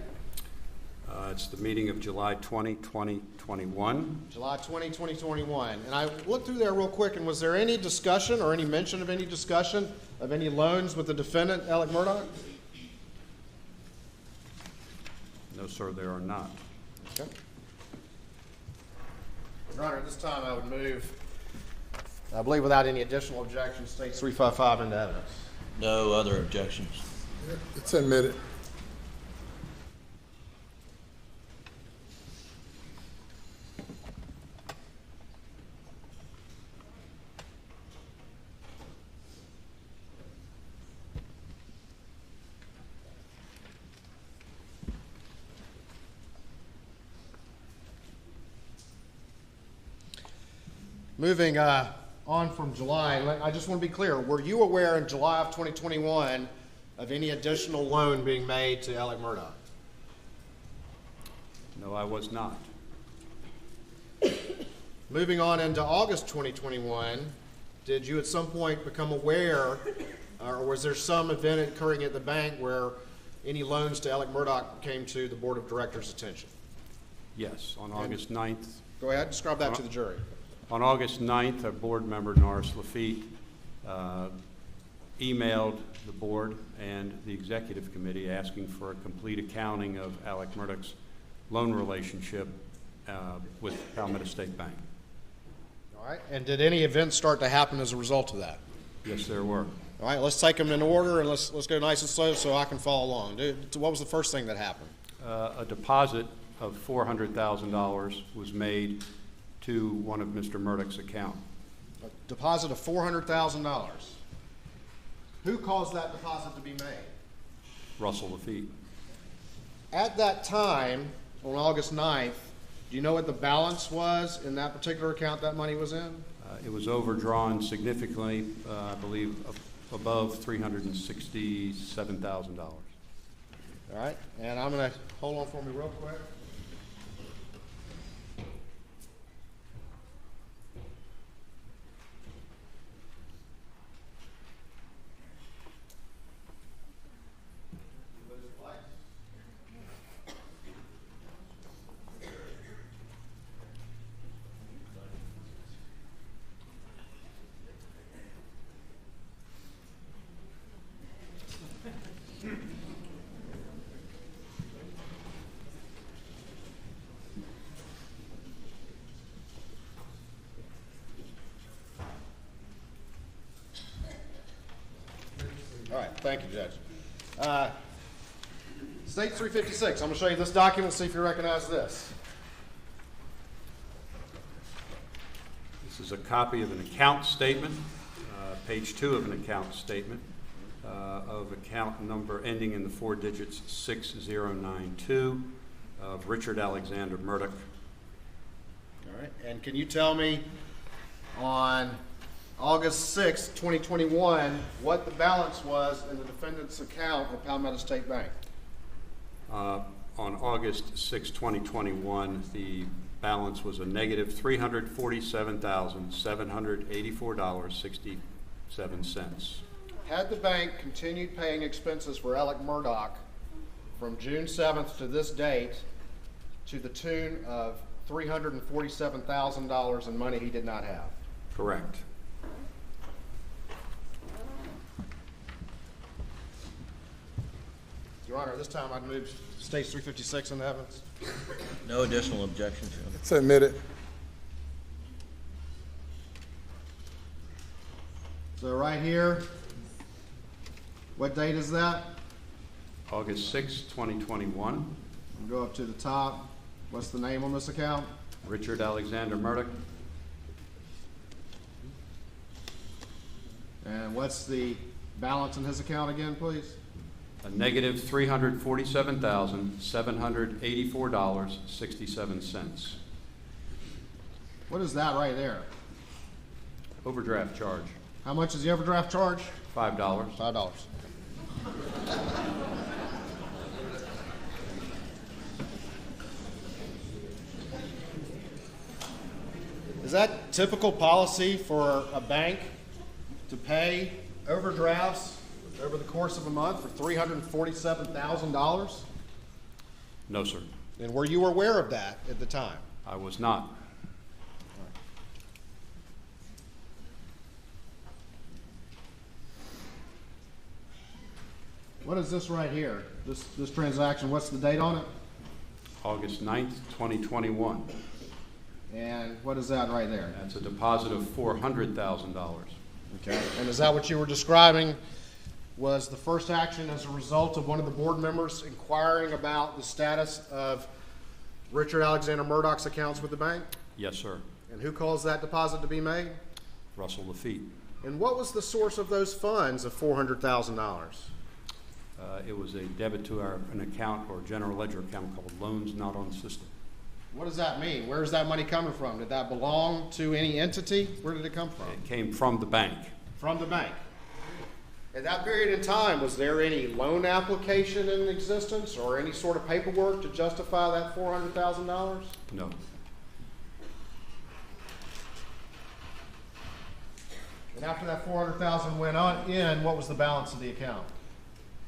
It's the meeting of July 20, 2021. July 20, 2021. And I looked through there real quick, and was there any discussion or any mention of any discussion of any loans with the defendant, Alec Murdaugh? No, sir, there are not. Okay. Your Honor, at this time I would move, I believe without any additional objections, State 355 into evidence. No other objections. It's admitted. Moving on from July, I just want to be clear. Were you aware in July of 2021 of any additional loan being made to Alec Murdaugh? No, I was not. Moving on into August 2021, did you at some point become aware, or was there some event occurring at the bank where any loans to Alec Murdaugh came to the board of directors' attention? Yes, on August 9th. Go ahead, describe that to the jury. On August 9th, our board member, Norris Lafitte, emailed the board and the executive committee asking for a complete accounting of Alec Murdaugh's loan relationship with Palmetto State Bank. All right, and did any events start to happen as a result of that? Yes, there were. All right, let's take them in order, and let's go nice and slow so I can follow along. What was the first thing that happened? A deposit of $400,000 was made to one of Mr. Murdaugh's account. A deposit of $400,000. Who caused that deposit to be made? Russell Lafitte. At that time, on August 9th, do you know what the balance was in that particular account that money was in? It was overdrawn significantly, I believe, above $367,000. All right, and I'm going to hold on for me real quick. Thank you, Judge. State 356, I'm going to show you this document, see if you recognize this. This is a copy of an account statement, page 2 of an account statement, of account number ending in the 4 digits 6092 of Richard Alexander Murdaugh. All right, and can you tell me on August 6, 2021, what the balance was in the defendant's account at Palmetto State Bank? On August 6, 2021, the balance was a negative $347,784.67. Had the bank continued paying expenses for Alec Murdaugh from June 7th to this date to the tune of $347,000 in money he did not have? Correct. Your Honor, this time I'd move State 356 into evidence. No additional objections, Your Honor. It's admitted. So right here, what date is that? August 6, 2021. We'll go up to the top. What's the name on this account? Richard Alexander Murdaugh. And what's the balance in his account again, please? A negative $347,784.67. What is that right there? Overdraft charge, How much is the overdraft charge? $5. $5. Is that typical policy for a bank to pay overdrafts over the course of a month for $347,000? No, sir. And were you aware of that at the time? I was not. What is this right here? This transaction, what's the date on it? August 9th, 2021. And what is that right there? That's a deposit of $400,000. Okay. And is that what you were describing was the first action as a result of one of the board members inquiring about the status of Richard Alexander Murdaugh's accounts with the bank? Yes, sir. And who caused that deposit to be made? Russell Lafitte. And what was the source of those funds of $400,000? It was a debit to an account or general ledger account called Loans Not on System. What does that mean? Where is that money coming from? Did that belong to any entity? Where did it come from? It came from the bank. From the bank. At that period in time, was there any loan application in existence or any sort of paperwork to justify that $400,000? No. And after that $400,000 went in, what was the balance of the account?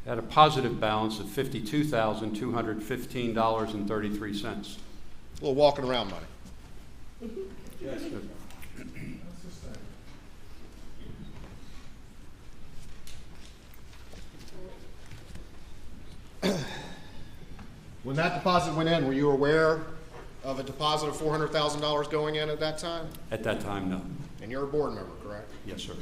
It had a positive balance of $52,215.33. A little walking around money. Yes. When that deposit went in, were you aware of a deposit of $400,000 going in at that time? At that time, no. And you're a board member, correct? Yes, sir.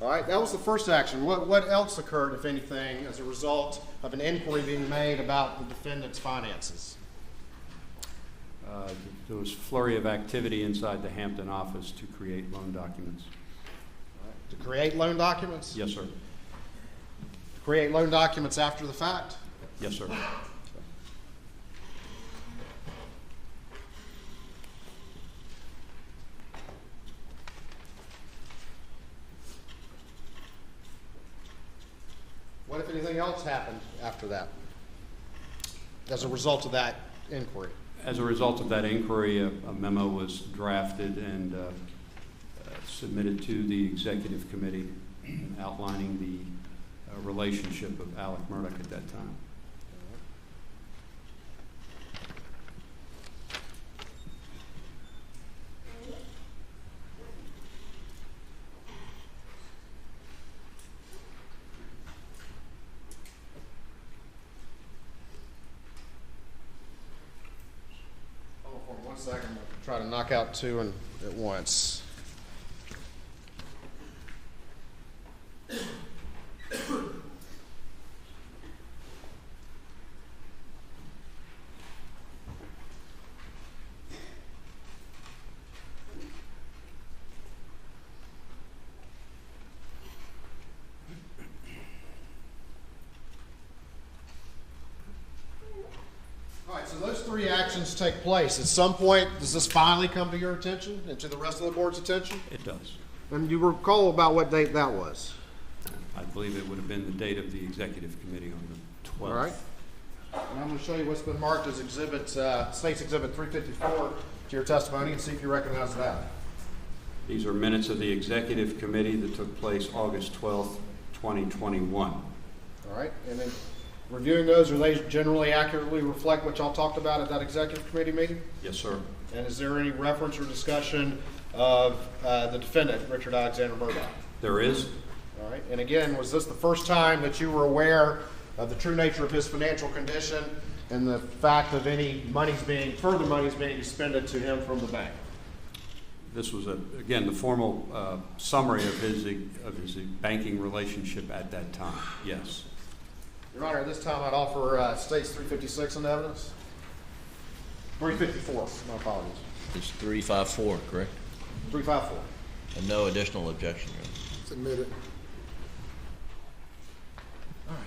All right, that was the first action. What else occurred, if anything, as a result of an inquiry being made about the defendant's finances? There was a flurry of activity inside the Hampton office to create loan documents. All right. To create loan documents? Yes, sir. To create loan documents after the fact? Yes, sir. What, if anything else, happened after that as a result of that inquiry? As a result of that inquiry, a memo was drafted and submitted to the executive committee outlining the relationship of Alec Murdaugh at that time. One second, I'm going to try to knock out two at once. three actions take place, at some point, does this finally come to your attention and to the rest of the board's attention? It does. And you recall about what date that was? I believe it would have been the date of the executive committee on the 12th. All right. And I'm going to show you what's been marked as State's Exhibit 354 to your testimony and see if you recognize that. These are minutes of the executive committee that took place August 12th, 2021. All right. And then reviewing those, do they generally accurately reflect what y'all talked about at that executive committee meeting? Yes, sir. And is there any reference or discussion of the defendant, Richard Alexander Murdaugh? There is. All right. And again, was this the first time that you were aware of the true nature of his financial condition and the fact of any further monies being expended to him from the bank? This was, again, the formal summary of his banking relationship at that time. Yes. Your Honor, at this time I'd offer States 356 in evidence. 354, my apologies. It's 354, correct? 354. And no additional objection, Your Honor. Submitted. All right.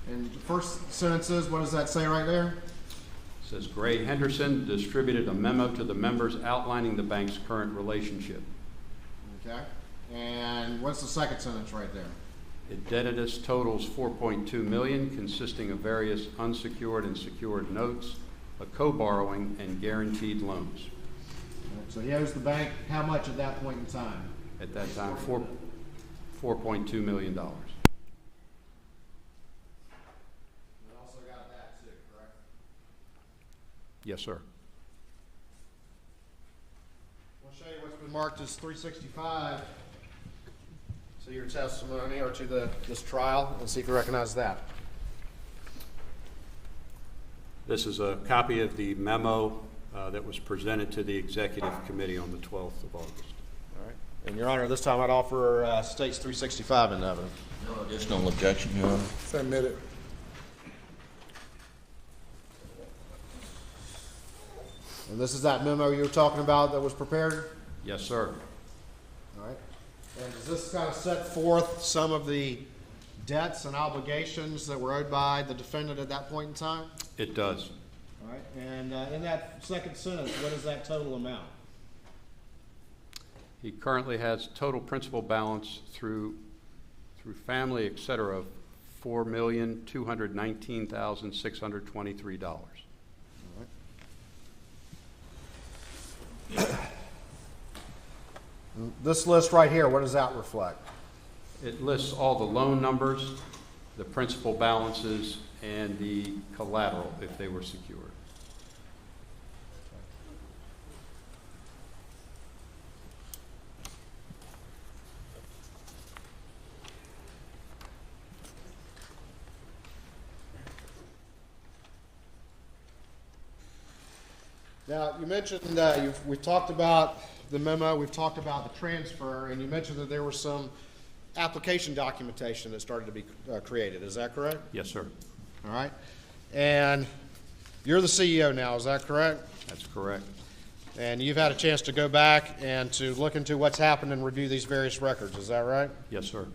And the first sentence is, what does that say right there? It says Gray Henderson distributed a memo to the members outlining the bank's current relationship. Okay. And what's the second sentence right there? Indebtedness totals $4.2 million, consisting of various unsecured and secured notes, a co-borrowing, and guaranteed loans. So he owes the bank how much at that point in time? At that time, $4.2 million. Yes, sir. I'll show you what's been marked as 365 to your testimony or to this trial and see if you recognize that. This is a copy of the memo that was presented to the executive committee on the 12th of August. All right. And Your Honor, this time I'd offer States 365 in evidence. No additional objection, Your Honor. Submitted. And this is that memo you were talking about that was prepared? Yes, sir. All right. And does this kind of set forth some of the debts and obligations that were owed by the defendant at that point in time? It does. All right. And in that second sentence, what is that total amount? He currently has total principal balance through family, et cetera, of $4,219,623. This list right here, what does that reflect? It lists all the loan numbers, the principal balances, and the collateral if they were secured. Now, you mentioned we've talked about the memo, we've talked about the transfer, and you mentioned that there was some application documentation that started to be created. Is that correct? Yes, sir. All right. And you're the CEO now, is that correct? That's correct. And you've had a chance to go back and to look into what's happened and review these various records, is that right? Yes, sir.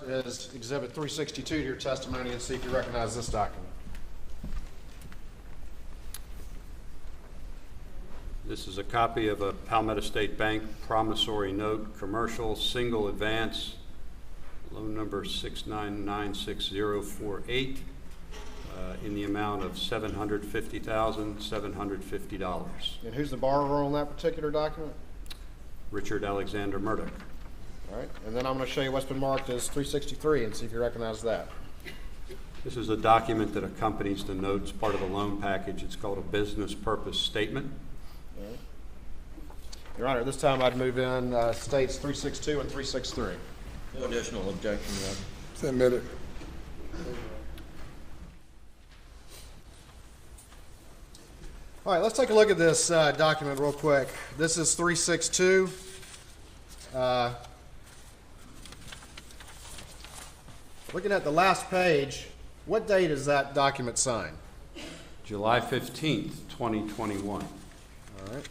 Is Exhibit 362 to your testimony and see if you recognize this document. This is a copy of a Palmetto State Bank promissory note, commercial, single advance, loan number 6996048, in the amount of $750,750. And who's the borrower on that particular document? Richard Alexander Murdaugh. All right, and then I'm going to show you what's been marked as 363 and see if you recognize that. This is a document that accompanies the notes, part of the loan package. It's called a business purpose statement. All right. Your Honor, this time I'd move in States 362 and 363. No additional objection, Your Honor. Submitted. All right, let's take a look at this document real quick. This is 362. Looking at the last page, what date is that document signed? July 15th, 2021. All right.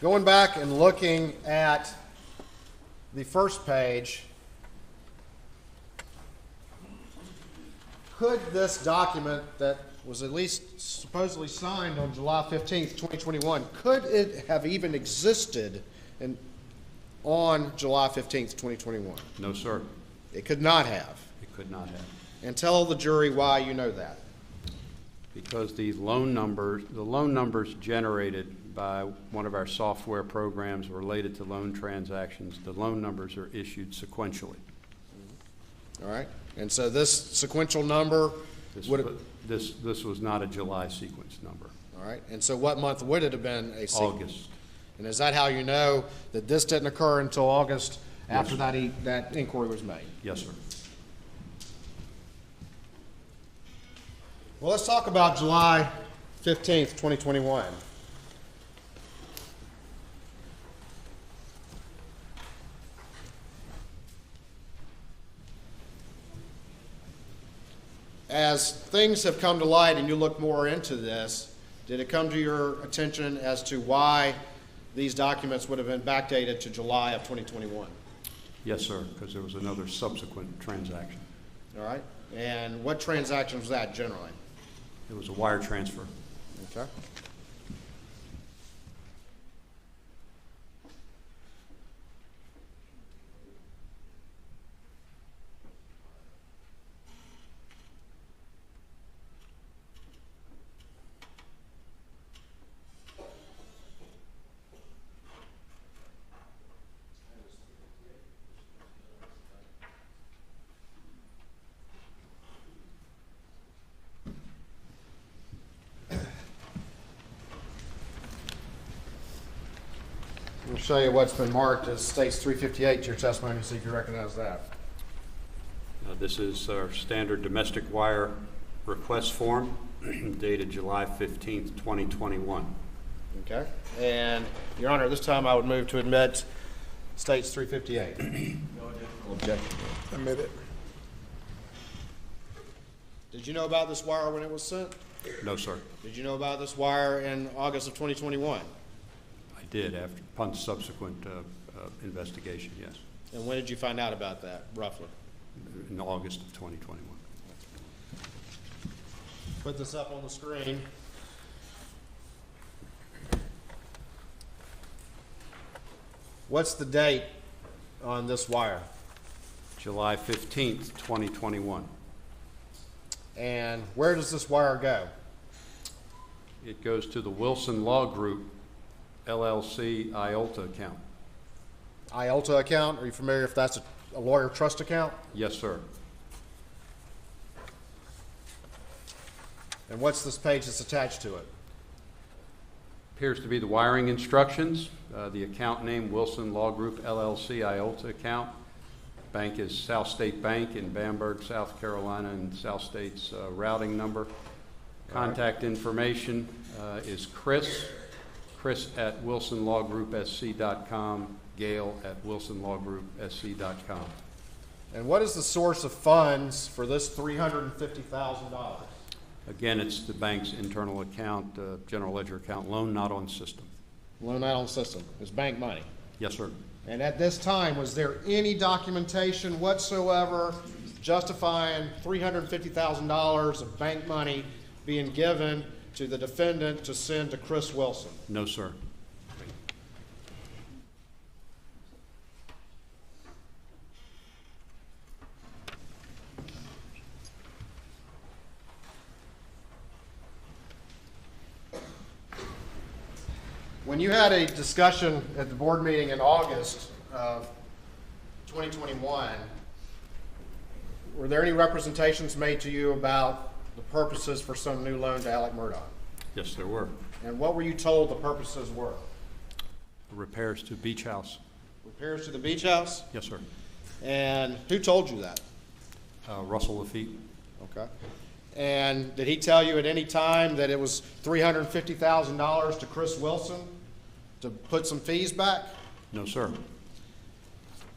Going back and looking at the first page, could this document that was at least supposedly signed on July 15th, 2021, could it have even existed on July 15th, 2021? No, sir. It could not have. It could not have. And tell the jury why you know that. Because the loan numbers generated by one of our software programs related to loan transactions, the loan numbers are issued sequentially. All right. And so this sequential number This was not a July sequence number. All right. And so what month would it have been a sequence? August. And is that how you know that this didn't occur until August after that inquiry was made? Yes, sir. Well, let's talk about July 15th, 2021. As things have come to light and you look more into this, did it come to your attention as to why these documents would have been backdated to July of 2021? Yes, sir, because there was another subsequent transaction. All right. And what transaction was that generally? It was a wire transfer. Okay. I'll show you what's been marked as States 358 to your testimony, see if you recognize that. This is our standard domestic wire request form dated July 15th, 2021. Okay. And, Your Honor, this time I would move to admit States 358. No additional objection. Admit it. Did you know about this wire when it was sent? No, sir. Did you know about this wire in August of 2021? I did upon subsequent investigation, yes, And when did you find out about that, roughly? in August of 2021. Put this up on the screen. What's the date on this wire? July 15th, 2021. And where does this wire go? It goes to the Wilson Law Group LLC IOLTA account. IOLTA account? Are you familiar if that's a lawyer trust account? Yes, sir. And what's this page that's attached to it? Appears to be the wiring instructions. The account name, Wilson Law Group LLC IOLTA account. Bank is South State Bank in Bamberg, South Carolina, and South State's routing number. Contact information is Chris at wilsonlawgroupsc.com, Gail at wilsonlawgroupsc.com. And what is the source of funds for this $350,000? Again, it's the bank's internal account, general ledger account, loan not on system. Loan not on system. It's bank money. Yes, sir. And at this time, was there any documentation whatsoever justifying $350,000 of bank money being given to the defendant to send to Chris Wilson? No, sir. When you had a discussion at the board meeting in August of 2021, were there any representations made to you about the purposes for some new loan to Alec Murdaugh? Yes, there were. And what were you told the purposes were? Repairs to beach house. Repairs to the beach house? Yes, sir. And who told you that? Russell Lafitte. Okay. And did he tell you at any time that it was $350,000 to Chris Wilson to put some fees back? No, sir.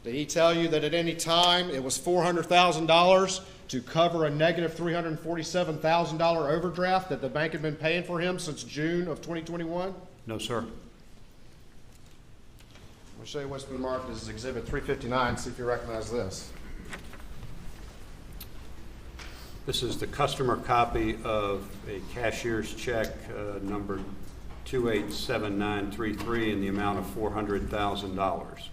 Did he tell you that at any time it was $400,000 to cover a negative $347,000 overdraft that the bank had been paying for him since June of 2021? No, sir. I'll show you what's been marked as Exhibit 359, see if you recognize this. This is the customer copy of a cashier's check number 287933 in the amount of $400,000,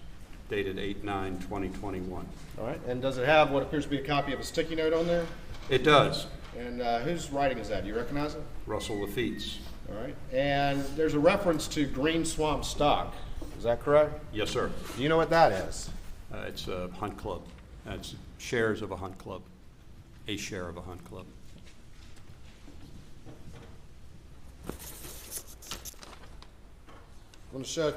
dated 8/9/2021. All right, and does it have what appears to be a copy of a sticky note on there? It does. And whose writing is that? Do you recognize it? Russell Lafitte's. All right, and there's a reference to Green Swamp stock. Is that correct? Yes, sir. Do you know what that is? It's a hunt club. It's shares of a hunt club, a share of a hunt club. I'm going to show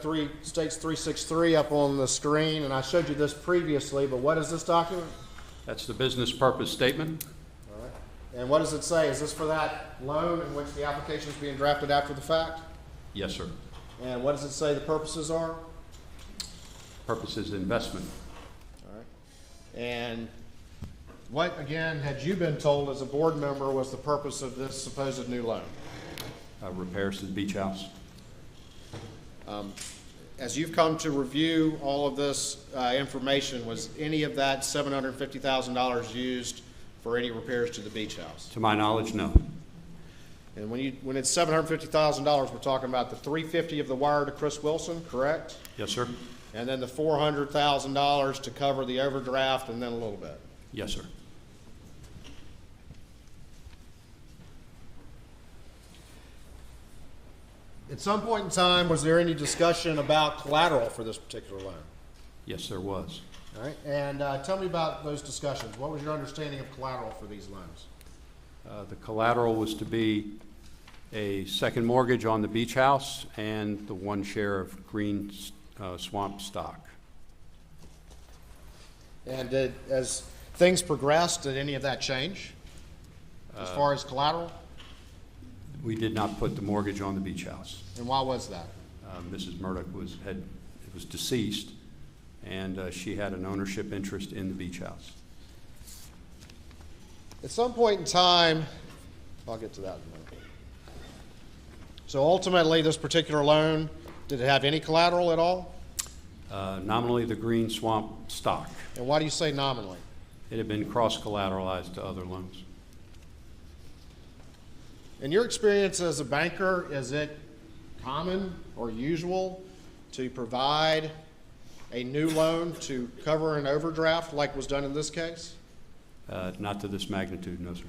States 363 up on the screen, and I showed you this previously, but what is this document? That's the business purpose statement. All right. And what does it say? Is this for that loan in which the application is being drafted after the fact? Yes, sir. And what does it say the purposes are? Purpose is investment. All right. And what, again, had you been told as a board member was the purpose of this supposed new loan? Repairs to the beach house. As you've come to review all of this information, was any of that $750,000 used for any repairs to the beach house? To my knowledge, no. And when it's $750,000, we're talking about the $350,000 of the wire to Chris Wilson, correct? Yes, sir. And then the $400,000 to cover the overdraft, and then a little bit. Yes, sir. At some point in time, was there any discussion about collateral for this particular loan? Yes, there was. All right, and tell me about those discussions. What was your understanding of collateral for these loans? The collateral was to be a second mortgage on the beach house and the one share of Green Swamp stock. And as things progressed, did any of that change as far as collateral? We did not put the mortgage on the beach house. And why was that? Mrs. Murdaugh was deceased, and she had an ownership interest in the beach house. At some point in time, I'll get to that in a minute. So ultimately, this particular loan, did it have any collateral at all? Nominally, the Green Swamp stock. And why do you say nominally? It had been cross-collateralized to other loans. In your experience as a banker, is it common or usual to provide a new loan to cover an overdraft like was done in this case? Not to this magnitude, no, sir.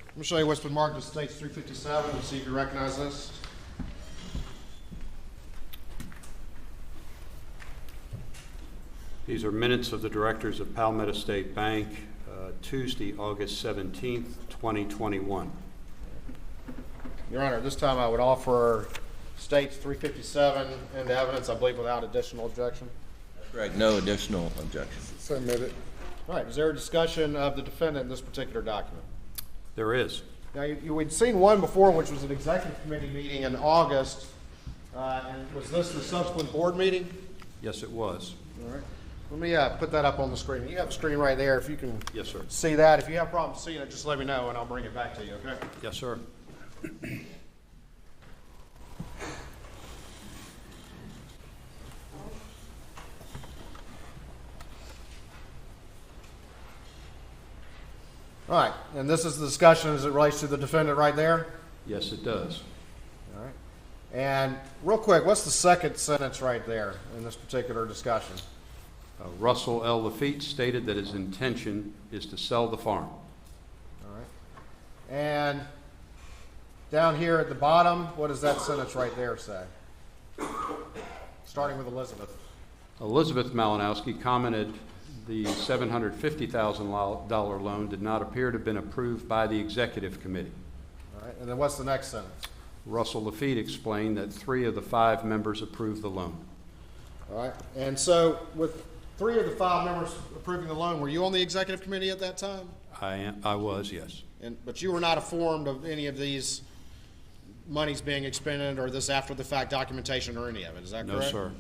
Let me show you what's been marked as States 357 and see if you recognize this. These are minutes of the directors of Palmetto State Bank, Tuesday, August 17th, 2021. Your Honor, this time I would offer States 357 into evidence, I believe, without additional objection. Correct. No additional objection. Submitted. All right. Is there a discussion of the defendant in this particular document? There is. Now, we'd seen one before, which was an executive committee meeting in August. And was this the subsequent board meeting? Yes, it was. All right. Let me put that up on the screen. You have a screen right there. If you can Yes, sir. see that. If you have problems seeing it, just let me know, and I'll bring it back to you, okay? Yes, sir. All right. And this is the discussion as it relates to the defendant right there? Yes, it does. All right. And real quick, what's the second sentence right there in this particular discussion? Russell L. Lafitte stated that his intention is to sell the farm. All right. And down here at the bottom, what does that sentence right there say? Starting with Elizabeth. Elizabeth Malinowski commented the $750,000 loan did not appear to have been approved by the executive committee. All All right, and then what's the next sentence? Russell Lafitte explained that 3 of the 5 members approved the loan. All right, and so with 3 of the 5 members approving the loan, were you on the executive committee at that time? I was, yes. But you were not informed of any of these monies being expended or this after-the-fact documentation or any of it, is that correct? No, sir.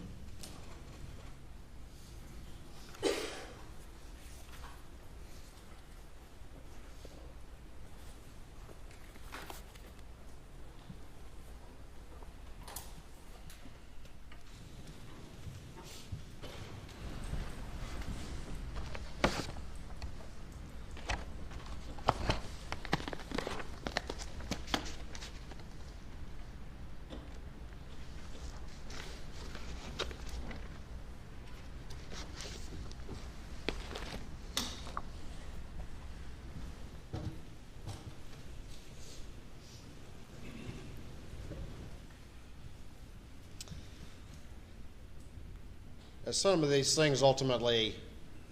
As some of these things ultimately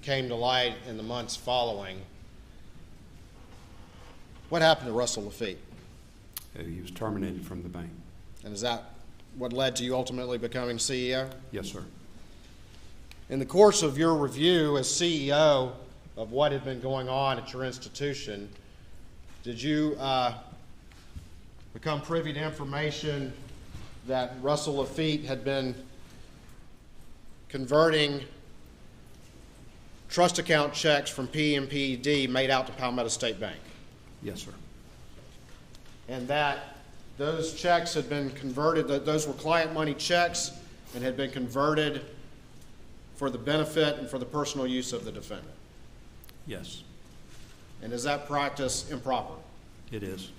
came to light in the months following, what happened to Russell Lafitte? He was terminated from the bank. And is that what led to you ultimately becoming CEO? Yes, sir. In the course of your review as CEO of what had been going on at your institution, did you become privy to information that Russell Lafitte had been converting trust account checks from PMPD made out to Palmetto State Bank? Yes, sir. And that those checks had been converted, that those were client money checks and had been converted for the benefit and for the personal use of the defendant? Yes, And is that practice improper? it is.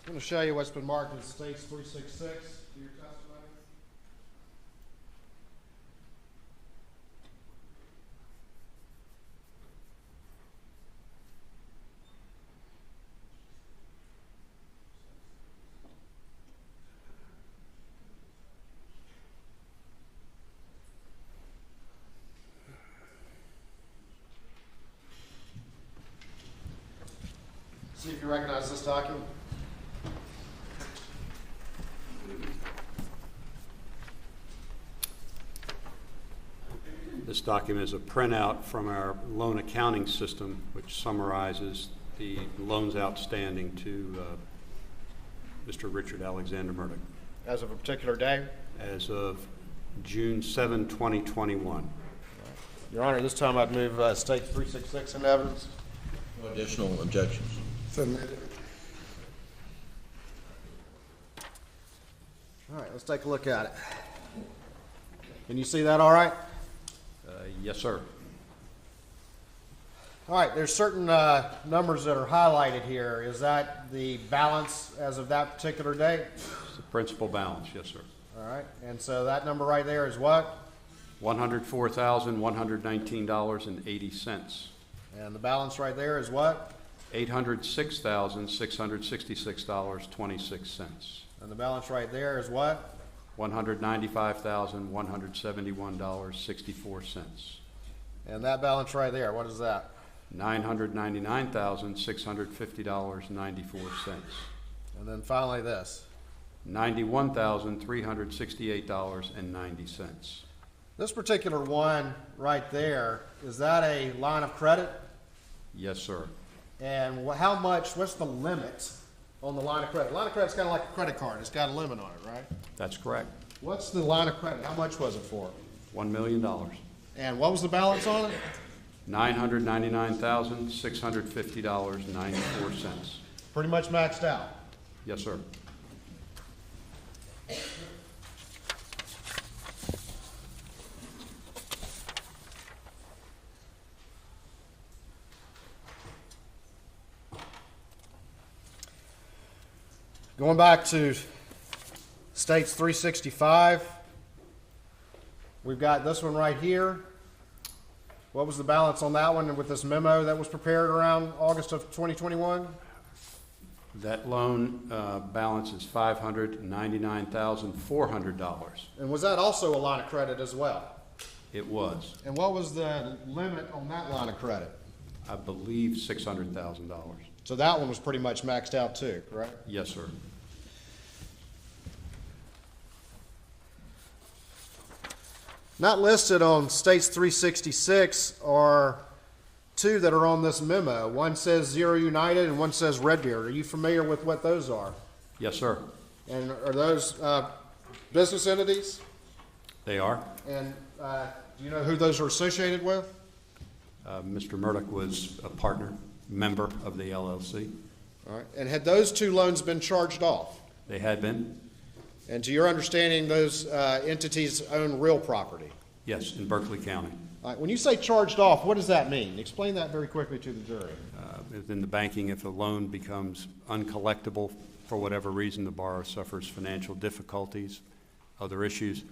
I'm going to show you what's been marked as States 366 to your testimony. See if you recognize this document. This document is a printout from our loan accounting system, which summarizes the loans outstanding to Mr. Richard Alexander Murdaugh As of a particular day? as of June 7, 2021. Your Honor, this time I'd move State 366 into evidence. No additional objections. Submitted. All right, let's take a look at it. Can you see that all right? Yes, sir. All right, there's certain numbers that are highlighted here. Is that the balance as of that particular date? It's the principal balance, yes, sir. All right, and so that number right there is what? $104,119.80. And the balance right there is what? $806,666.26. And the balance right there is what? $195,171.64. And that balance right there, what is that? $999,650.94. And then finally this. $91,368.90. This particular one right there, is that a line of credit? Yes, sir. And how much, what's the limit on the line of credit? Line of credit's kind of like a credit card. It's got a limit on it, right? That's correct. What's the line of credit? How much was it for? $1 million. And what was the balance on it? $999,650.94. Pretty much maxed out. Yes, sir. Going back to States 365, we've got this one right here. What was the balance on that one with this memo that was prepared around August of 2021? That loan balance is $599,400. And was that also a line of credit as well? It was. And what was the limit on that line of credit? I believe $600,000. So that one was pretty much maxed out too, correct? Yes, sir. Not listed on States 366 are two that are on this memo. One says Zero United and one says Redbeard. Are you familiar with what those are? Yes, sir. And are those business entities? They are. And do you know who those are associated with? Mr. Murdaugh was a partner, member of the LLC. All right. And had those two loans been charged off? They had been. And to your understanding, those entities own real property? Yes, in Berkeley County. All right. When you say charged off, what does that mean? Explain that very quickly to the jury. In the banking, if a loan becomes uncollectible for whatever reason, the borrower suffers financial difficulties, other issues,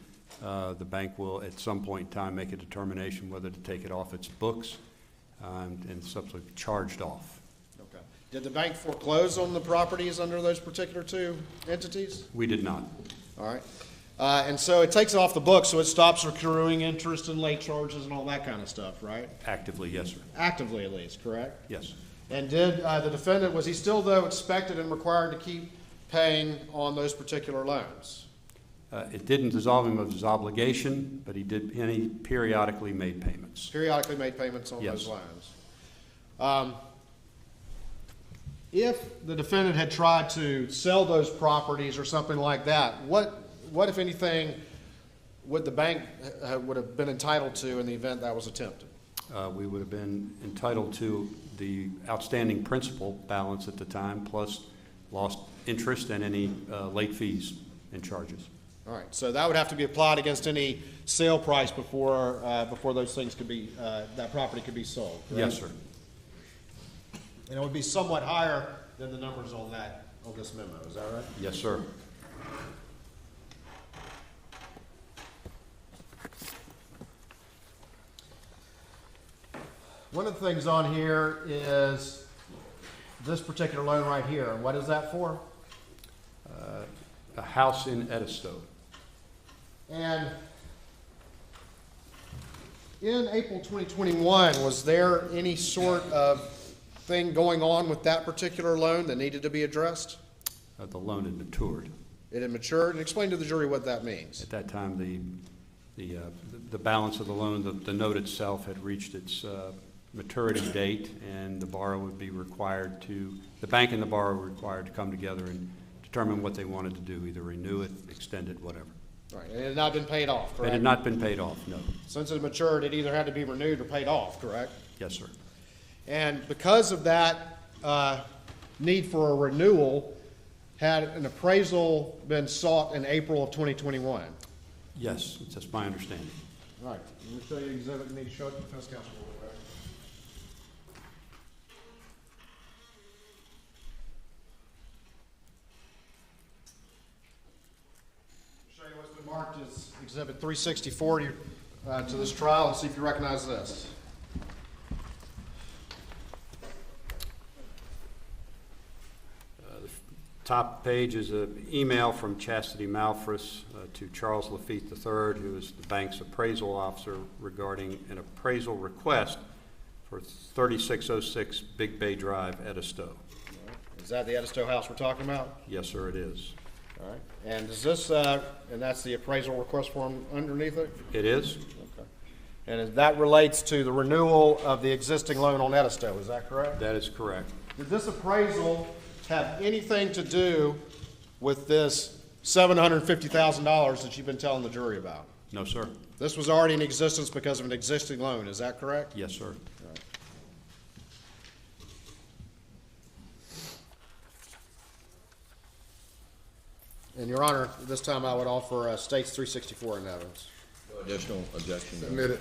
the bank will at some point in time make a determination whether to take it off its books and subsequently charged off. Okay. Did the bank foreclose on the properties under those particular two entities? We did not. All right. And so it takes it off the books, so it stops accruing interest and late charges and all that kind of stuff, right? Actively, yes, sir. Actively, at least, correct? Yes. And did the defendant, was he still, though, expected and required to keep paying on those particular loans? It didn't dissolve him of his obligation, but he periodically made payments. Periodically made payments on Yes. those loans. If the defendant had tried to sell those properties or something like that, what if anything, would the bank would have been entitled to in the event that was attempted? We would have been entitled to the outstanding principal balance at the time, plus lost interest and any late fees and charges. All right, so that would have to be applied against any sale price before those things could be, that property could be sold, correct? Yes, sir. And it would be somewhat higher than the numbers on this memo, is that right? Yes, sir. One of the things on here is this particular loan right here, and what is that for? A house in Edisto. And in April 2021, was there any sort of thing going on with that particular loan that needed to be addressed? The loan had matured. It had matured, and explain to the jury what that means. At that time, the balance of the loan, the note itself had reached its maturity date, and the borrower would be required to, the bank and the borrower were required to come together and determine what they wanted to do, either renew it, extend it, whatever. Right, and it had not been paid off, correct? It had not been paid off, no. Since it matured, it either had to be renewed or paid off, correct? Yes, sir. And because of that need for a renewal, had an appraisal been sought in April of 2021? Yes, that's my understanding. All right, let me show you the exhibit. You need to show it to the defense counsel. Show you what's been marked as Exhibit 364 to this trial, and see if you recognize this. Top page is an email from Chastity Malfris to Charles Lafitte III, who is the bank's appraisal officer, regarding an appraisal request for 3606 Big Bay Drive, Edisto. Is that the Edisto house we're talking about? Yes, sir, it is. All right. And is this, and that's the appraisal request form underneath it? It is? Okay. And that relates to the renewal of the existing loan on Edisto, is that correct? That is correct. Did this appraisal have anything to do with this $750,000 that you've been telling the jury about? No, sir. This was already in existence because of an existing loan, is that correct? Yes, sir. All right. And Your Honor, this time I would offer States 364 in evidence. No additional objection. Submit it.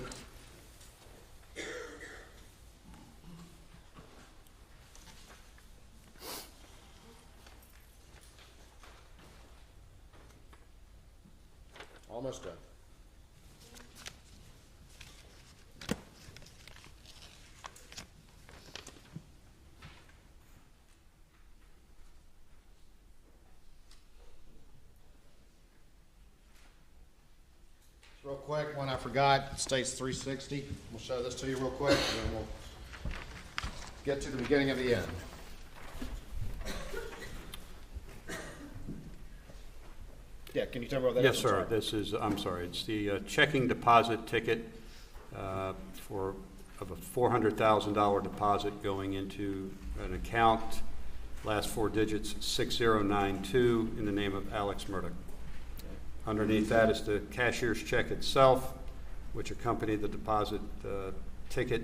Almost done. Real quick, one I forgot, states 360. We'll show this to you real quick, and then we'll get to the beginning of the end. Yeah, can you tell me what that Yes, is? sir. This is, I'm sorry, it's the checking deposit ticket of a $400,000 deposit going into an account, last four digits 6092, in the name of Alex Murdaugh. Underneath that is the cashier's check itself, which accompanied the deposit ticket.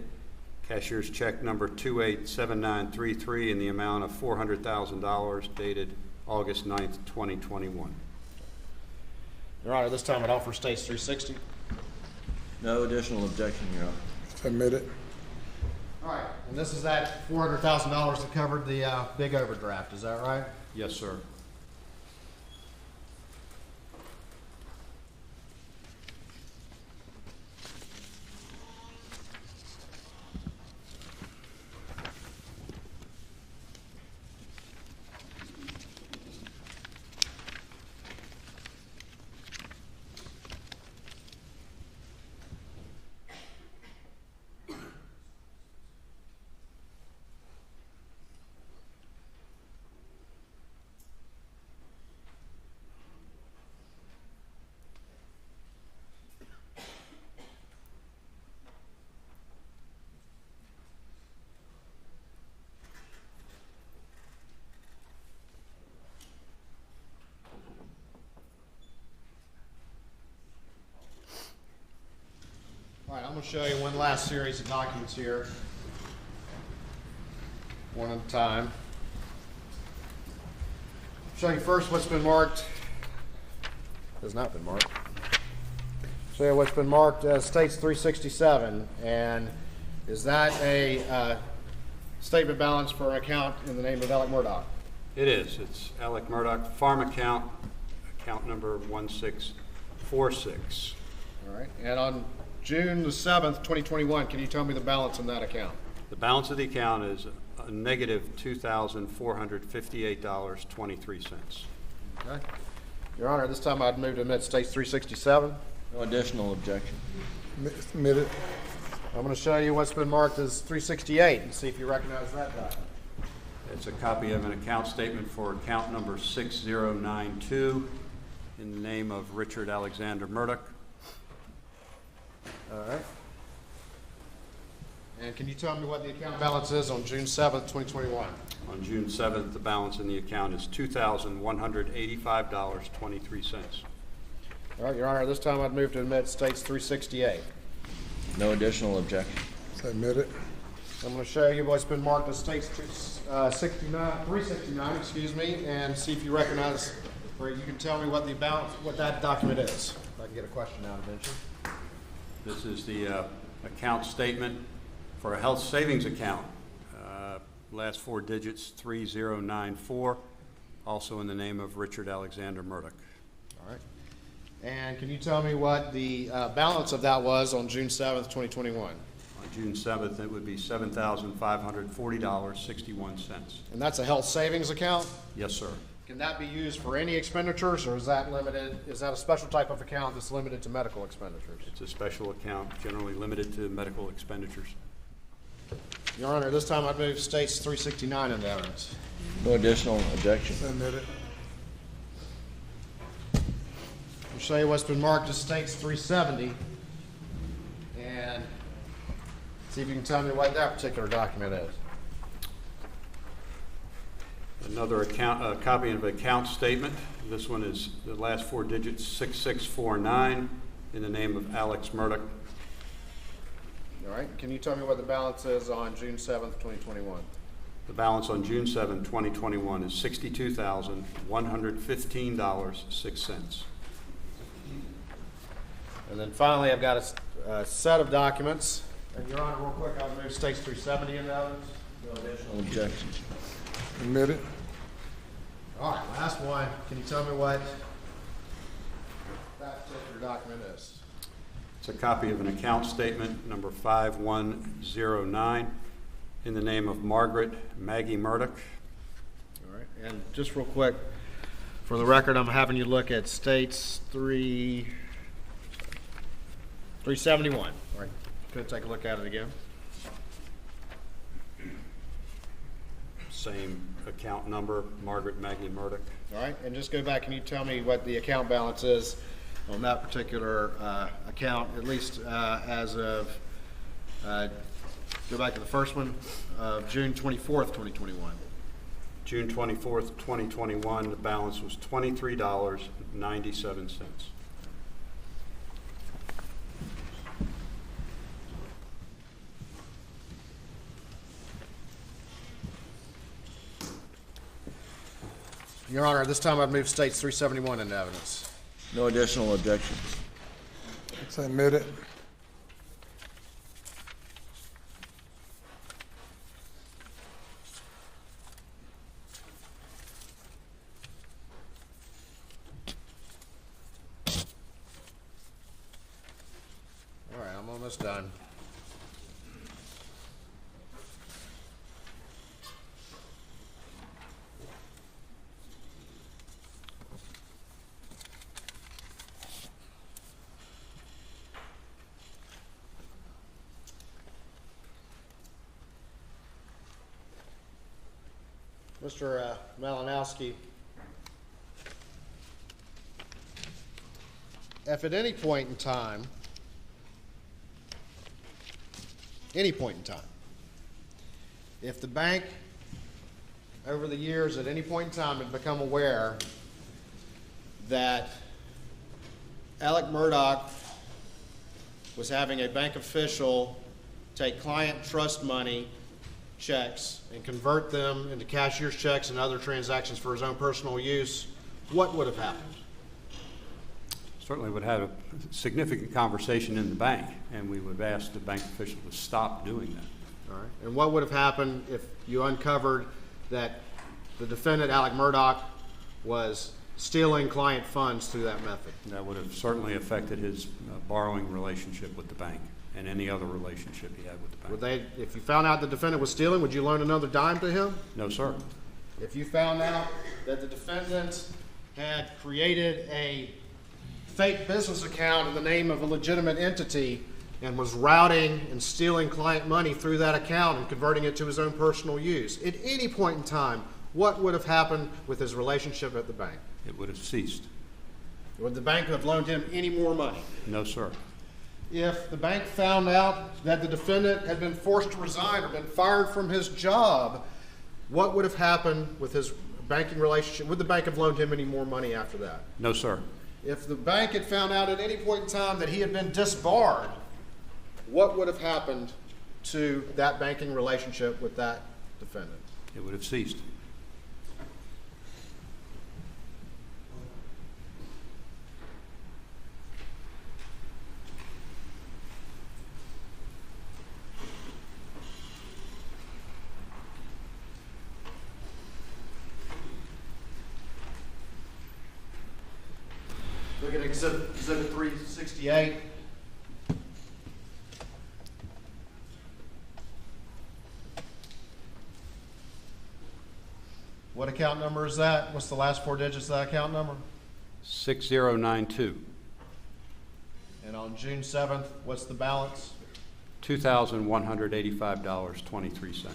Cashier's check number 287933 in the amount of $400,000 dated August 9th, 2021. Your Honor, this time it offer states 360. No additional objection, Your Honor. Submitted. All right, and this is that $400,000 that covered the big overdraft, is that right? Yes, sir. All right, I'm going to show you one last series of documents here, one at a time. I'll show you first what's been marked, has not been marked. Show you what's been marked as states 367, and is that a statement balance for an account in the name of Alec Murdaugh? It is. It's Alec Murdaugh, farm account, account number 1646. All right, and on June the 7th, 2021, can you tell me the balance in that account? The balance of the account is a negative $2,458.23. Okay. Your Honor, this time I'd move to admit states 367. No additional objection. Submitted. I'm going to show you what's been marked as 368 and see if you recognize that document. It's a copy of an account statement for account number 6092 in the name of Richard Alexander Murdaugh. All right. And can you tell me what the account balance is on June 7th, 2021? On June 7th, the balance in the account is $2,185.23. All right, Your Honor, this time I'd move to admit states 368. No additional objection. Submitted. I'm going to show you what's been marked as states 369, excuse me, and see if you recognize, or you can tell me what the balance, what that document is. If I can get a question out eventually. This is the account statement for a health savings account. Last four digits 3094, also in the name of Richard Alexander Murdaugh. All right. And can you tell me what the balance of that was on June 7th, 2021? On June 7th, it would be $7,540.61. And that's a health savings account? Yes, sir. Can that be used for any expenditures, or is that limited? Is that a special type of account that's limited to medical expenditures? It's a special account, generally limited to medical expenditures. Your Honor, this time I'd move states 369 into evidence. No additional objection. Submitted. I'll show you what's been marked as states 370, and see if you can tell me what that particular document is. Another account, copy of an account statement. This one is the last four digits 6649 in the name of Alex Murdaugh. All right. Can you tell me what the balance is on June 7th, 2021? The balance on June 7, 2021 is $62,115.06. And then finally, I've got a set of documents. And Your Honor, real quick, I'll move states 370 into evidence. No additional objection. Submitted. All right, last one. Can you tell me what that particular document is? It's a copy of an account statement, number 5109, in the name of Margaret Maggie Murdaugh. All right, and just real quick, for the record, I'm having you look at States 371. All right, could take a look at it again. Same account number, Margaret Maggie Murdaugh. All right, and just go back, can you tell me what the account balance is on that particular account, at least as of, go back to the first one, June 24th, 2021. June 24th, 2021, the balance was $23.97. Your Honor, at this time I've moved States 371 into evidence. No additional objections. It's admitted. All right, I'm almost done. Mr. Malinowski, if at any point in time, if the bank over the years at any point in time had become aware that Alec Murdaugh was having a bank official take client trust money checks and convert them into cashier's checks and other transactions for his own personal use, what would have happened? Certainly would have a significant conversation in the bank, and we would ask the bank official to stop doing that. All right. And what would have happened if you uncovered that the defendant, Alec Murdaugh, was stealing client funds through that method? That would have certainly affected his borrowing relationship with the bank and any other relationship he had with the bank. Would they, if you found out the defendant was stealing, would you loan another dime to him? No, sir. If you found out that the defendant had created a fake business account in the name of a legitimate entity and was routing and stealing client money through that account and converting it to his own personal use, at any point in time, what would have happened with his relationship at the bank? It would have ceased. Would the bank have loaned him any more money? No, sir. If the bank found out that the defendant had been forced to resign or been fired from his job, what would have happened with his banking relationship? Would the bank have loaned him any more money after that? No, sir. If the bank had found out at any point in time that he had been disbarred, what would have happened to that banking relationship with that defendant? It would have ceased. Look at Exhibit 368. What account number is that? What's the last four digits of that account number? 6092. And on June 7th, what's the balance? $2,185.23.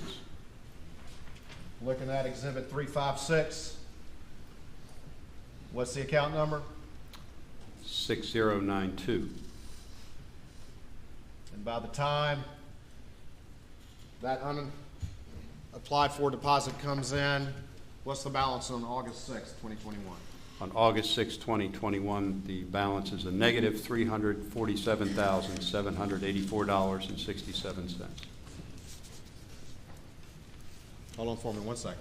Looking at Exhibit 356. What's the account number? 6092. And by the time that applied for deposit comes in, what's the balance on August 6th, 2021? On August 6, 2021, the balance is a negative $347,784.67. Hold on for me 1 second.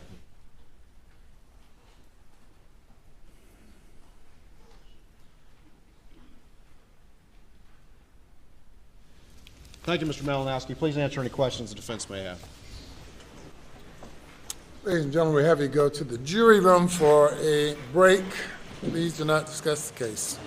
Thank you, Mr. Malinowski. Please answer any questions the defense may have. Ladies and gentlemen, we have you go to the jury room for a break. Please do not discuss the case.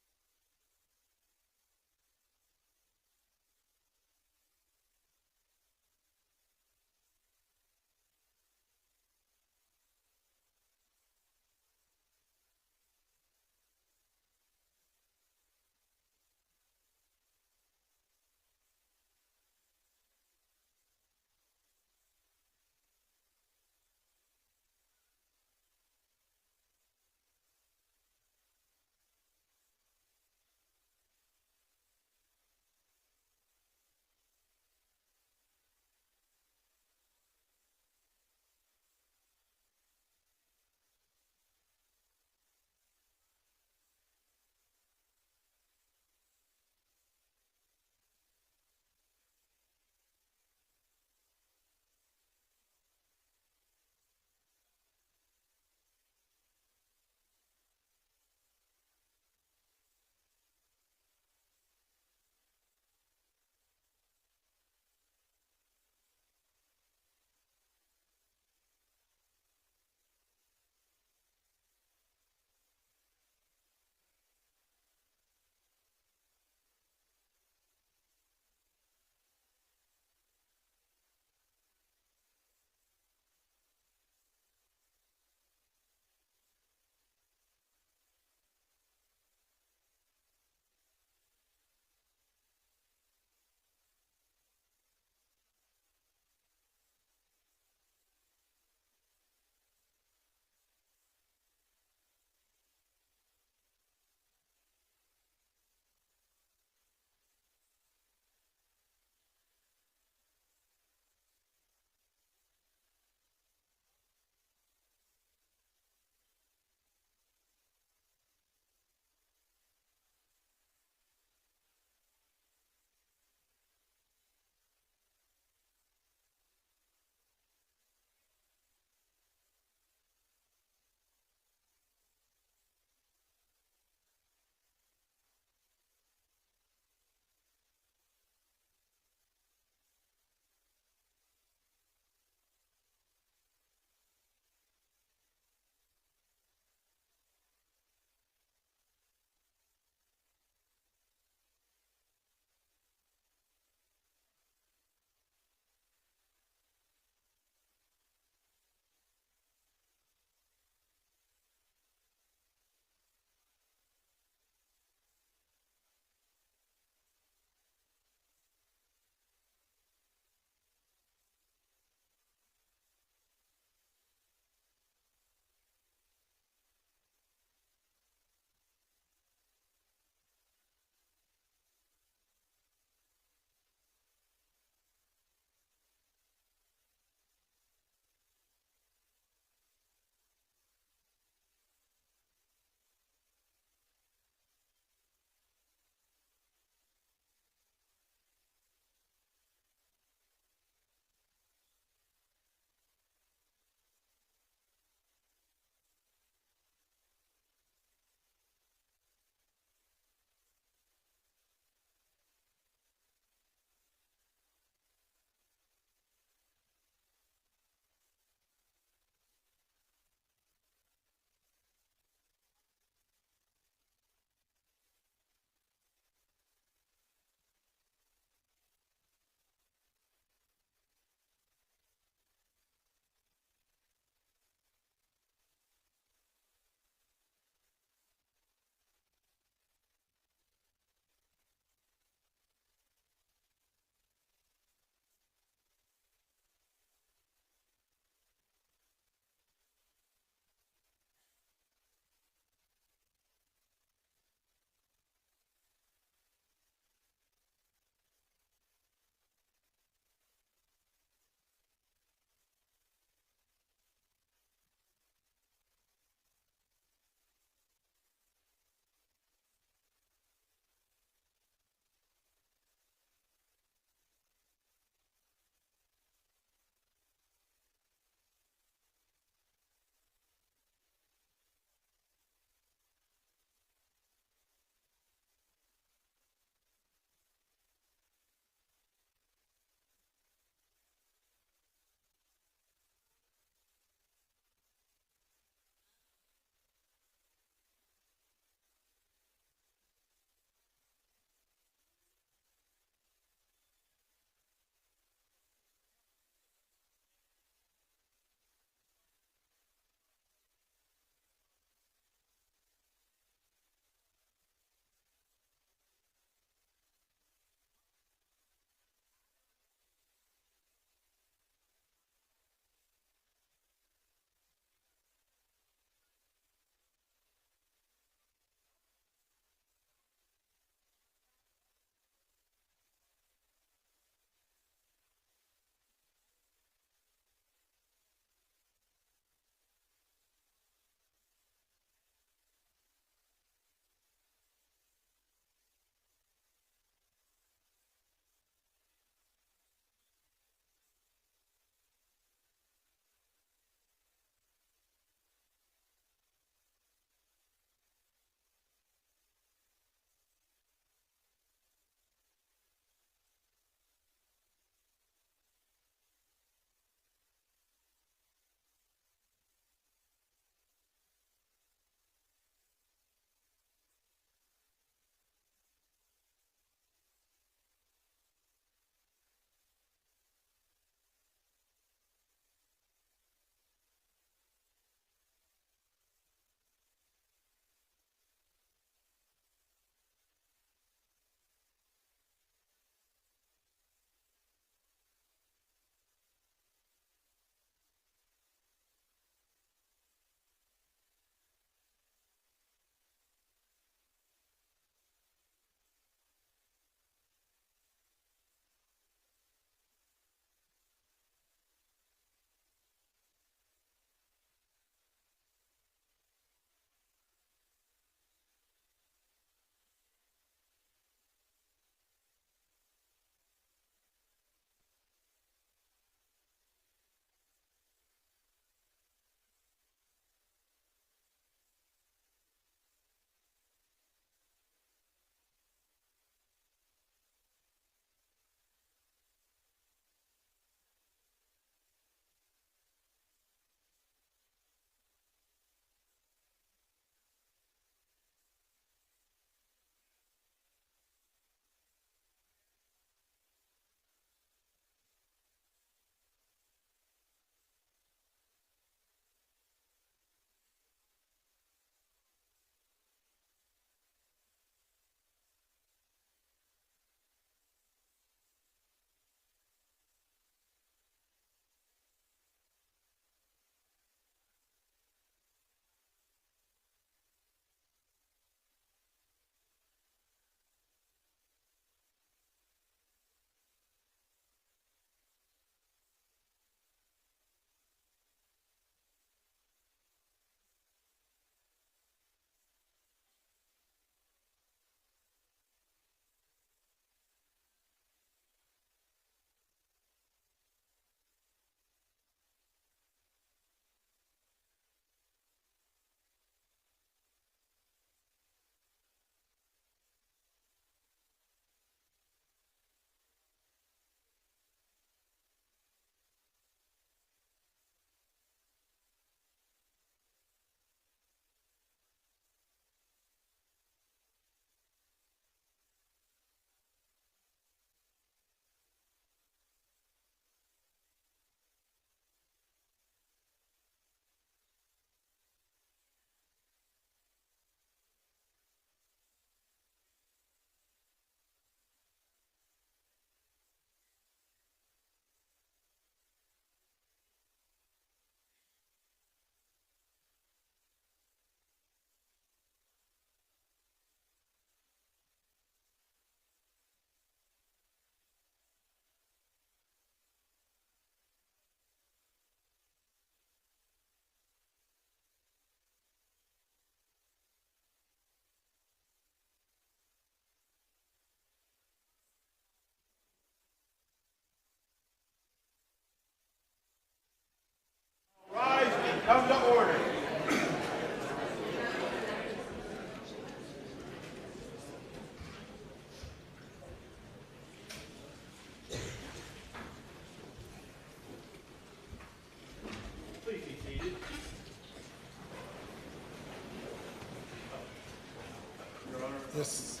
Yes.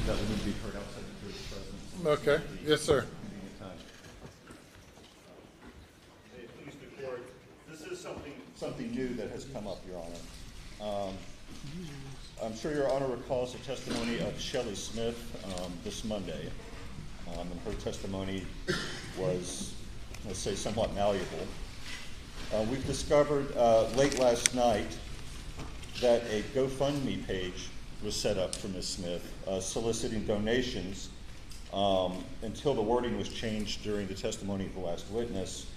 That would need to be heard outside the jury's presence. Okay. Yes, sir. Hey, please, the court. This is something new that has come up, Your Honor. I'm sure Your Honor recalls the testimony of Shelley Smith this Monday, and her testimony was, let's say, somewhat malleable. We've discovered late last night that a GoFundMe page was set up for Ms. Smith, soliciting donations until the wording was changed during the testimony of the last witness.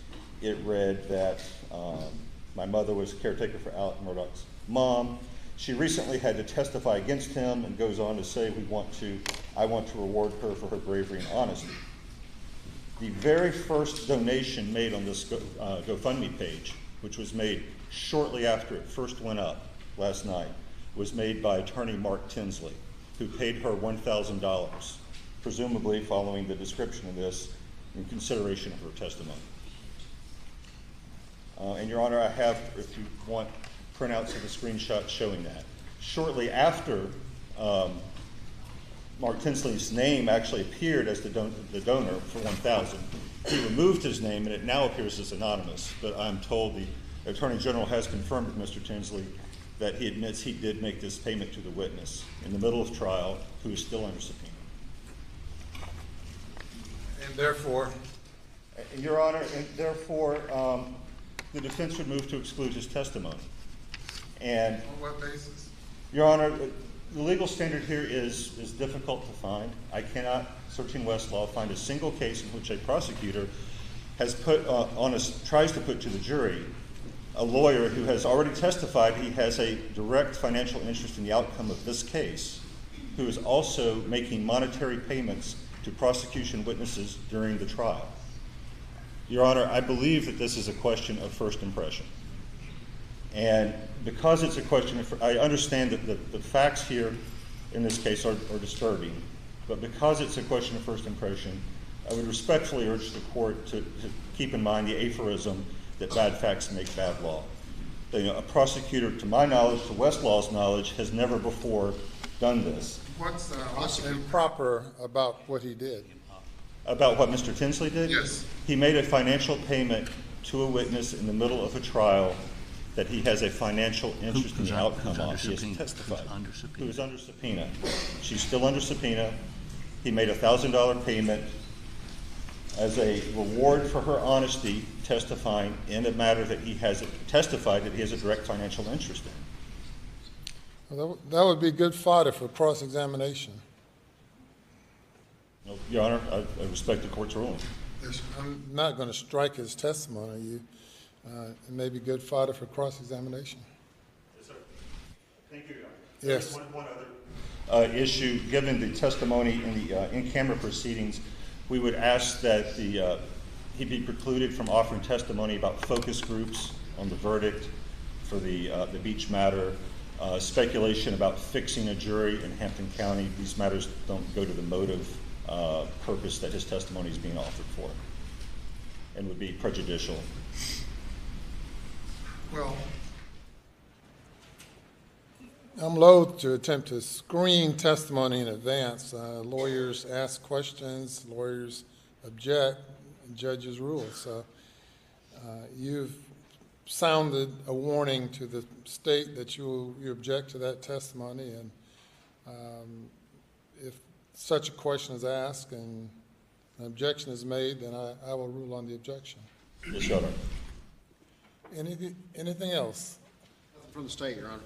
It read that my mother was caretaker for Alec Murdaugh's mom. She recently had to testify against him, and goes on to say, I want to reward her for her bravery and honesty. The very first donation made on this GoFundMe page, which was made shortly after it first went up last night, was made by attorney Mark Tinsley, who paid her $1,000, presumably following the description of this in consideration of her testimony. And Your Honor, I have, if you want, printouts of the screenshot showing that. Shortly after Mark Tinsley's name actually appeared as the donor for $1,000, he removed his name and it now appears as anonymous. But I'm told the Attorney General has confirmed with Mr. Tinsley that he admits he did make this payment to the witness in the middle of trial, who is still under subpoena. And therefore? Your Honor, and therefore, the defense would move to exclude his testimony. And On what basis? Your Honor, the legal standard here is difficult to find. I cannot, searching Westlaw, find a single case in which a prosecutor has tries to put to the jury a lawyer who has already testified he has a direct financial interest in the outcome of this case, who is also making monetary payments to prosecution witnesses during the trial. Your Honor, I believe that this is a question of first impression. And because it's a question of, I understand that the facts here in this case are disturbing, but because it's a question of first impression, I would respectfully urge the court to keep in mind the aphorism that bad facts make bad law. A prosecutor, to my knowledge, to Westlaw's knowledge, has never before done this. What's improper about what he did? About what Mr. Tinsley did? Yes. He made a financial payment to a witness in the middle of a trial that he has a financial interest in the outcome of. He has testified. Who is under subpoena. She's still under subpoena. He made a $1,000 payment as a reward for her honesty, testifying in a matter that he has testified that he has a direct financial interest in. Well, that would be good fodder for cross-examination. No, Your Honor, I respect the court's ruling. I'm not going to strike his testimony. It may be good fodder for cross-examination. Yes, sir. Thank you, Your Honor. Yes. One other issue. Given the testimony in the in-camera proceedings, we would ask that he be precluded from offering testimony about focus groups on the verdict for the Beach matter, speculation about fixing a jury in Hampton County. These matters don't go to the motive purpose that his testimony is being offered for, and would be prejudicial. Well, I'm loath to attempt to screen testimony in advance. Lawyers ask questions, lawyers object, and judges rule. So you've sounded a warning to the state that you object to that testimony, and if such a question is asked and an objection is made, then I will rule on the objection. Yes, Your Honor. Anything else? Nothing from the state, Your Honor.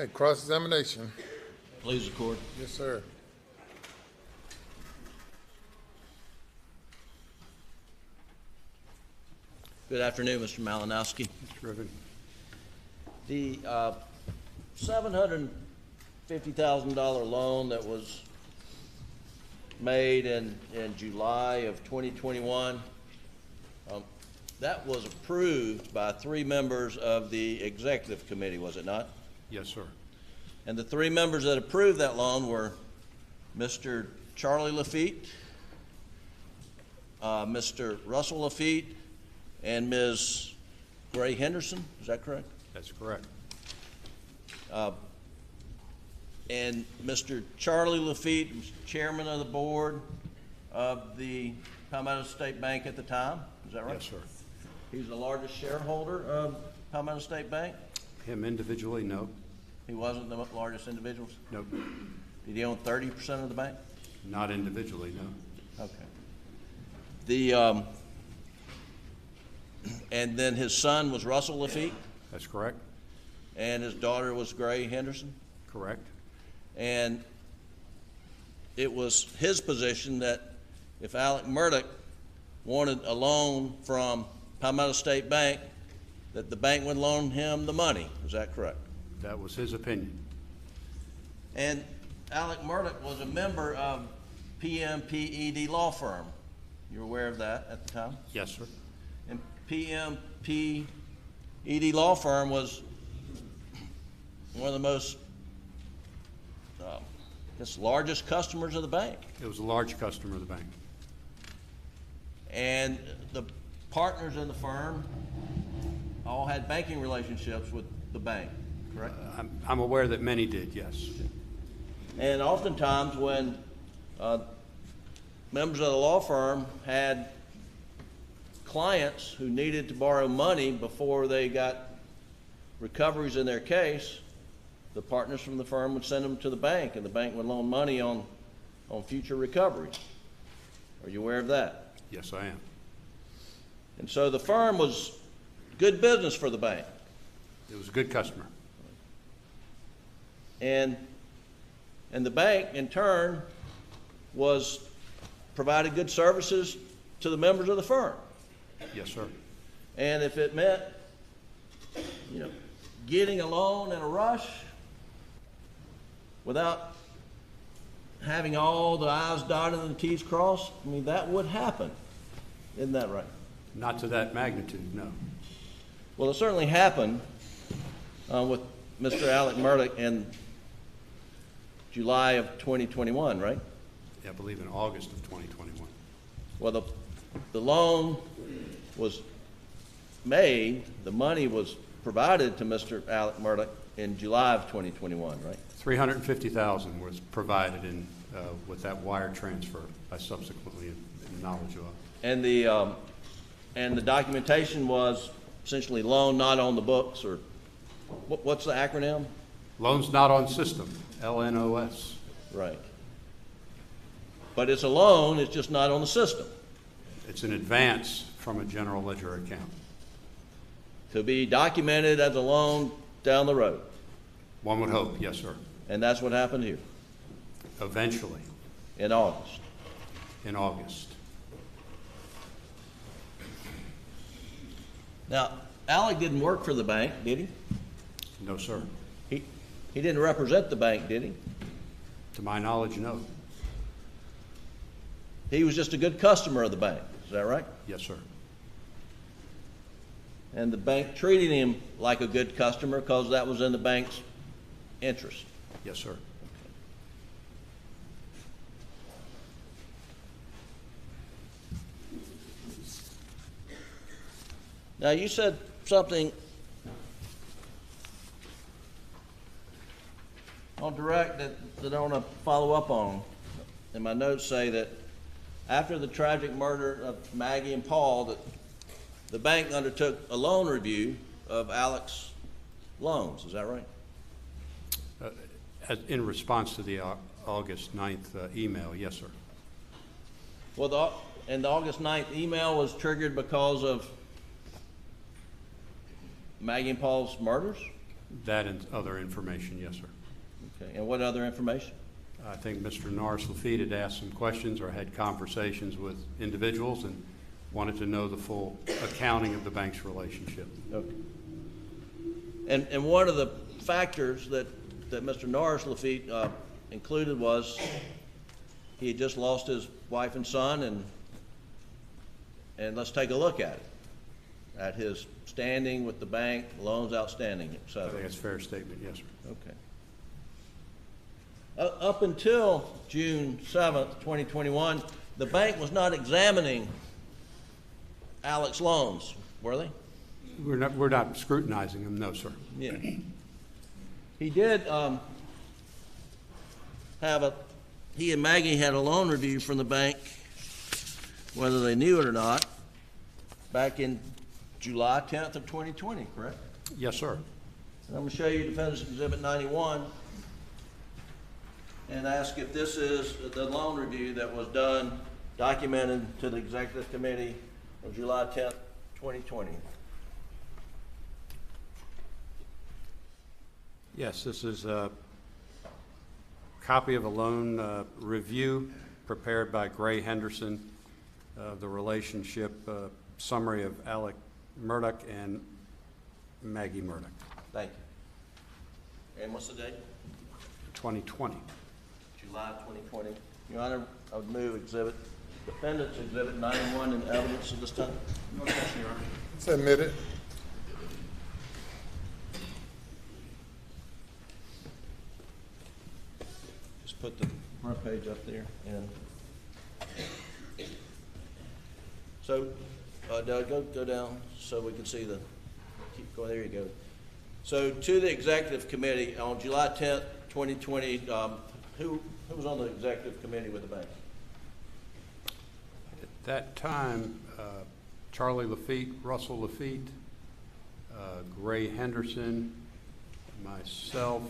Hey, cross-examination. Please record. Yes, sir. Good afternoon, Mr. Malinowski. Mr. Riven. The $750,000 loan that was made in July of 2021, that was approved by 3 members of the executive committee, was it not? Yes, sir. And the 3 members that approved that loan were Mr. Charlie Lafitte, Mr. Russell Lafitte, and Ms. Gray Henderson. Is that correct? That's correct. And Mr. Charlie Lafitte was chairman of the board of the Palmetto State Bank at the time. Is that right? Yes, sir. He was the largest shareholder of Palmetto State Bank? Him individually, no. He wasn't the largest individual? Nope. Did he own 30% of the bank? Not individually, no. Okay. And then his son was Russell Lafitte? That's correct. And his daughter was Gray Henderson? Correct. And it was his position that if Alec Murdaugh wanted a loan from Palmetto State Bank, that the bank would loan him the money. Is that correct? That was his opinion. And Alec Murdaugh was a member of PMPED law firm. You're aware of that at the time? Yes, sir. And PMPED law firm was one of the most, largest customers of the bank. It was a large customer of the bank. And the partners in the firm all had banking relationships with the bank, correct? I'm aware that many did, yes. And oftentimes when members of the law firm had clients who needed to borrow money before they got recoveries in their case, the partners from the firm would send them to the bank, and the bank would loan money on future recoveries. Are you aware of that? Yes, I am. And so the firm was good business for the bank. It was a good customer. And the bank, in turn, provided good services to the members of the firm. Yes, sir. And if it meant, getting a loan in a rush without having all the I's dotted and the T's crossed, that would happen. Isn't that right? Not to that magnitude, no. Well, it certainly happened with Mr. Alec Murdaugh in July of 2021, right? Yeah, I believe in August of 2021. Well, the loan was made, the money was provided to Mr. Alec Murdaugh in July of 2021, right? $350,000 was provided with that wire transfer I subsequently had knowledge of. And the documentation was essentially loan not on the books, or what's the acronym? Loans not on system, LNOS. Right. But it's a loan, it's just not on the system. It's an advance from a general ledger account. To be documented as a loan down the road. One would hope, yes, sir. And that's what happened here. Eventually. In August. In August. Now, Alec didn't work for the bank, did he? No, sir. He didn't represent the bank, did he? To my knowledge, no. He was just a good customer of the bank, is that right? Yes, sir. And the bank treated him like a good customer because that was in the bank's interest. Yes, sir. Now, you said something on direct that I want to follow up on. And my notes say that after the tragic murder of Maggie and Paul, that the bank undertook a loan review of Alec's loans. Is that right? In response to the August 9th email, yes, sir. Well, the August 9th email was triggered because of Maggie and Paul's murders? That and other information, yes, sir. Okay, and what other information? I think Mr. Norris Lafitte had asked some questions or had conversations with individuals and wanted to know the full accounting of the bank's relationship. Okay. And one of the factors that Mr. Norris Lafitte included was he had just lost his wife and son, and let's take a look at his standing with the bank, loans outstanding, et cetera. I think that's a fair statement, yes, sir. Okay. Up until June 7th, 2021, the bank was not examining Alec's loans, were they? We're not scrutinizing them, no, sir. Yeah. He did he and Maggie had a loan review from the bank, whether they knew it or not, back in July 10th of 2020, correct? Yes, sir. And I'm going to show you Defendant's Exhibit 91 and ask if this is the loan review that was done, documented to the Executive Committee on July 10th, 2020. Yes, this is a copy of a loan review prepared by Gray Henderson, the relationship summary of Alec Murdaugh and Maggie Murdaugh. Thank you. And what's the date? 2020. July 2020. Your Honor, I would move Defendant's Exhibit 91 in evidence at this time. No objection, Your Honor. It's admitted. Just put the front page up there. And so, Doug, go down so we can see keep going, there you go. So to the Executive Committee, on July 10th, 2020, who was on the Executive Committee with the bank? At that time, Charlie Lafitte, Russell Lafitte, Gray Henderson, myself,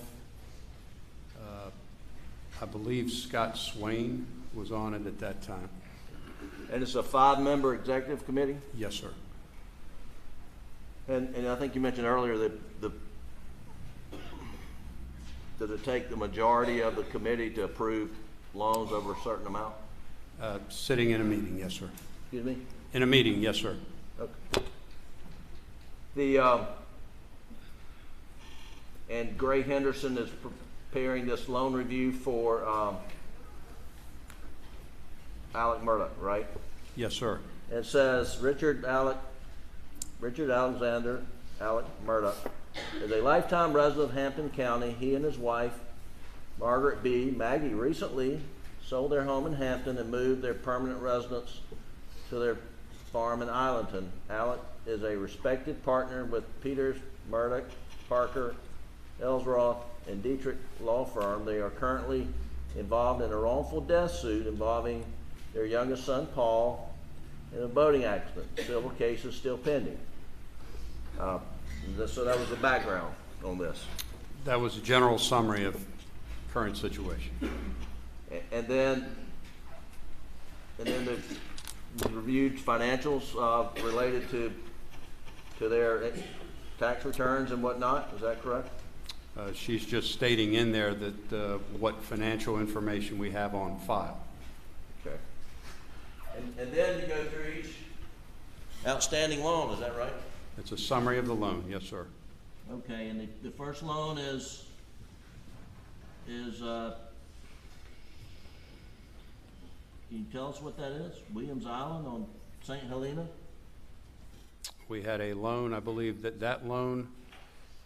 I believe Scott Swain was on it at that time. And it's a 5-member Executive Committee? Yes, sir. And I think you mentioned earlier that does it take the majority of the committee to approve loans over a certain amount? Sitting in a meeting, yes, sir. Excuse me? In a meeting, yes, sir. Okay. And Gray Henderson is preparing this loan review for Alec Murdaugh, right? Yes, sir. It says Richard Alexander Alec Murdaugh is a lifetime resident of Hampton County. He and his wife, Margaret B. Maggie, recently sold their home in Hampton and moved their permanent residence to their farm in Islandton. Alec is a respected partner with Peters, Murdaugh, Parker, Ellsroth, and Dietrich law firm. They are currently involved in a wrongful death suit involving their youngest son, Paul, in a boating accident. Civil case is still pending. So that was the background on this. That was a general summary of current situation. And then the reviewed financials related to their tax returns and whatnot. Is that correct? She's just stating in there that what financial information we have on file. Okay. And then you go through each outstanding loan. Is that right? It's a summary of the loan, yes, sir. Okay, and the first loan is can you tell us what that is? Williams Island on St. Helena? We had a loan, I believe that loan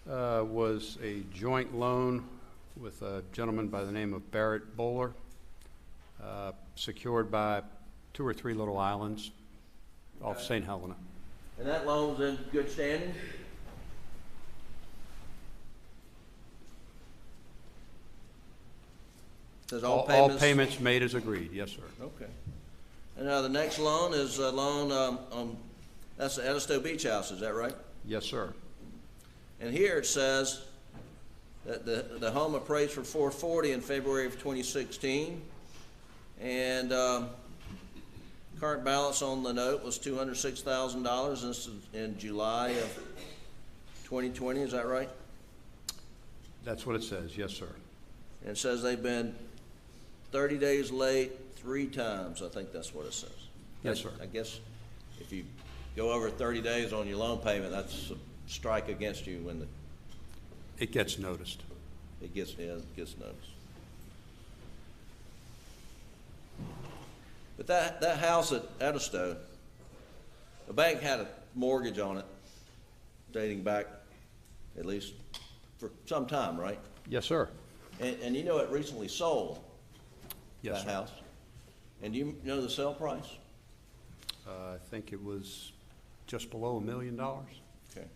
was a joint loan with a gentleman by the name of Barrett Bowler, secured by 2 or 3 little islands off St. Helena. And that loan's in good standing? Says all payments made as agreed, yes, sir. Okay. And now the next loan is a loan on, that's the Edisto Beach House, is that right? Yes, sir. And here it says that the home appraised for $440 in February of 2016, and current balance on the note was $206,000, and this is in July of 2020. Is that right? That's what it says, yes, sir. And it says they've been 30 days late 3 times. I think that's what it says. Yes, sir. I guess if you go over 30 days on your loan payment, that's a strike against you when It gets noticed. it gets noticed. But that house at Edisto, the bank had a mortgage on it dating back at least for some time, right? Yes, sir. And you know it recently sold, Yes, that sir. house. And do you know the sale price? I think it was just below $1 million. Okay.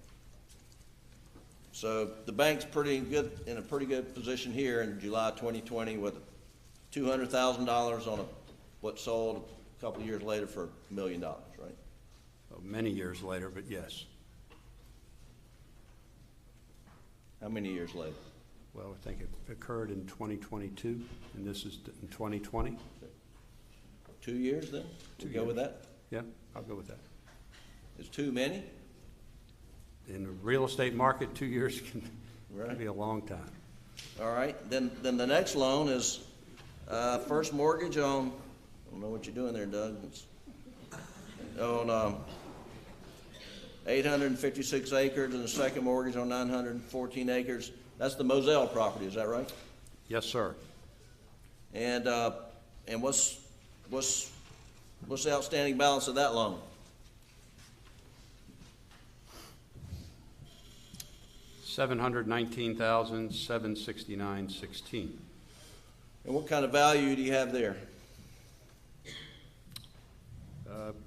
So the bank's in a pretty good position here in July 2020 with $200,000 on what sold a couple of years later for $1 million, right? Well, many years later, but yes. How many years later? Well, I think it occurred in 2022, and this is in 2020. 2 years then? Two Go with years. that? Yeah, I'll go with that. Is too many? In the real estate market, 2 years can Right. be a long time. All right. Then the next loan is first mortgage on, I don't know what you're doing there, Doug. It's on 856 acres and the second mortgage on 914 acres. That's the Moselle property, is that right? Yes, sir. And what's the outstanding balance of that loan? $719,769.16. And what kind of value do you have there?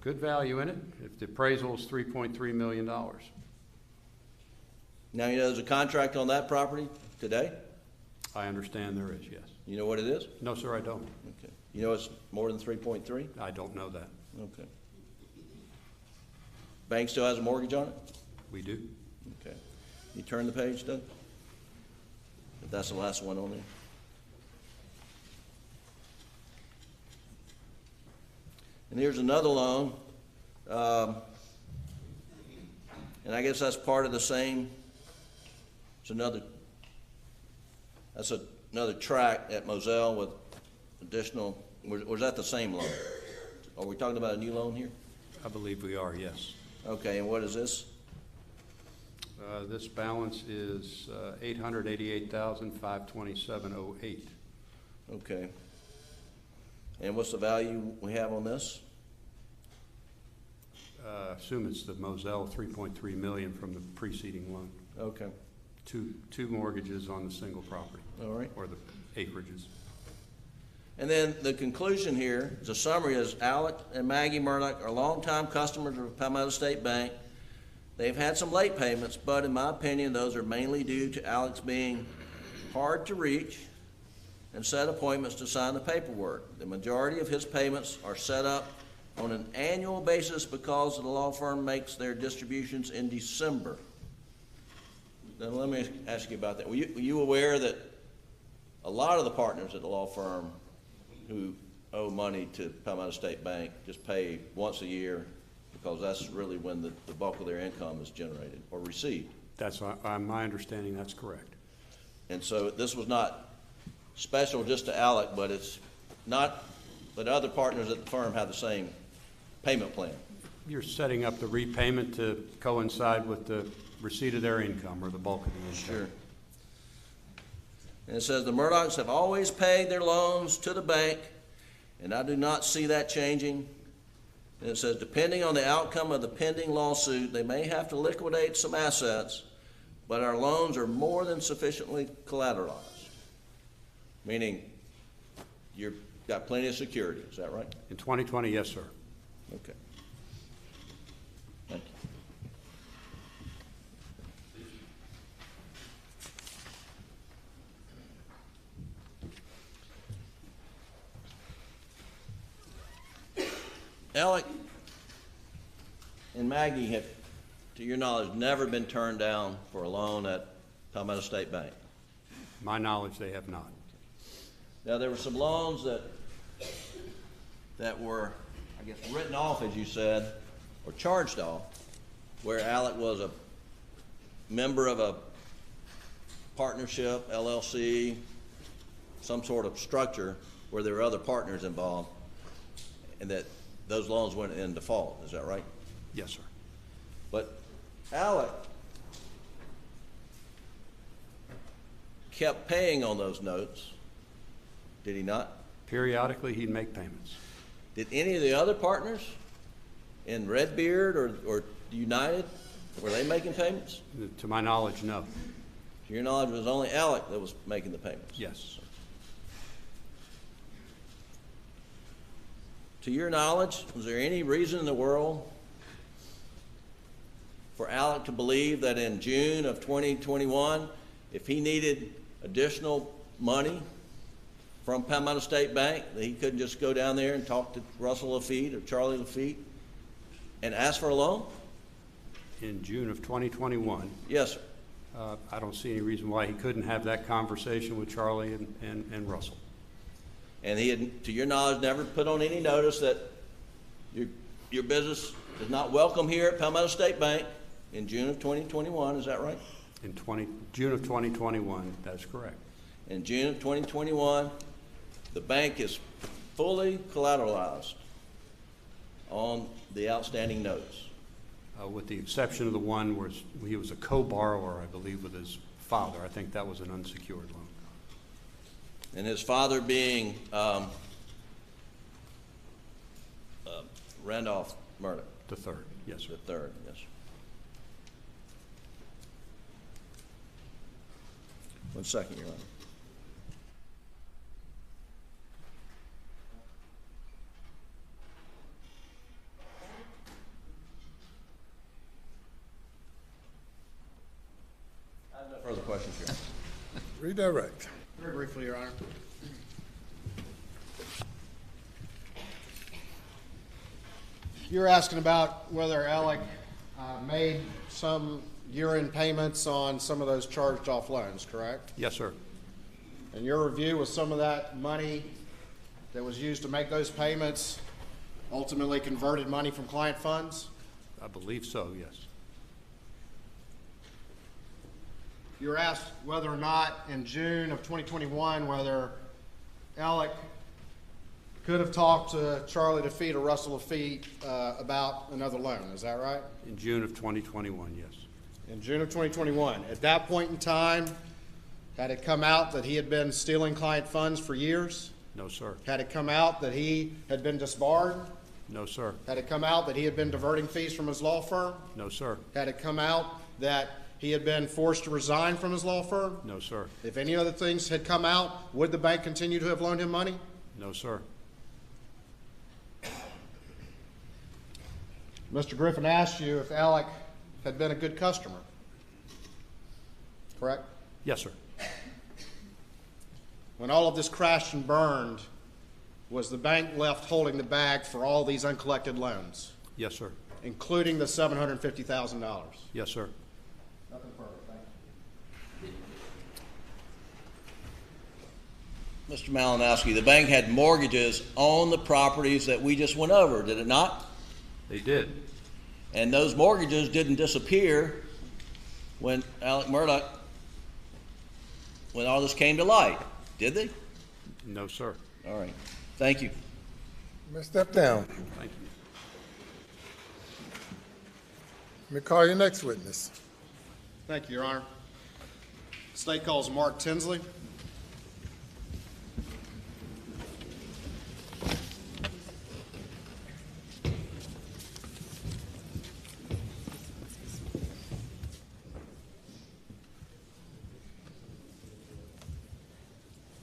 Good value in it. If the appraisal is $3.3 million. Now, you know there's a contract on that property today? I understand there is, yes. You know what it is? No, sir, I don't. Okay. You know it's more than 3.3? I don't know that. Okay. Bank still has a mortgage on it? We do. Okay. You turn the page, Doug? If that's the last one on there. And here's another loan. And I guess that's part of the same. That's another tract at Moselle with additional, was that the same loan? Are we talking about a new loan here? I believe we are, yes. Okay, and what is this? This balance is $888,527.08. Okay. And what's the value we have on this? Assume it's the Moselle $3.3 million from the preceding loan. Okay. Two mortgages on the single property. All right. Or the acreages. And then the conclusion here, the summary is Alec and Maggie Murdaugh are longtime customers of Palmetto State Bank. They've had some late payments, but in my opinion, those are mainly due to Alex being hard to reach and set appointments to sign the paperwork. The majority of his payments are set up on an annual basis because the law firm makes their distributions in December. Now, let me ask you about that. Were you aware that a lot of the partners at the law firm who owe money to Palmetto State Bank just pay once a year because that's really when the bulk of their income is generated or received? That's my understanding. That's correct. And so this was not special just to Alec, but it's not. But other partners at the firm have the same payment plan. You're setting up the repayment to coincide with the receipt of their income or the bulk of the income. Sure. And it says the Murdaughs have always paid their loans to the bank, and I do not see that changing. And it says depending on the outcome of the pending lawsuit, they may have to liquidate some assets, but our loans are more than sufficiently collateralized. Meaning you've got plenty of security, is that right? In 2020, yes, sir. Okay. Thank you. Alec and Maggie have, to your knowledge, never been turned down for a loan at Palmetto State Bank. My knowledge, they have not. Now, there were some loans that were, I guess, written off, as you said, or charged off, where Alec was a member of a partnership, LLC, some sort of structure where there were other partners involved, and that those loans went in default. Is that right? Yes, sir. But Alec kept paying on those notes, did he not? Periodically, he'd make payments. Did any of the other partners in Redbeard or United, were they making payments? To my knowledge, no. To your knowledge, it was only Alec that was making the payments? Yes. To your knowledge, was there any reason in the world for Alec to believe that in June of 2021, if he needed additional money from Palmetto State Bank, that he couldn't just go down there and talk to Russell Lafitte or Charlie Lafitte and ask for a loan? In June of 2021? Yes, sir. I don't see any reason why he couldn't have that conversation with Charlie and Russell. And he had, to your knowledge, never put on any notice that your business is not welcome here at Palmetto State Bank in June of 2021, is that right? In June of 2021, that's correct. In June of 2021, the bank is fully collateralized on the outstanding notes. With the exception of the one where he was a co-borrower, I believe, with his father. I think that was an unsecured loan. And his father being Randolph Murdaugh. The third, yes, sir. The third, yes. One second, Your Honor. I have no further questions, Your Honor. Redirect. Very briefly, Your Honor. You're asking about whether Alec made some year-end payments on some of those charged-off loans, correct? Yes, sir. And your review was some of that money that was used to make those payments ultimately converted money from client funds? I believe so, yes. You were asked whether or not in June of 2021 whether Alec could have talked to Charlie Lafitte or Russell Lafitte about another loan. Is that right? In June of 2021, yes. In June of 2021. At that point in time, had it come out that he had been stealing client funds for years? No, sir. Had it come out that he had been disbarred? No, sir. Had it come out that he had been diverting fees from his law firm? No, sir. Had it come out that he had been forced to resign from his law firm? No, sir. If any other things had come out, would the bank continue to have loaned him money? No, sir. Mr. Griffin asked you if Alec had been a good customer, correct? Yes, sir. When all of this crashed and burned, was the bank left holding the bag for all these uncollected loans, Yes, sir. including the $750,000? Yes, sir. Nothing further, thank you. Mr. Malinowski, the bank had mortgages on the properties that we just went over, did it not? They did. And those mortgages didn't disappear when Alec Murdaugh, when all this came to light, did they? No, sir. All right. Thank you. You may step down. Thank you. Let me call your next witness. Thank you, Your Honor. The state calls Mark Tinsley.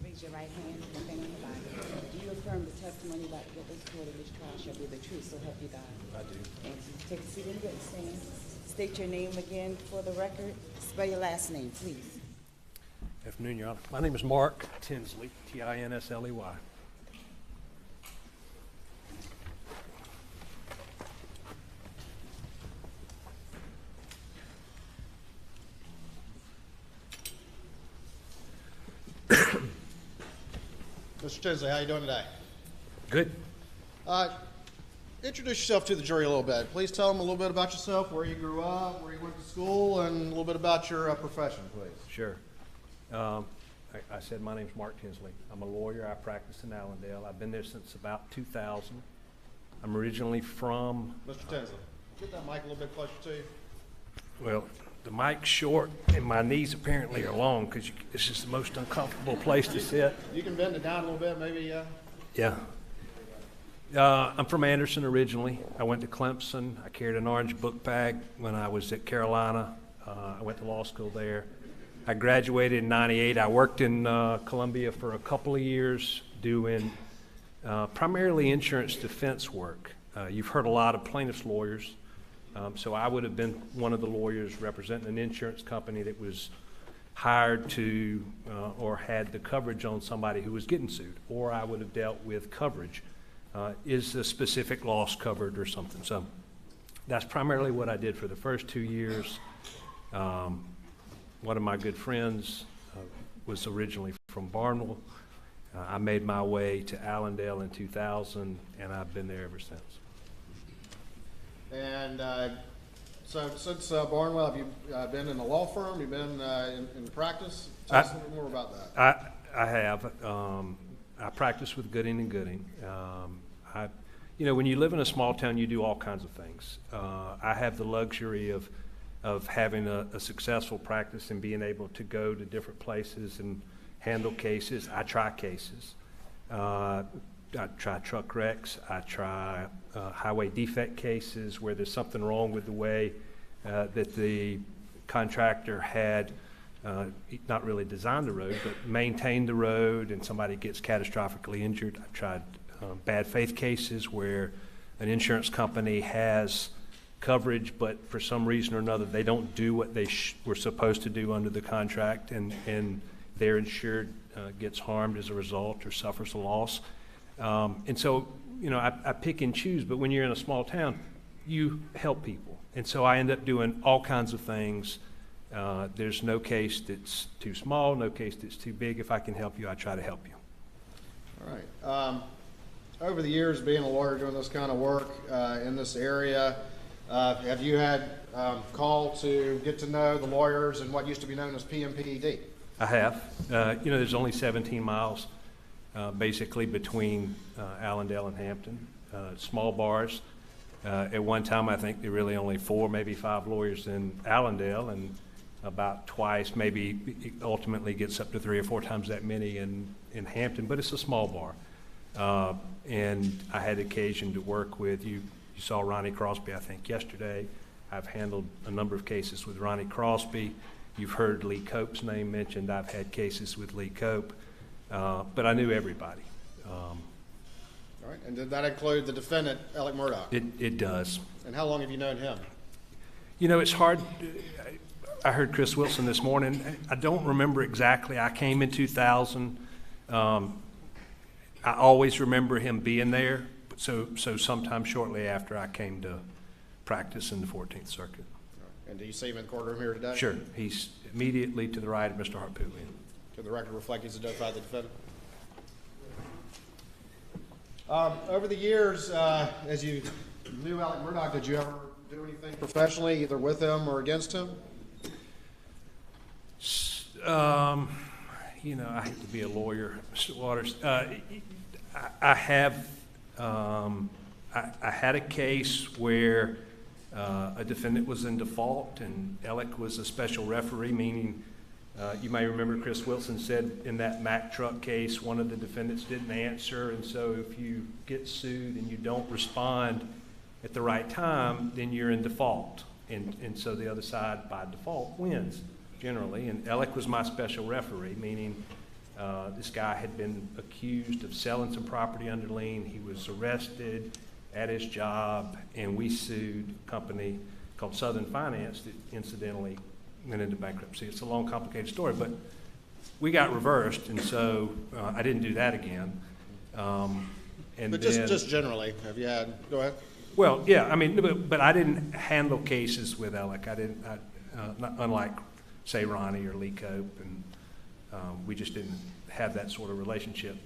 Raise your right hand, left hand on the Bible. Do you affirm the testimony about to give this court of this trial shall be the truth, so help you God? I do. Thank you. Take a seat in the witness stand. State your name again for the record. Spell your last name, please. Afternoon, Your Honor. My name is Mark Tinsley, Tinsley. Mr. Tinsley, how you doing today? Good. Introduce yourself to the jury a little bit. Please tell them a little bit about yourself, where you grew up, where you went to school, and a little bit about your profession, please. Sure. I said my name's Mark Tinsley. I'm a lawyer. I practice in Allendale. I've been there since about 2000. I'm originally from... Mr. Tinsley, get that mic a little bit closer to you. Well, the mic's short and my knees apparently are long because this is the most uncomfortable place to sit. You can bend it down a little bit, maybe. Yeah. I'm from Anderson originally. I went to Clemson. I carried an orange book bag when I was at Carolina. I went to law school there. I graduated in '98. I worked in Columbia for a couple of years doing primarily insurance defense work. You've heard a lot of plaintiffs' lawyers. So I would have been one of the lawyers representing an insurance company that was hired to or had the coverage on somebody who was getting sued, or I would have dealt with coverage. Is the specific loss covered or something? So that's primarily what I did for the first 2 years. One of my good friends was originally from Barnwell. I made my way to Allendale in 2000, and I've been there ever since. And so since Barnwell, have you been in a law firm? You've been in practice? Tell us a little more about that. I have. I practice with Gooding and Gooding. When you live in a small town, you do all kinds of things. I have the luxury of having a successful practice and being able to go to different places and handle cases. I try cases. I try truck wrecks. I try highway defect cases where there's something wrong with the way that the contractor had not really designed the road, but maintained the road, and somebody gets catastrophically injured. I've tried bad faith cases where an insurance company has coverage, but for some reason or another, they don't do what they were supposed to do under the contract, and their insured gets harmed as a result or suffers a loss. And so, I pick and choose, but when you're in a small town, you help people. And so I end up doing all kinds of things. There's no case that's too small, no case that's too big. If I can help you, I try to help you. All right. Over the years, being a lawyer doing this kind of work in this area, have you had call to get to know the lawyers in what used to be known as PMPED? I have. There's only 17 miles basically between Allendale and Hampton, small bars. At one time, I think there were really only 4, maybe 5 lawyers in Allendale, and about twice, maybe it ultimately gets up to 3 or 4 times that many in Hampton, but it's a small bar. And I had occasion to work with, you saw Ronnie Crosby, I think, yesterday. I've handled a number of cases with Ronnie Crosby. You've heard Lee Cope's name mentioned. I've had cases with Lee Cope, but I knew everybody. All right, and did that include the defendant, Alec Murdaugh? It does. And how long have you known him? It's hard. I heard Chris Wilson this morning. I don't remember exactly. I came in 2000. I always remember him being there, so sometime shortly after I came to practice in the 14th Circuit. And do you see him in the courtroom here today? Sure. He's immediately to the right of Mr. Harpootlian. Can the record reflect he's identified the defendant? Over the years, as you knew Alec Murdaugh, did you ever do anything professionally, either with him or against him? I hate to be a lawyer, Mr. Waters. I have. I had a case where a defendant was in default, and Alec was a special referee, meaning you may remember Chris Wilson said in that Mack truck case, one of the defendants didn't answer, and so if you get sued and you don't respond at the right time, then you're in default, and so the other side by default wins generally. And Alec was my special referee, meaning this guy had been accused of selling some property under lien. He was arrested at his job, and we sued a company called Southern Finance that incidentally went into bankruptcy. It's a long, complicated story, but we got reversed, and so I didn't do that again. But just generally, have you had? Go ahead. Well, yeah, I mean, but I didn't handle cases with Alec. I didn't, unlike, say, Ronnie or Lee Cope, and we just didn't have that sort of relationship.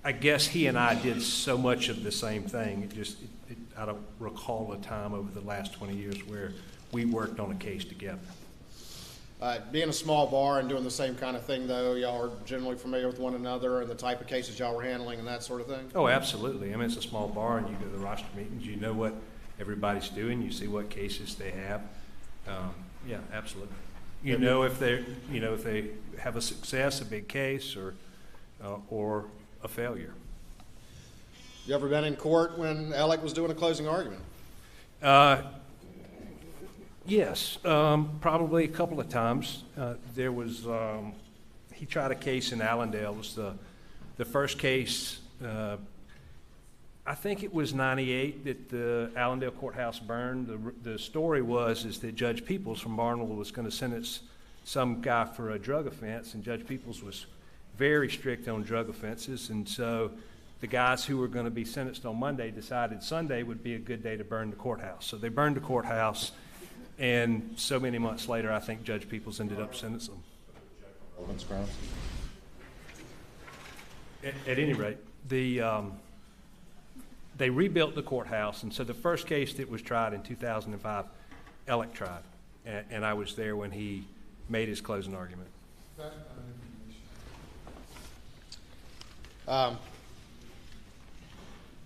I guess he and I did so much of the same thing. I don't recall a time over the last 20 years where we worked on a case together. Being a small bar and doing the same kind of thing, though, y'all are generally familiar with one another and the type of cases y'all were handling and that sort of thing? Oh, absolutely. I mean, it's a small bar, and you go to the roster meetings, you know what everybody's doing, you see what cases they have. Yeah, absolutely. You know if they have a success, a big case, or a failure. You ever been in court when Alec was doing a closing argument? Yes, probably a couple of times. There was, he tried a case in Allendale. It was the first case, I think it was 98 that the Allendale courthouse burned. The story is that Judge Peoples from Barnwell was going to sentence some guy for a drug offense, and Judge Peoples was very strict on drug offenses, and so the guys who were going to be sentenced on Monday decided Sunday would be a good day to burn the courthouse. So they burned the courthouse, and so many months later, I think Judge Peoples ended up sentencing them. Relevance grounds? At any rate, they rebuilt the courthouse, and so the first case that was tried in 2005, Alec tried, and I was there when he made his closing argument.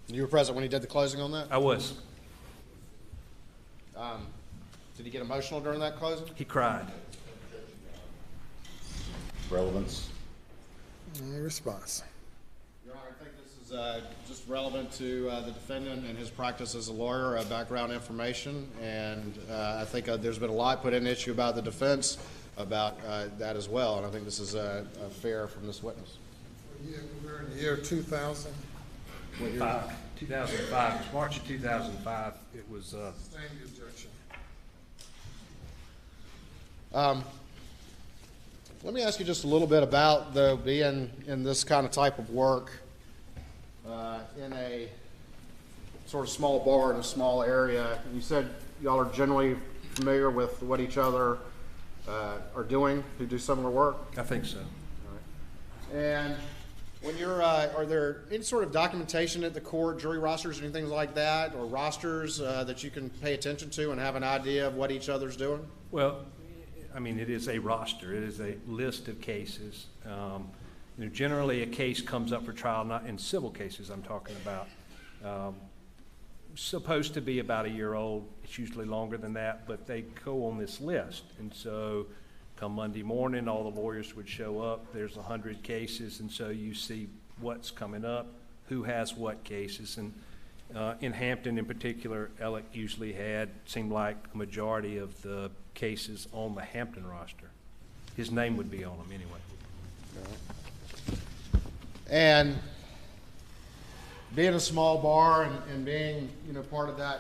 You were present when he did the closing on that? I was. Did he get emotional during that closing? He cried. Relevance? Response. Your Honor, I think this is just relevant to the defendant and his practice as a lawyer, background information, and I think there's been a lot put in issue about the defense about that as well, and I think this is fair from this witness. We're in the year 2000. 2005. It's March of 2005. It was. Stand the objection. Let me ask you just a little bit about, though, being in this kind of type of work in a sort of small bar in a small area. You said y'all are generally familiar with what each other are doing who do similar work? I think so. All right. And when you're, are there any sort of documentation at the court, jury rosters, anything like that, or rosters that you can pay attention to and have an idea of what each other's doing? Well, I mean, it is a roster. It is a list of cases. Generally, a case comes up for trial, not in civil cases I'm talking about. Supposed to be about a year old. It's usually longer than that, but they go on this list. And so come Monday morning, all the lawyers would show up. There's 100 cases, and so you see what's coming up, who has what cases. And in Hampton in particular, Alec usually seemed like a majority of the cases on the Hampton roster. His name would be on them anyway. And being a small bar and being, part of that,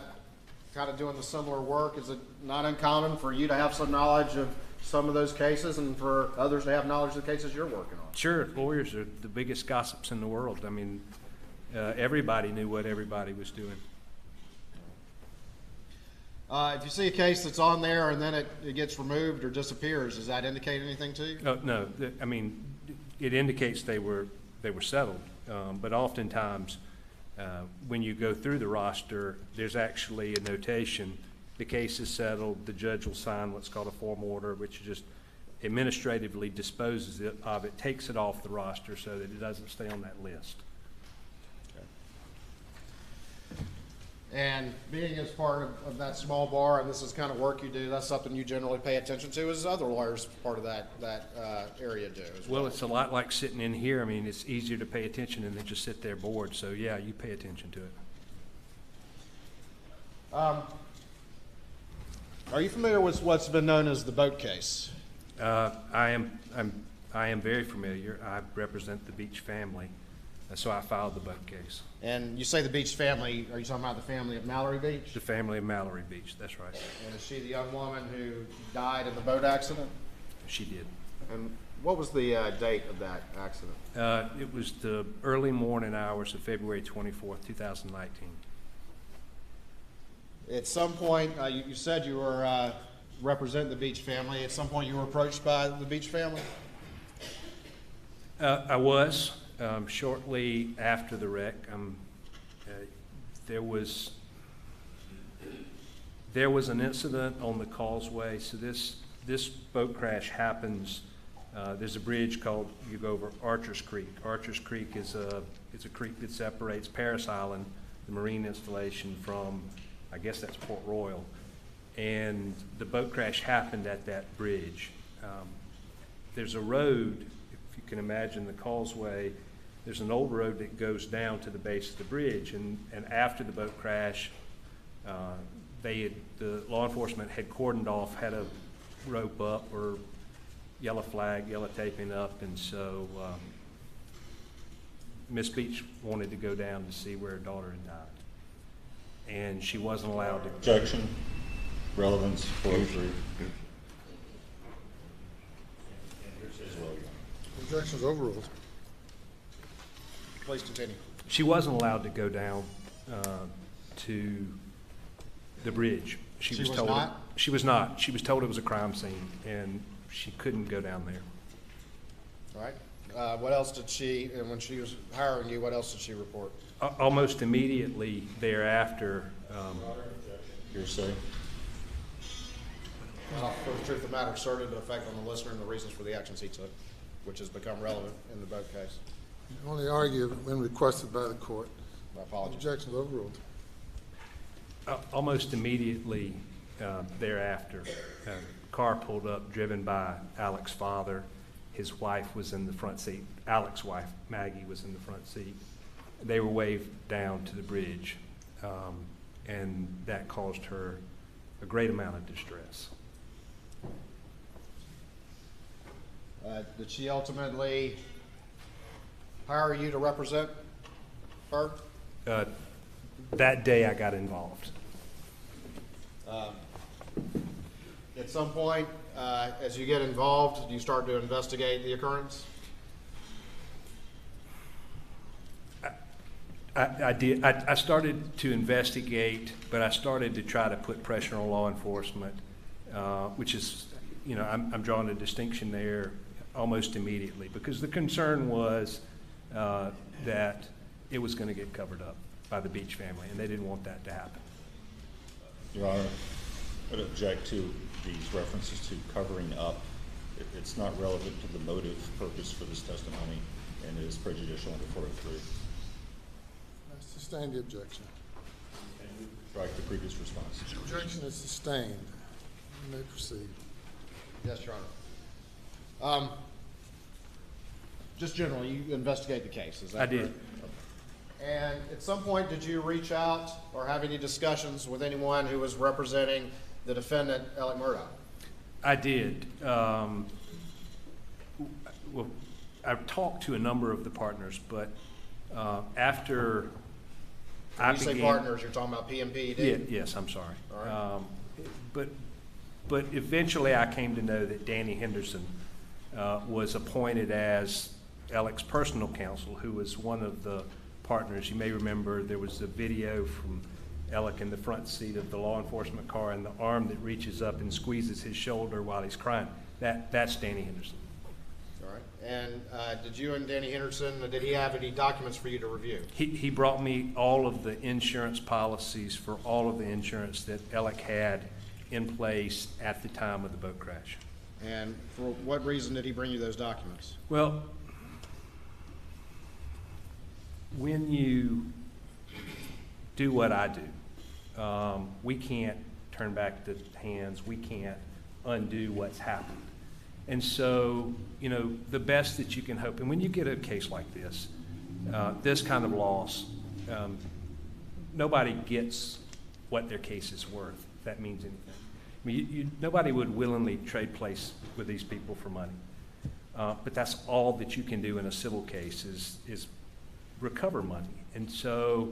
kind of doing the similar work, is it not uncommon for you to have some knowledge of some of those cases and for others to have knowledge of the cases you're working on? Sure, lawyers are the biggest gossips in the world. I mean, everybody knew what everybody was doing. If you see a case that's on there and then it gets removed or disappears, does that indicate anything to you? No. I mean, it indicates they were settled. But oftentimes, when you go through the roster, there's actually a notation. The case is settled. The judge will sign what's called a form order, which just administratively disposes of it, takes it off the roster so that it doesn't stay on that list. And being as part of that small bar, and this is kind of work you do, that's something you generally pay attention to, as other lawyers part of that area do as well. Well, it's a lot like sitting in here. I mean, it's easier to pay attention than to just sit there bored. So, yeah, you pay attention to it. Are you familiar with what's been known as the boat case? I am very familiar. I represent the Beach family, so I filed the boat case. And you say the Beach family, are you talking about the family of Mallory Beach? The family of Mallory Beach, that's right. And is she the young woman who died in the boat accident? She did. And what was the date of that accident? It was the early morning hours of February 24th, 2019. At some point, you said you were representing the Beach family. At some point, you were approached by the Beach family? I was. Shortly after the wreck, there was an incident on the causeway. So this boat crash happens, there's a bridge called, you go over Archer's Creek. Archer's Creek is a creek that separates Paris Island, the marine installation, from, I guess that's Port Royal. And the boat crash happened at that bridge. There's a road, if you can imagine the causeway, there's an old road that goes down to the base of the bridge. And after the boat crash, the law enforcement had cordoned off, had a rope up or yellow flag, yellow taping up, and so Miss Beach wanted to go down to see where her daughter had died. And she wasn't allowed to. Objection. Relevance 403. Objection is overruled. Please continue. She wasn't allowed to go down to the bridge. She was told not? She was not. She was told it was a crime scene, and she couldn't go down there. All right. What else did she, and when she was hiring you, what else did she report? Almost immediately thereafter. Hearsay. For the truth of the matter, asserted the effect on the listener and the reasons for the actions he took, which has become relevant in the boat case. Only argue when requested by the court. My apologies. Objection is overruled. Almost immediately thereafter, a car pulled up driven by Alex's father. His wife was in the front seat. Alex's wife, Maggie, was in the front seat. They were waved down to the bridge, and that caused her a great amount of distress. Did she ultimately hire you to represent her? That day I got involved. At some point, as you get involved, do you start to investigate the occurrence? I did. I started to investigate, but I started to try to put pressure on law enforcement, which is, I'm drawing a distinction there almost immediately, because the concern was that it was going to get covered up by the Beach family, and they didn't want that to happen. Your Honor, I would object to these references to covering up. It's not relevant to the motive purpose for this testimony, and it is prejudicial under 403. I sustain the objection. Strike the previous response. Objection is sustained. You may proceed. Yes, Your Honor. Just generally, you investigate the case, is that I did. correct? And at some point, did you reach out or have any discussions with anyone who was representing the defendant, Alec Murdaugh? I did. Well, I've talked to a number of the partners, but after I began... When you say partners, you're talking about PMP? Yeah, yes, I'm sorry. All right. But eventually I came to know that Danny Henderson was appointed as Alec's personal counsel, who was one of the partners. You may remember there was a video from Alec in the front seat of the law enforcement car, and the arm that reaches up and squeezes his shoulder while he's crying. That's Danny Henderson. All right. And did you and Danny Henderson, did he have any documents for you to review? He brought me all of the insurance policies for all of the insurance that Alec had in place at the time of the boat crash. And for what reason did he bring you those documents? Well, when you do what I do, we can't turn back the hands. We can't undo what's happened. And so, the best that you can hope, and when you get a case like this, this kind of loss, nobody gets what their case is worth, if that means anything. I mean, nobody would willingly trade place with these people for money. But that's all that you can do in a civil case is recover money. And so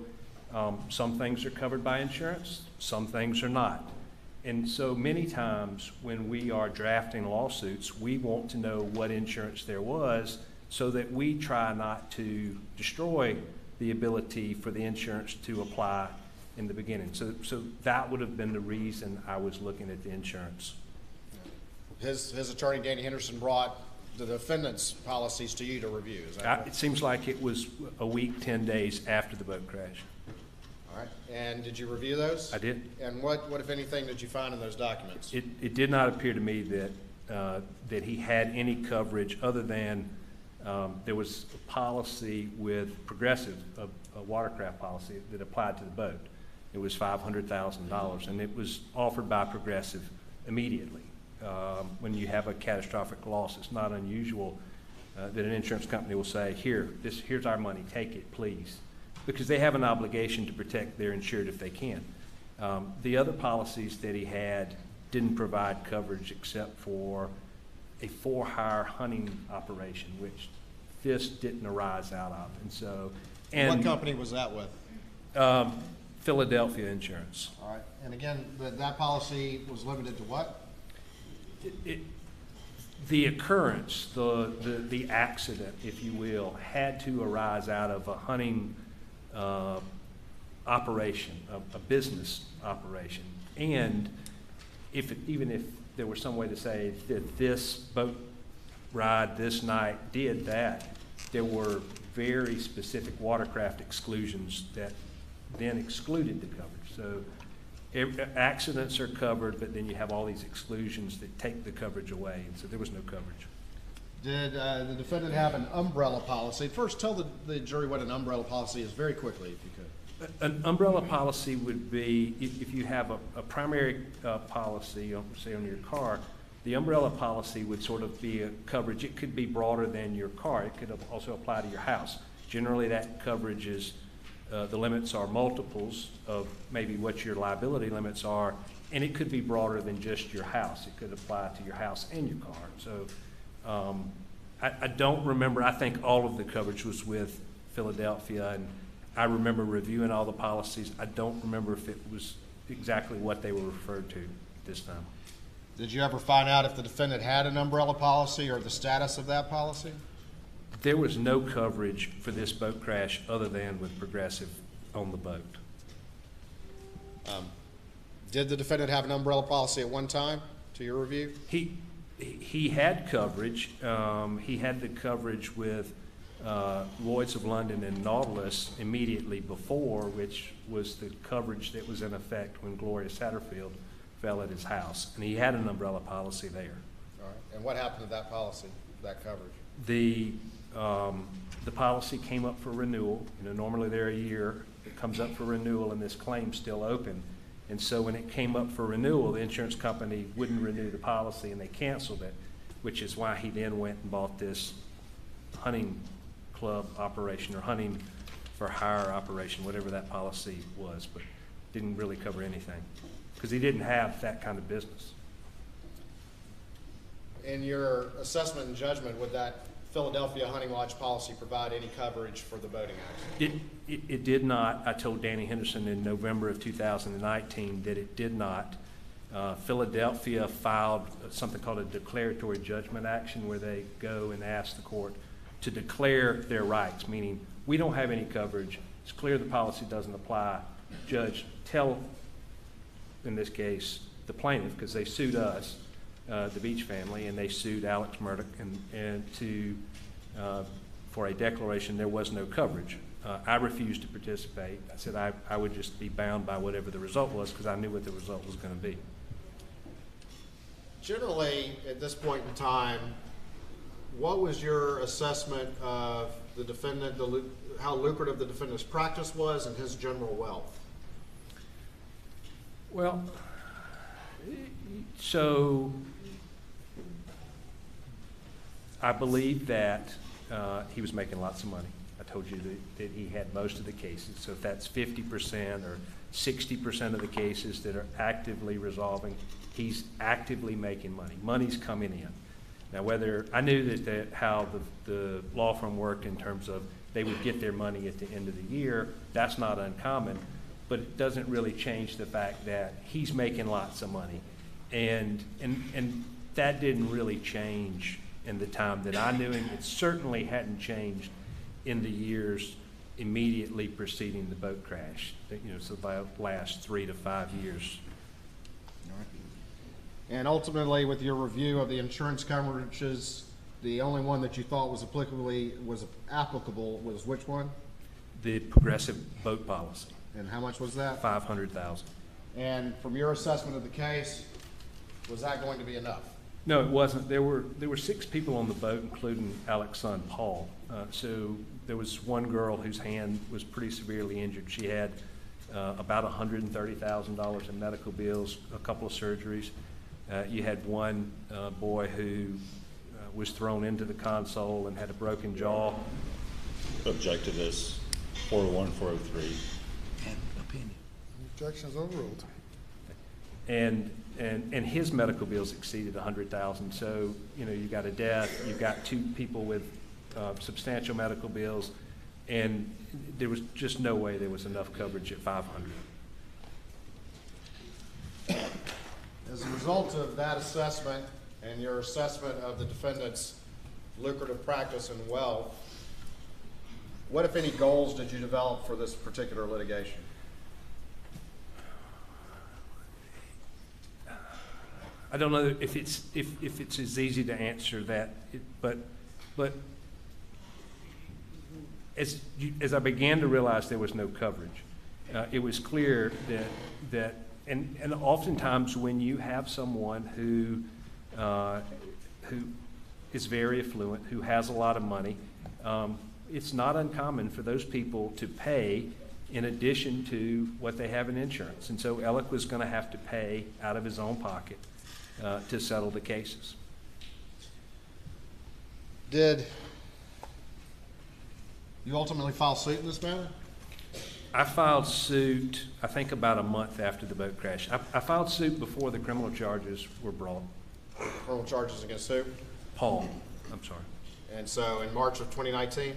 some things are covered by insurance, some things are not. And so many times when we are drafting lawsuits, we want to know what insurance there was so that we try not to destroy the ability for the insurance to apply in the beginning. So that would have been the reason I was looking at the insurance. His attorney, Danny Henderson, brought the defendant's policies to you to review, is that correct? It seems like it was a week, 10 days after the boat crash. All right. And did you review those? I did. And what if anything, did you find in those documents? It did not appear to me that he had any coverage other than there was a policy with Progressive, a watercraft policy that applied to the boat. It was $500,000, and it was offered by Progressive immediately. When you have a catastrophic loss, it's not unusual that an insurance company will say, here's our money, take it, please, because they have an obligation to protect their insured if they can. The other policies that he had didn't provide coverage except for a for-hire hunting operation, which this didn't arise out of. And so, what company was that with? Philadelphia Insurance. All right. And again, that policy was limited to what? The occurrence, the accident, if you will, had to arise out of a hunting operation, a business operation. And even if there was some way to say that this boat ride this night did that, there were very specific watercraft exclusions that then excluded the coverage. So accidents are covered, but then you have all these exclusions that take the coverage away, and so there was no coverage. Did the defendant have an umbrella policy? First, tell the jury what an umbrella policy is very quickly, if you could. An umbrella policy would be if you have a primary policy, say on your car, the umbrella policy would sort of be a coverage. It could be broader than your car. It could also apply to your house. Generally, that coverage is, the limits are multiples of maybe what your liability limits are, and it could be broader than just your house. It could apply to your house and your car. So I don't remember. I think all of the coverage was with Philadelphia, and I remember reviewing all the policies. I don't remember if it was exactly what they were referred to this time. Did you ever find out if the defendant had an umbrella policy or the status of that policy? There was no coverage for this boat crash other than with Progressive on the boat. Did the defendant have an umbrella policy at one time, to your review? He had coverage. He had the coverage with Lloyd's of London and Nautilus immediately before, which was the coverage that was in effect when Gloria Satterfield fell at his house. And he had an umbrella policy there. All right. And what happened to that policy, that coverage? The policy came up for renewal. Normally they're a year. It comes up for renewal, and this claim's still open. And so when it came up for renewal, the insurance company wouldn't renew the policy, and they canceled it, which is why he then went and bought this hunting club operation or hunting for hire operation, whatever that policy was, but didn't really cover anything because he didn't have that kind of business. In your assessment and judgment, would that Philadelphia Hunting Lodge policy provide any coverage for the boating accident? It did not. I told Danny Henderson in November of 2019 that it did not. Philadelphia filed something called a declaratory judgment action where they go and ask the court to declare their rights, meaning we don't have any coverage. It's clear the policy doesn't apply. Judge, tell, in this case, the plaintiff, because they sued us, the Beach family, and they sued Alex Murdaugh for a declaration there was no coverage. I refused to participate. I said I would just be bound by whatever the result was because I knew what the result was going to be. Generally, at this point in time, what was your assessment of the defendant, how lucrative the defendant's practice was and his general wealth? Well, so I believe that he was making lots of money. I told you that he had most of the cases. So if that's 50% or 60% of the cases that are actively resolving, he's actively making money. Money's coming in. Now, whether I knew that how the law firm worked in terms of they would get their money at the end of the year, that's not uncommon, but it doesn't really change the fact that he's making lots of money. And that didn't really change in the time that I knew him. It certainly hadn't changed in the years immediately preceding the boat crash. So the last 3 to 5 years. All right. And ultimately, with your review of the insurance coverages, the only one that you thought was applicable was which one? The Progressive boat policy. And how much was that? $500,000. And from your assessment of the case, was that going to be enough? No, it wasn't. There were 6 people on the boat, including Alec's son, Paul. So there was one girl whose hand was pretty severely injured. She had about $130,000 in medical bills, a couple of surgeries. You had one boy who was thrown into the console and had a broken jaw. Object to this, 401, 403. Opinion. Objections overruled. And his medical bills exceeded $100,000. So, you know, you got a death, you've got 2 people with substantial medical bills, and there was just no way there was enough coverage at $500,000. As a result of that assessment and your assessment of the defendant's lucrative practice and wealth, what, if any, goals did you develop for this particular litigation? I don't know if it's as easy to answer that, but as I began to realize there was no coverage, it was clear that and oftentimes when you have someone who is very affluent, who has a lot of money, it's not uncommon for those people to pay in addition to what they have in insurance. And so Alec was going to have to pay out of his own pocket to settle the cases. Did you ultimately file suit in this matter? I filed suit, I think, about a month after the boat crash. I filed suit before the criminal charges were brought. Criminal charges against who? Paul, I'm sorry. And so in March of 2019,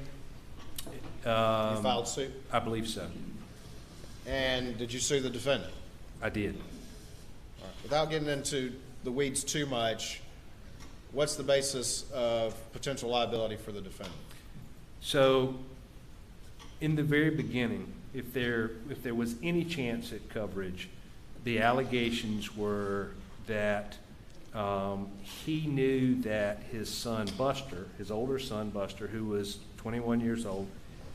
you filed suit? I believe so. And did you sue the defendant? I did. All right. Without getting into the weeds too much, what's the basis of potential liability for the defendant? So in the very beginning, if there was any chance at coverage, the allegations were that he knew that his son Buster, his older son Buster, who was 21 years old,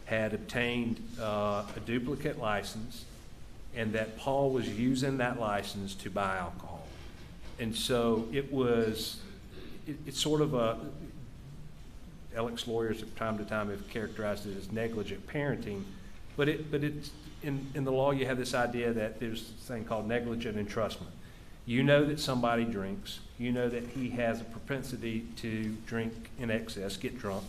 had obtained a duplicate license, and that Paul was using that license to buy alcohol. And so it's sort of Alec's lawyers from time to time have characterized it as negligent parenting, but it's in the law you have this idea that there's this thing called negligent entrustment. You know that somebody drinks, you know that he has a propensity to drink in excess, get drunk.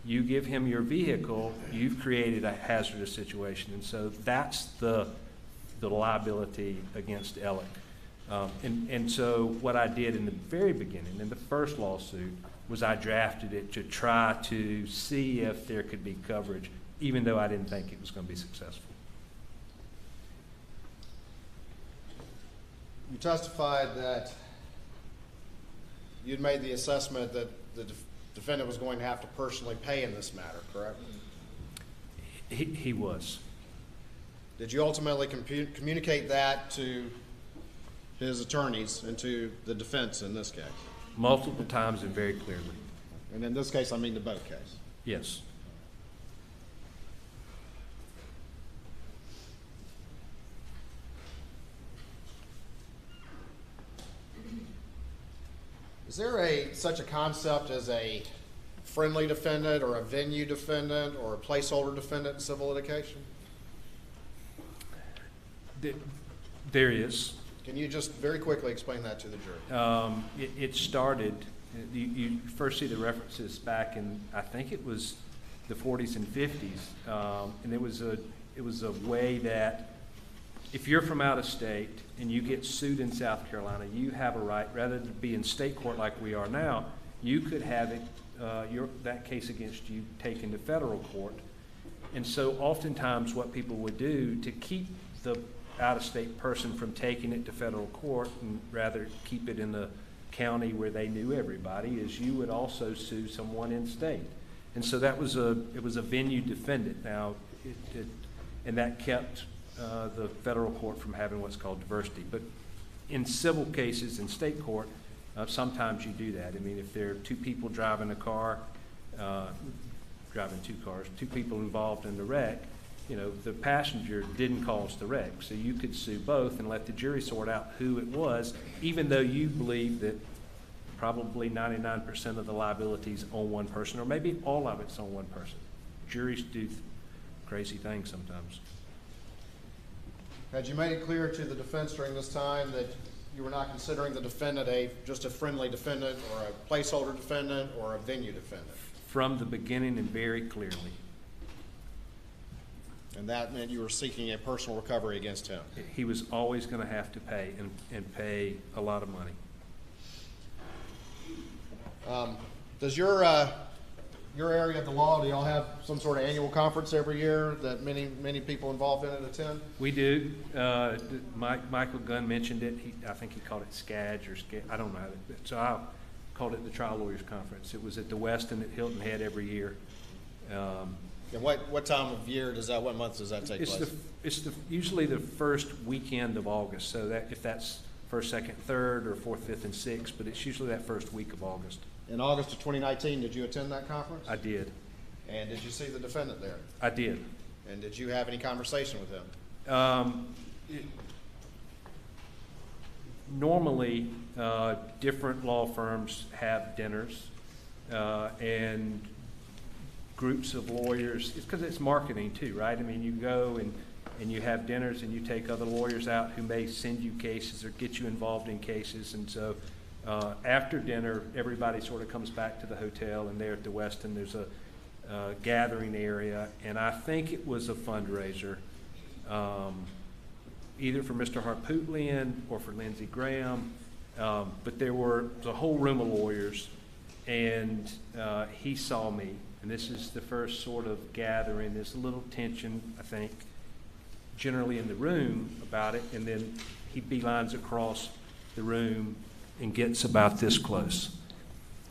You give him your vehicle, you've created a hazardous situation, and so that's the liability against Alec. And so what I did in the very beginning, in the first lawsuit, was I drafted it to try to see if there could be coverage, even though I didn't think it was going to be successful. You testified that you'd made the assessment that the defendant was going to have to personally pay in this matter, correct? He was. Did you ultimately communicate that to his attorneys and to the defense in this case? Multiple times and very clearly. And in this case, I mean the boat case. Yes. Is there such a concept as a friendly defendant or a venue defendant or a placeholder defendant in civil litigation? There is. Can you just very quickly explain that to the jury? It started, you first see the references back in, I think it was the 40s and 50s, and it was a way that if you're from out of state and you get sued in South Carolina, you have a right, rather than be in state court like we are now, you could have it, that case against you taken to federal court. And so oftentimes what people would do to keep the out-of-state person from taking it to federal court and rather keep it in the county where they knew everybody is you would also sue someone in state. And so it was a venue defendant. Now, and that kept the federal court from having what's called diversity. But in civil cases in state court, sometimes you do that. I mean, if there are 2 people driving a car, driving 2 cars, 2 people involved in the wreck, the passenger didn't cause the wreck. So you could sue both and let the jury sort out who it was, even though you believe that probably 99% of the liability's on one person, or maybe all of it's on one person. Juries do crazy things sometimes. Had you made it clear to the defense during this time that you were not considering the defendant just a friendly defendant or a placeholder defendant or a venue defendant? From the beginning and very clearly. And that meant you were seeking a personal recovery against him? He was always going to have to pay, and pay a lot of money. Does your area of the law, do y'all have some sort of annual conference every year that many people involved in it attend? We do. Michael Gunn mentioned it. I think he called it SCADG or SCAD. I don't know. So I called it the Trial Lawyers Conference. It was at the Westin at Hilton Head every year. And what time of year what month does that take place? It's usually the first weekend of August. So that if that's first, second, third, or fourth, fifth, and sixth, but it's usually that first week of August. In August of 2019, did you attend that conference? I did. And did you see the defendant there? I did. And did you have any conversation with him? Normally, different law firms have dinners and groups of lawyers. It's because it's marketing too, right? I mean, you go and you have dinners and you take other lawyers out who may send you cases or get you involved in cases. And so after dinner, everybody sort of comes back to the hotel, and there at the Westin, there's a gathering area. And I think it was a fundraiser, either for Mr. Harpootlian or for Lindsey Graham. But there was a whole room of lawyers, and he saw me. And this is the first sort of gathering. There's a little tension, I think, generally in the room about it. And then he beelines across the room and gets about this close.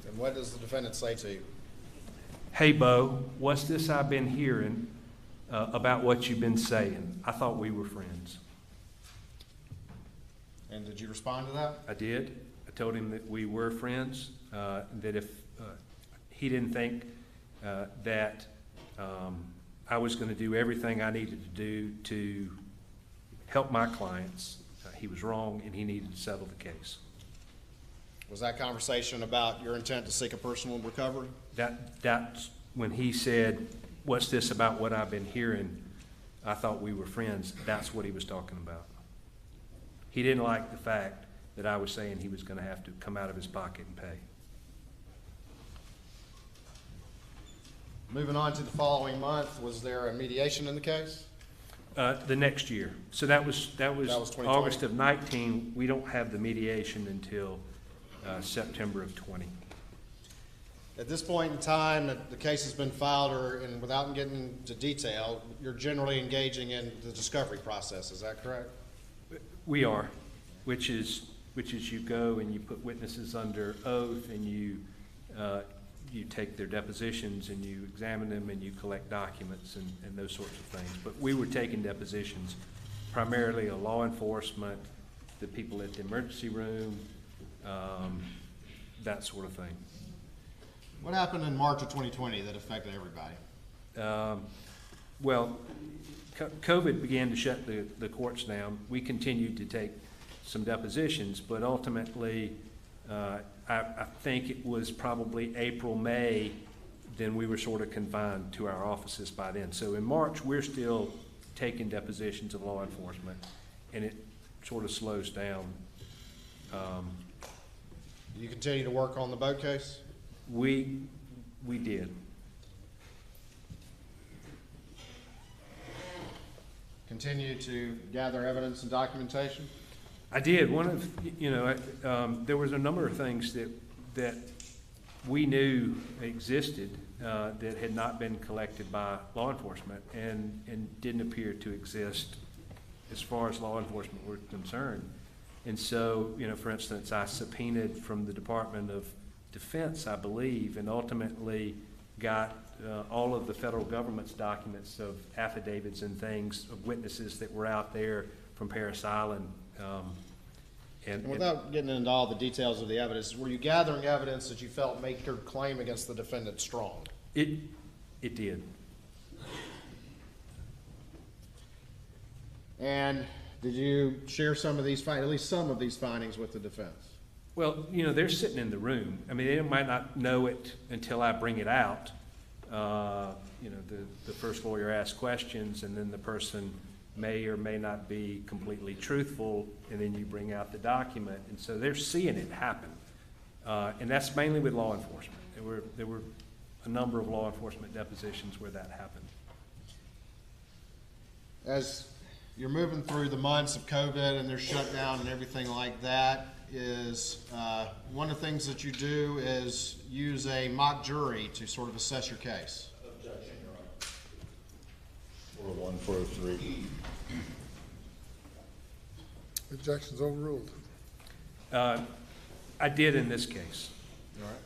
And what does the defendant say to you? Hey, Bo, what's this I've been hearing about what you've been saying? I thought we were friends. And did you respond to that? I did. I told him that we were friends, that if he didn't think that I was going to do everything I needed to do to help my clients, he was wrong, and he needed to settle the case. Was that conversation about your intent to seek a personal recovery? That's when he said, what's this about what I've been hearing? I thought we were friends. That's what he was talking about. He didn't like the fact that I was saying he was going to have to come out of his pocket and pay. Moving on to the following month, was there a mediation in the case? The next year. So that was 2020. August of 19. We don't have the mediation until September of 20. At this point in time, the case has been filed, and without getting into detail, you're generally engaging in the discovery process. Is that correct? We are, which is you go and you put witnesses under oath, and you take their depositions and you examine them and you collect documents and those sorts of things. But we were taking depositions, primarily of law enforcement, the people at the emergency room, that sort of thing. What happened in March of 2020 that affected everybody? Well, COVID began to shut the courts down. We continued to take some depositions, but ultimately, I think it was probably April, May, then we were sort of confined to our offices by then. So in March, we're still taking depositions of law enforcement, and it sort of slows down. Do you continue to work on the boat case? We did. Continue to gather evidence and documentation? I did. There was a number of things that we knew existed that had not been collected by law enforcement and didn't appear to exist as far as law enforcement were concerned. And so, for instance, I subpoenaed from the Department of Defense, I believe, and ultimately got all of the federal government's documents of affidavits and things of witnesses that were out there from Parris Island. And without getting into all the details of the evidence, were you gathering evidence that you felt made your claim against the defendant strong? It did. And did you share some of these at least some of these findings with the defense? Well, you know, they're sitting in the room. I mean, they might not know it until I bring it out. You know, the first lawyer asks questions, and then the person may or may not be completely truthful, and then you bring out the document. And so they're seeing it happen. And that's mainly with law enforcement. There were a number of law enforcement depositions where that happened. As you're moving through the months of COVID and their shutdown and everything like that, is one of the things that you do is use a mock jury to sort of assess your case. Objection, Your Honor. 401, 403. Objection's overruled. I did in this case. All right.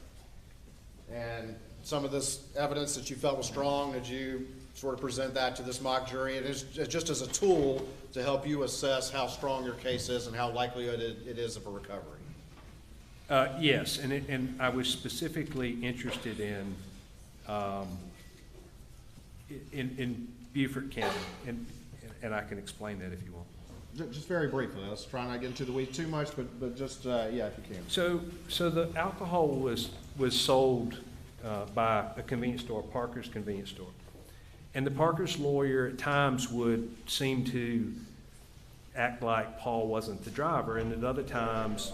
And some of this evidence that you felt was strong, did you sort of present that to this mock jury? It is just as a tool to help you assess how strong your case is and how likely it is of a recovery. Yes, and I was specifically interested in Beaufort County, and I can explain that if you want. Just very briefly. Let's try not to get into the weeds too much, but just yeah, if you can. So the alcohol was sold by a convenience store, Parker's convenience store. And the Parker's lawyer at times would seem to act like Paul wasn't the driver, and at other times,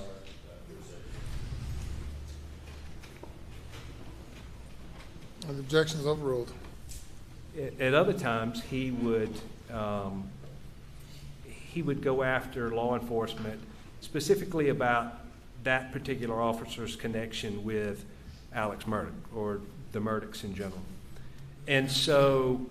The objection's overruled. at other times he would go after law enforcement specifically about that particular officer's connection with Alex Murdaugh or the Murdaughs in general. And so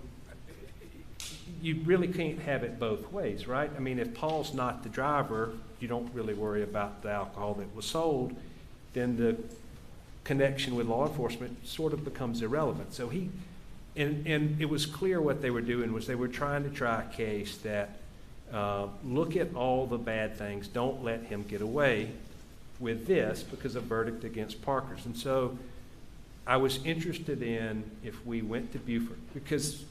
you really can't have it both ways, right? I mean, if Paul's not the driver, you don't really worry about the alcohol that was sold, then the connection with law enforcement sort of becomes irrelevant. So and it was clear what they were doing was they were trying to try a case that look at all the bad things, don't let him get away with this because of verdict against Parker's. And so I was interested in if we went to Beaufort, because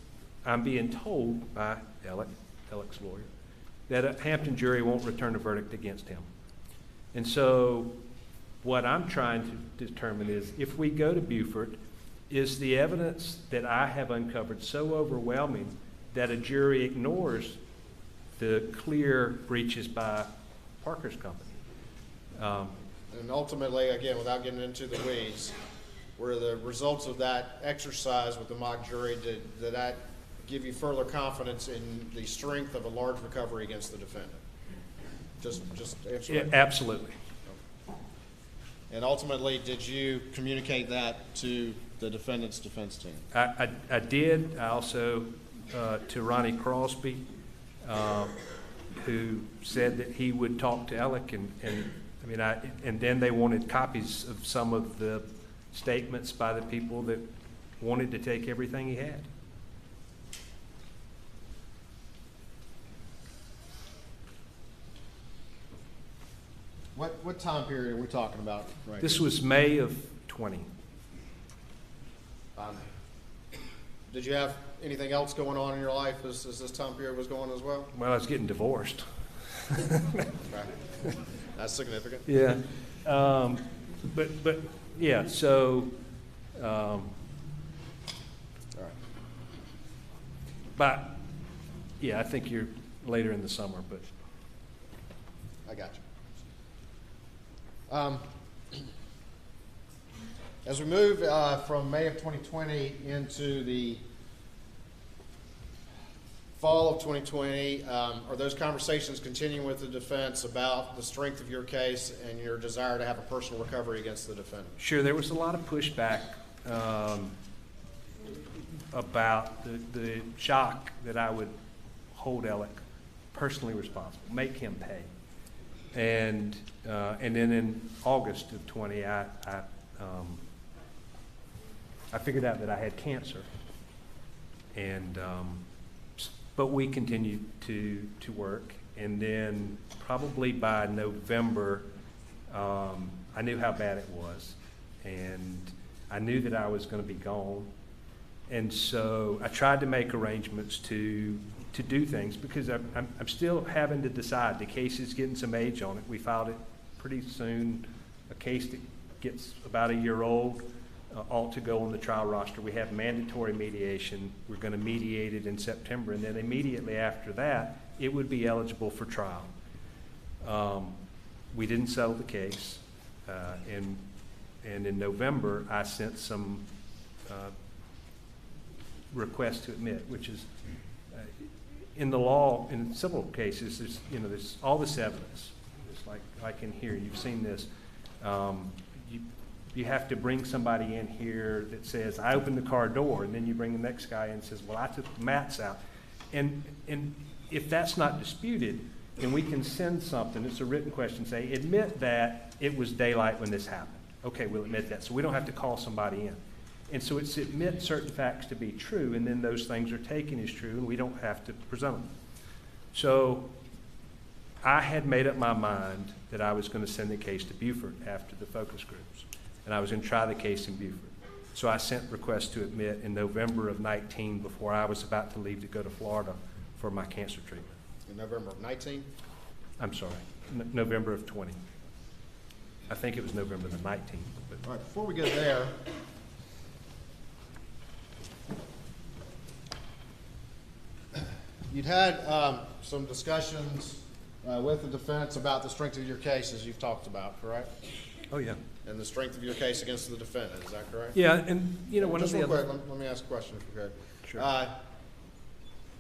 I'm being told by Alec's lawyer that a Hampton jury won't return a verdict against him. And so what I'm trying to determine is if we go to Beaufort, is the evidence that I have uncovered so overwhelming that a jury ignores the clear breaches by Parker's company? And ultimately, again, without getting into the weeds, were the results of that exercise with the mock jury, did that give you further confidence in the strength of a large recovery against the defendant? Just answer Yeah, that. absolutely. And ultimately, did you communicate that to the defendant's defense team? I did. I also, to Ronnie Crosby, who said that he would talk to Alec, and then they wanted copies of some of the statements by the people that wanted to take everything he had. What time period are we talking about right This here? was May of 20. Did you have anything else going on in your life as this time period was going as well? Well, I was getting divorced. Okay. That's significant. Yeah. But yeah, so, All right. but, yeah, I think you're later in the summer, but. I got you. As we move from May of 2020 into the fall of 2020, are those conversations continuing with the defense about the strength of your case and your desire to have a personal recovery against the defendant? Sure, there was a lot of pushback about the shock that I would hold Alec personally responsible, make him pay. And then in August of 20, I figured out that I had cancer, and but we continued to work. And then probably by November, I knew how bad it was, and I knew that I was going to be gone. And so I tried to make arrangements to to do things because I'm still having to decide. The case is getting some age on it. We filed it pretty soon. A case that gets about a year old ought to go on the trial roster. We have mandatory mediation. We're going to mediate it in September, and then immediately after that, it would be eligible for trial. We didn't settle the case, and in November, I sent some requests to admit, which is in the law, in civil cases, there's all this evidence. It's like in here, you've seen this. You have to bring somebody in here that says, I opened the car door, and then you bring the next guy in and says, well, I took the mats out. And if that's not disputed, then we can send something, it's a written question, say, admit that it was daylight when this happened. Okay, we'll admit that. So we don't have to call somebody in. And so it's admit certain facts to be true, and then those things are taken as true, and we don't have to present them. So I had made up my mind that I was going to send the case to Beaufort after the focus groups, and I was going to try the case in Beaufort. So I sent requests to admit in November of 19 before I was about to leave to go to Florida for my cancer treatment. In November of 19? I'm sorry, November of 20. I think it was November the 19th. But. All right, before we get there, you'd had some discussions with the defense about the strength of your case, as you've talked about, correct? Oh, yeah. And the strength of your case against the defendant, is that correct? Yeah, and one Just of the real other... quick, let me ask a question if you could. Sure.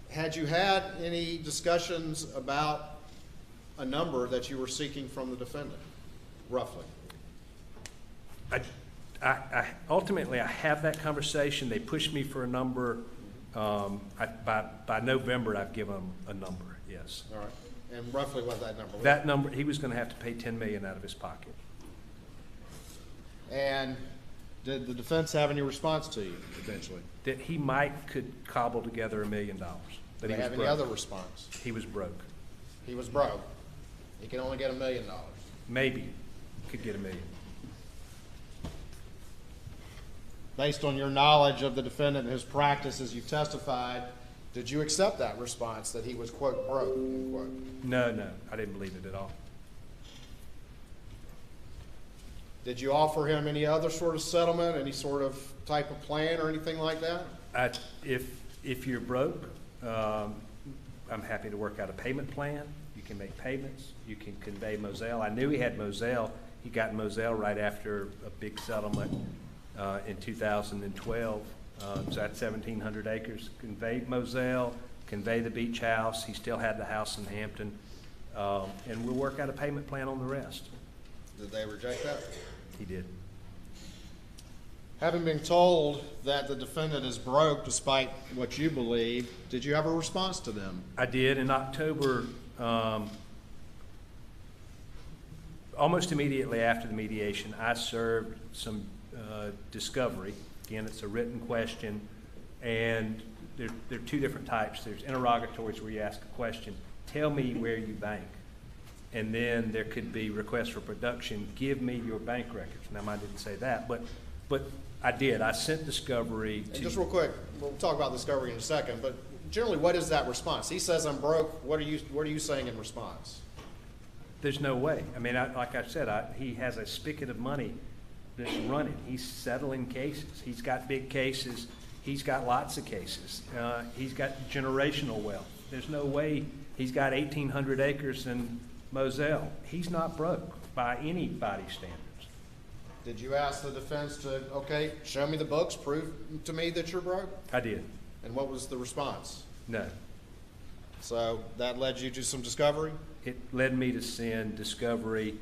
Had you had any discussions about a number that you were seeking from the defendant, roughly? Ultimately, I have that conversation. They pushed me for a number. By November, I've given them a number, yes. All right. And roughly what that number was? That number, he was going to have to pay $10 million out of his pocket. And did the defense have any response to you eventually? That he could cobble together $1 million. Did they have any other response? He was broke. He was broke. He can only get $1 million. Maybe could get $1 million. Based on your knowledge of the defendant and his practice as you've testified, did you accept that response that he was, quote, broke, end quote? No, I didn't believe it at all. Did you offer him any other sort of settlement, any sort of type of plan or anything like that? If you're broke, I'm happy to work out a payment plan. You can make payments. You can convey Moselle. I knew he had Moselle. He got Moselle right after a big settlement in 2012. So that's 1,700 acres. Conveyed Moselle, convey the beach house. He still had the house in Hampton. And we'll work out a payment plan on the rest. Did they reject that? He did. Having been told that the defendant is broke despite what you believe, did you have a response to them? I did. In October, almost immediately after the mediation, I served some discovery. Again, it's a written question, and there are two different types. There's interrogatories where you ask a question, tell me where you bank. And then there could be requests for production, give me your bank records. Now, I didn't say that, but I did. I sent discovery to... And just real quick, we'll talk about discovery in a second, but generally, what is that response? He says, I'm broke. What are you saying in response? There's no way. I mean, like I said, he has a spigot of money that's running. He's settling cases. He's got big cases. He's got lots of cases. He's got generational wealth. There's no way he's got 1,800 acres in Moselle. He's not broke by anybody's standards. Did you ask the defense to, okay, show me the books, prove to me that you're broke? I did. And what was the response? No. So that led you to some discovery? It led me to send discovery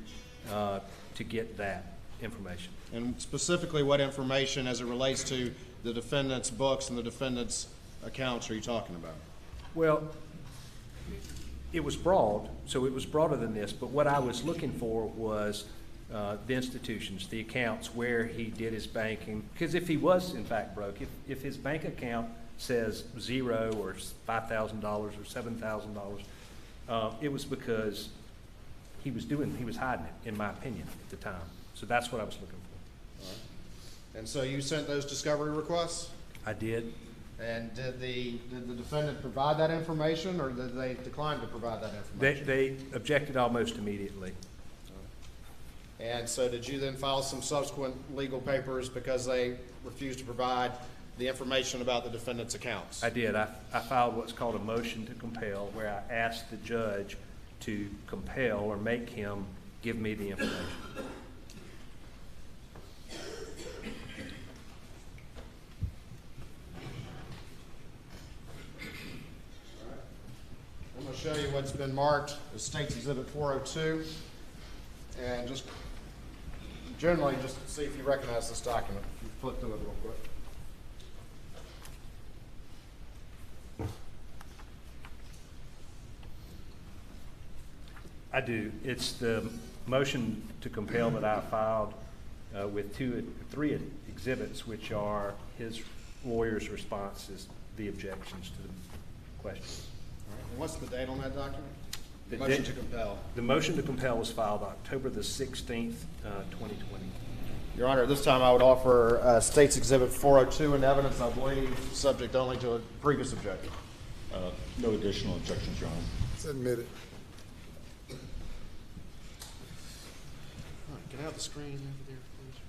to get that information. And specifically, what information as it relates to the defendant's books and the defendant's accounts are you talking about? Well, it was broad, so it was broader than this, but what I was looking for was the institutions, the accounts, where he did his banking. Because if he was, in fact, broke, if his bank account says $0 or $5,000 or $7,000, it was because he was hiding it, in my opinion, at the time. So that's what I was looking for. All right. And so you sent those discovery requests? I did. And did the defendant provide that information, or did they decline to provide that information? They objected almost immediately. And so did you then file some subsequent legal papers because they refused to provide the information about the defendant's accounts? I did. I filed what's called a motion to compel, where I asked the judge to compel or make him give me the information. I'm going to show you what's been marked as State's Exhibit 402, and just generally just see if you recognize this document. If you flip through it real quick. I do. It's the motion to compel that I filed with three exhibits, which are his lawyer's responses, the objections to the questions. All right. And what's the date on that document? The motion to compel. The motion to compel was filed October the 16th, 2020. Your Honor, at this time I would offer State's Exhibit 402 in evidence, I believe, subject only to a previous objection. No additional objections, Your Honor. It's admitted. All right, get out the screen over there, please.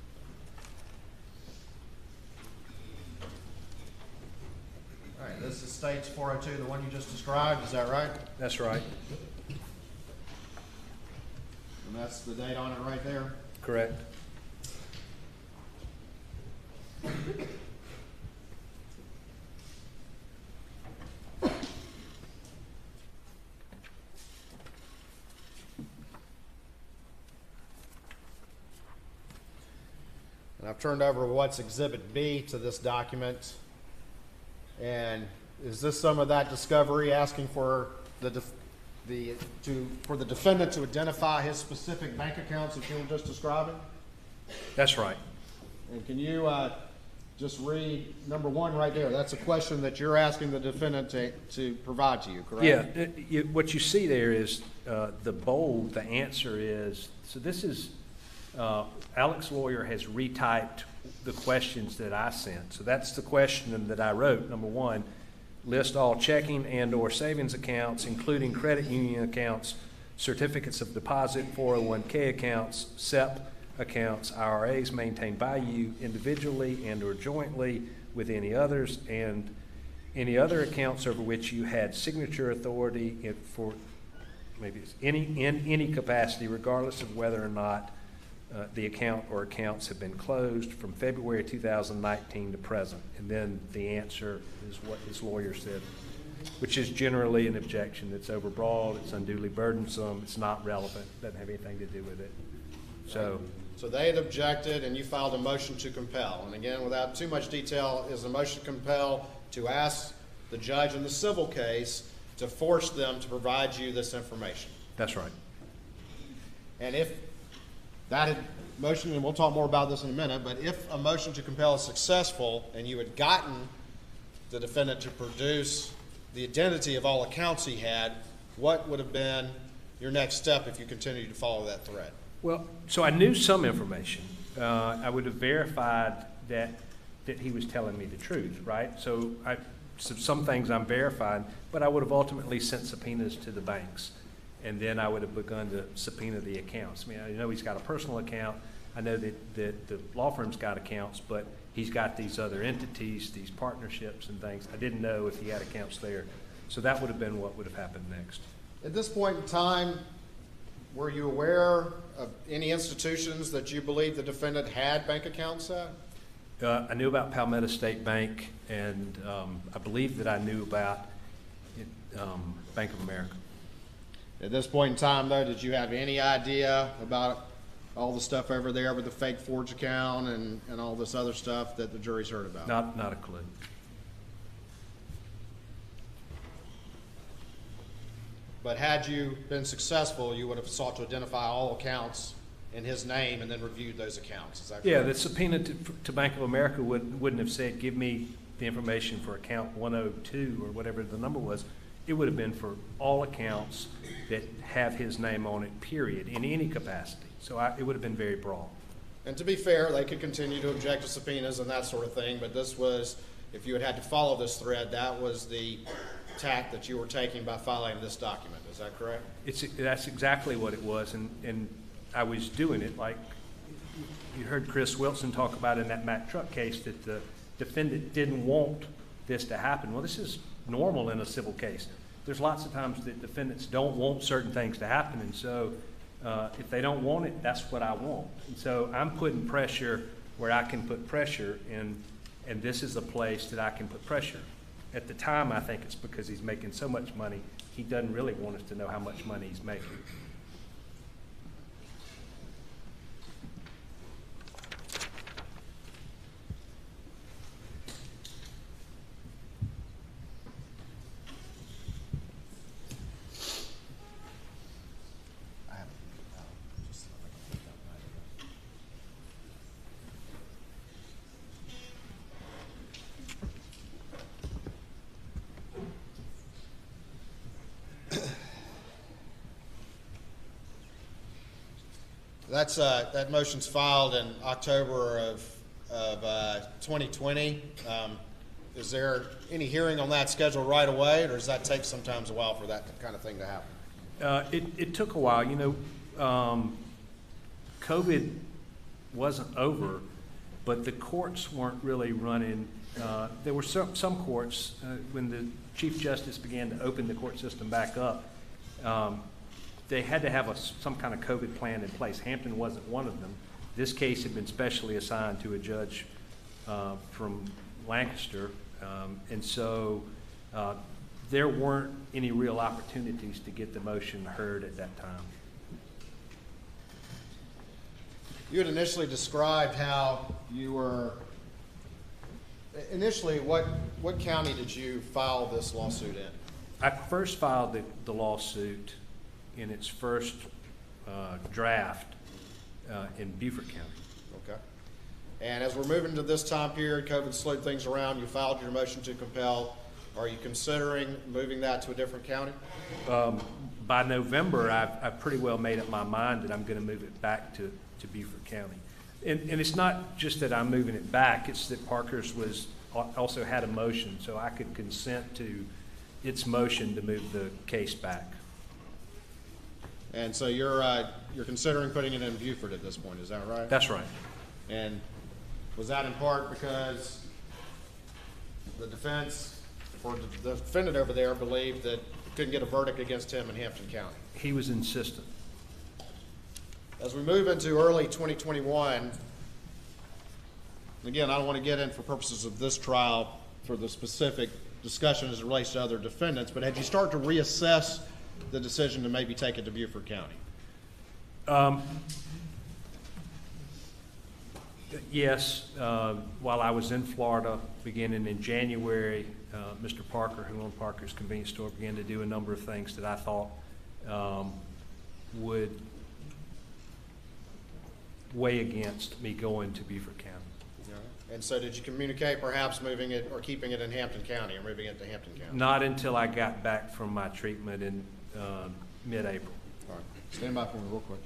All right, this is State's 402, the one you just described, is that right? That's right. And that's the date on it right there? Correct. And I've turned over what's Exhibit B to this document. And is this some of that discovery asking for the defendant to identify his specific bank accounts that you were just describing? That's right. And can you just read number one right there? That's a question that you're asking the defendant to provide to you, correct? Yeah. What you see there is the bold. The answer is, so this is, Alex's lawyer has retyped the questions that I sent. So that's the question that I wrote. Number one, list all checking and or savings accounts, including credit union accounts, certificates of deposit, 401k accounts, SEP accounts, IRAs maintained by you individually and or jointly with any others, and any other accounts over which you had signature authority for maybe in any capacity, regardless of whether or not the account or accounts have been closed from February 2019 to present. And then the answer is what his lawyer said, which is generally an objection. It's overbroad, it's unduly burdensome, it's not relevant, doesn't have anything to do with it. So they had objected, and you filed a motion to compel. And again, without too much detail, is a motion to compel to ask the judge in the civil case to force them to provide you this information. That's right. And if that had motion, and we'll talk more about this in a minute, but if a motion to compel is successful and you had gotten the defendant to produce the identity of all accounts he had, what would have been your next step if you continued to follow that thread? Well, so I knew some information. I would have verified that he was telling me the truth, right? So some things I'm verifying, but I would have ultimately sent subpoenas to the banks, and then I would have begun to subpoena the accounts. I mean, I know he's got a personal account. I know that the law firm's got accounts, but he's got these other entities, these partnerships and things. I didn't know if he had accounts there. So that would have been what would have happened next. At this point in time, were you aware of any institutions that you believe the defendant had bank accounts at? I knew about Palmetto State Bank, and I believe that I knew about Bank of America. At this point in time, though, did you have any idea about all the stuff over there with the fake forge account and all this other stuff that the jury's heard about? Not a clue. But had you been successful, you would have sought to identify all accounts in his name and then reviewed those accounts. Is that correct? Yeah, the subpoena to Bank of America wouldn't have said, give me the information for account 102 or whatever the number was. It would have been for all accounts that have his name on it, period, in any capacity. So it would have been very broad. And to be fair, they could continue to object to subpoenas and that sort of thing, but this was if you had had to follow this thread, that was the tack that you were taking by filing this document. Is that correct? That's exactly what it was, and I was doing it like you heard Chris Wilson talk about in that Mack truck case, that the defendant didn't want this to happen. Well, this is normal in a civil case. There's lots of times that defendants don't want certain things to happen, and so if they don't want it, that's what I want. And so I'm putting pressure where I can put pressure, and this is a place that I can put pressure. At the time, I think it's because he's making so much money, he doesn't really want us to know how much money he's making. That motion's filed in October of 2020. Is there any hearing on that scheduled right away, or does that take sometimes a while for that kind of thing to happen? It took a while. You know, COVID wasn't over, but the courts weren't really running. There were some courts, when the Chief Justice began to open the court system back up, they had to have some kind of COVID plan in place. Hampton wasn't one of them. This case had been specially assigned to a judge from Lancaster, and so there weren't any real opportunities to get the motion heard at that time. You had initially described how you were, initially, what county did you file this lawsuit in? I first filed the lawsuit in its first draft in Beaufort County. Okay. And as we're moving to this time period, COVID slowed things around. You filed your motion to compel. Are you considering moving that to a different county? By November, I've pretty well made up my mind that I'm going to move it back to Beaufort County. And it's not just that I'm moving it back, it's that Parker's also had a motion, so I could consent to its motion to move the case back. And so you're considering putting it in Beaufort at this point, is that right? That's right. And was that in part because the defense, or the defendant over there, believed that couldn't get a verdict against him in Hampton County? He was insistent. As we move into early 2021, again, I don't want to get in for purposes of this trial for the specific discussion as it relates to other defendants, but had you started to reassess the decision to maybe take it to Beaufort County? Yes. While I was in Florida, beginning in January, Mr. Parker, who owned Parker's Convenience Store, began to do a number of things that I thought would weigh against me going to Beaufort County. And so did you communicate perhaps moving it or keeping it in Hampton County or moving it to Hampton County? Not until I got back from my treatment in mid-April. All right. Stand by for me real quick.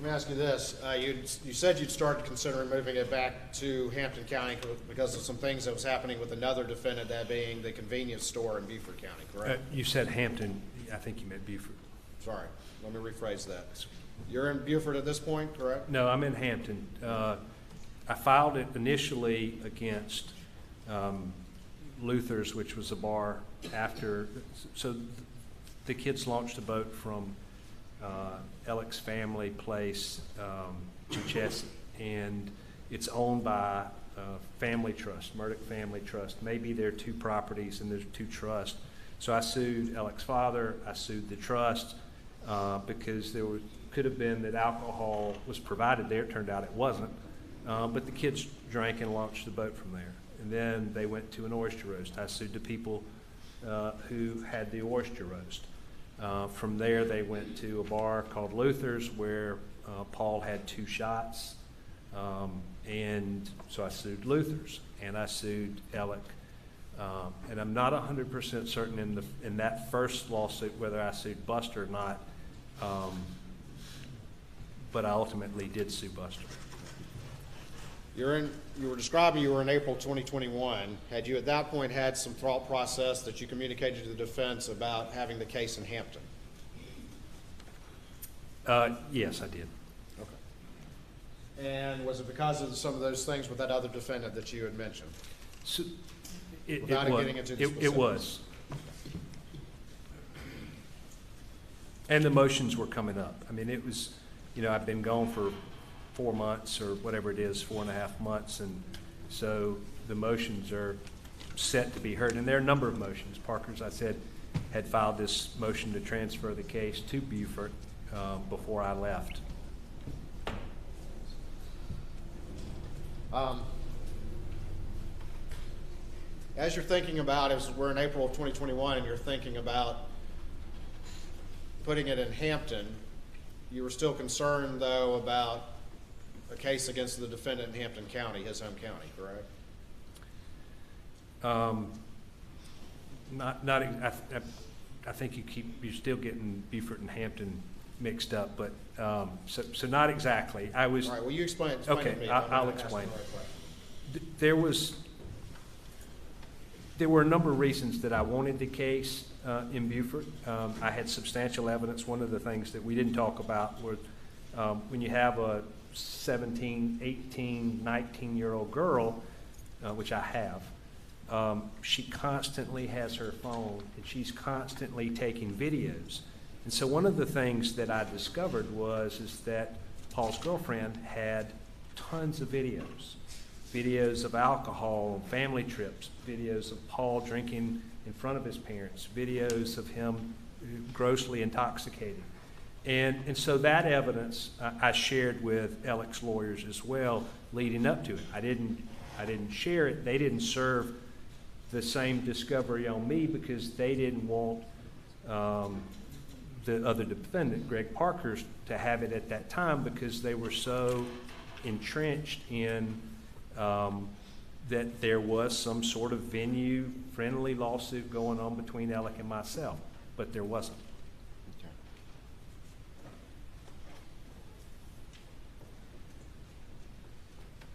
Let me ask you this. You said you'd started considering moving it back to Hampton County because of some things that was happening with another defendant, that being the convenience store in Beaufort County, correct? You said Hampton. I think you meant Beaufort. Sorry. Let me rephrase that. You're in Beaufort at this point, correct? No, I'm in Hampton. I filed it initially against Luther's, which was a bar after. So the kids launched a boat from Alex Family Place to Chessie, and it's owned by Family Trust, Murdaugh Family Trust. Maybe there are two properties and there's two trusts, So I sued Alec's father, I sued the trust, because could have been that alcohol was provided there. It turned out it wasn't. But the kids drank and launched the boat from there. And then they went to an oyster roast. I sued the people who had the oyster roast. From there, they went to a bar called Luther's where Paul had 2 shots. And so I sued Luther's, and I sued Alec. And I'm not 100% certain in that first lawsuit whether I sued Buster or not, but I ultimately did sue Buster. You were describing you were in April 2021. Had you at that point had some thought process that you communicated to the defense about having the case in Hampton? Yes, I did. Okay. And was it because of some of those things with that other defendant that you had mentioned? So, Without getting into the specifics. It was. And the motions were coming up. I mean, it was, I've been gone for 4 months or whatever it is, 4.5 months, and so the motions are set to be heard. And there are a number of motions. Parker, as I said, had filed this motion to transfer the case to Beaufort before I left. As you're thinking about, as we're in April of 2021 and you're thinking about putting it in Hampton, you were still concerned, though, about a case against the defendant in Hampton County, his home county, correct? I think you're still getting Beaufort and Hampton mixed up, but so not exactly. I was. All right. Well, you explain Okay, to me. I'll explain. There were a number of reasons that I wanted the case in Beaufort. I had substantial evidence. One of the things that we didn't talk about was when you have a 17, 18, 19-year-old girl, which I have, she constantly has her phone and she's constantly taking videos. And so one of the things that I discovered is that Paul's girlfriend had tons of videos of alcohol, family trips, videos of Paul drinking in front of his parents, videos of him grossly intoxicated. And so that evidence I shared with Alec's lawyers as well leading up to it. I didn't share it. They didn't serve the same discovery on me because they didn't want the other defendant, Greg Parker, to have it at that time because they were so entrenched in that there was some sort of venue-friendly lawsuit going on between Alec and myself, but there wasn't. Okay.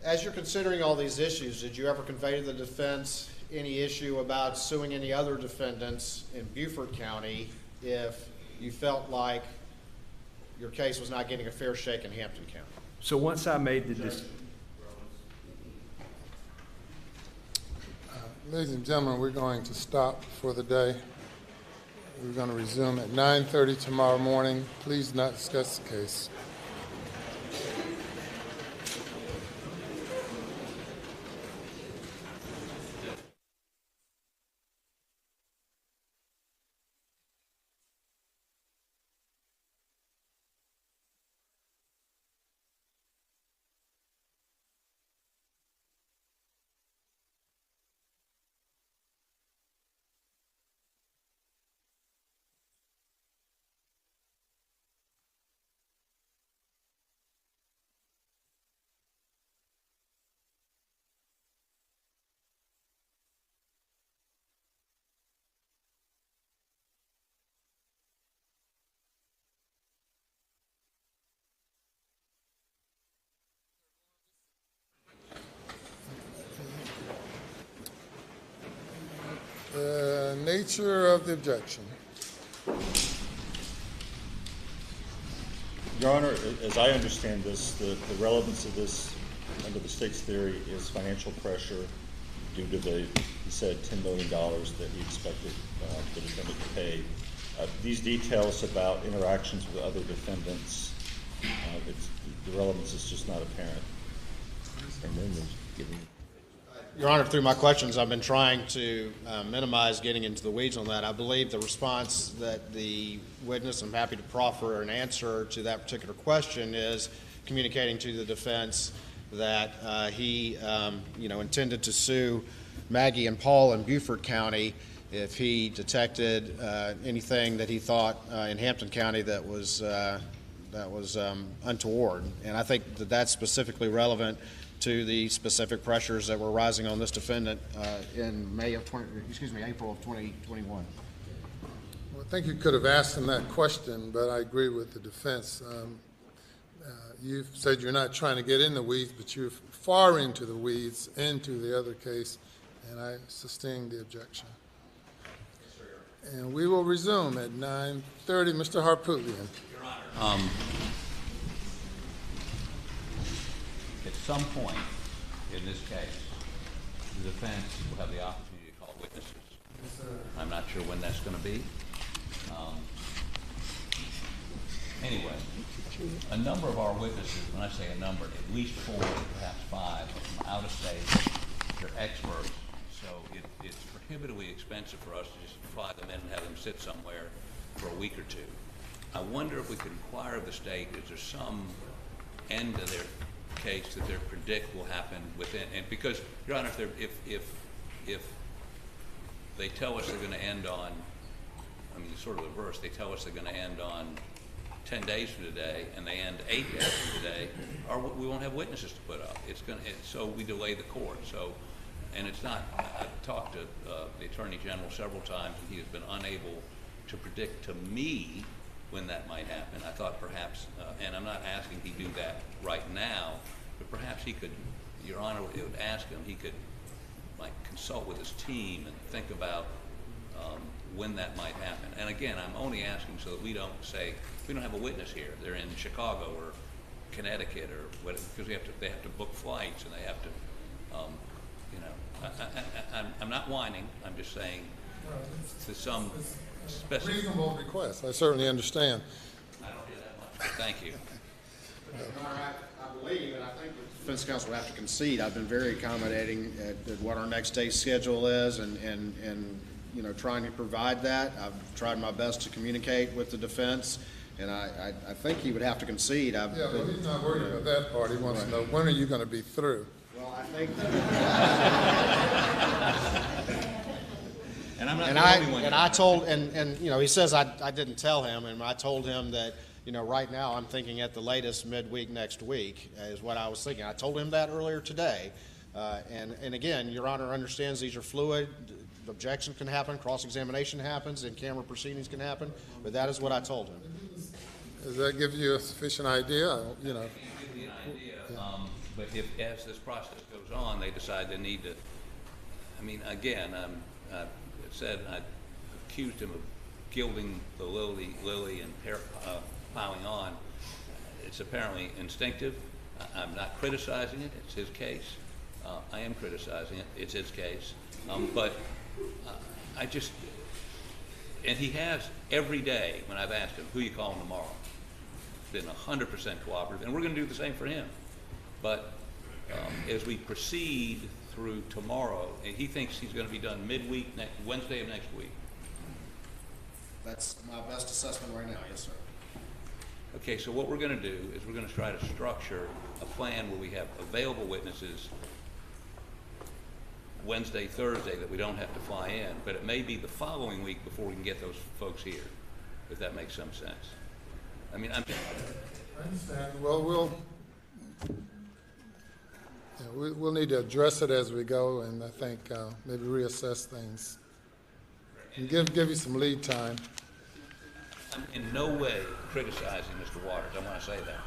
As you're considering all these issues, did you ever convey to the defense any issue about suing any other defendants in Beaufort County if you felt like your case was not getting a fair shake in Hampton County? So once I made the decision. Ladies and gentlemen, we're going to stop for the day. We're going to resume at 9:30 tomorrow morning. Please not discuss the case. The nature of the objection. Your Honor, as I understand this, the relevance of this under the state's theory is financial pressure due to he said $10 million that he expected the defendant to pay. These details about interactions with other defendants, the relevance is just not apparent. And then there's giving. Your Honor, through my questions, I've been trying to minimize getting into the weeds on that. I believe the response that the witness, I'm happy to proffer an answer to that particular question, is communicating to the defense that he, intended to sue Maggie and Paul in Beaufort County if he detected anything that he thought in Hampton County that was untoward. And I think that that's specifically relevant to the specific pressures that were rising on this defendant in April of 2021. Well, I think you could have asked him that question, but I agree with the defense. You've said you're not trying to get in the weeds, but you're far into the weeds, into the other case, and I sustain the objection. And we will resume at 9:30. Mr. Harpootlian. Your Honor. At some point in this case, the defense will have the opportunity to call witnesses. Yes, I'm not sure when that's going to be. Anyway, a number of our witnesses, when I say a number, at least 4, perhaps 5, are from out of state. They're experts, so it's prohibitively expensive for us to just fly them in and have them sit somewhere for a week or two. I wonder if we could inquire of the state, is there some end to their case that they predict will happen within, and because, Your Honor, if they tell us they're going to end on, I mean, it's sort of the reverse, they tell us they're going to end on 10 days from today, and they end 8 days from today, or we won't have witnesses to put up. So we delay the court. So, and it's not. I've talked to the Attorney General several times, and he has been unable to predict to me when that might happen. I thought perhaps, and I'm not asking he do that right now, but perhaps he could, Your Honor, it would ask him, he could like consult with his team and think about when that might happen. And again, I'm only asking so that we don't say, we don't have a witness here. They're in Chicago or Connecticut or whatever, because they have to book flights and they have to, I'm not whining. I'm just saying to some specific. Reasonable request. I certainly understand. I don't do that much. Thank you. I believe, and I think the defense counsel will have to concede, I've been very accommodating at what our next day's schedule is and trying to provide that. I've tried my best to communicate with the defense, and I think he would have to concede. But he's not worried about that part. He wants to know, when are you going to be through? Well, I think... And I'm not the only one. And I told, and he says I didn't tell him, and I told him that, right now I'm thinking at the latest midweek next week is what I was thinking. I told him that earlier today. And again, Your Honor understands these are fluid. Objection can happen, cross-examination happens, and camera proceedings can happen, but that is what I told him. Does that give you a sufficient idea? I can't give you an idea, but if, as this process goes on, they decide they need to, again, I said I accused him of gilding the lily and piling on. It's apparently instinctive. I'm not criticizing it. It's his case. I am criticizing it. It's his case. But I just, and he has every day when I've asked him, who you calling tomorrow? Been 100% cooperative, and we're going to do the same for him. But as we proceed through tomorrow, and he thinks he's going to be done midweek, Wednesday of next week. That's my best assessment right now, yes, sir. Okay, so what we're going to do is we're going to try to structure a plan where we have available witnesses Wednesday, Thursday, that we don't have to fly in, but it may be the following week before we can get those folks here, if that makes some sense. I understand. Well, we'll need to address it as we go, and I think maybe reassess things and give you some lead time. I'm in no way criticizing Mr. Waters. I want to say that.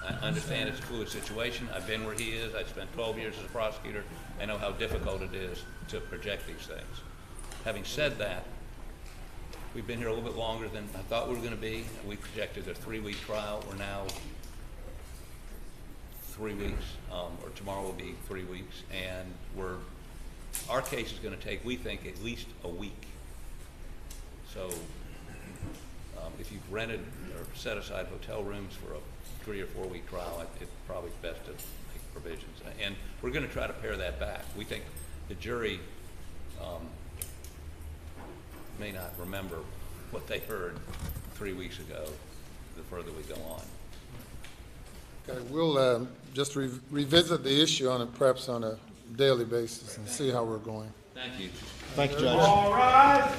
I understand it's a fluid situation. I've been where he is. I spent 12 years as a prosecutor. I know how difficult it is to project these things. Having said that, we've been here a little bit longer than I thought we were going to be. We projected a 3-week trial. We're now 3 weeks, or tomorrow will be 3 weeks, and our case is going to take, we think, at least a week. So if you've rented or set aside hotel rooms for a 3 or 4 week trial, it's probably best to make provisions. And we're going to try to pare that back. We think the jury may not remember what they heard 3 weeks ago the further we go on. Okay, we'll just revisit the issue perhaps on a daily basis and see how we're going. Thank you. Thank you, Judge. All right.